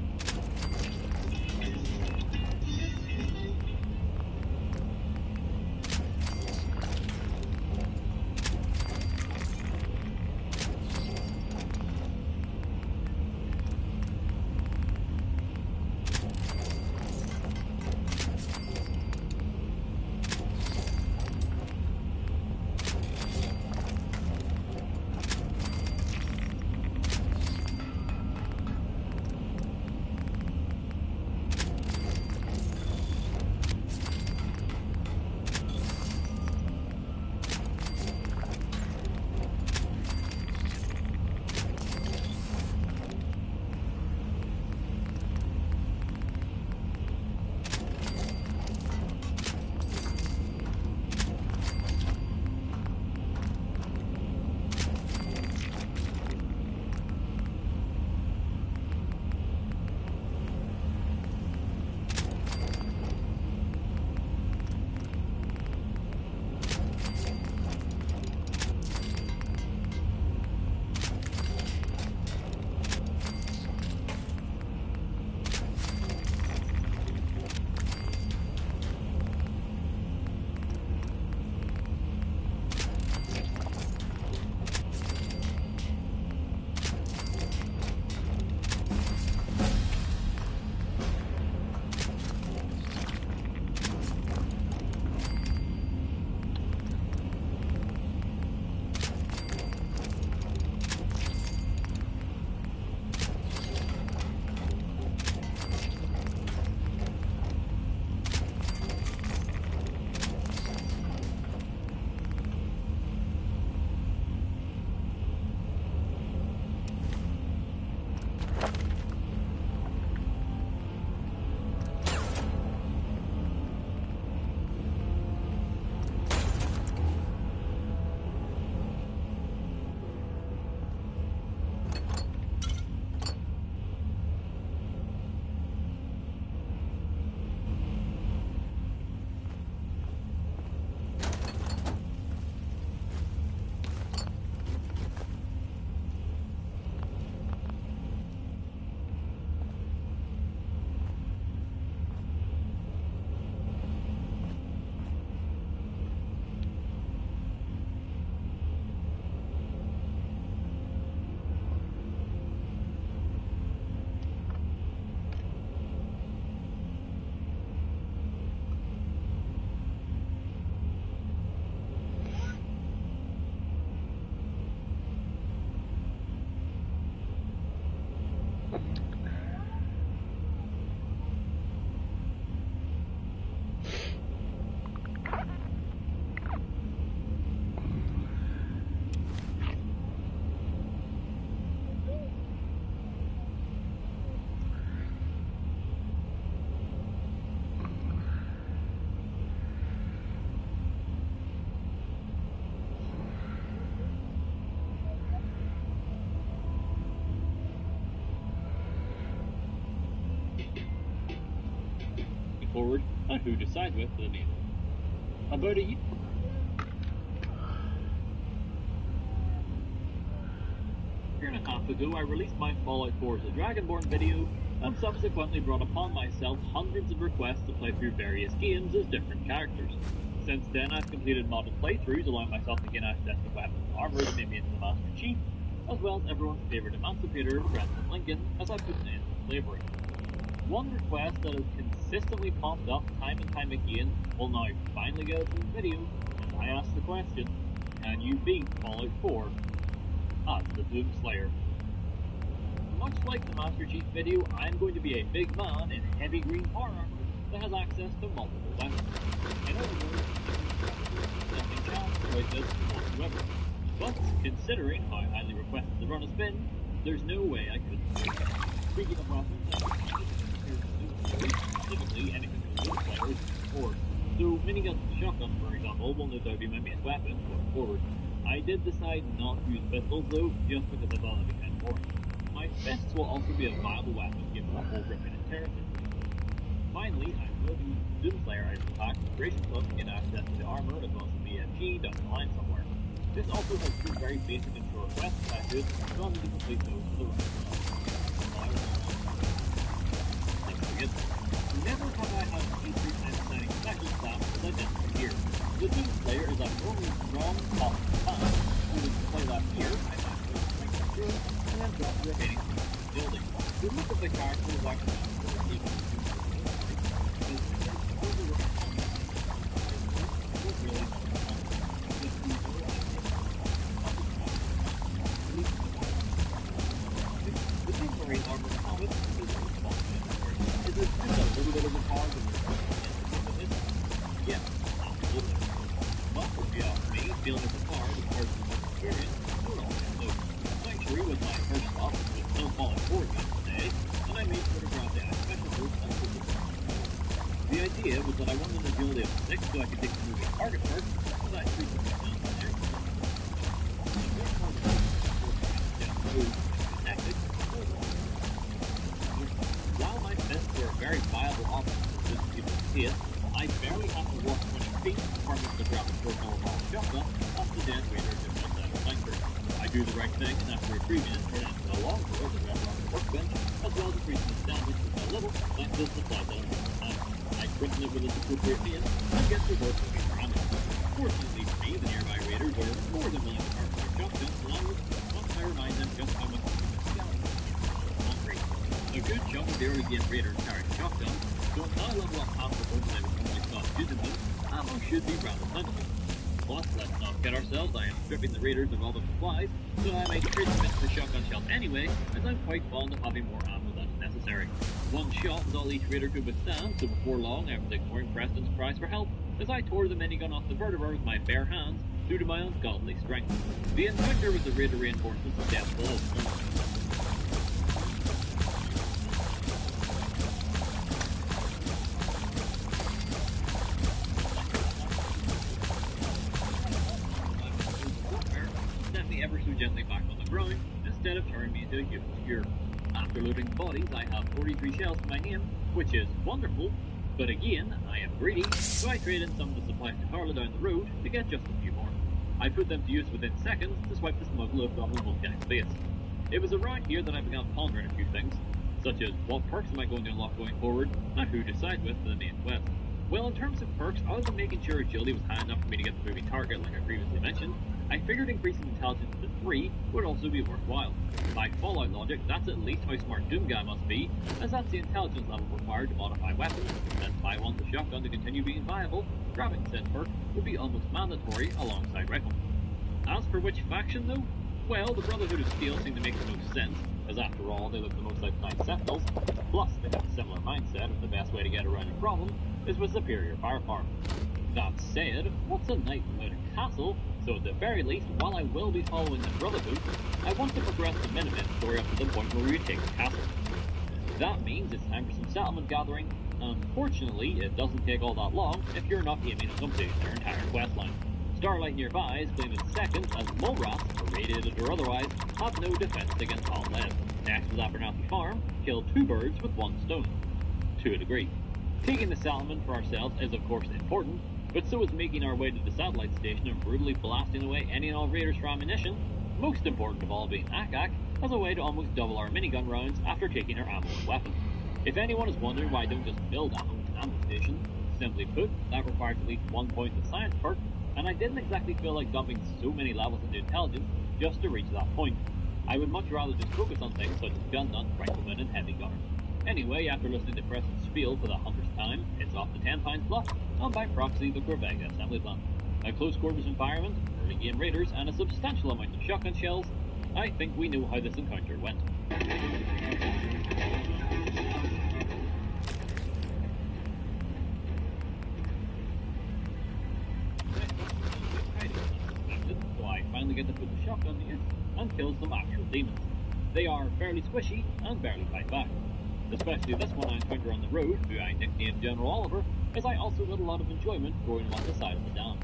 Forward on who to side with the name. About a year. year and a half ago, I released my Fallout 4 The Dragonborn video, and subsequently brought upon myself hundreds of requests to play through various games as different characters. Since then, I've completed modded playthroughs, allowing myself to gain access to weapons and armor that made me into the Master Chief, as well as everyone's favourite emancipator, President Lincoln, as I put an end to slavery. One request that has consistently popped up time and time again will now finally get its own video, and I ask the question, can you beat Fallout 4 as the Doomslayer? Much like the Master Chief video, I'm going to be a big man in heavy green power armor that has access to multiple weapons. In other words, nothing challenged about this whatsoever. But, considering how highly requested the run has been, there's no way I could. Speaking of weapons, typically anything with a Doomslayer is forward. So, miniguns and shotguns, for example, will no doubt be my main weapon going forward. I did decide not to use pistols though, just because I thought it'd be kind of boring. My fists will also be a viable weapon given the whole gripping and terror system. Finally, I will use Doomslayer item pack Creation Club to get access to the armor as well as the BFG down the line somewhere. This also has two very basic and short quest patches, so I'll need to complete those for the rest of the Never have I had an easier time designing special staff as I did for years. The Doomslayer is a normally strong, tough fan. Moving to play last year, I managed to strength through and then drop the remaining pieces of the building. The look of the character is actually even the raiders of all the supplies, so I make sure to miss the shotgun shells anyway, as I'm quite fond of having more ammo than is necessary. One shot is all each raider could withstand, so before long I was ignoring Preston's cries for help, as I tore the minigun off the vertebra with my bare hands due to my ungodly strength. The encounter with the raider reinforcements was deathful as into a human skewer. After loading bodies, I have 43 shells to my name, which is wonderful, but again, I am greedy, so I trade in some of the supplies to Carla down the road to get just a few more. I put them to use within seconds to swipe the smuggle of Goblin Wolfgang's face. It was around here that I began pondering a few things, such as what perks am I going to unlock going forward, and who to side with for the main quest. Well, in terms of perks, other than making sure agility was high enough for me to get the moving target like I previously mentioned, I figured increasing intelligence to 3 would also be worthwhile. By Fallout logic, that's at least how smart Doom Guy must be, as that's the intelligence level required to modify weapons, and if I want the shotgun to continue being viable, grabbing said perk would be almost mandatory alongside rifle. As for which faction though? Well, the Brotherhood of Steel seem to make the most sense, as after all, they look the most like Knight Sentinels, plus they have a similar mindset of the best way to get around a problem is with superior firepower. That said, what's a knight without a castle? So at the very least, while I will be following the Brotherhood, I want to progress the Minutemen story up to the point where we take the castle. That means it's time for some settlement gathering. Unfortunately, it doesn't take all that long if you're not aiming to complete their entire questline. Starlight nearby is claiming seconds as mole rats, irradiated or otherwise, have no defense against hot lead. Next was Abernathy Farm, killed 2 birds with 1 stone. To a degree. Taking the settlement for ourselves is of course important, but so is making our way to the satellite station and brutally blasting away any and all raiders for ammunition, Most important of all being Akak as a way to almost double our minigun rounds after taking our ammo and weapons. If anyone is wondering why I don't just build ammo with an ammo station, simply put, that requires at least 1 point of science perk, and I didn't exactly feel like dumping so many levels into intelligence just to reach that point. I would much rather just focus on things such as gun nut, rifleman, and heavy gunner. Anyway, after listening to Preston's spiel for the 100th time, it's off to 10 Pines Bluff, and by proxy the Corvega assembly plant. A close quarters environment, early game raiders, and a substantial amount of shotgun shells. I think we know how this encounter went. So I finally get to put the shotgun to use and kill some actual demons. They are fairly squishy and barely fight back. Especially this one I encounter on the road, who I nicknamed General Oliver, as I also got a lot of enjoyment throwing him off the side of the dam.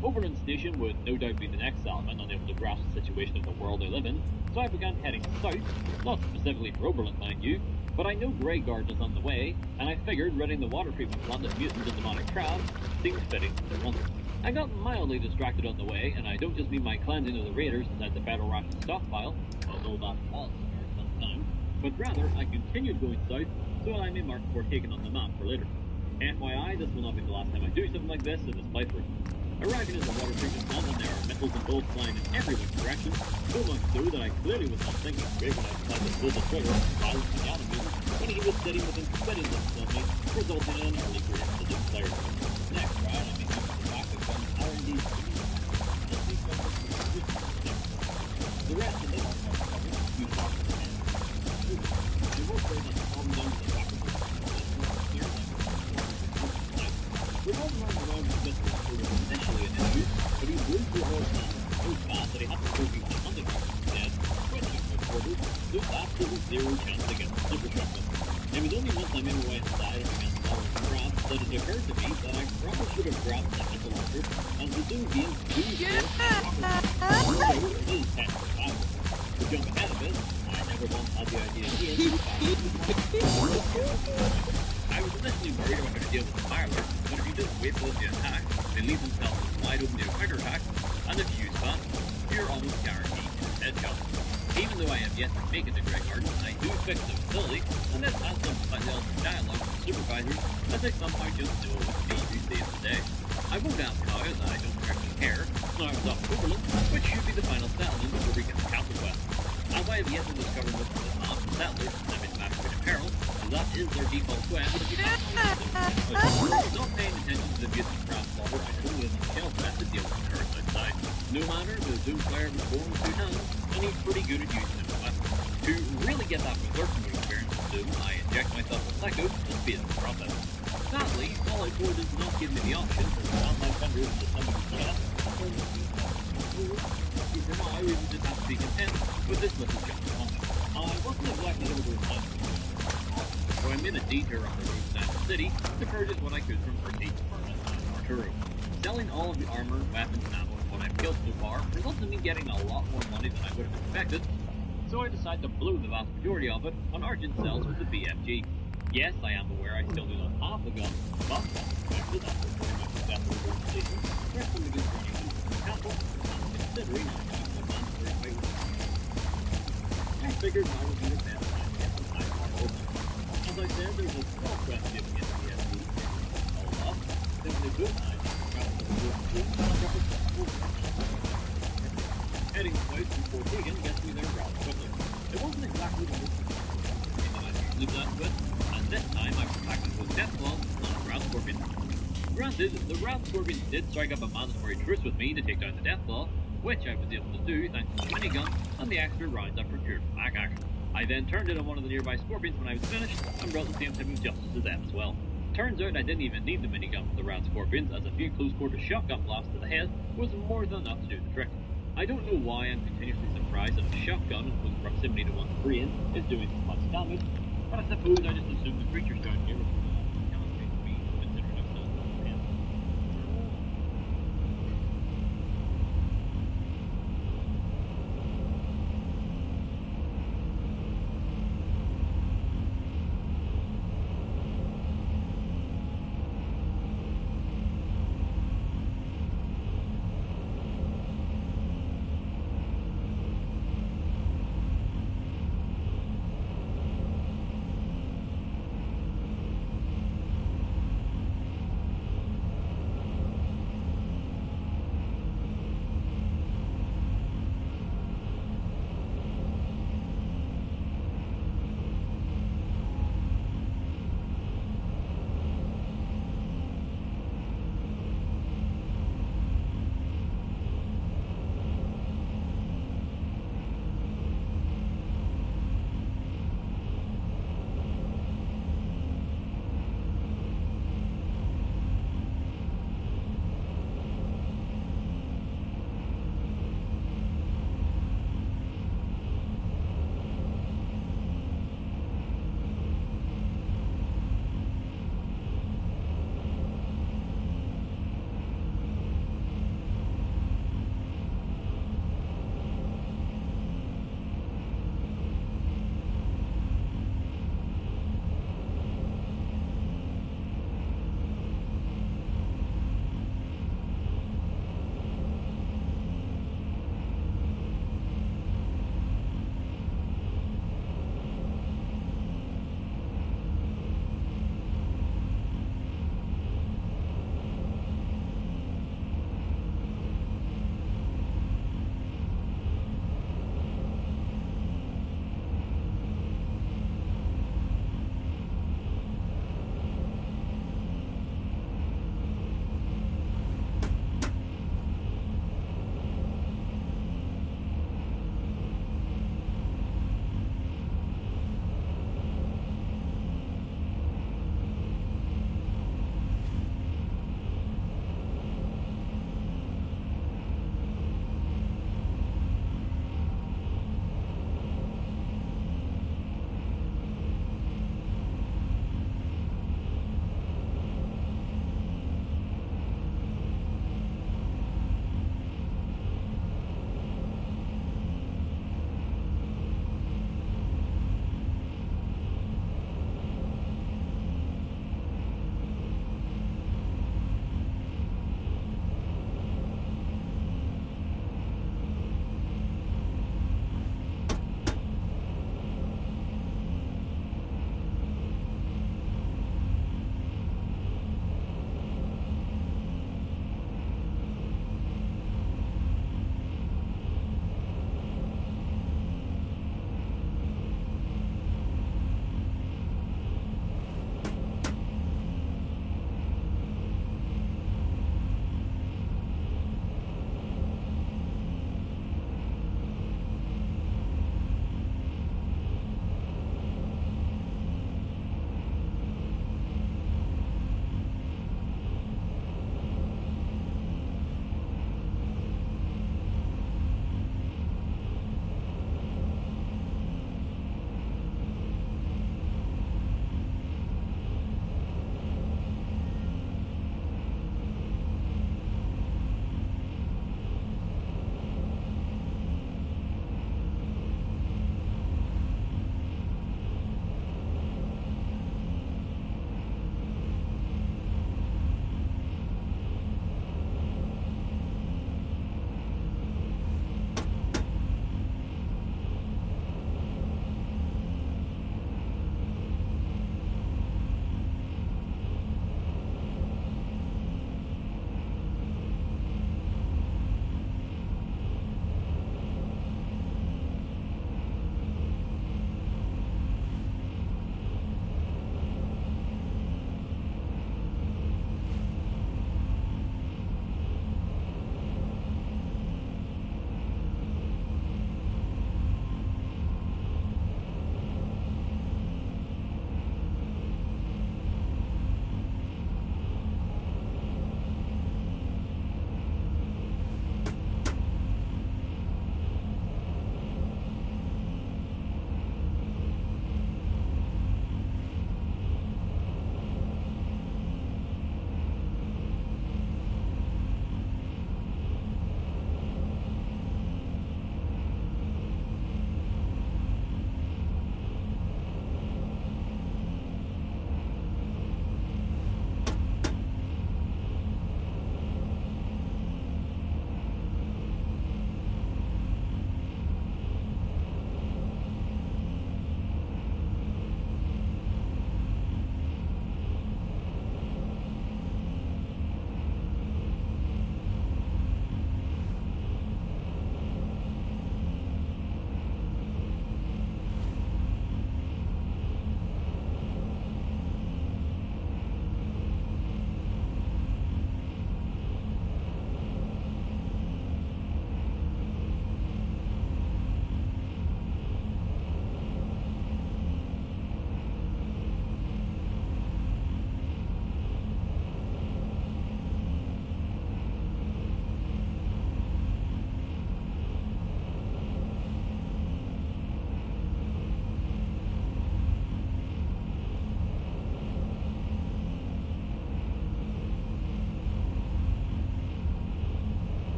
Overland Station would no doubt be the next settlement unable to grasp the situation of the world they live in, so I began heading south, not specifically for Oberlin, mind you, but I know Grey Garden is on the way, and I figured ridding the water treatment plant of mutants and demonic crabs seemed fitting for the run. I got mildly distracted on the way, and I don't just mean my cleansing of the raiders inside the Federal Ration stockpile, although that was a very fun time, but rather I continued going south so that I may mark before taking on the map for later. FYI, this will not be the last time I do something like this in this playthrough. Arriving at the water treatment plant, and there are missiles and bolts flying in every which direction, so much so that I clearly was not thinking straight when I decided to pull the trigger and silence the animator when he was sitting within spitting distance of me, resulting in an early career as a Doom player. Next, right, I make use of the fact that guns are indeed the rest of them are covered with few shots of the hand. I will say that the problem down to the fact that we're going around the road with Jester was initially an issue, but he moved through all the time so fast that he had to go behind underground instead, switching to quarters, with absolutely zero chance against the super shotgun. It was only once I made my way inside and began following the crab that it occurred to me that I probably should have grabbed the missile launcher, as the Doom game do force so it is 10 survival. To jump ahead of it, I never once had the idea again I was initially worried about how to deal with the firework, but if you just wait for them to attack, they leave themselves wide open to a quicker attack, and if you spot, you're almost guaranteed to headshot. Even though I have yet to make it to Grey Garden, I do fix the facility, and this has some slightly altered dialogue with the supervisors, as they somehow just know it with me who saves the day. I won't ask how, as I don't particularly care, so I was off to Oberlin, which should be the final settlement before we get to Castle Quest. As I have yet to discover most of the map and settlers, I'm in Masquerade Apparel, and that is their default quest, but you can't not paying attention to the mutant crab slaughter, I totally have a shell set to deal with the currents outside. No matter, the Doom player was born with 2 hands, and he's pretty good at using his weapon. To really get that berserk mode experience with Doom, I inject myself with Psycho and speed up the process. Sadly, Fallout 4 does not give me the option to spawn my fingers into somebody's chest. For now, we would just have to be content with this little jump on. I wasn't exactly able to reply to the so I made a detour on the road inside the city to purchase what I could from Percy, Furnace, and Arturo. Selling all of the armor, weapons, and ammo and what I've killed so far resulted in me getting a lot more money than I would have expected, so I decided to blow the vast majority of it on Argent cells with the BFG. Yes, I am aware I still do not have the gun, but that's expected after very much successful road station, Preston begins running into the castle, and considering I got my mandatory fight with I figured I would be the best time to get the time more open. As I said, there's a small quest giving me the BFG. All up, simply good, I travel to the road heading south from Fort Egan gets me there rather quickly. It wasn't exactly the most thing that I usually done with, and this time I was practicing with Death Claws on a Rat Scorpion. Granted, the Rat Scorpion did strike up a mandatory truce with me to take down the Death Claw, which I was able to do thanks to the minigun and the extra rounds I procured from Akak. I then turned it on one of the nearby Scorpions when I was finished, and brought the same type of justice to them as well. Turns out I didn't even need the minigun for the Rat Scorpions, as a few close quarter shotgun blasts to the head was more than enough to do the trick. I don't know why I'm continuously surprised that a shotgun in close proximity to one's brain is doing so much damage, but I suppose I just assume the creatures down here would be me considering I've still in the hand.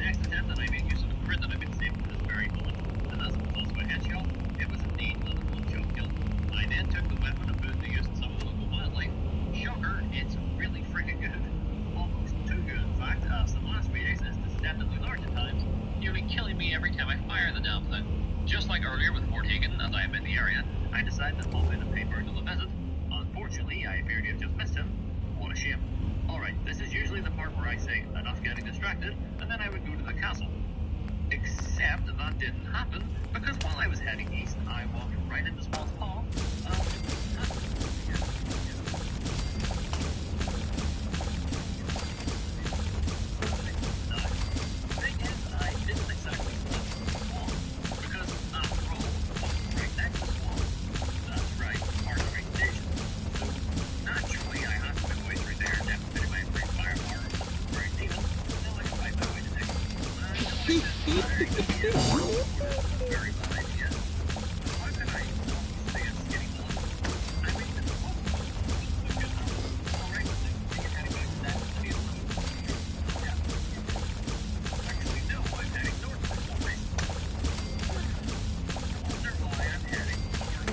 next attempt that I made use of a crit that I've been saving for this very moment, and as it was also a headshot, it was indeed another one-shot kill. I then took the weapon and put it to use in some of the local wildlife. Shocker, it's really freaking good. Almost too good, in fact, as the last Phoenix is deceptively large at times, nearly killing me every time I fire the damn thing. Just like earlier with Fort Hagen, as I am in the area, I decided to pop in and pay Virgil a visit. Unfortunately, I appear to have just missed him. What a shame. Alright, this is usually the part where I say, enough getting distracted, and then I would go to the castle. Except that didn't happen, because while I was heading east, I walked right into Small's Hall. Thing is, I didn't exactly want the swamp, because after all, the swamp was right next to the swamp. That's right, part of the station. So, naturally, I had to make my way through there, definitely my free fire bar, very demon, until I could find my way to next. Very bad idea. How could I not stay a skinny blood? I mean, it's alright, we can head back to that city of London. Yeah. Actually, no, I'm heading north for some reason. I wonder why I'm heading north.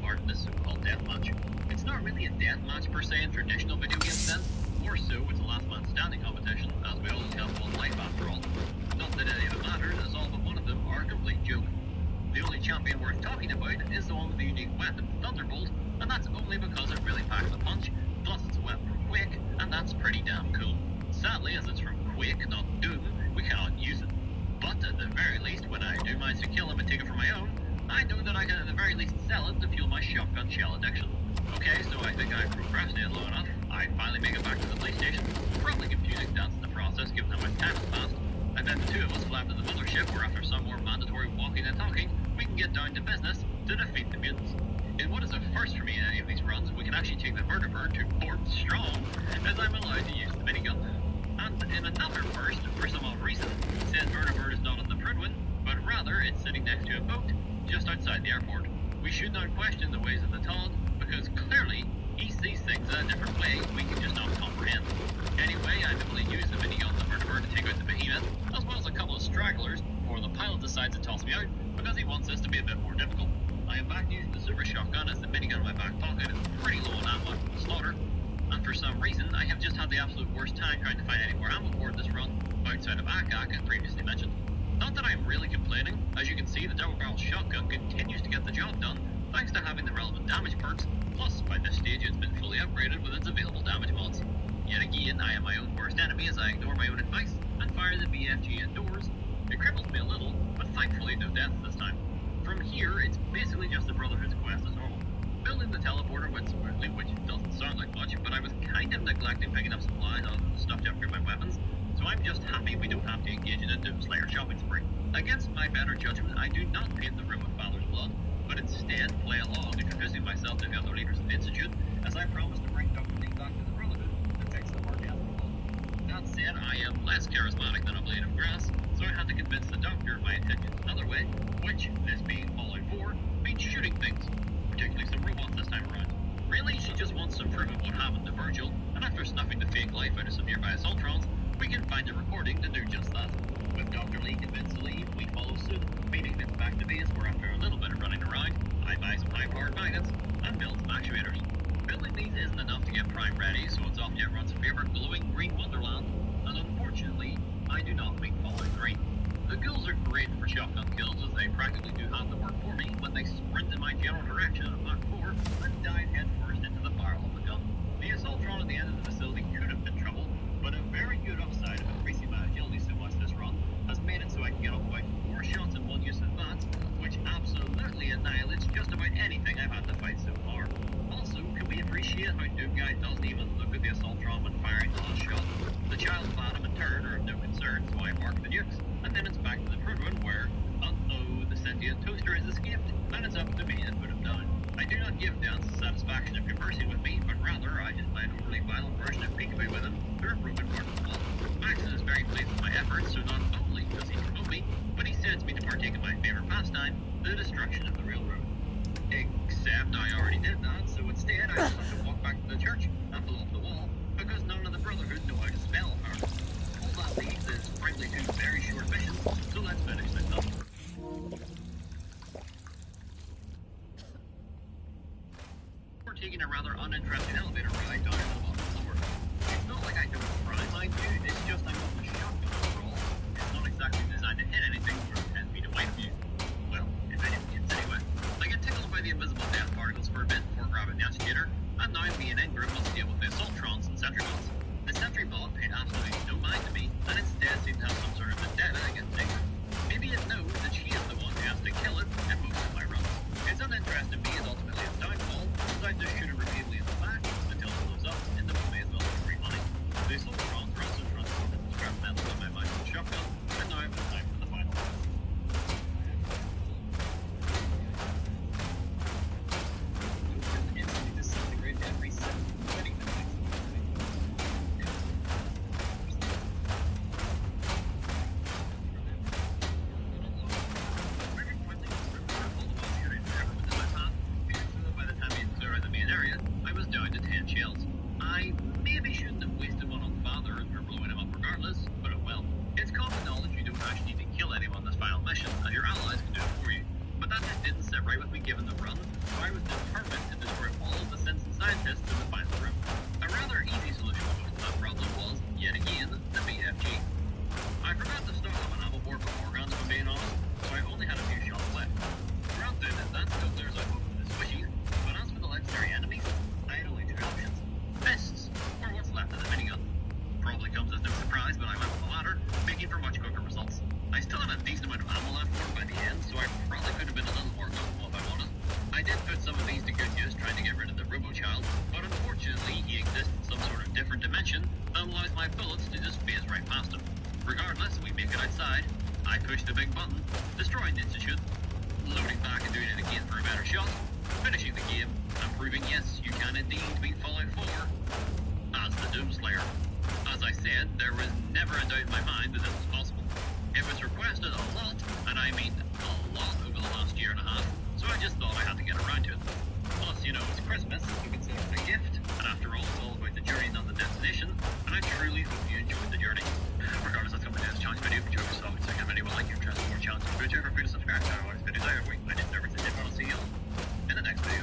part in this so-called deathmatch. It's not really a deathmatch per se in traditional video game sense. More so, it's a last man standing competition, as we all have one life after all. Not that any of it matters, as all but one of them are a complete joke. The only champion worth talking about is the one with the unique weapon, Thunderbolt, and that's only because it really packs a punch, plus it's a weapon from Quake, and that's pretty damn cool. Sadly, as it's from Quake, not Doom, we cannot use it. But at the very least, when I do manage to kill him and take it for my own, I know that I can at the very least sell it to fuel my shotgun shell addiction. Okay, so I think I've procrastinated long enough. I finally make it back to the police station. Probably confusing that's the process given how much time has passed. And then the two of us fly to the mothership where after some more mandatory walking and talking, we can get down to business to defeat the mutants. In what is a first for me in any of these runs, we can actually take the Vertibird to Port Strong, as I'm allowed to use the minigun. And in another first, for some odd reason, said Vertibird is not on the Prudwin, but rather it's sitting next to a boat just outside the airport. We should not question the ways of the Todd, because clearly he sees things in a different way we can just not comprehend. Anyway, I'm able to use the minigun on the Vertibird to take out the behemoth, as well as a couple of stragglers, before the pilot decides to toss me out because he wants this to be a bit more difficult. I am back using the super shotgun as the minigun in my back pocket is pretty low on ammo from the slaughter, and for some reason I have just had the absolute worst time trying to find any more ammo for this run outside of Akak as previously mentioned. Not that I'm really complaining, as you can see the double barrel shotgun continues to get the job done thanks to having the relevant damage perks, plus by this stage it's been fully upgraded with its available damage mods. Yet again, I am my own worst enemy as I ignore my own advice and fire the BFG indoors. It cripples me a little, but thankfully no deaths this time. From here, it's basically just the Brotherhood's quest as normal. Building the teleporter went smoothly, which doesn't sound like much, but I was kind of neglecting picking up supplies on stuff to upgrade my weapons, so I'm just happy we don't have to engage in a Doom Slayer shopping spree. Against my better judgment, I do not paint the room with Father's blood, but instead play along, introducing myself to the other leaders of the Institute, as I promise to bring Dr. Lee back to the Brotherhood to fix the work after all. That said, I am less charismatic than a blade of grass, so I had to convince the Doctor of my intentions another way, which, this being Fallout 4, means shooting things, particularly some robots this time around. Really, she just wants some proof of what happened to Virgil, and after snuffing the fake life out of some nearby Assaultrons, we can find a recording to do just that. With Dr. Lee convinced to leave, we follow suit, meaning that back to base where after a little bit of running around, I buy some high-powered magnets and build some actuators. Building these isn't enough to get Prime ready, so it's off to everyone's favourite glowing green wonderland, and unfortunately, I do not make Fallout 3. The ghouls are great for shotgun kills as they practically do half the work for me when they sprint in my general direction at Mach 4 and dive head first into the barrel of the gun. The Assaultron at the end of the facility could have been trouble, but a very good upside of increasing my agility so much this run has made it so I can get off about 4 shots in one use advance, which absolutely annihilates just about anything I've had to fight so far. Also, can we appreciate how Doom Guy doesn't even look at the Assaultron when firing the last shot? The child of Adam and turn are of no concern, so I mark the nukes, and then it's back to the Prudwin where, uh-oh, the sentient toaster has escaped, and it's up to me to put him down. I do not give Dance the satisfaction of conversing with me, but rather I just play an overly violent version of peekaboo with him through a broken part of the wall. Max is very pleased with my efforts, so not only does he promote me, but he sends me to partake in my favourite pastime, the destruction of the railroad. Except I already did that, so instead I just have to walk back to the church and pull off the wall, because none of the Brotherhood know how to spell apparently. All that leaves is frankly 2 very short missions, so let's finish this up. We're taking a rather uninteresting elevator ride down to the bottom floor. It's not like I don't prime, mind you, it's just I'm on the shotgun overall. It's not exactly designed to hit anything from 10 feet away from you. Well, if anything hits anyway. I get tickled by the invisible death particles for a bit before grabbing the agitator, and now me and Ingrid must deal with the Assaultrons and Sentry bots. The Sentry bot paid absolutely no mind to me, and instead seemed to have some sort of vendetta against Ingrid. Maybe it knows that she is the one who has to kill it in most of my runs. It's uninteresting to me as ultimately its downfall, as I just shoot it repeatedly in the back until it blows up, and then may as well get free money. The Assaultrons are also transported the scrap metal in my mindful shotgun, and now I have time for the final one. Instantly disintegrate every second, getting the next by the time we clear out the main area, I was down to 10 shells. I maybe shouldn't have wasted one on Father and for blowing him up regardless, but oh well. It's common knowledge you don't actually need to kill anyone in this final mission, and your allies can do it for you. But that just didn't sit right with me given the run, so I was determined scientists in the final room. A rather easy solution to most of that problem was, yet again, the BFG. I forgot to stock up on ammo for beforehand, if I'm being honest, so I only had a few shots left. Granted, that still clears out most of the squishies, but as for the legendary enemies, I had only two options. Fists, or what's left of the minigun. Probably comes as no surprise, but I went with the latter, making for much quicker results. I still had a decent amount of ammo left for it by the end, so I probably could have been a little more comfortable if I wanted. I did put some of these to good use trying to get rid of the Robo-Child, but unfortunately he exists in some sort of different dimension that allows my bullets to just phase right past him. Regardless, we make it outside. I push the big button, destroying the Institute, loading back and doing it again for a better shot, finishing the game, and proving yes, you can indeed beat Fallout 4 as the Doomslayer. As I said, there was never a doubt in my mind that this was possible. It was requested a lot, and I mean a lot over the last year and a half, so I just thought I had to get around to it. Plus, you know, it's Christmas, you can send a gift, and after all, it's all about the journey, not the destination, and I truly hope you enjoyed the journey. Regardless, that's coming to this challenge video. If you enjoyed this song, second video, like you're interested in more challenges, but if you're free to subscribe to our videos every week, I did everything, and I'll see you in the next video.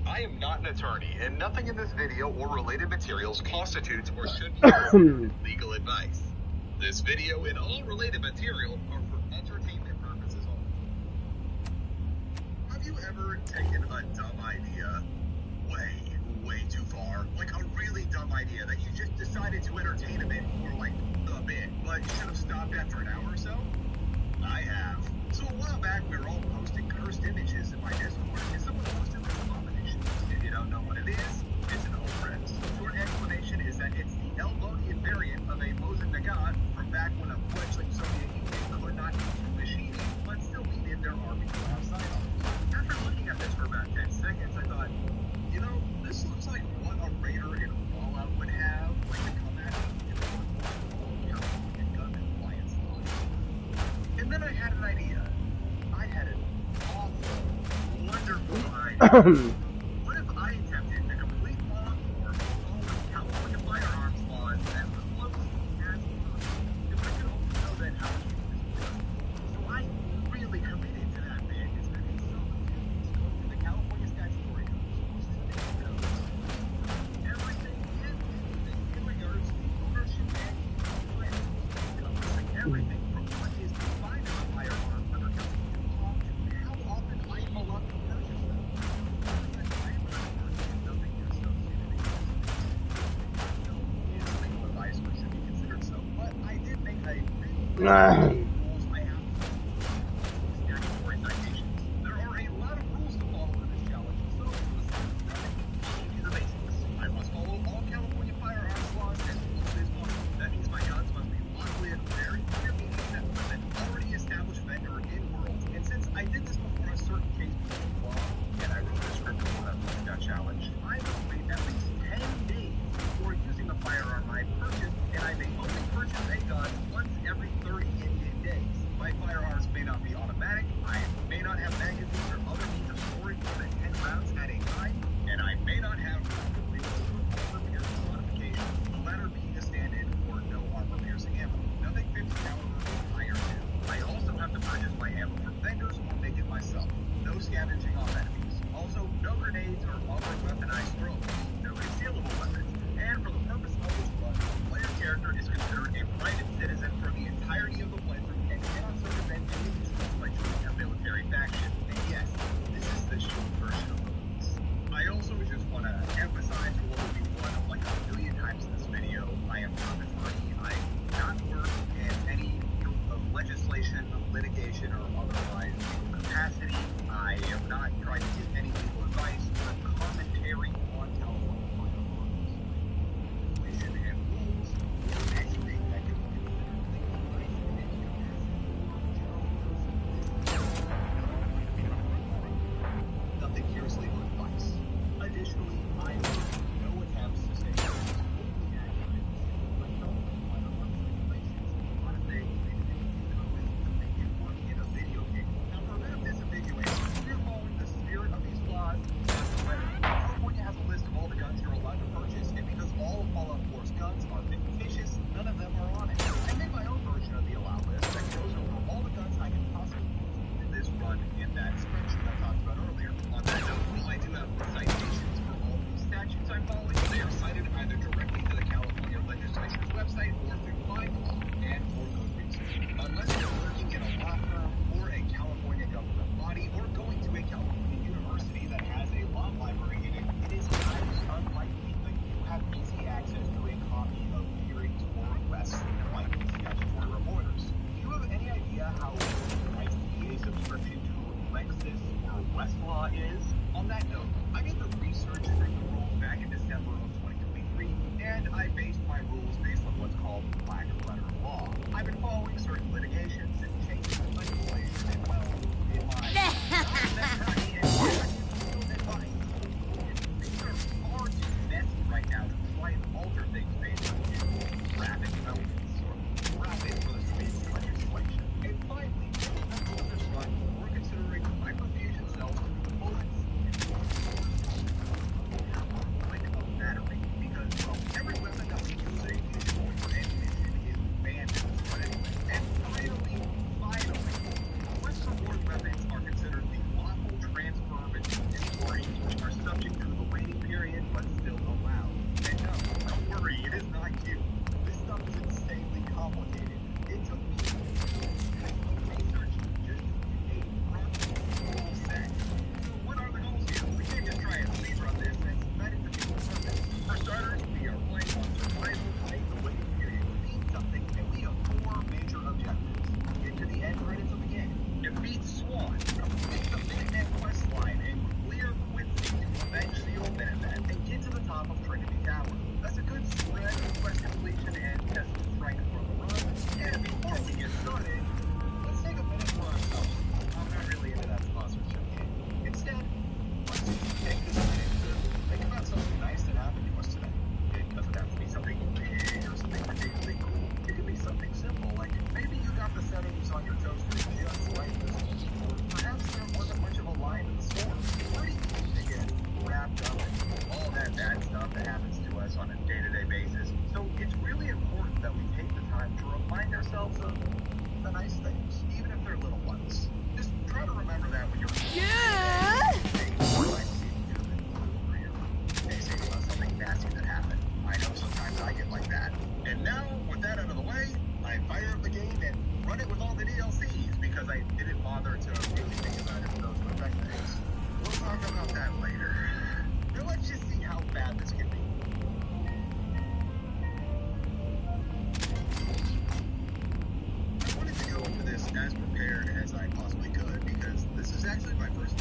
I am not an attorney, and nothing in this video or related materials constitutes or should be considered legal advice. This video and all related material are for entertainment purposes only. Have you ever taken a dumb idea way too far? Like a really dumb idea that you just decided to entertain a bit for like a bit, but you should have stopped after an hour or so? I have. So a while back, we were all posting cursed images in my Discord, and someone posted this abomination. If you don't know what it is, it's an Oprez. Short explanation is that it's the Elbonian variant of a Mosin Nagant from back when a fledgling Soviet Union could not use machining, but still needed their army to have sign-offs. After looking at this for about 10 seconds, I thought, you know, this looks like what a raider in Fallout would have, like to come at me in the What if I attempted a complete law for California firearms laws as close as possible? If I could only know that how to use this. So I really committed to that bit. It's been a song to the California statutory code. Everything is in regards to the ownership and everything from what is defined as a firearm under California law to how often I am allowed to purchase them. Nothing associated. Legal advice, which should be considered so, but I did make a rules I have statutory citations. There are a lot of rules to follow in this challenge, so listen, the basics. I must follow all California firearms laws as closely as possible. That means my guns must be lawfully acquired, clear meaning that from an already established vendor in world. And since I did this before a certain case became law, and I wrote a script for that challenge, I must wait at least 10 days before using a firearm I purchased, and I may only purchase a gun once every 30 in-game days. My firearms may not be automatic, I may not have magazines or other means of storing more than 10 rounds at a time, and I may not have armor-piercing modifications, the latter being a stand-in or no armor-piercing ammo. Nothing 50 caliber or higher too. I also have to purchase my ammo from vendors or make it myself. No scavenging off enemies. Also, no grenades or other weaponized throws. No concealable weapons. And for the purpose of this run, the player character is considered a private citizen for the entirety of the playthrough and cannot circumvent any of these rules by joining a military faction. And yes, this is the short version of the rules. I also just want to emphasize what will be one of like a million times in this video. I am not an attorney. I do not work in any of legislation, litigation, or otherwise capacity. I am not trying to give any legal advice or commentary on California firearms. Legislation and rules or anything that could be considered legal advice in its capacity or general. Nothing here is legal advice. Additionally, I make no attempts to say completely accurate but no firearms regulations on a thing to make it work in a video game. Now, for a bit of disambiguation, we're following the spirit of these laws. California has a list of all the guns you're allowed to purchase, and because all of Fallout 4's guns are fictitious, none of them are on it. I made my own version of the allow list that goes over all the guns I can possibly use in this run in that spreadsheet I talked about earlier. On that note, while I do have citations for all the statutes I'm following, they are cited either directly to the California legislature's website or through my blog and or good reason. Unless you're working in a law firm or a California government body or going to a California university that has a law library in it, it is highly unlikely that you have easy access to a copy of hearings or requests like statutory reporters. Do you have any idea how nice a subscription to Lexis or Westlaw is? On that note, I did the research for the rules back in December of 2023, and I based my rules based on what's called black letter law. I've been following certain litigations and changes in legislation, and well, in my advice, things are far too messy right now to try and alter things based on rapid developments or rapid for the speed of legislation. And finally, for this run, we're considering microfusion cells with bullets like a battery, because well, every weapon that we use a fusion or ammunition is banned in this run anyway. And finally, unless some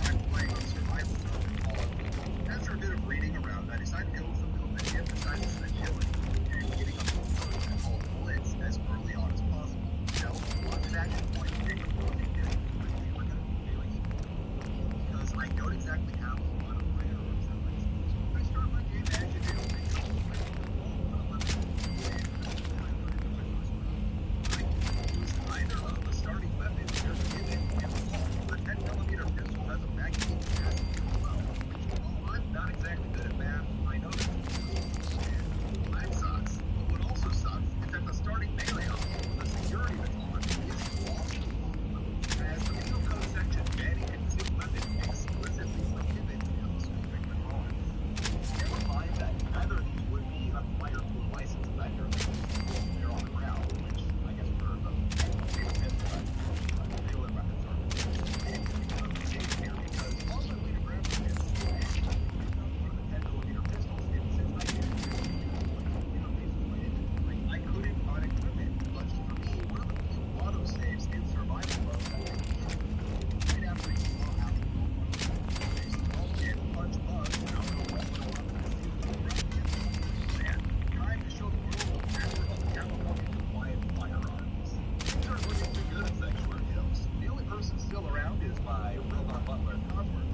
I'm playing on survival mode. After a bit of reading around, I decided to go with a little bit of emphasizing agility and getting up to a called blitz as early on as possible. So, on to that point, we're going to be very equal because I don't exactly have a lot of firearms at my disposal. I start my game as you do. Either of the starting weapons you're given in the fall. The 10mm pistol has a magazine capacity of 12, which, while I'm not exactly good at math, I know that sucks. But what also sucks is that the starting melee option, the security baton, is awesome. As the penal code section banning concealed weapons explicitly prohibits telescoping withdrawals. Never mind that neither of these would be acquired for a licensed vendor. They're on the ground, which I guess for the melee weapons are here because on my way to grab one of the 10mm pistols, and since I didn't I couldn't unequip it. Lucky for me, one of the few auto saves in survival mode right after you saw how to go and punch bugs out of the time to show the world the power of California compliant firearms. Things aren't looking too good at Sanctuary Hills. The only person still around is my robot butler, Cosworth.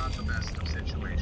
not the best of situations.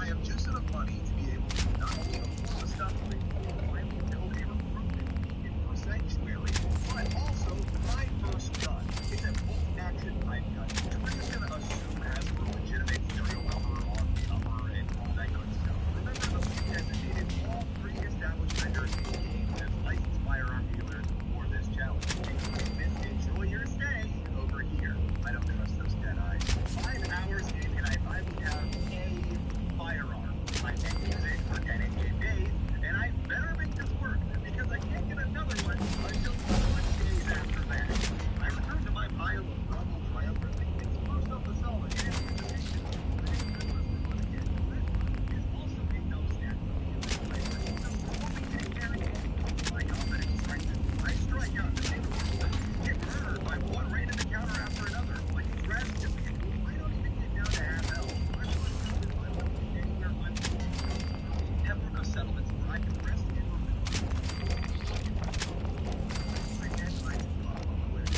have just enough money to be able to not only afford the stuff to finally build a recruitment beacon for Sanctuary, but also my first gun. It's a bolt-action pipe gun, which we're just going to assume has a legitimate serial number on the upper and all that good stuff. Remember, though, we designated all three established vendors in the game as licensed firearm dealers for this challenge. Enjoy your stay over here. I don't trust those dead eyes. 5 hours in, and I finally have a firearm. I can't use it for 10 in-game days, and I better make this work, because I can't get another one until 20 days after that. I return to my pile of rubble triumphantly. It's first up the solid, and it's the nation. Is also a dumpster. My confidence strengthens. I strike out the single get murdered by one raid in the counter after another. Like he's dressed to be I don't even get down to half health. Anywhere I'm Africa settlements where I can rest and my deadlines pop on the way to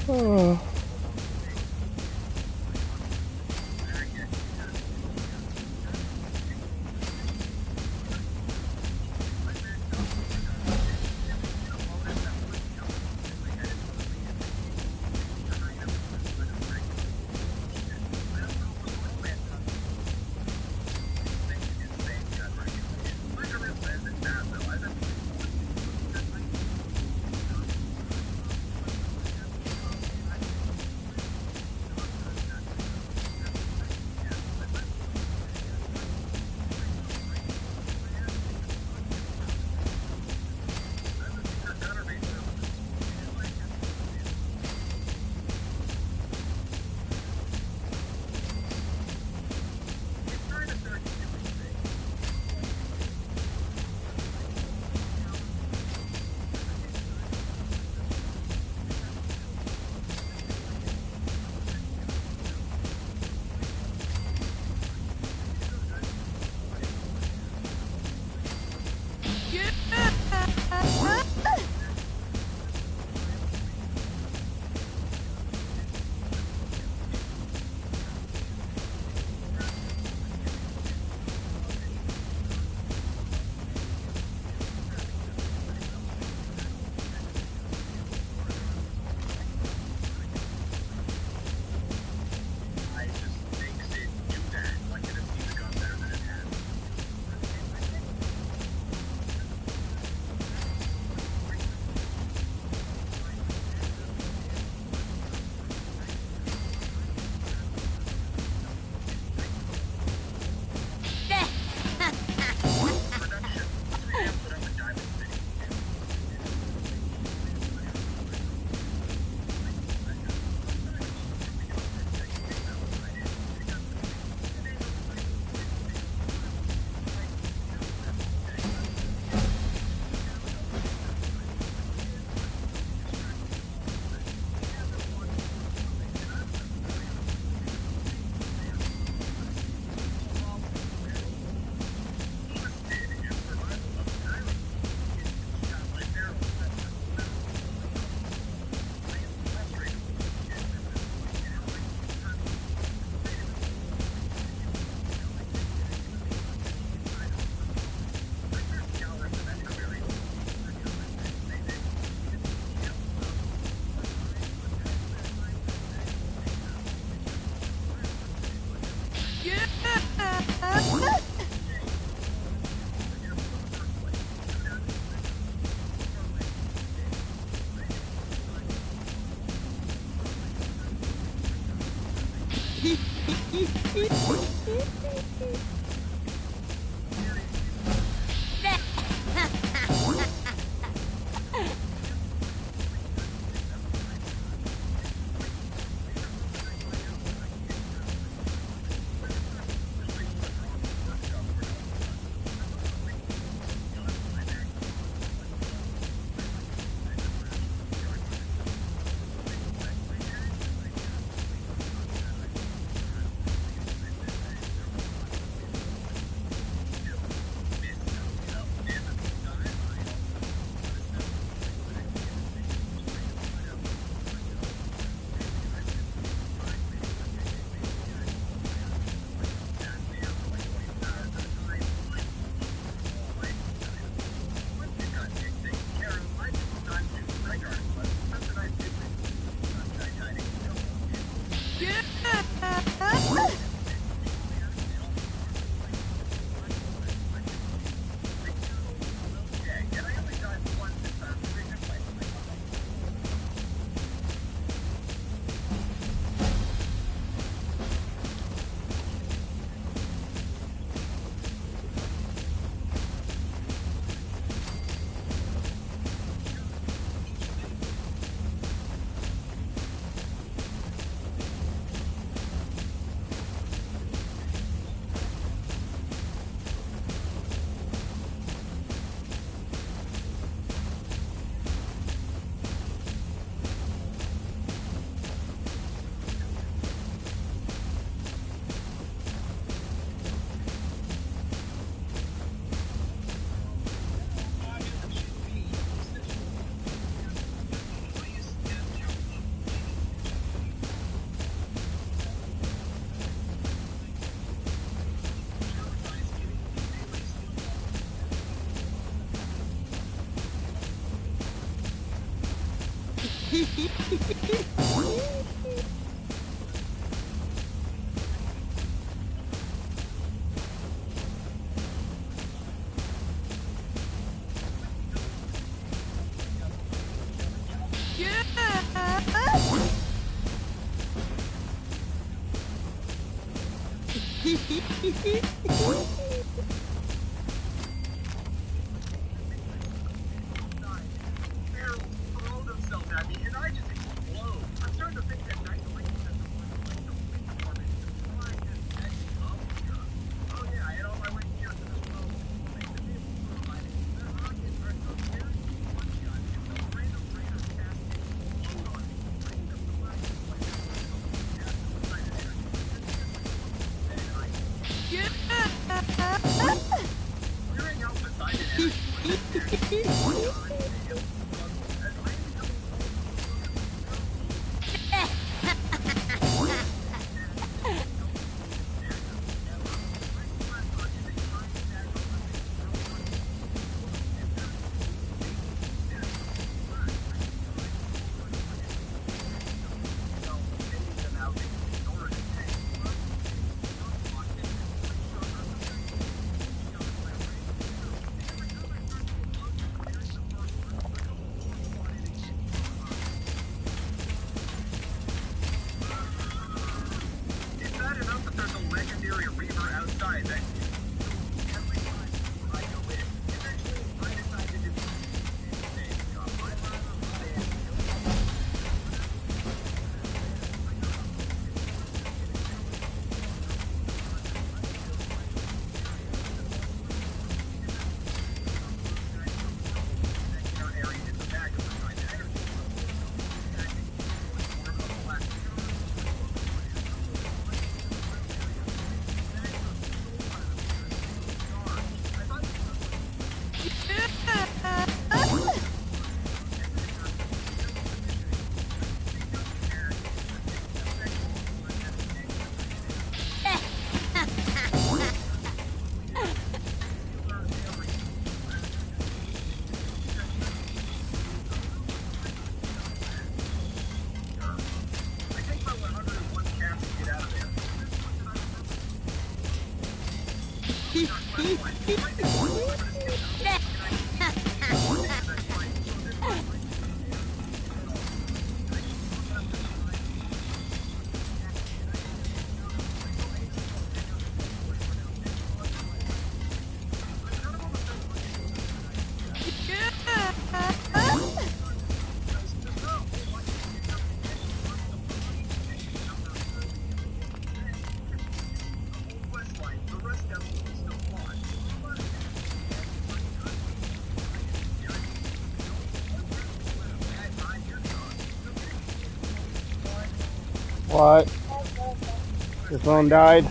Oh. Yeah! What? Your phone died?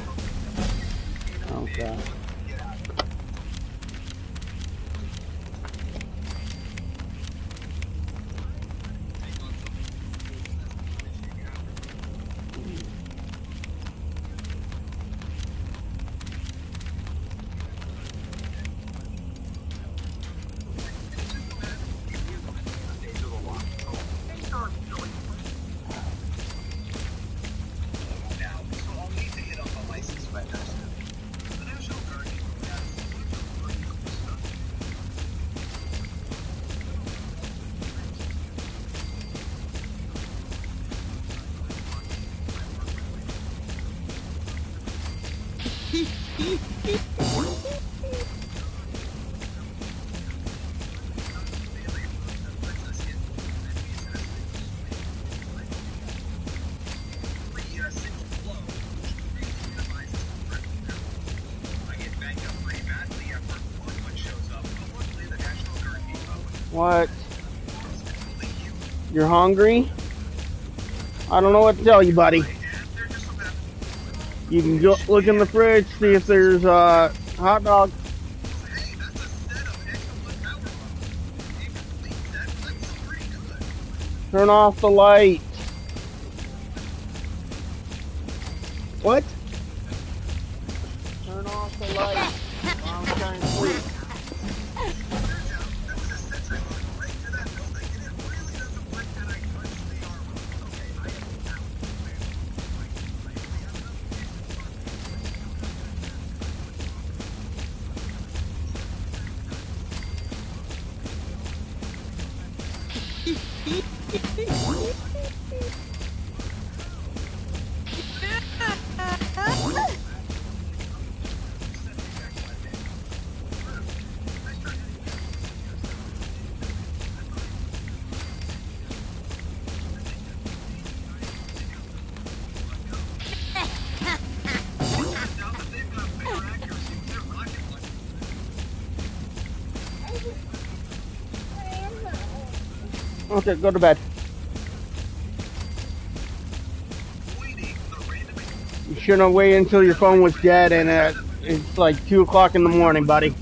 Okay. What? You're hungry? I don't know what to tell you, buddy. You can go look in the fridge, see if there's hot dog. Turn off the light. What? Turn off the light. I'm trying to sleep. Okay, go to bed. You shouldn't have waited until your phone was dead and it's like 2 o'clock in the morning, buddy.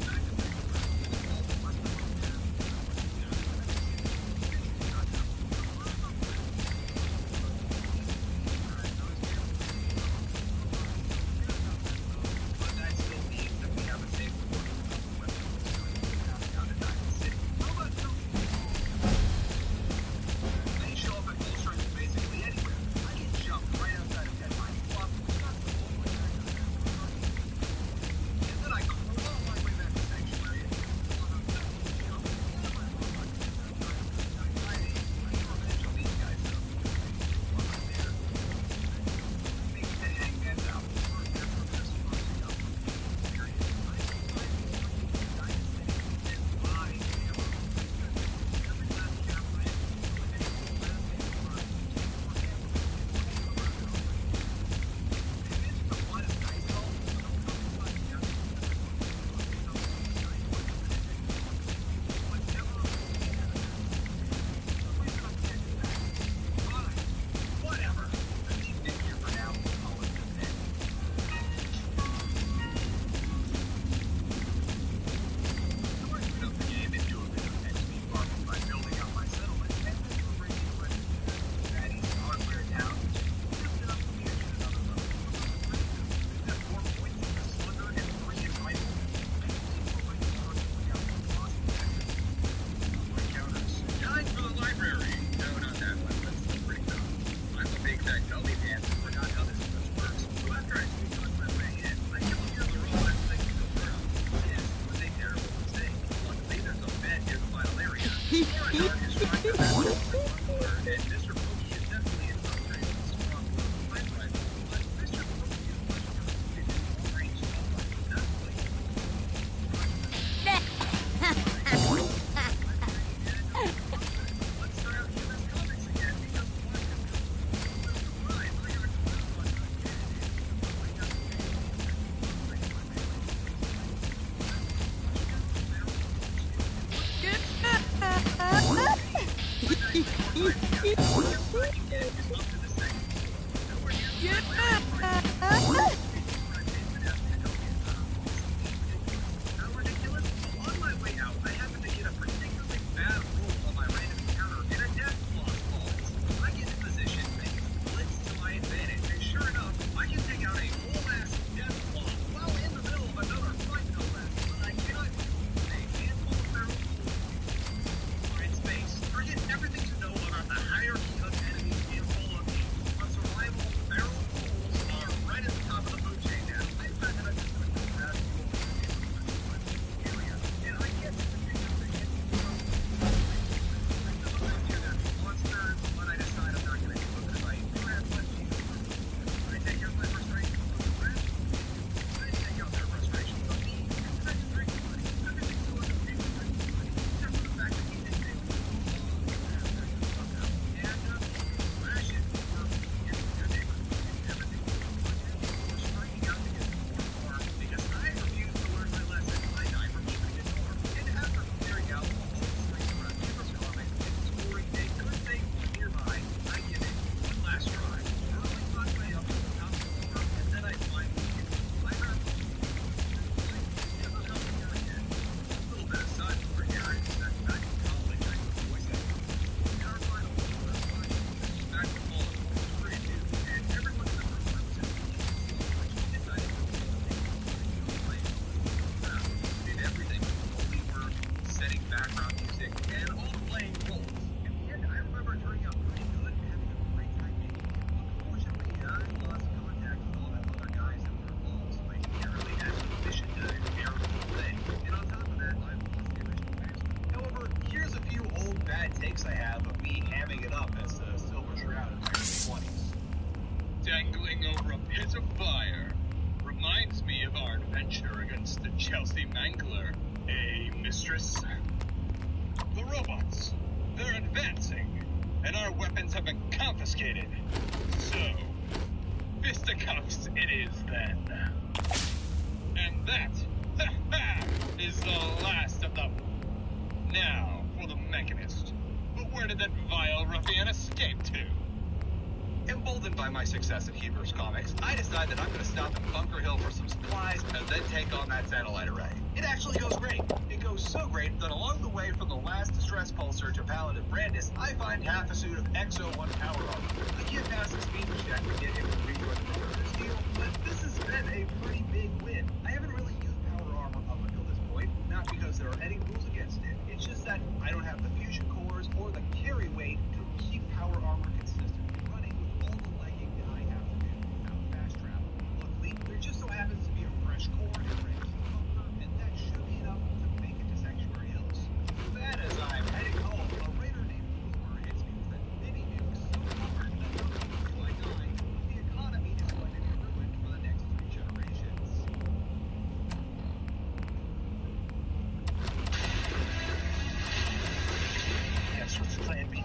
takes I have of me hamming it up as the Silver Shroud in my early 20s. Dangling over a pit of fire reminds me of our adventure against the Chelsea Mangler, mistress. The robots, they're advancing, and our weapons have been confiscated. So, fisticuffs it is then. And that, is the last of them. Now, for the Mechanist. But where did that vile ruffian escape to? Emboldened by my success at Hebrews Comics, I decide that I'm going to stop at Bunker Hill for some supplies and then take on that satellite array. It actually goes great. It goes so great that along the way from the last distress pulsar to Paladin Brandis, I find half a suit of XO1 power armor. I can't pass the speed check to get him to rejoin the Brothers deal, but this has been a pretty big win. I haven't really used power armor up until this point, not because there are any rules against it. It's just that I don't have the fusion cores or the carry weight to keep power armor consistent. There just so happens to be a fresh core and ready to cover, and that should be enough to make it to Sanctuary Hills. Too bad as I'm heading home, a raider named Boomer hits me with a mini nuke so hard that before I die, the economy is going to be ruined for the next 3 generations. That's what's the plan B.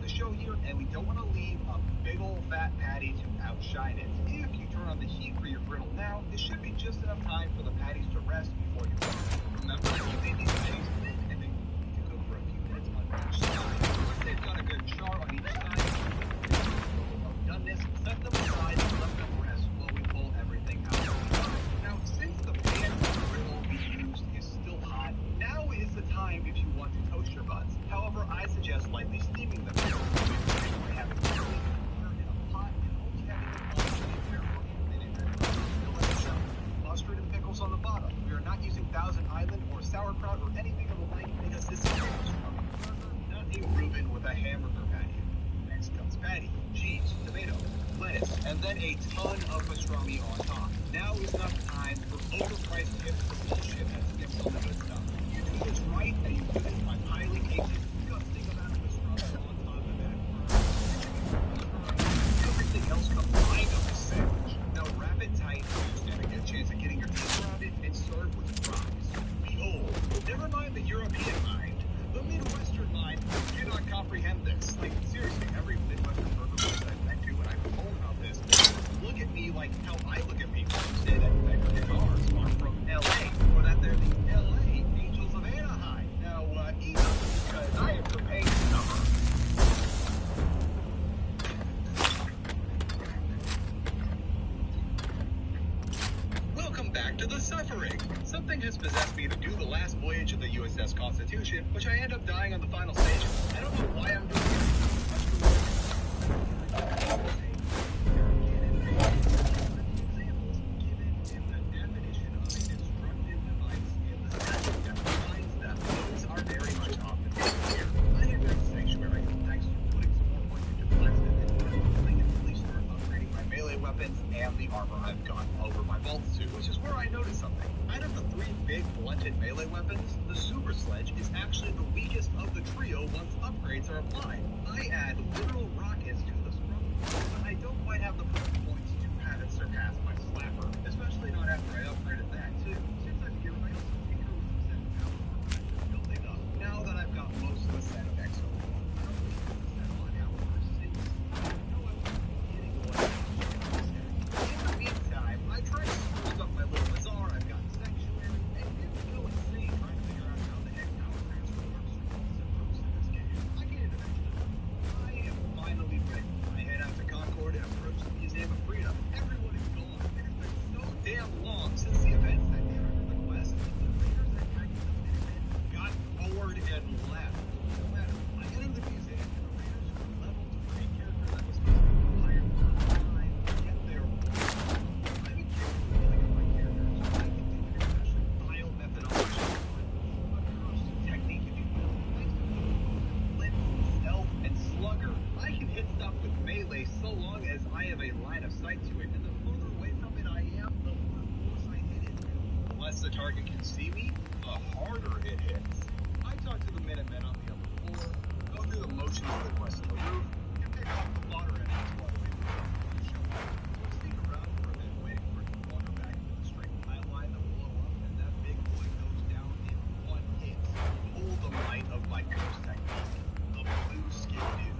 the show here, and we don't want to leave a big old fat patty to outshine it. If you turn on the heat for your griddle now, it should be just enough time for the patties to rest before you cook. Remember, you leave these patties in, and they need to cook for a few minutes on each side. Once they've got a good char on each side, we've done this, set them aside and let them rest while we pull everything out. Now, since the pan or griddle we used is still hot, now is the time if you want to toast your buns. However, I suggest lightly steaming them. We're having water in a pot and only having the pot in there for a minute. Mustard and pickles on the bottom. We are not using Thousand Island or sauerkraut or anything of the like because this is a burger, not a Reuben with a hamburger patty. Next comes patty, cheese, tomato, lettuce, and then a ton of pastrami on top. Now is not the time for overpriced tips for bullshit that skips all the good stuff. You do this right, and you do this by piling a disgusting amount of pastrami on top of that. Everything else comes right up the sandwich. Now wrap it tight so you stand a good chance of getting your teeth around it and serve with fries. Behold, never mind the European mind. The Midwestern mind cannot comprehend this. Like, seriously, every Midwestern burger place I've been to when I've told about this, look at me like how I look at people who say that Mexican cars are from L.A. or that they're the L.A. Angels of Anaheim. Now, eat up because I am prepared to number. Welcome back to the suffering. Something has possessed me to do the last voyage of the USS Constitution, which I end up dying on the final stage. I don't know why I'm doing it. And the armor I've got over my bolts too, which is where I noticed something. Out of the three big blunted melee weapons, the Super Sledge is actually the weakest of the trio once upgrades are applied. I add literal rockets to the struggle, but I don't quite have the points to have it surpass my slapper, especially not after I upgraded that too. Since I'm here, I also tinker with some set of power for building up. Now that I've got most of the set of Exo, I tried to spruce up my little bazaar. I've got sanctuary, and it's so insane trying to figure out how the heck power transfer works in this game. I can't even mention it. I am finally ready. I head out to Concord and approach the Museum of Freedom. Everyone is gone. It has been so damn long since the events that came under the quest. The raiders that attacked the Minutemen got bored and left. No matter, I entered the museum, and the raiders who were leveled to a character that was supposed to be hired for a time, get their technique, if you will. Blitz, stealth, and slugger. I can hit stuff with melee so long as I have a line of sight to it, and the further away from it I am, the more force I hit it. The less the target can see me, the harder it hits. I talk to the Minutemen on the upper floor, go through the motions of the quest on the roof, and pick off the fodder enemies while they show up. We'll sneak around for a bit, waiting for it to wander back into the straight pile line that will blow up, and that big boy goes down in one hit. Hold the might of my ghost technique, the blue skin dude.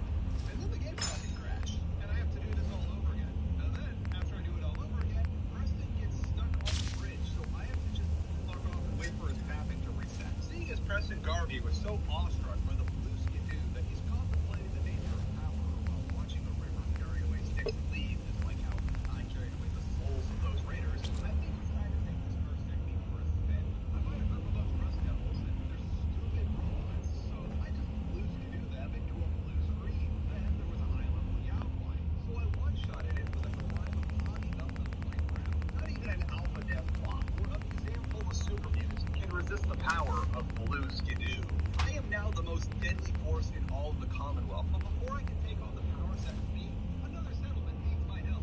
And then the game fucking crash, and I have to do this all over again. And then, after I do it all over again, Preston gets stuck on the bridge, so I have to just fuck off and wait for his mapping to reset. Seeing as Preston Garvey was so awestruck by the blue skin dude that he's contemplating the nature of power while watching the river carry away sticks and leaves, just like how I carried away the souls of those raiders. I think it's time to take this first technique for a spin. I find a group of those rust devils, and they're stupid robots, so I just blue skidoo them into a blue screen. Then there was a high-level Yao fight, so I one-shotted it with a climb of hogging up the playground. Not even an alpha dev flop or a museum full of super mutants can resist the power of blue skidoo. I am now the most deadly force in all of the Commonwealth, but before I can take on the power set of me, another settlement needs my help.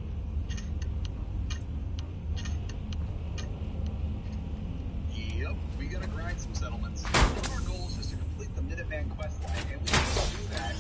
Yep, we gotta grind some settlements. One of our goals is to complete the Minuteman quest line, and we can do that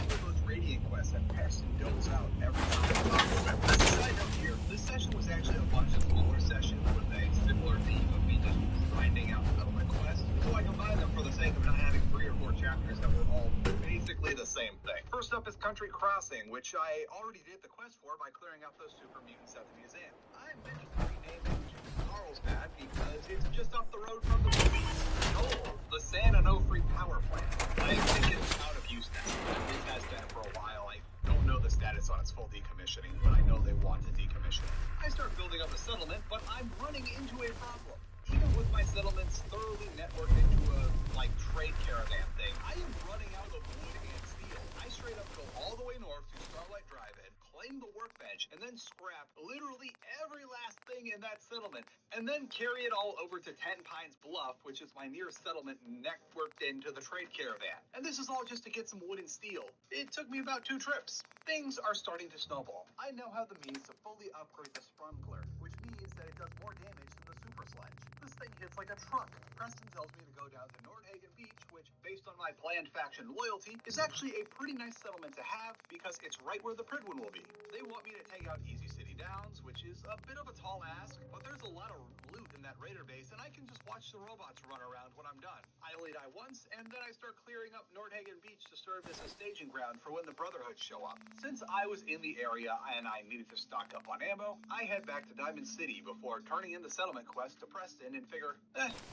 with those Radiant quests that Preston doles out every time. As a side note here, this session was actually a bunch of smaller sessions with a similar theme of me just grinding out settlement quests, so I combined them for the sake of not having 3 or 4 chapters that were all basically the same thing. First up is Country Crossing, which I already did the quest for by clearing out those super mutants at the museum. I mentioned to rename it to Carlsbad because it's just up the road from the movies. Oh, the San Onofre power plant. I think it's out of use now. It has been for a while. I don't know the status on its full decommissioning, but I know they want to decommission it. I start building up a settlement, but I'm running into a problem. Even with my settlements thoroughly networked into a, trade caravan thing, I am running out of wood and steel. I straight up go all the way north to Starlight Drive-In, claim the workbench, and then scrap literally every last thing in that settlement, and then carry it all over to Ten Pines Bluff, which is my nearest settlement networked into the trade caravan. And this is all just to get some wood and steel. It took me about 2 trips. Things are starting to snowball. I now have the means to fully upgrade the Sprunkler, which means that it does more damage than the Super Sledge. This thing hits like a truck. Preston tells me to go down to Nordhagen Beach, which, based on my planned faction loyalty, is actually a pretty nice settlement to have because it's right where the Pridwin will be. They want me to take out Easy City Downs, which is a bit of a tall ask, but there's a lot of loot in that raider base, and I can just watch the robots run around when I'm done. I only die once, and then I start clearing up Nordhagen Beach to serve as a staging ground for when the Brotherhood show up. Since I was in the area and I needed to stock up on ammo, I head back to Diamond City before turning in the settlement quest to Preston and figure,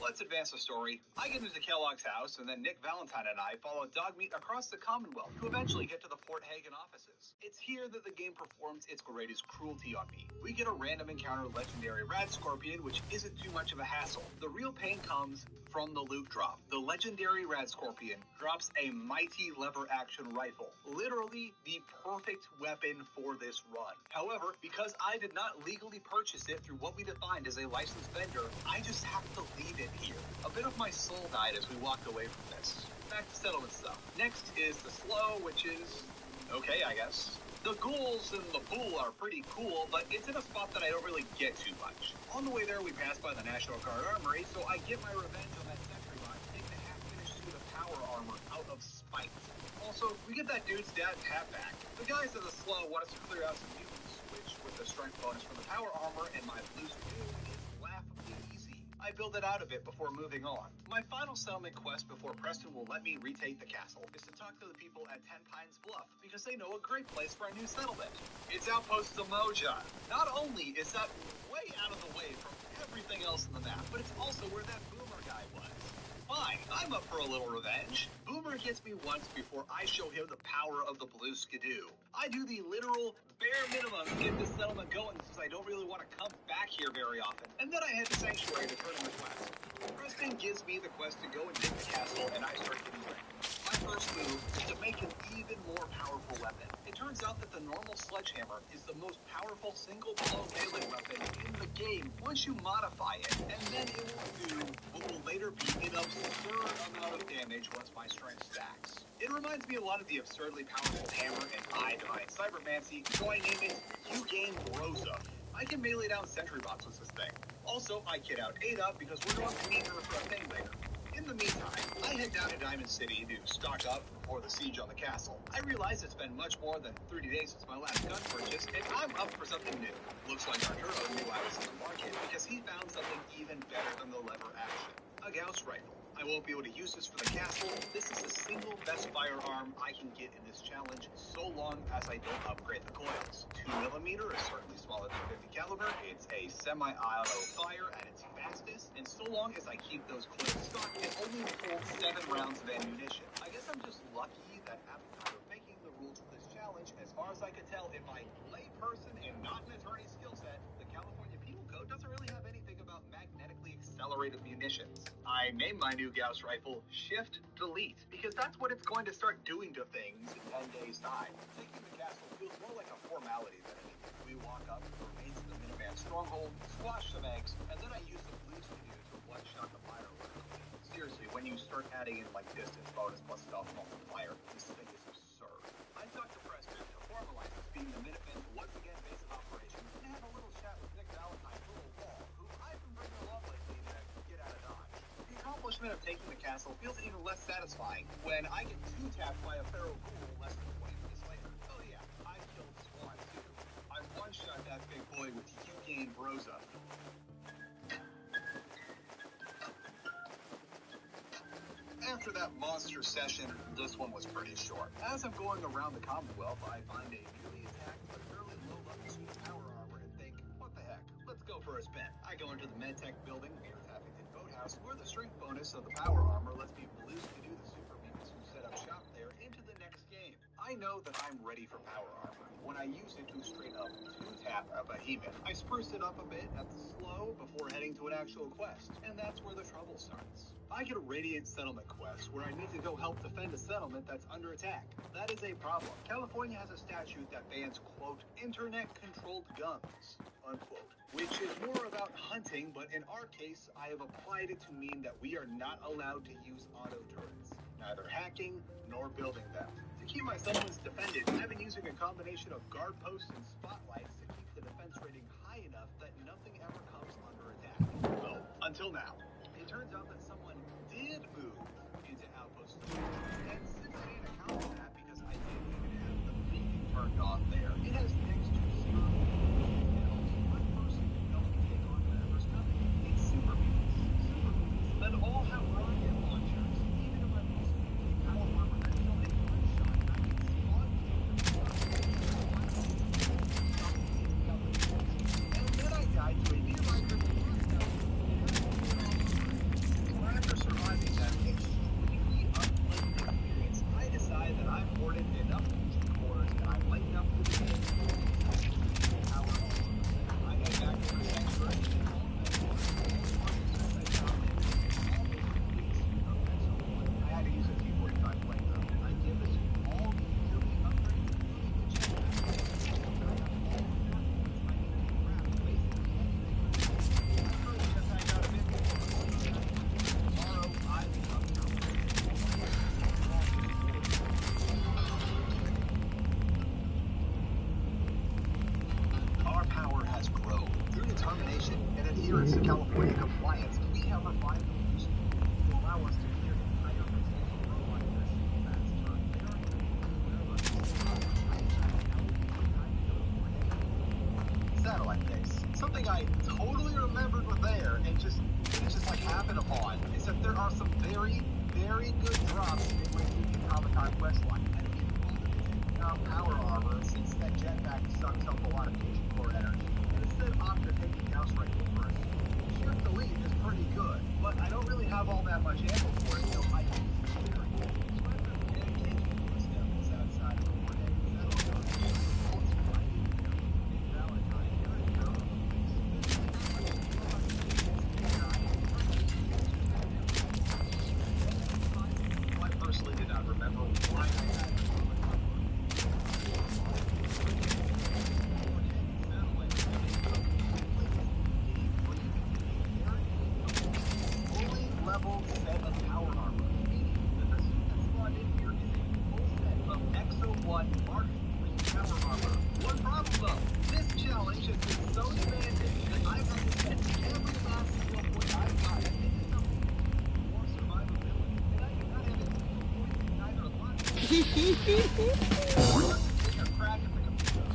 let's advance the story. I get into Kellogg's house, and then Nick Valentine and I follow Dogmeat across the Commonwealth to eventually get to the Fort Hagen offices. It's here that the game performs its greatest cruelty on me. We get a random encounter legendary Rad Scorpion, which isn't too much of a hassle. The real pain comes from the loot drop. The legendary Rad Scorpion drops a mighty lever action rifle, literally the perfect weapon for this run. However, because I did not legally purchase it through what we defined as a licensed vendor, I just have to leave it here. A bit of my soul died as we walked away from this. Back to settlement stuff. Next is the Slow, which is okay, I guess. The ghouls in the pool are pretty cool, but it's in a spot that I don't really get too much. On the way there, we pass by the National Guard Armory, so I get my revenge on that sentry bot and take the half-finished suit of power armor out of spite. Also, we get that dude's dad's hat back. The guys at the Slow want us to clear out some mutants, which, with the strength bonus from the power armor and my blue suit, is laughably easy. I build it out a bit before moving on. My final settlement quest before Preston will let me retake the castle is to talk to the people at Ten Pines Bluff, because they know a great place for a new settlement. It's Outpost Samoja. Not only is that way out of the way from everything else in the map, but it's also where that Boomer guy was. Fine, I'm up for a little revenge. Boomer hits me once before I show him the power of the blue skidoo. I do the literal bare minimum to get this settlement going since I don't really want to come back here very often. And then I head to Sanctuary to turn in the quest. Preston gives me the quest to go and dig the castle, and I start getting ready. My first move is to make an even more powerful weapon. It turns out that the normal sledgehammer is the most powerful single-blow melee weapon in the game once you modify it, and then it will do what will later be an absurd amount of damage once my strength stacks. It reminds me a lot of the absurdly powerful hammer in I Divine Cybermancy, so I name it U-Game Rosa. I can melee down sentry bots with this thing. Also, I kit out Ada because we're going to need her for a thing later. In the meantime, I head down to Diamond City to stock up before the siege on the castle. I realize it's been much more than 30 days since my last gun purchase, and I'm up for something new. Looks like our hero knew I was in the market because he found something even better than the lever action. A Gauss rifle. I won't be able to use this for the castle. This is the single best firearm I can get in this challenge, so long as I don't upgrade the coils. 2mm is certainly smaller than 50 caliber. It's a semi-auto fire at its fastest, and so long as I keep those clips stocked, it only holds 7 rounds of ammunition. I guess I'm just lucky that at the time of making the rules for this challenge, as far as I could tell in my layperson and not an attorney skill set, the California Penal Code doesn't really have anything about magnetically accelerated munitions. I named my new Gauss rifle Shift Delete because that's what it's going to start doing to things in 10 days' time. Taking the castle feels more like a formality than anything. We walk up to the remains of the Minuteman stronghold, squash some eggs, and then I use the blue skidoo to one-shot the fire. Seriously, when you start adding in like distance bonus plus stealth multiplier, this thing is absurd. I talked to Preston to formalize this being the Minutemen's once again base of operations and had a little chat with Nick Valentine's little wall, who I've been bringing along lately to get out of Dodge. The accomplishment of taking the castle feels even less satisfying when I get 2-tapped by a feral ghoul less than 20 minutes later. Oh yeah, I killed Swan too. I one-shot that big boy with U-Game Brosa. After that monster session, this one was pretty short. As I'm going around the Commonwealth, I find a newly attacked but fairly low-level suit of power armor and think, what the heck? Let's go for a spin. I go into the MedTech building near Taffington Boathouse, where the strength bonus of the power armor lets me blues to do the super mutants who set up shop there into the next game. I know that I'm ready for power armor when I use it to straight up two-tap a behemoth. I spruce it up a bit at the slow before heading to an actual quest, and that's where the trouble starts. I get a Radiant Settlement quest where I need to go help defend a settlement that's under attack. That is a problem. California has a statute that bans, quote, internet-controlled guns, unquote, which is more about hunting, but in our case, I have applied it to mean that we are not allowed to use auto turrets, neither hacking nor building them. To keep my settlements defended, I've been using a combination of guard posts and spotlights to keep the defense rating high enough that nothing ever comes under attack. Well, until now. It turns out that someone did move into Outpost 3, and since I didn't account for that because I didn't even have the beacon turned on there, it has next to zero and also one person who don't take on whatever's coming. It's super mutants. Super mutants that all have rocket launchers, even if I'm using a power armor that is only one shot, and I can spawn and then I died to a nearby group of after surviving that extremely unpleasant experience, I decide that I've hoarded enough fusion cores and I'm lighting up to the game. I head back to the sanctuary and all I had to use a T-45 flamethrower. I give this all the utility upgrades, including the jetpack. I got all of that. I need to grab basically anything. I heard the jetpack out of it. Tomorrow, I become Our power has grown. Through determination and adherence to California compliance, we have refined the solution to allow us to clear entire potential robot industry fast turn. Satellite base. Something I totally remembered were there and it just like happened upon is that there are some very, very good drops midway through the Comic-Con quest line. I don't even bother taking out power armor since that jetpack sucks up a lot of fusion core energy. And instead opt to taking Gauss rifle first. Shift delete is pretty good, but I don't really have all that much ammo for it, so I use the clearing. So I've been dedicating to the steps outside of the warhead. I personally did not remember why I had fully leveled set of power armor, meaning that the suit that spawned in here is a full set of XO1 Mark III power armor. One problem though, this challenge has been so demanding that I've had to spend every last skill point I've got into something more survivability, and I do not have it to point in either line. Or take a crack at the computer.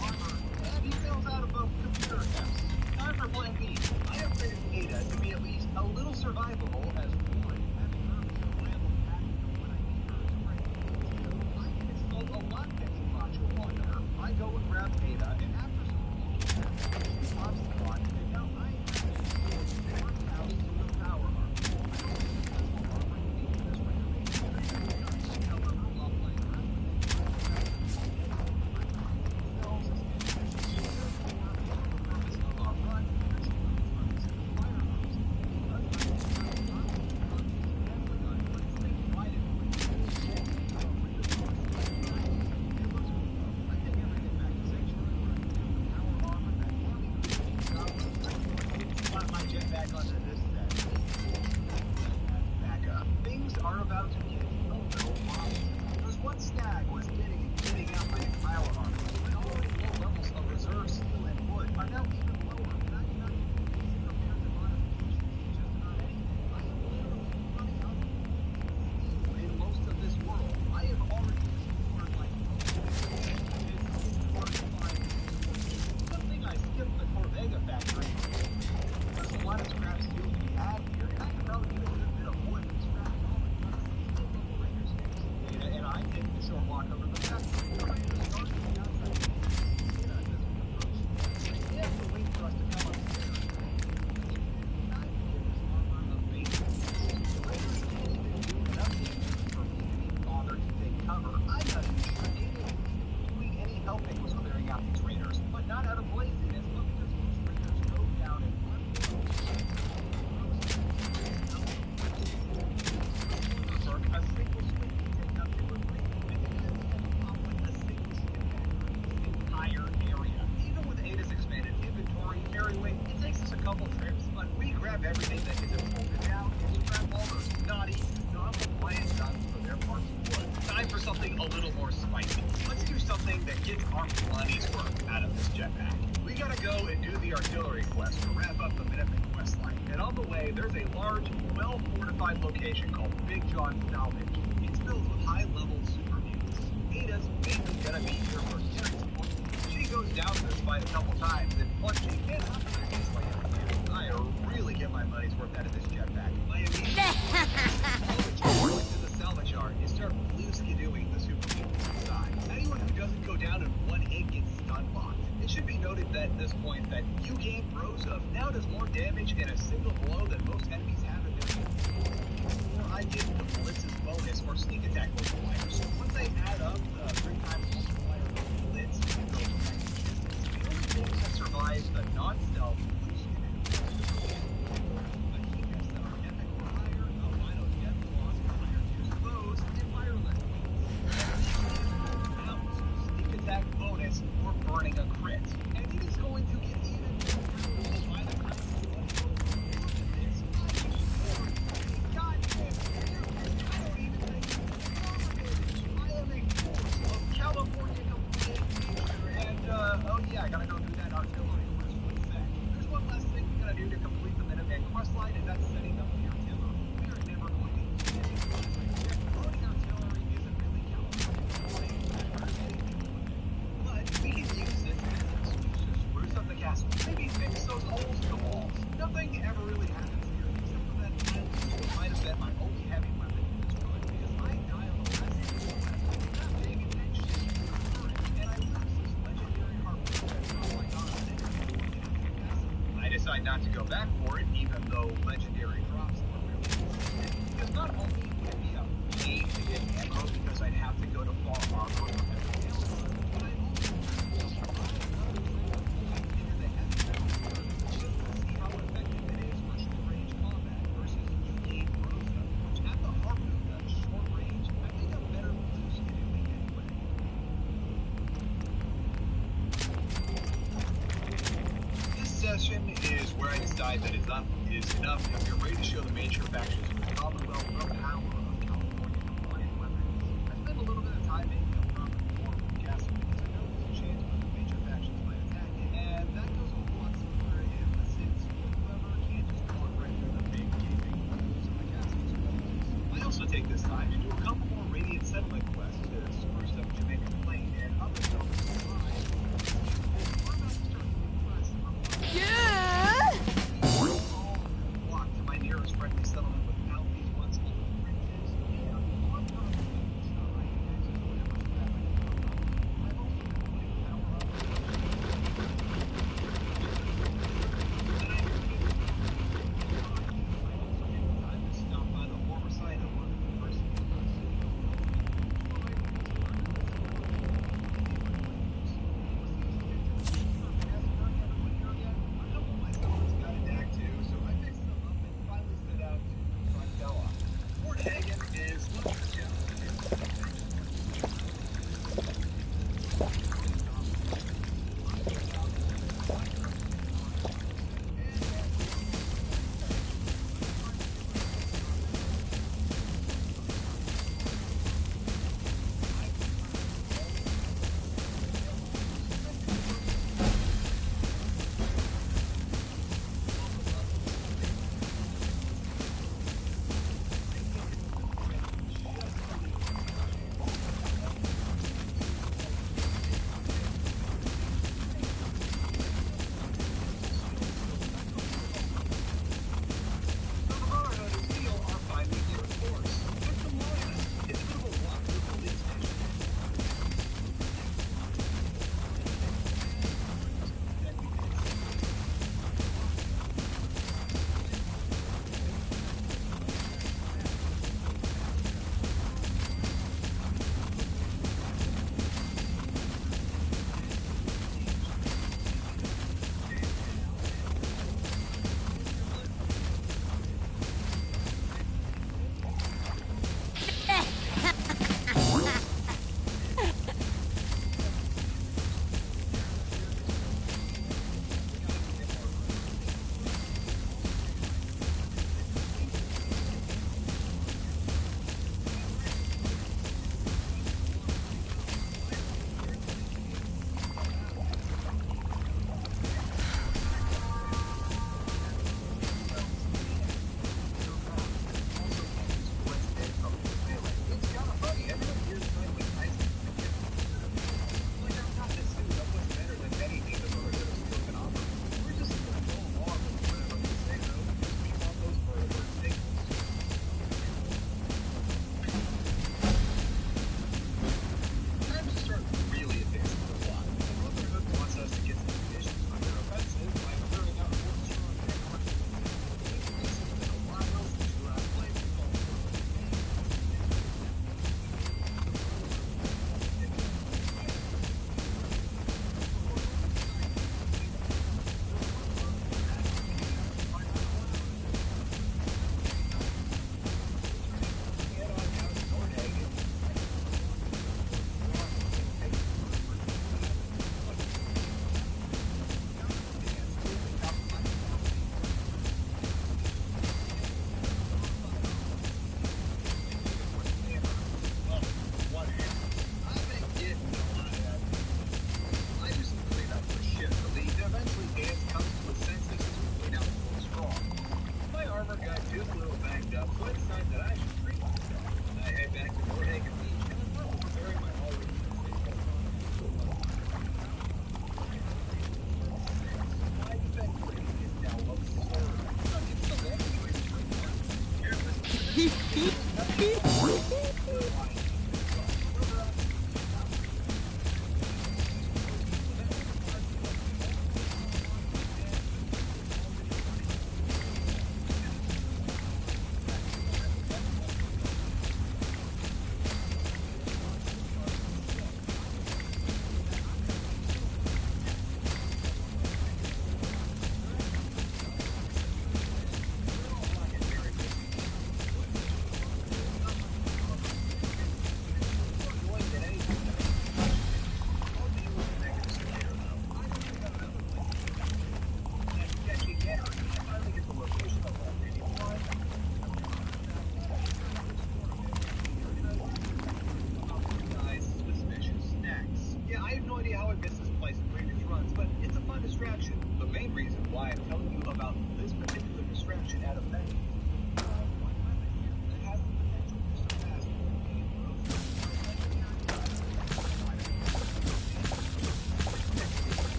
Armor and details out of both computer attempts. Time for plan B. I upgraded Ada to be at least a little survivable as one, having her as a reliable passenger when I need her to break. Two, I can install a lockpicking module on her. I go and grab Ada, and after some she pops the lock, and now I have to install the first house to the power armor. I don't think there's more armor you need for this renovation. I tell her her level a little more spicy. Let's do something that gets our money's worth out of this jetpack. We gotta go and do the artillery quest to wrap up the Minuteman quest line. And on the way, there's a large, well-fortified location called Big John Salvage. It's filled with high-level super mutants. Ada's mainly gonna be here for character support. She goes down this fight a couple times, and once she gets up to I really get my money's worth out of this jetpack. My immediate to the salvage yard is start blue-skidooing the super mutants inside. Anyone who doesn't go down in one hit gets stun-locked. It should be noted that at this point that you gain throws of now does more damage in a single blow than most enemies have in their before I get the Blitz's bonus or sneak attack multiplier. So once I add up the 3 times multiplier of Blitz, it goes back to distance. The only things that survive the non-stealth bonus for burning a crit. And it is going to get even by the I am a force of California complete and oh yeah, I gotta go do that artillery quest for a sec. There's one last thing we gotta do to complete the Minuteman quest line, and that's setting up the artillery. We are never going to use anything. Loading artillery isn't really California. We can use this as an excuse to spruce up the castle. Maybe fix those holes in the walls. Nothing ever really happens here, except for that might have been my only heavy weapon in this run, because I die on the last hit not paying attention to the current, and I lose this legendary harpoon that's not like on I decide not to go back for it, even though legendary drops were really important, because not only would it be a pain to get ammo, because I'd have to go to Far Harbor for everything else, but I also is where I decide that enough is enough if you're ready to show the major factions with the Commonwealth the power of California compliant weapons. I spent a little bit of time making a proper portable castle because I know there's a chance where the major factions might attack it, and that goes a lot smoother if the cities or whoever can't just walk right through the big gaping holes in the castle's walls. I also take this time to do a couple more radiant settlement quests to spruce up Jamaica Plain and other zones of the line. Yeah! Walk to my nearest friendly settlement with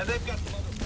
And they've got some other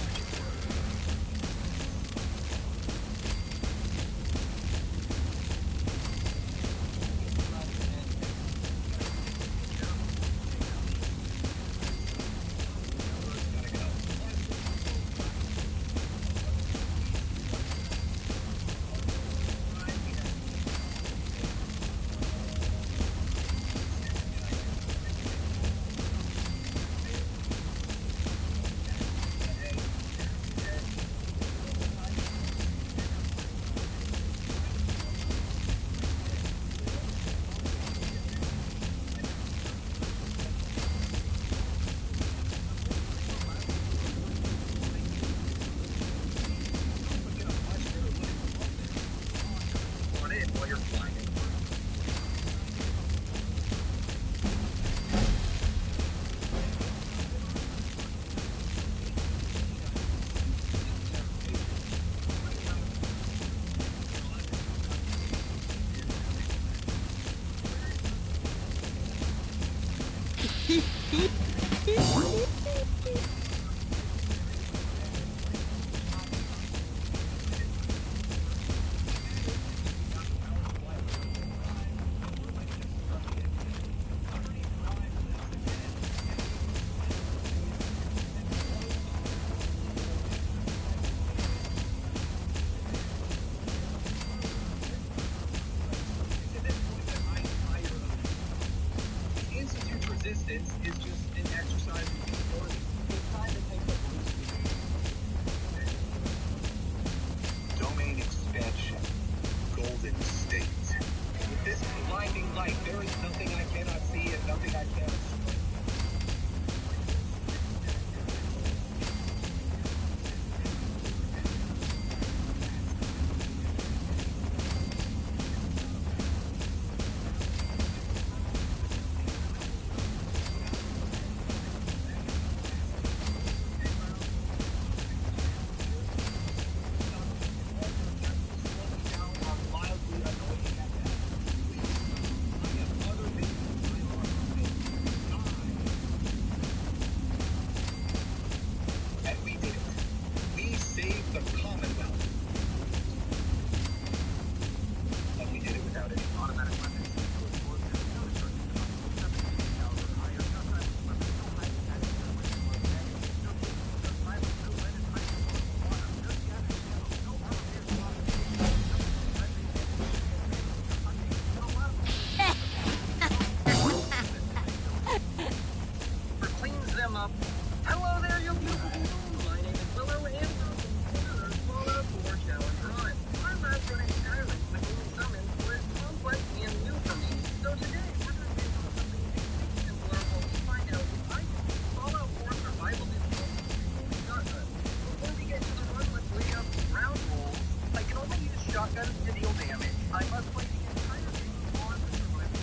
Resistance is just an exercise in futility. It's time to take the domain expansion, Golden State. With this blinding light, there is nothing I cannot see and nothing I cannot see. Hello there, you beautiful people. My name is Willow, and welcome to Fallout 4 Challenge Run. My last running Skyrim with only summons was complex and new for me, so today we're going to do something simpler while we find out if I can beat Fallout 4 survival difficulty shotgun. Before we get to the run, let's lay out the ground rules. I can only use shotguns to deal damage. I must play the entire game on the survival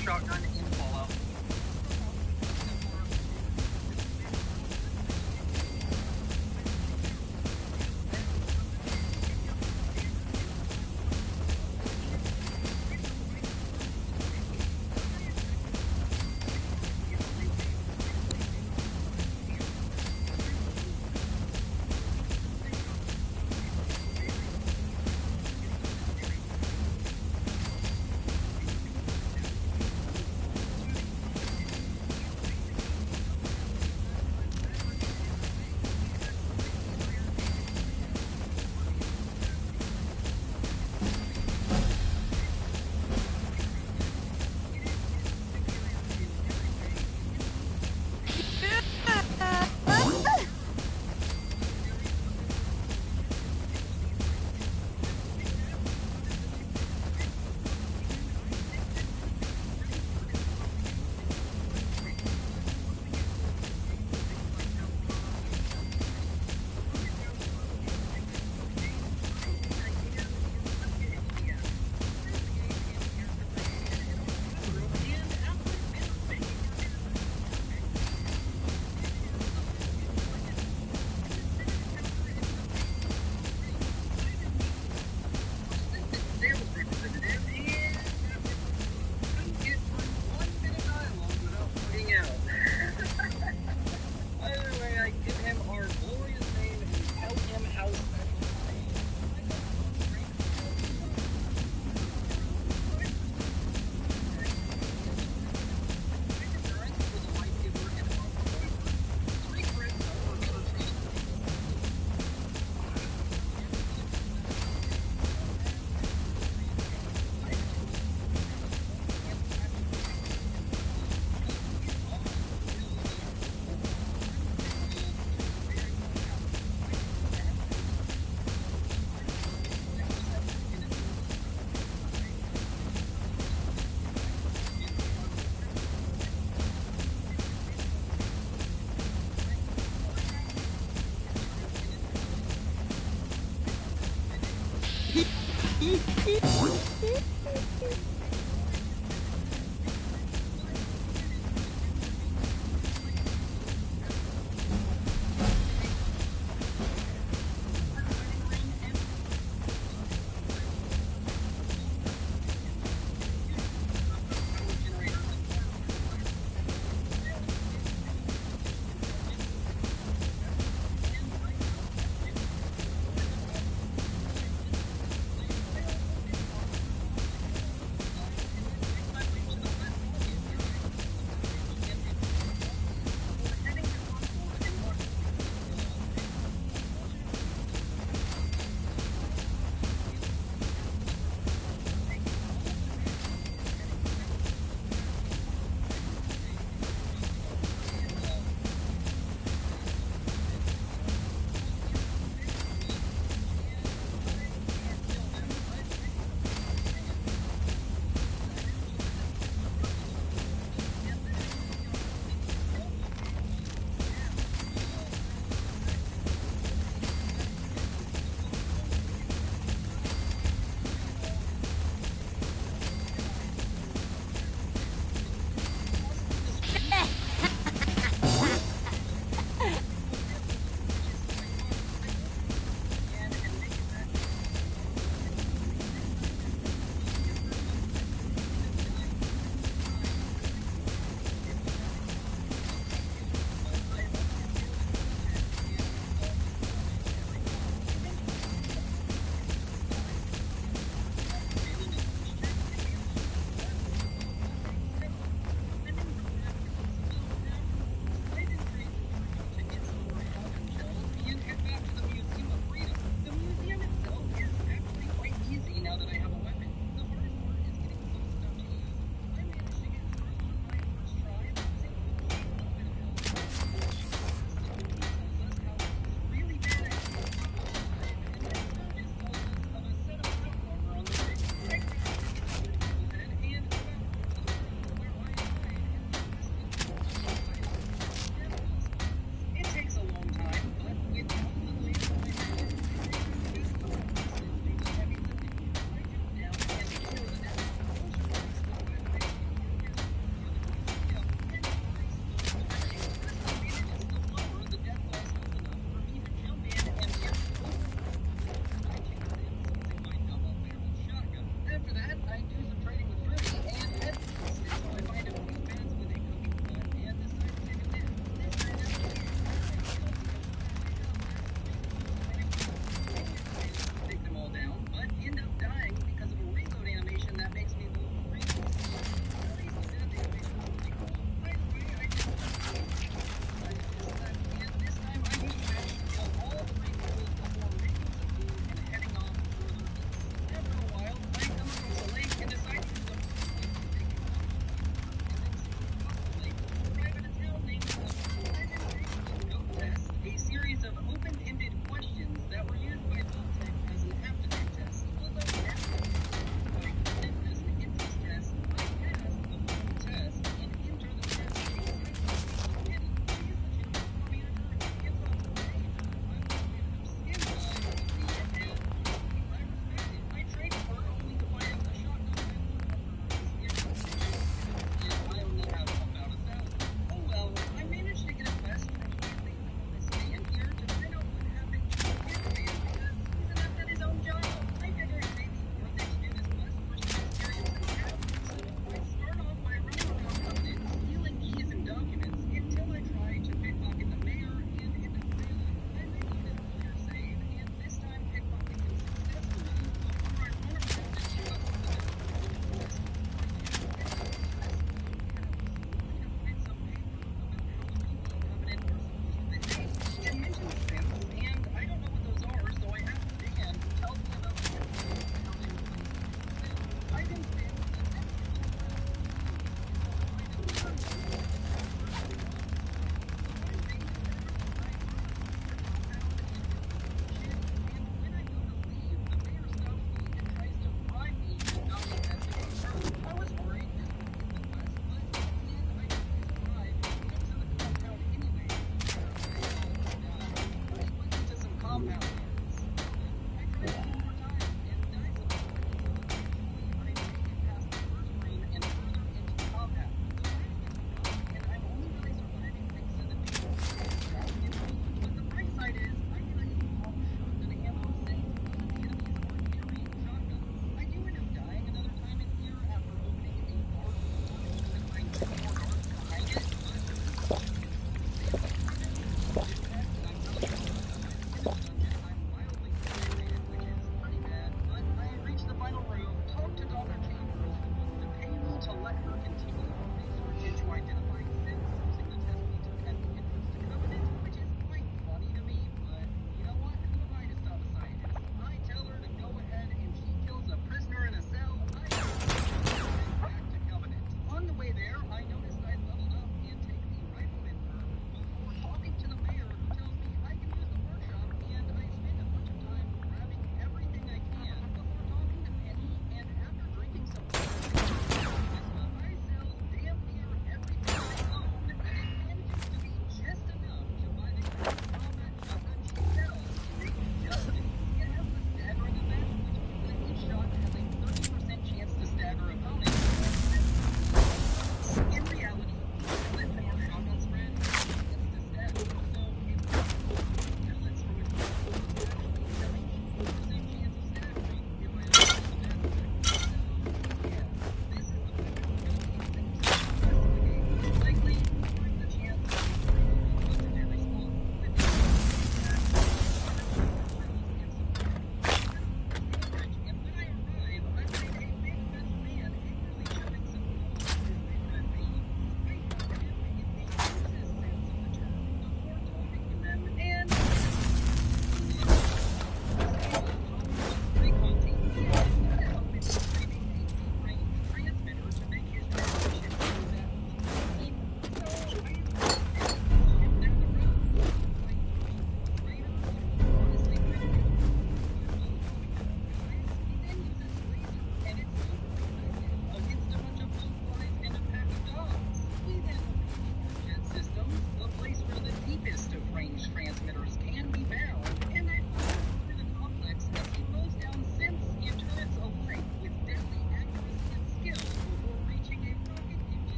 shotgun in Fallout.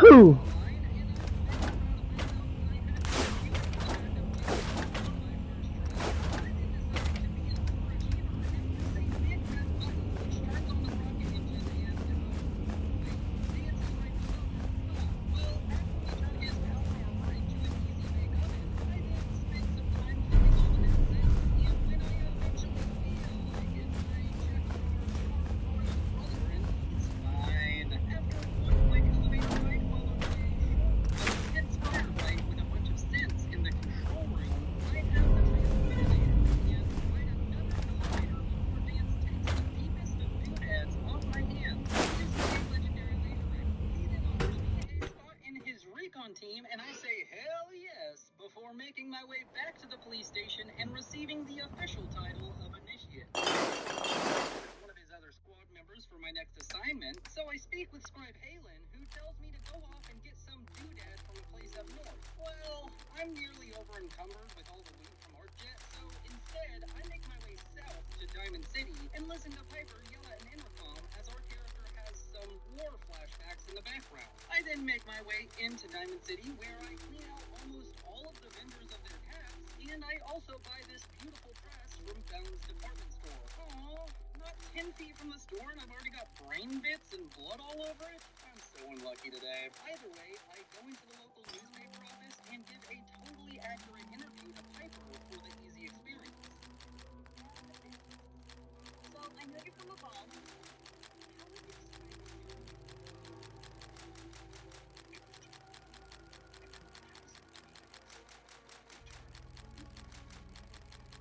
Whew. Team, and I say hell yes before making my way back to the police station and receiving the official title of initiate. One of his other squad members for my next assignment, so I speak with Scribe Halen, who tells me to go off and get some doodad from a place up north. Well, I'm nearly over encumbered with all the loot from ArcJet, so instead I make my way south to Diamond City and listen to Piper yell at an intercom as our character has some war flashbacks in the background. I then make my way into Diamond City, where I clean out almost all of the vendors of their tabs, and I also buy this beautiful press from Fountain's department store. Aww, not 10 feet from the store and I've already got brain bits and blood all over it? I'm so unlucky today. Either way, I go into the local newspaper office and give a totally accurate interview to Piper for the easy experience. So, I know you're from above.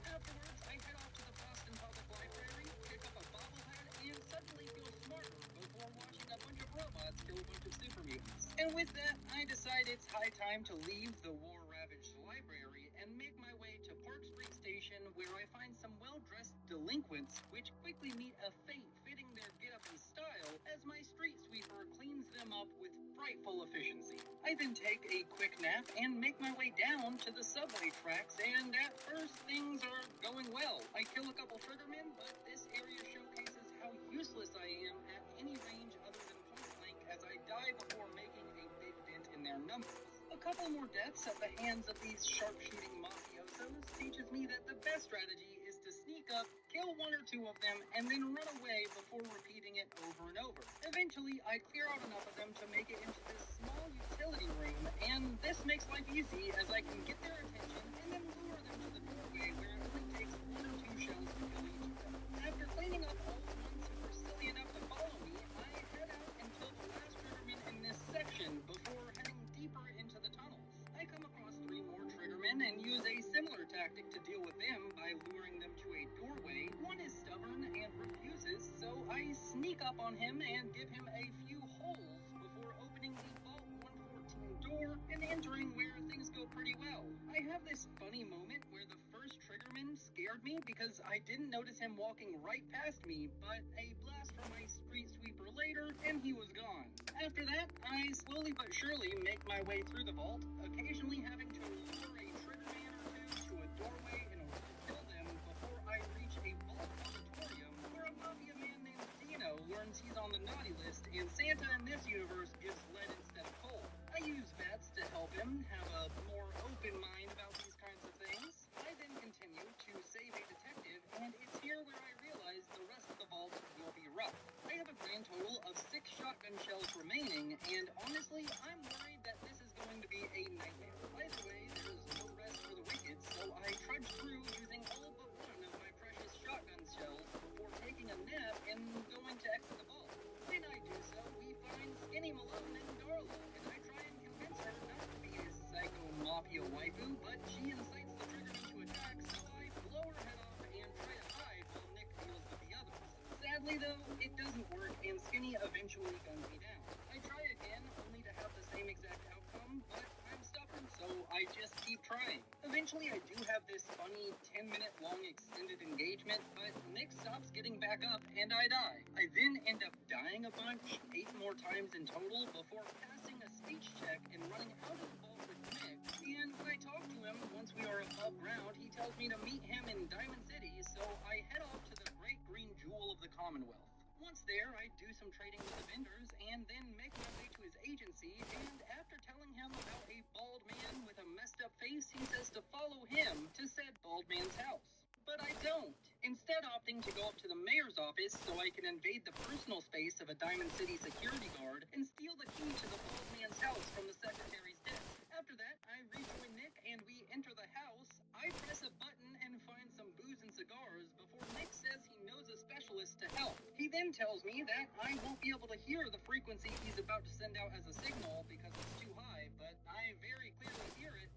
Afterwards, I head off to the Boston Public Library, pick up a bobblehead, and suddenly feel smarter before watching a bunch of robots kill a bunch of super mutants. And with that, I decide it's high time to leave the war-ravaged library and make my way to Park Street Station, where I find some well-dressed delinquents, which quickly meet a fate fitting their get-up and style as my street sweeper cleans them up with frightful efficiency. I then take a quick nap and make my way down to the subway tracks, and at first things are going well. I kill a couple triggermen, but this area showcases how useless I am at any range other than point blank as I die before making a big dent in their numbers. A couple more deaths at the hands of these sharpshooting mafiosos teaches me that the best strategy is to sneak up, kill one or two of them, and then run away before repeating it over and over. Eventually, I clear out enough of them to make it into this small utility room, and this makes life easy as I can get their attention and then lure them to the doorway where it only takes one or two shells to kill each of them. After cleaning up all the ones who were silly enough to follow me, I head out and kill the last triggerman in this section before heading deeper into the tunnels. I come across 3 more triggermen and use a similar tactic to deal with them by luring them to a doorway. One is stubborn and refuses, so I sneak up on him and give him a few holes before opening the Vault 114 door and entering where things go pretty well. I have this funny moment where the first triggerman scared me because I didn't notice him walking right past me, but a blast from my street sweeper later and he was gone. After that, I slowly but surely make my way through the vault, occasionally having to lure a triggerman or two to a doorway in order to kill them before I reach a vault auditorium where a mafia man named Dino learns he's on the naughty list and Santa in this universe gives lead instead of coal. I use bets to help him have a more open mind about these kinds of things. I then continue to save a detective, and it's here where I realize the rest of the vault will be rough. I have a grand total of 6 shotgun shells remaining, and honestly, I'm worried that this is going to be a nightmare. Either way, there's no rest for the wicked, so I trudge through using all but one of my precious shotgun shells before taking a nap and going to exit the vault. When I do so, we find Skinny Malone and Darla, and I try and convince her not to be a psycho mafia waifu, but she incites the triggerman to attack, so I blow her head off and try to hide while Nick deals with the others. Sadly though, it doesn't work and Skinny eventually guns me down. I try again, only to have the same exact outcome, but I'm stubborn, so I just keep trying. Eventually I do have this funny 10-minute long extended engagement, but Nick stops getting back up and I die. I then end up dying a bunch, 8 more times in total, before passing a speech check and running out of the vault with Nick. And when I talk to him, once we are above ground, he tells me to meet him in Diamond City, so I head off to the great green jewel of the Commonwealth. Once there, I do some trading with the vendors and then make my way to his agency, and after telling him about a bald man with a messed up face, he says to follow him to said bald man's house. But I don't. Instead opting to go up to the mayor's office so I can invade the personal space of a Diamond City security guard and steal the key to the bald man's house from the secretary's desk. After that, I rejoin Nick and we enter the house. I press a button and find some booze and cigars before Nick says he knows a specialist to help. He then tells me that I won't be able to hear the frequency he's about to send out as a signal because it's too high, but I very clearly hear it.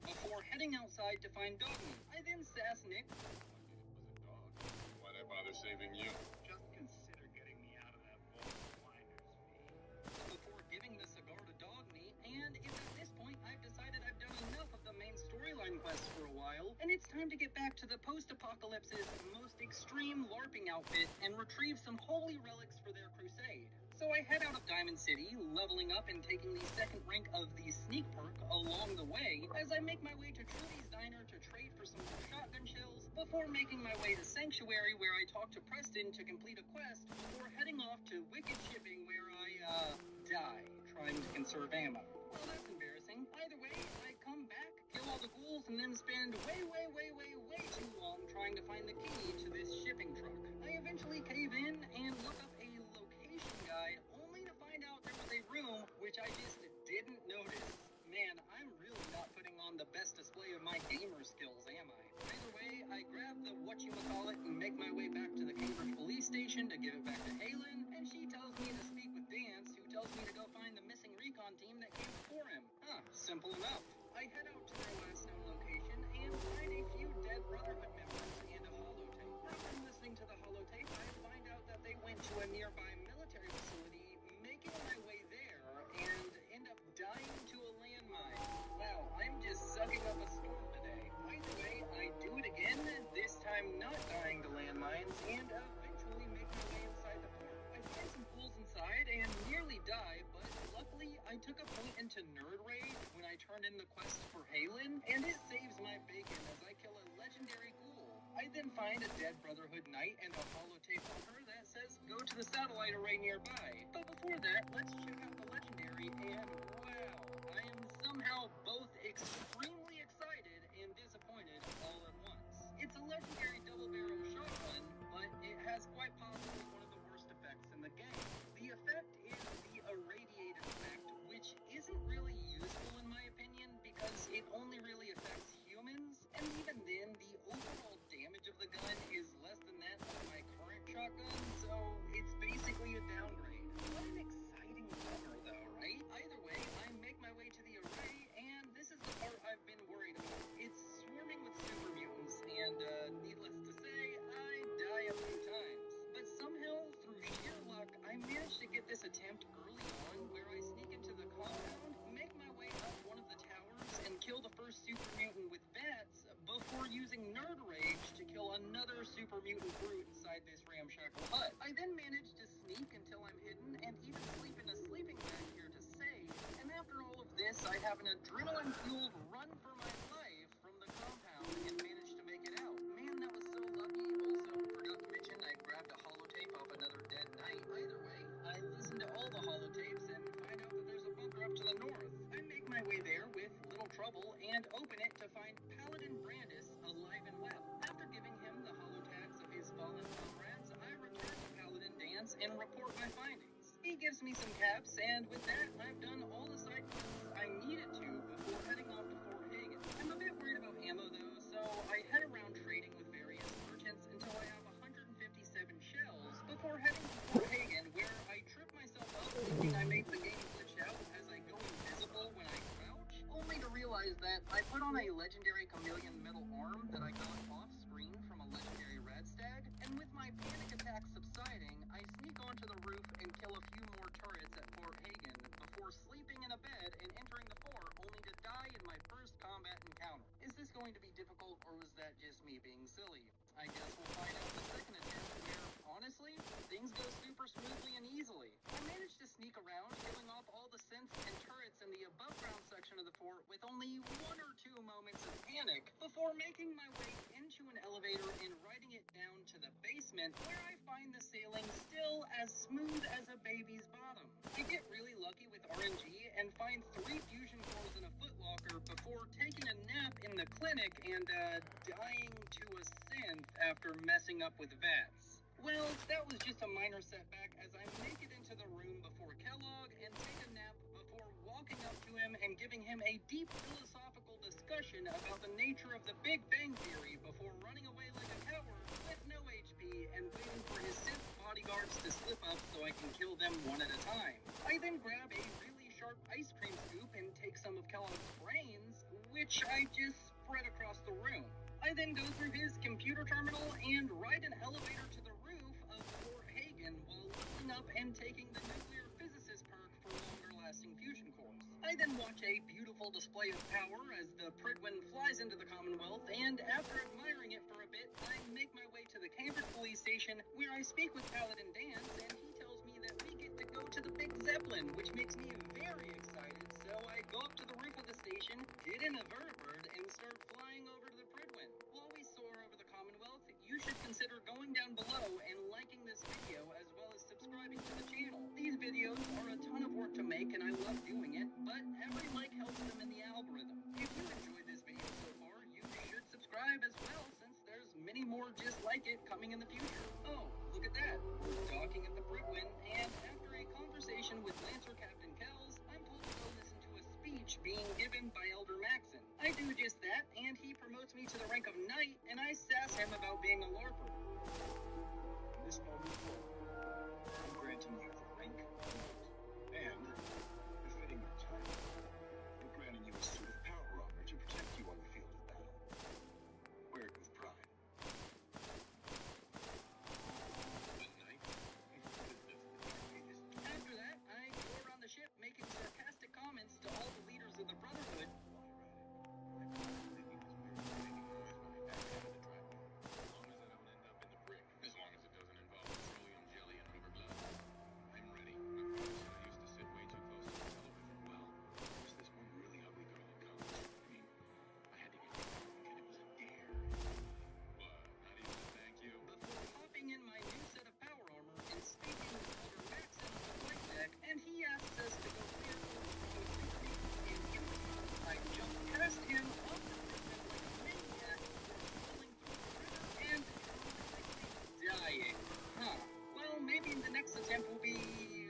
Before heading outside to find Dogmeat, I then sass Nick. Why'd I bother saving you? Just consider getting me out of that vault finder's fee. Before giving the cigar to Dogmeat, and it's at this point I've decided I've done enough of the main storyline quests for a while, and it's time to get back to the post-apocalypse's most extreme LARPing outfit and retrieve some holy relics for their crusade. So I head out of Diamond City, leveling up and taking the second rank of the sneak perk along the way, as I make my way to Trudy's Diner to trade for some more shotgun shells, before making my way to Sanctuary where I talk to Preston to complete a quest, before heading off to Wicked Shipping where I, die, trying to conserve ammo. Well, that's embarrassing. Either way, I come back, kill all the ghouls, and then spend way too long trying to find the key to this shipping truck. I eventually cave in and look up a location guide, only to find out there was a room which I just didn't notice. Man, I'm really not putting on the best display of my gamer skills, am I? Either way, I grab the whatchamacallit and make my way back to the Cambridge police station to give it back to Halen, and she tells me to speak with Dance, who tells me to go find the missing recon team that came before him. Simple enough. I head out to their last known location and find a few dead Brotherhood members and a holotape. After listening to the holotape, I find out that they went to a nearby military facility, making my way there, and end up dying to a landmine. Wow, I'm just sucking up a storm today. Either way, I do it again, this time not dying to landmines, and eventually make my way inside the port. I find some fools inside and nearly die, but luckily I took a point into Nerd Rage when I turned in the quest for Halen, and it saves my bacon as I kill a legendary ghoul. I then find a dead Brotherhood knight and a holotape on her that says go to the satellite array nearby. But before that, let's check out the legendary, and wow, I am somehow both extremely excited and disappointed all at once. It's a legendary double-barrel shotgun, but it has quite possibly one of the worst effects in the game. The effect is the irradiate effect, which isn't really useful in my opinion because it only really affects humans, and even then the overall damage of the gun is less than that of my current shotgun, so it's basically a downgrade. What an exciting bummer though, right? Either way, I make my way to the array, and this is the part I've been worried about. It's swarming with super mutants, and needless to say, I die a few times. But somehow, through sheer luck, I managed to get this attempt early on where I sneak into the compound, make my way up one of the towers, and kill the first super mutant with bats before using Nerd Rage to kill another super mutant brute inside this ramshackle hut. I then managed to sneak until I'm hidden and even sleep in a sleeping bag here to save, and after all of this, I have an adrenaline-fueled run for my life from the compound and managed to make it out. Man, that was so lucky. Also, forgot to mention I grabbed a holotape off another dead knight. Either way, I listen to all the holotapes and find out that there's a bunker up to the north. I make my way there with little trouble and open it to find Paladin Brandis alive and well. After giving him the holotags of his fallen comrades, I return to Paladin Dance and report my findings. He gives me some caps, and with that, I've done all the side quests I needed to before heading off to Fort Hagen. I'm a bit worried about ammo though, so I head around trading with various merchants until I have 157 shells before heading to Fort Hagen, where I trip myself up thinking I made the game glitch out as I go invisible when I crouch, only to realize that I put on a legendary chameleon metal arm that I got off screen from a legendary radstag, and with my panic attack subsiding, I sneak onto the roof and kill a few more turrets at Fort Hagen before sleeping in a bed and entering the fort only to die in my first combat encounter. Is this going to be difficult, or was that just environment where I find the sailing still as smooth as a baby's bottom. I get really lucky with RNG and find 3 fusion cores in a footlocker before taking a nap in the clinic and, dying to a synth after messing up with VATS. Well, that was just a minor setback as I make it into the room before Kellogg and take a nap before walking up to him and giving him a deep philosophical discussion about the nature of the Big Bang Theory before running away like a coward with no HP and waiting for his synth bodyguards to slip up so I can kill them one at a time. I then grab a really sharp ice cream scoop and take some of Kellogg's brains, which I just spread across the room. I then go through his computer terminal and ride an elevator to the roof of Fort Hagen while leveling up and taking the nuclear physicist perk for longer-lasting fusion cores. I then watch a beautiful display of power as the Pridwin flies into the Commonwealth, and after admiring it for a bit, I make my way to the Cambridge police station where I speak with Paladin Dance, and he tells me that we get to go to the Big Zeppelin, which makes me very excited, so I go up to the roof of the station, get in a vertibird, and start flying over to the Pridwin. While we soar over the Commonwealth, you should consider going down below and liking this video as well as subscribing to the channel. These videos are a ton of work to make and I love doing it, but every like helps them in the algorithm. If you enjoyed this video so far, you should subscribe as well since there's many more just like it coming in the future. Oh, look at that. We're docking at the Pridwin, and after a conversation with Lancer Captain Kells, I'm told to go listen to a speech being given by Elder Maxon. I do just that, and he promotes me to the rank of Knight, and I sass him about being a LARPer. From this moment forward, I'm granting you the rank of Knight, and, befitting your title, I'm granting you a suit of power armor to protect you on the field of battle. Wear it with pride. After that, I go around the ship making sarcastic comments to all the leaders of the Brotherhood. As long as it doesn't involve petroleum jelly and rubber gloves. I'm ready. I promise I used to sit way too close to the television. Well, there's this one really ugly girl in college. I mean, I had to get rid of her and it was a dare. What? Not even a thank you? Before popping in my new set of power armor and speaking with Elder Maxon on the flight deck, and he asks us to go clear and I jump past him off the bridge like a maniac before falling through the river and dying. Huh. Well, maybe the next attempt will be...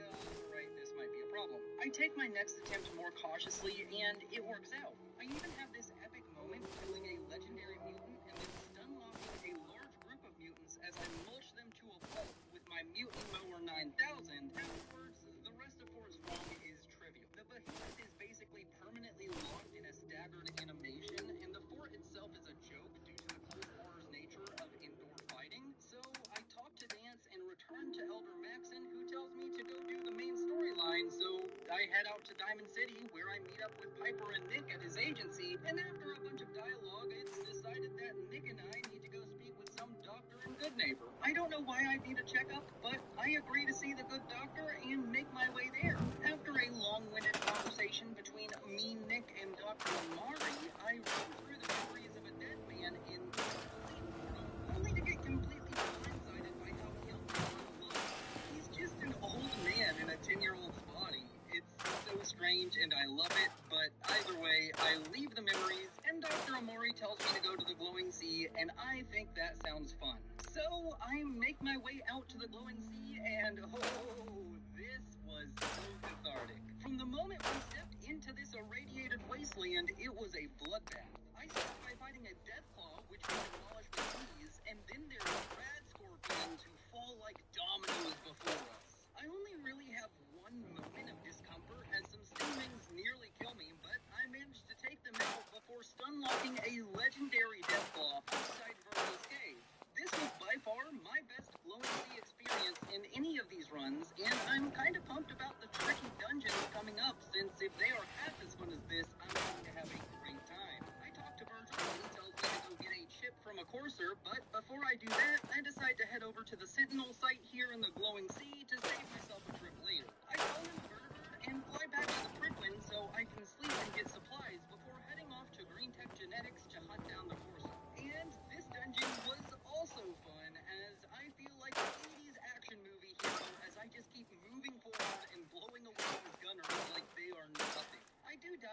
right, this might be a problem. I take my next attempt more cautiously, and it works out. I even have this epic moment killing a legendary mutant and then stun-locking a large group of mutants as I mulch them to a pulp with my Mutant Mower 9000. Afterwards, the rest of Force Wrong is trivial. The behemoth is basically permanently locked in a staggered animation, and the fort itself is a joke due to the close quarters nature of indoor fighting. So I talk to Dance and return to Elder Maxon, who tells me to go do the main storyline. So I head out to Diamond City, where I meet up with Piper and Nick at his agency, and after a bunch of dialogue, it's decided that Nick and I need to go speak with some doctor and good neighbor. I don't know why I need a checkup, but I agree to see the good doctor and make my way there. After a long-winded conversation between me, Nick, and Dr. Amari, I run through the memories of a dead man in complete boredom, only to get completely blindsided by how young he looks. He's just an old man in a 10-year-old's body. It's so strange and I love it, but either way, I leave the memories, and Dr. Amari tells me to go to the Glowing Sea, and I think that sounds fun. So I make my way out to the Glowing Sea, and oh, this was so cathartic. From the moment we stepped into this irradiated wasteland, it was a bloodbath. I start by fighting a Deathclaw, which we demolish with ease, and then there's Rad Scorpions who fall like dominoes before us. I only really have one moment of discomfort as some stingwings nearly kill me, but I managed to take them out before stun-locking a legendary Deathclaw outside Virgo's cave. This was by far my best Glowing Sea experience in any of these runs, and I'm kind of pumped about the tricky dungeons coming up, since if they are half as fun as this, I'm going to have a great time. I talked to Virgil, and he tells me to go get a chip from a courser, but before I do that, I decide to head over to the Sentinel site here in the Glowing Sea to save myself a trip later. I call in the Vertibird and fly back to the Pridwin so I can sleep and get supplies before heading off to Green Tech Genetics to hunt down the courser. And this dungeon was also fun, as I feel like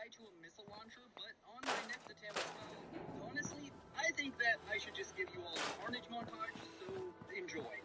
to a missile launcher, but on my next attempt, well, honestly, I think that I should just give you all a carnage montage, so enjoy.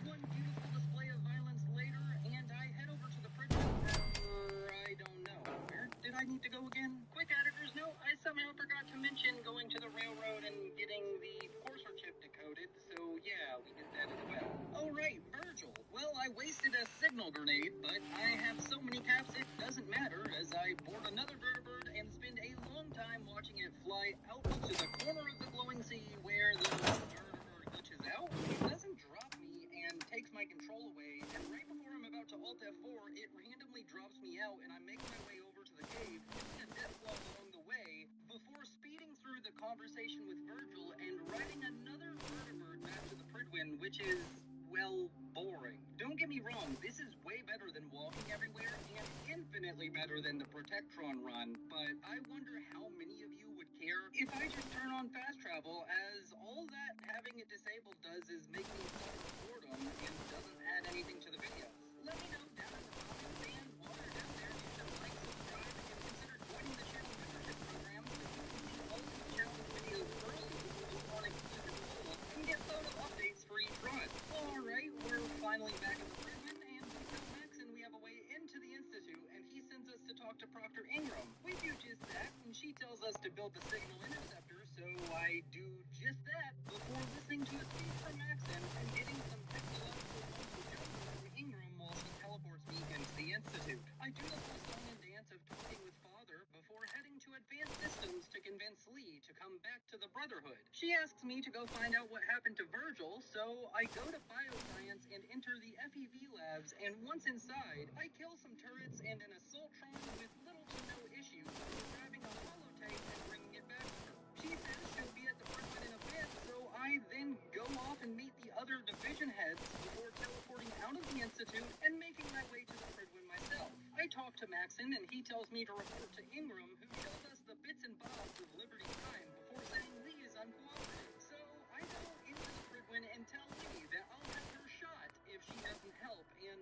One beautiful display of violence later, and I head over to the fridge. I don't know. Where did I need to go again? Quick editor's note, I somehow forgot to mention going to the railroad and getting the Courser chip decoded, so yeah, we did that as well. Oh right, Virgil. Well, I wasted a signal grenade, but I have so many caps it doesn't matter, as I board another vertibird and spend a long time watching it fly out to the corner of the glowing sea where the vertibird glitches out. It doesn't drop me and takes my control away, and right before I'm about to Alt F4, it randomly drops me out, and I make my way over to the cave, doing a death walk along the way, before speeding through the conversation with Virgil and riding another vertibird back to the Pridwin, which is, well, boring. Don't get me wrong, this is way better than walking everywhere, and infinitely better than the Protectron run, but I wonder how many of you would care if I just turn on fast travel, as all that having it disabled does is make me suffer boredom and doesn't add anything to the videos. Let me know down in the comments, and while you're down there, you should like, subscribe, and consider joining the channel membership program so you can see all of the challenge videos early, vote on exclusive polls, and get photo updates for each run. Alright, we're finally back at the prison, and we tell Maxon we have a way into the Institute, and he sends us to talk to Proctor Ingram. We do just that, and she tells us to build the signal interceptor, so I do just that before listening to a speech from Maxon and getting some technological mojo from Ingram while she teleports me into the Institute. I do the whole song and dance of talking with Father before heading to Advanced Systems to convince Lee to come back to the Brotherhood. She asks me to go find out what happened to Virgil, so I go to Bioscience and enter the FEV labs, and once inside, I kill some turrets and an Assaultron with little to no issue before grabbing a holotape and bringing it back to her. She says she'll be at the Brotherhood in a bit, so I then go off and meet the other division heads before teleporting out of the Institute and making my way to the Pridwin myself. I talk to Maxon, and he tells me to report to Ingram, who shows us the bits and bobs of Liberty Prime before saying Lee is uncooperative. So I go into the Pridwin and tell Lee that I'll have her shot if she doesn't help, and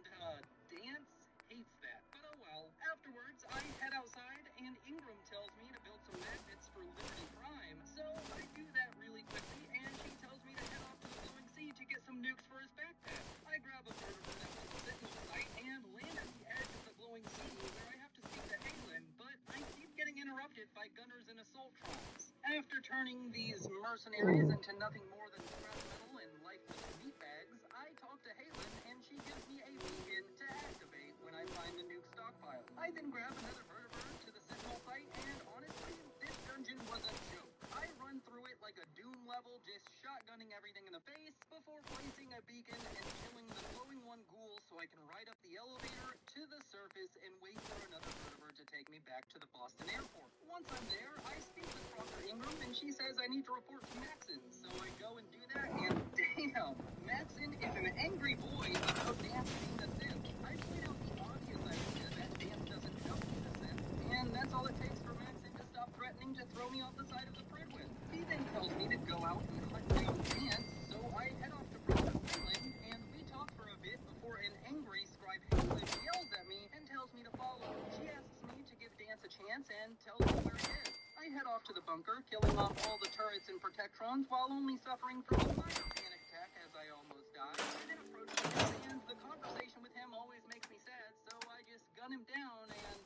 Dance hates that. But oh well. Afterwards, I head outside, and Ingram tells me to build some magnets for Liberty Prime, so I do that really quickly, and she tells me to head off to the glowing sea to get some nukes for his backpack. I grab a vertibird out to the Sentinel site and land at the edge of the glowing sea, where I have to speak to Halen, but I keep getting interrupted by gunners and assaultrons. After turning these mercenaries into nothing more than scrap metal and lifeless meatbags, I talk to Halen, and she gives me a beacon to activate when I find the nuke stockpile. I then grab another vertibird to the Sentinel site, and honestly, this dungeon was a joke. I run through it like a Doom level, just shotgunning everything in the face, before placing a beacon and killing the glowing one ghoul so I can ride up the elevator to the surface and wait for another vertibird to take me back to the Boston airport. Once I'm there, I speak with Proctor Ingram, and she says I need to report to Maxon, so I go and do that, and damn, Maxon is an angry boy about Dance being a simp. I point out the obvious idea that Dance doesn't know he's a simp, and that's all it takes for Maxon to stop threatening to throw me off the side of the Pridwin. He then tells me to go out and hunt down Dance, so I head off to Proctor Halen, and we talk for a bit before an angry Scribe Halen yells at me and tells me to follow. She asks me to give Dance a chance and tells me where he is. I head off to the bunker, killing off all the turrets and protectrons while only suffering from a minor panic attack as I almost die. I then approach him, and the conversation with him always makes me sad, so I just gun him down and,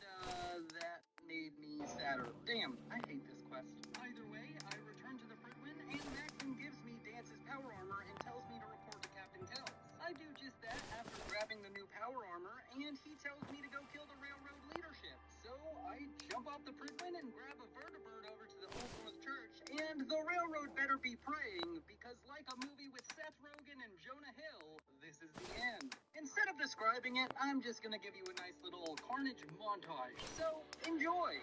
the railroad better be praying, because like a movie with Seth Rogen and Jonah Hill, this is the end. Instead of describing it, I'm just gonna give you a nice little carnage montage, so enjoy!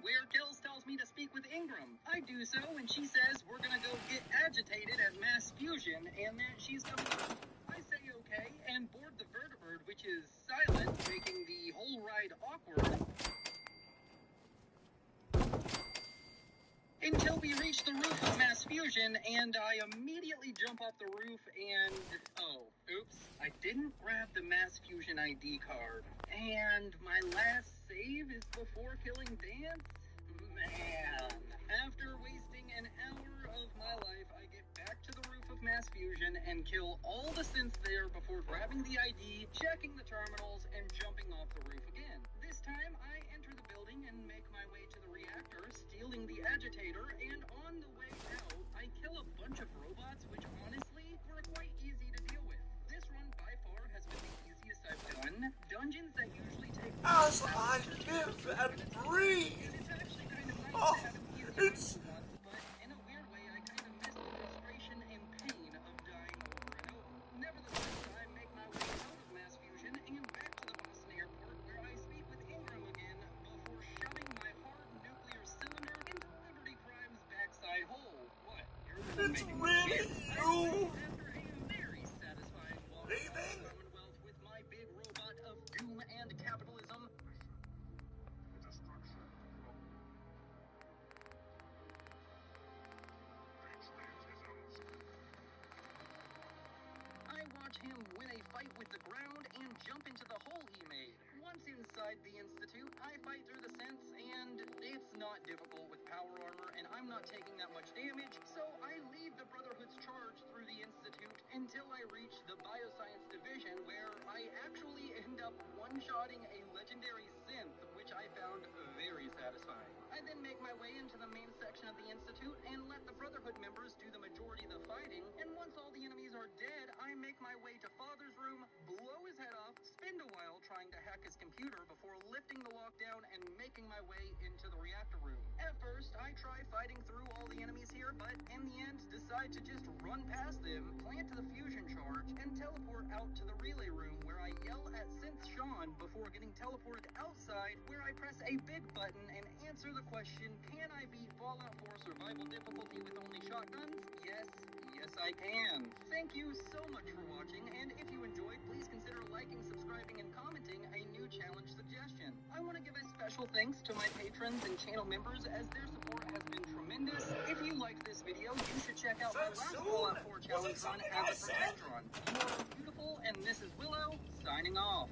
Where Kills tells me to speak with Ingram. I do so, and she says we're gonna go get agitated at Mass Fusion, and that she's coming. I say okay, and board the vertibird, which is silent, making the whole ride awkward. Until we reach the roof of Mass Fusion, and I immediately jump off the roof and... oh, oops. I didn't grab the Mass Fusion ID card. And my last save is before killing Dance? Man. After wasting an hour of my life, I get back to the roof of Mass Fusion and kill all the synths there before grabbing the ID, checking the terminals, and jumping off the roof again. This time, I enter the building and make my way to the reactor, stealing the agitator, and on the way out, I kill a bunch of robots, which honestly were quite easy to deal with. This run by far has been the easiest I've done. Dungeons that usually take as I live and breathe. it's actually kind of nice to have an easy run for once, but in a weird way, I kind of miss the frustration and pain of dying over and over. Nevertheless, I make my way out of Mass Fusion and back to the Boston airport, where I speak with Ingram again before shoving my hard nuclear cylinder into Liberty Prime's backside hole. What? It's really you! After a very satisfying walk around the Commonwealth with my big robot of doom and capitalism, I watch him win a fight with the ground and jump into the hole he made. Once inside the Institute, I fight through the synths, and it's not difficult with power armor, and I'm not taking that much damage, so I lead the Brotherhood's charge through the Institute until I reach the Bioscience Division, where I actually end up one-shotting a legendary synth, which I found very satisfying. I then make my way into the main section of the Institute and let the Brotherhood members do the majority of the fighting, and once all the enemies are dead, I make my way to Father's room, blow his head off, spend a while trying to hack his computer before lifting the lockdown and making my way into the reactor room. At first, I try fighting through all the enemies here, but in the end, decide to just run past them, plant the fusion charge, and teleport out to the relay room, where I yell at Synth Sean before getting teleported outside, where I press a big button and answer the question, can I beat Fallout 4 survival difficulty with only shotguns? Yes, I can. Thank you so much for watching, and if you enjoyed, please consider liking, subscribing, and commenting a new challenge suggestion. I want to give a special thanks to my patrons and channel members, as their support has been tremendous. If you liked this video, you should check out my last Fallout 4 challenge run as a Protectron. You are beautiful, and this is Willow, signing off.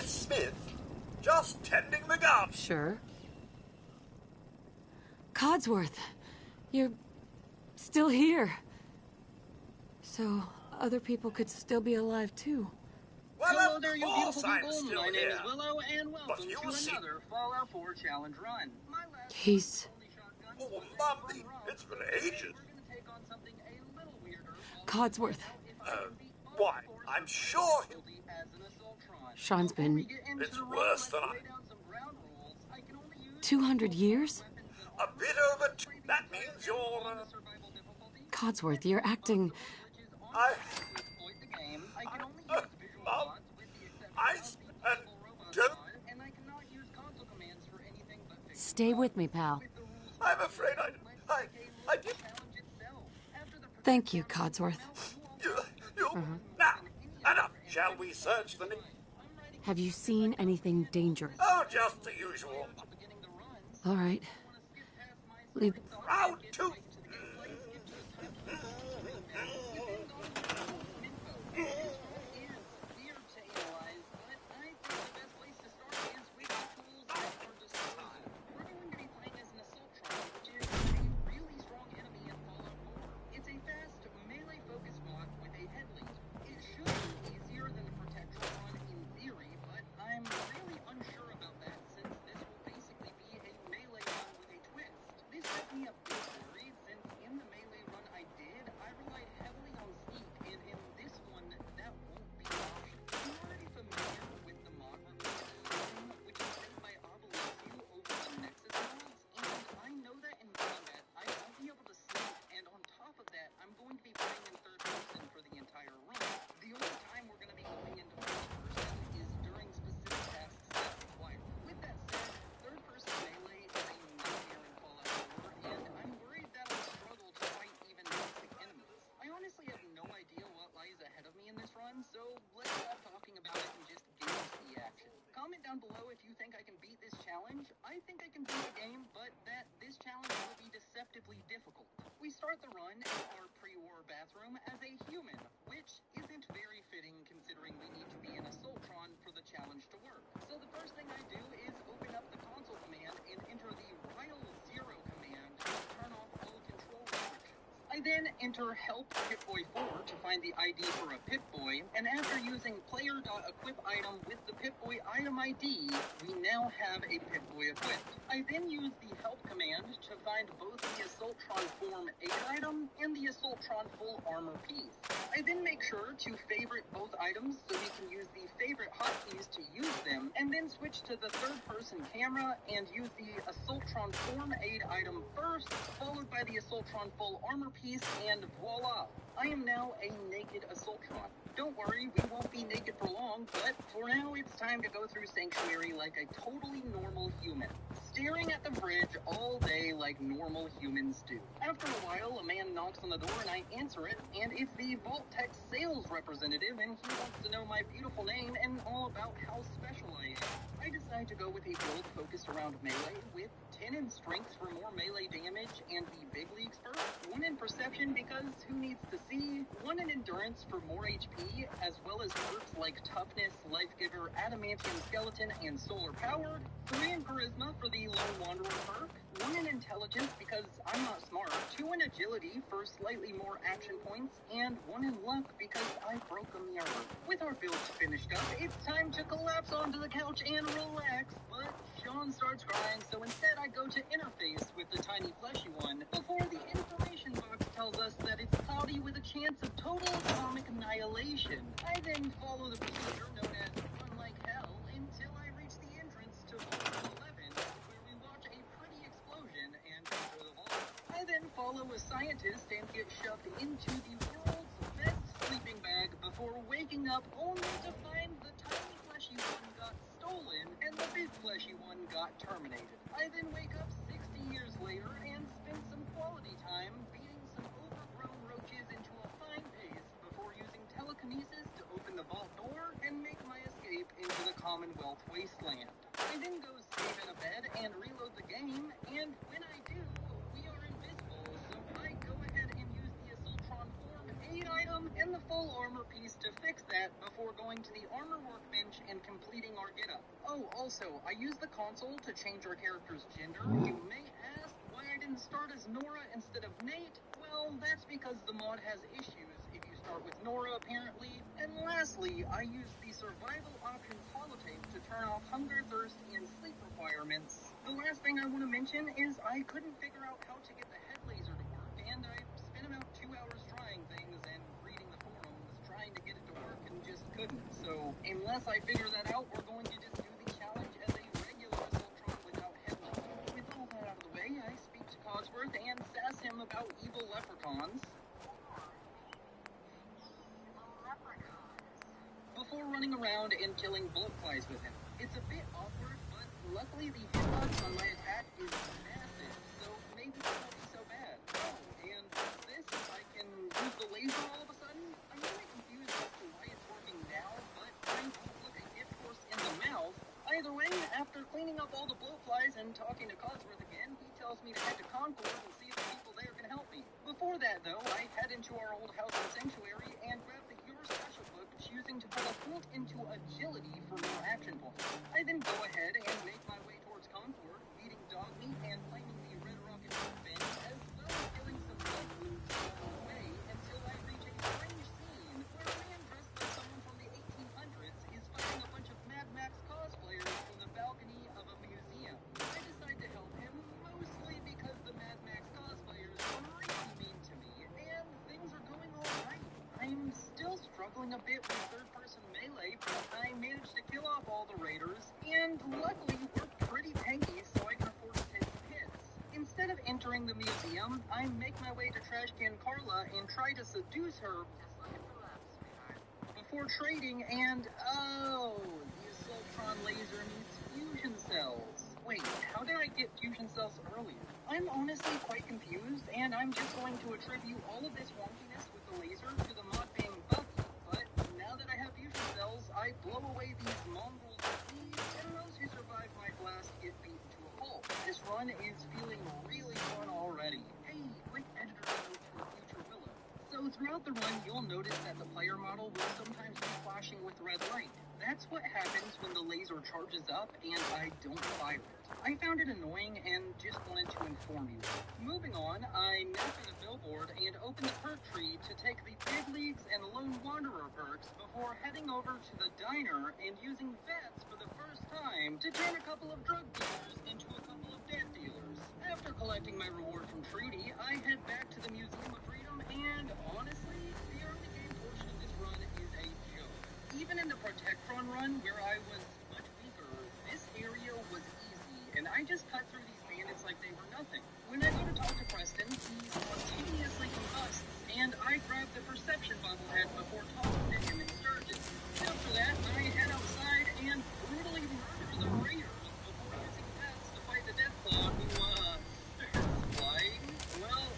Miss Smith, just tending the garden. Sure. Codsworth, you're still here. So other people could still be alive too. Well, hello there, you beautiful I'm people. still My name here. is Willow, and welcome But you to will see. another Fallout 4 challenge run. He's Oh, Mommy, it's been ages. Codsworth. Why? I'm sure Sean's been it's worse than 200 years? a bit over. That means you're. Codsworth, you're acting... Mom, I don't. Stay with me, pal. I'm afraid I did. Thank you, Codsworth. Now, enough. Shall we search the... Have you seen anything dangerous? Oh, just the usual. All right. Leave... Round 2. So let's stop talking about it and just get into the action. Comment down below if you think I can beat this challenge. I think I can beat the game, but that this challenge will be deceptively difficult. We start the run in our pre-war bathroom as a human, which isn't very fitting considering we need to be an Assaultron for the challenge to work. So the first thing I do is open up the console command and enter the Ryle 0 command to turn off all control restrictions. I then enter help Pip-Boy 4 to find the ID for a Pip-Boy, and after using player.equip item with the Pip-Boy item ID, we now have a Pip-Boy equipped. I then use the help command to find both the Assaultron Form 8 item and the Assaultron Full Armor piece. I then make sure to favorite both items so we can use the favorite hotkeys to use them, and then switch to the third-person camera and use the Assaultron Form 8 item first, followed by the Assaultron Full Armor piece, and voila! I am now a naked Assaultron. Don't worry, we won't be naked for long, but for now it's time to go through Sanctuary like a totally normal human, staring at the bridge all day like normal humans do. After a while, a man knocks on the door and I answer it, and it's the Vault Tech sales representative, and he wants to know my beautiful name and all about how special I am. I decide to go with a build focused around melee with 10 in strength for more melee damage and the big league spurt, 1 in perception because who needs to see, 1 in endurance for more HP, as well as perks like toughness, life giver, adamantium skeleton, and solar powered, 3 in charisma for the lone wanderer perk, 1 in intelligence because I'm not smart, 2 in agility for slightly more action points, and 1 in luck because I broke a mirror. With our builds finished up, it's time to collapse onto the couch and relax, but Sean starts crying, so instead I go to interface with the tiny fleshy one before the information box tells us that it's cloudy with a chance of total atomic annihilation. I then follow the procedure known as Run Like Hell until I reach the entrance to Vault 11, where we watch a pretty explosion and enter the vault. I then follow a scientist and get shoved into the world's best sleeping bag before waking up only to find the tiny fleshy one got stolen and the big fleshy one got terminated. I then wake up 60 years later and spend some quality time beating some overgrown roaches into a fine pace before using telekinesis to open the vault door and make my escape into the Commonwealth wasteland. I then go save in a bed and reload the game, and when I do, we are invisible, so I go ahead and use the Assaultron Form 8 item and the Full full armor piece to fix that before going to the armor workbench and completing our getup. Oh, also, I used the console to change our character's gender. You may ask why I didn't start as Nora instead of Nate. Well, that's because the mod has issues if you start with Nora, apparently. And lastly, I used the survival options holotape to turn off hunger, thirst, and sleep requirements. The last thing I want to mention is I couldn't figure out how to get the head laser to work, and I spent about 2 hours trying things and reading the forums, trying to get it to work and just couldn't. So, unless I figure that out, we're going to just do the challenge as a regular Assaultron without head laser. With all that out of the way, I speak to Codsworth and sass him about evil leprechauns. Before running around and killing blowflies with him. It's a bit awkward, but luckily the hitbox on my attack is massive, so maybe it won't be so bad. Oh, and this, I can use the laser all of a sudden? I'm really confused as to why it's working now, but I don't look a gift horse in the mouth. Either way, after cleaning up all the blowflies and talking to Codsworth again, he tells me to head to Concord and see if the people there can help me. Before that, though, I head into our old house in Sanctuary and grab the Your Special book, choosing to put a point into agility for more action points. I then go ahead and make my way towards Concord, beating Dogmeat and claiming the Red Rocket bench, as well as killing some blood wounds along the way, until I reach a strange scene where a man dressed like someone from the 1800s is fighting a bunch of Mad Max cosplayers from the balcony of a museum. I decide to help him, mostly because the Mad Max cosplayers are really mean to me, and things are going alright. I'm still struggling a bit with third-person melee, but I managed to kill off all the raiders, and luckily we're pretty tanky, so I can afford to take some hits. Instead of entering the museum, I make my way to Trashcan Carla and try to seduce her before trading, and oh, the Assaultron laser needs fusion cells. Wait, how did I get fusion cells earlier? I'm honestly quite confused, and I'm just going to attribute all of this wonkiness with the laser to the mod being buggy, but now that I have fusion cells, I blow away these mongrel disease, and those who survive my blast get beaten to a pulp. This run is feeling really fun already. Hey, quick editor note for future Willow. So throughout the run, you'll notice that the player model will sometimes be flashing with red light. That's what happens when the laser charges up and I don't fire it. I found it annoying and just wanted to inform you. Moving on, I nap at a billboard and open the perk tree to take the Big Leagues and Lone Wanderer perks before heading over to the diner and using vets for the first time to turn a couple of drug dealers into a couple of dead dealers. After collecting my reward from Trudy, I head back to the Museum of Freedom, and honestly, the early game portion of this run is a joke. Even in the Protectron run, where I was much weaker, this area was easy, and I just cut through these bandits like they were nothing. When I go to talk to Preston, he spontaneously combusts, and I grab the Perception bobblehead before talking to him in Sturgis. After that, I head outside and brutally murder the raiders before using pets to fight the Deathclaw who, starts flying. Well,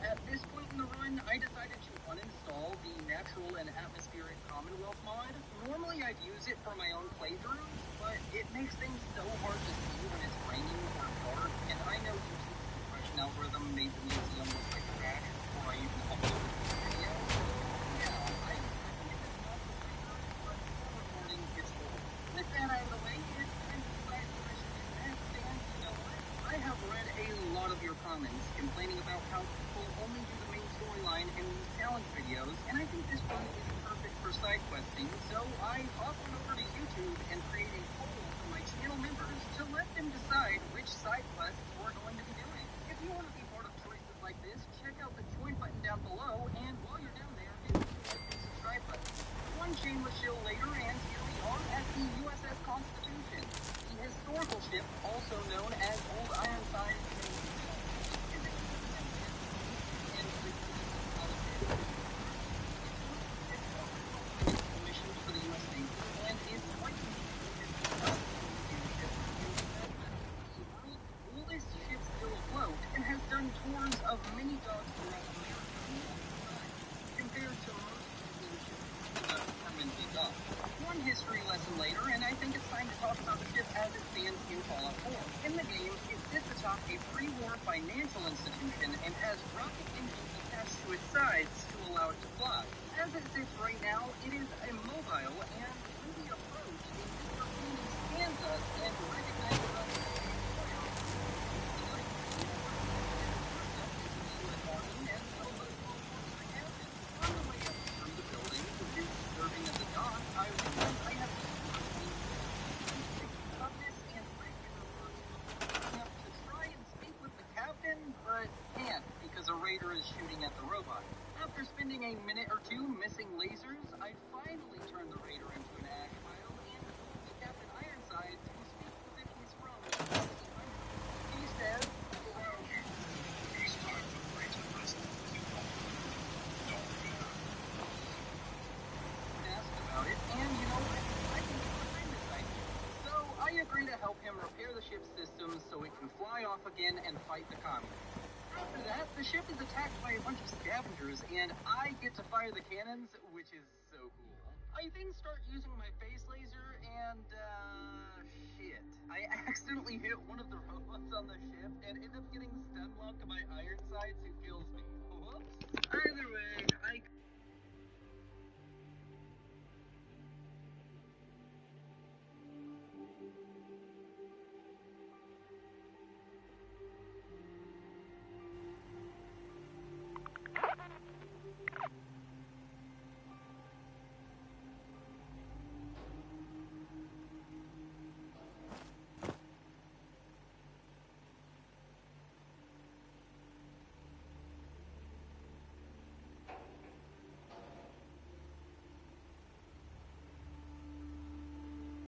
at this point in the run, I decided to uninstall the Natural and Atmospheric Commonwealth mod. Normally I'd use it for my own playthroughs, but it makes things so hard to see when it's raining or dark, and I know YouTube's compression algorithm made the museum look like trash before I even uploaded the video. Yeah, I think it's not the playthrough, but for recording, it's cool. With that out of the way, it's time to decide what I should do next, and you know what? I have read a lot of your comments complaining about how people only do the main storyline in these challenge videos, and I think this one is perfect for side questing, so I hop on over to YouTube and create a poll for my channel members to let them decide which side quests we're going to be doing. If you want to be part of choices like this, check out the join button down below, and while you're down there, hit the like and subscribe button. One shameless shill later, and here we are at the USS Constitution, the historical ship also known as Old Ironside. Tours of many dogs throughout America compared to most ships that are permanently docked. atop a pre-war financial institution and has rocket engines attached to its sides to allow it to fly. As it sits right now, it is immobile, and when we approach, it scans us and recognizes us as a foil. And tells us to report to the captain. On the way up through the building, which is serving as a dock, I realize I have toughness and regular enough to try and speak with the captain, but can't because a raider is shooting at the robot. After spending a minute or two missing lasers, I finally turn the raider into an ash pile and the Captain Ironside to speak as if he's from 1600. He says, "It's time for the raider to rest. Asked about it, and you know what? I can get behind this idea. So I agree to help him repair the ship's systems so it can fly off again and fight the communists. After that, the ship is attacked by a bunch of scavengers, and I get to fire the cannons, which is so cool. I then start using my phase laser, and, shit. I accidentally hit one of the robots on the ship, and end up getting stem locked by Ironsides, who kills me. Whoops. Either way, I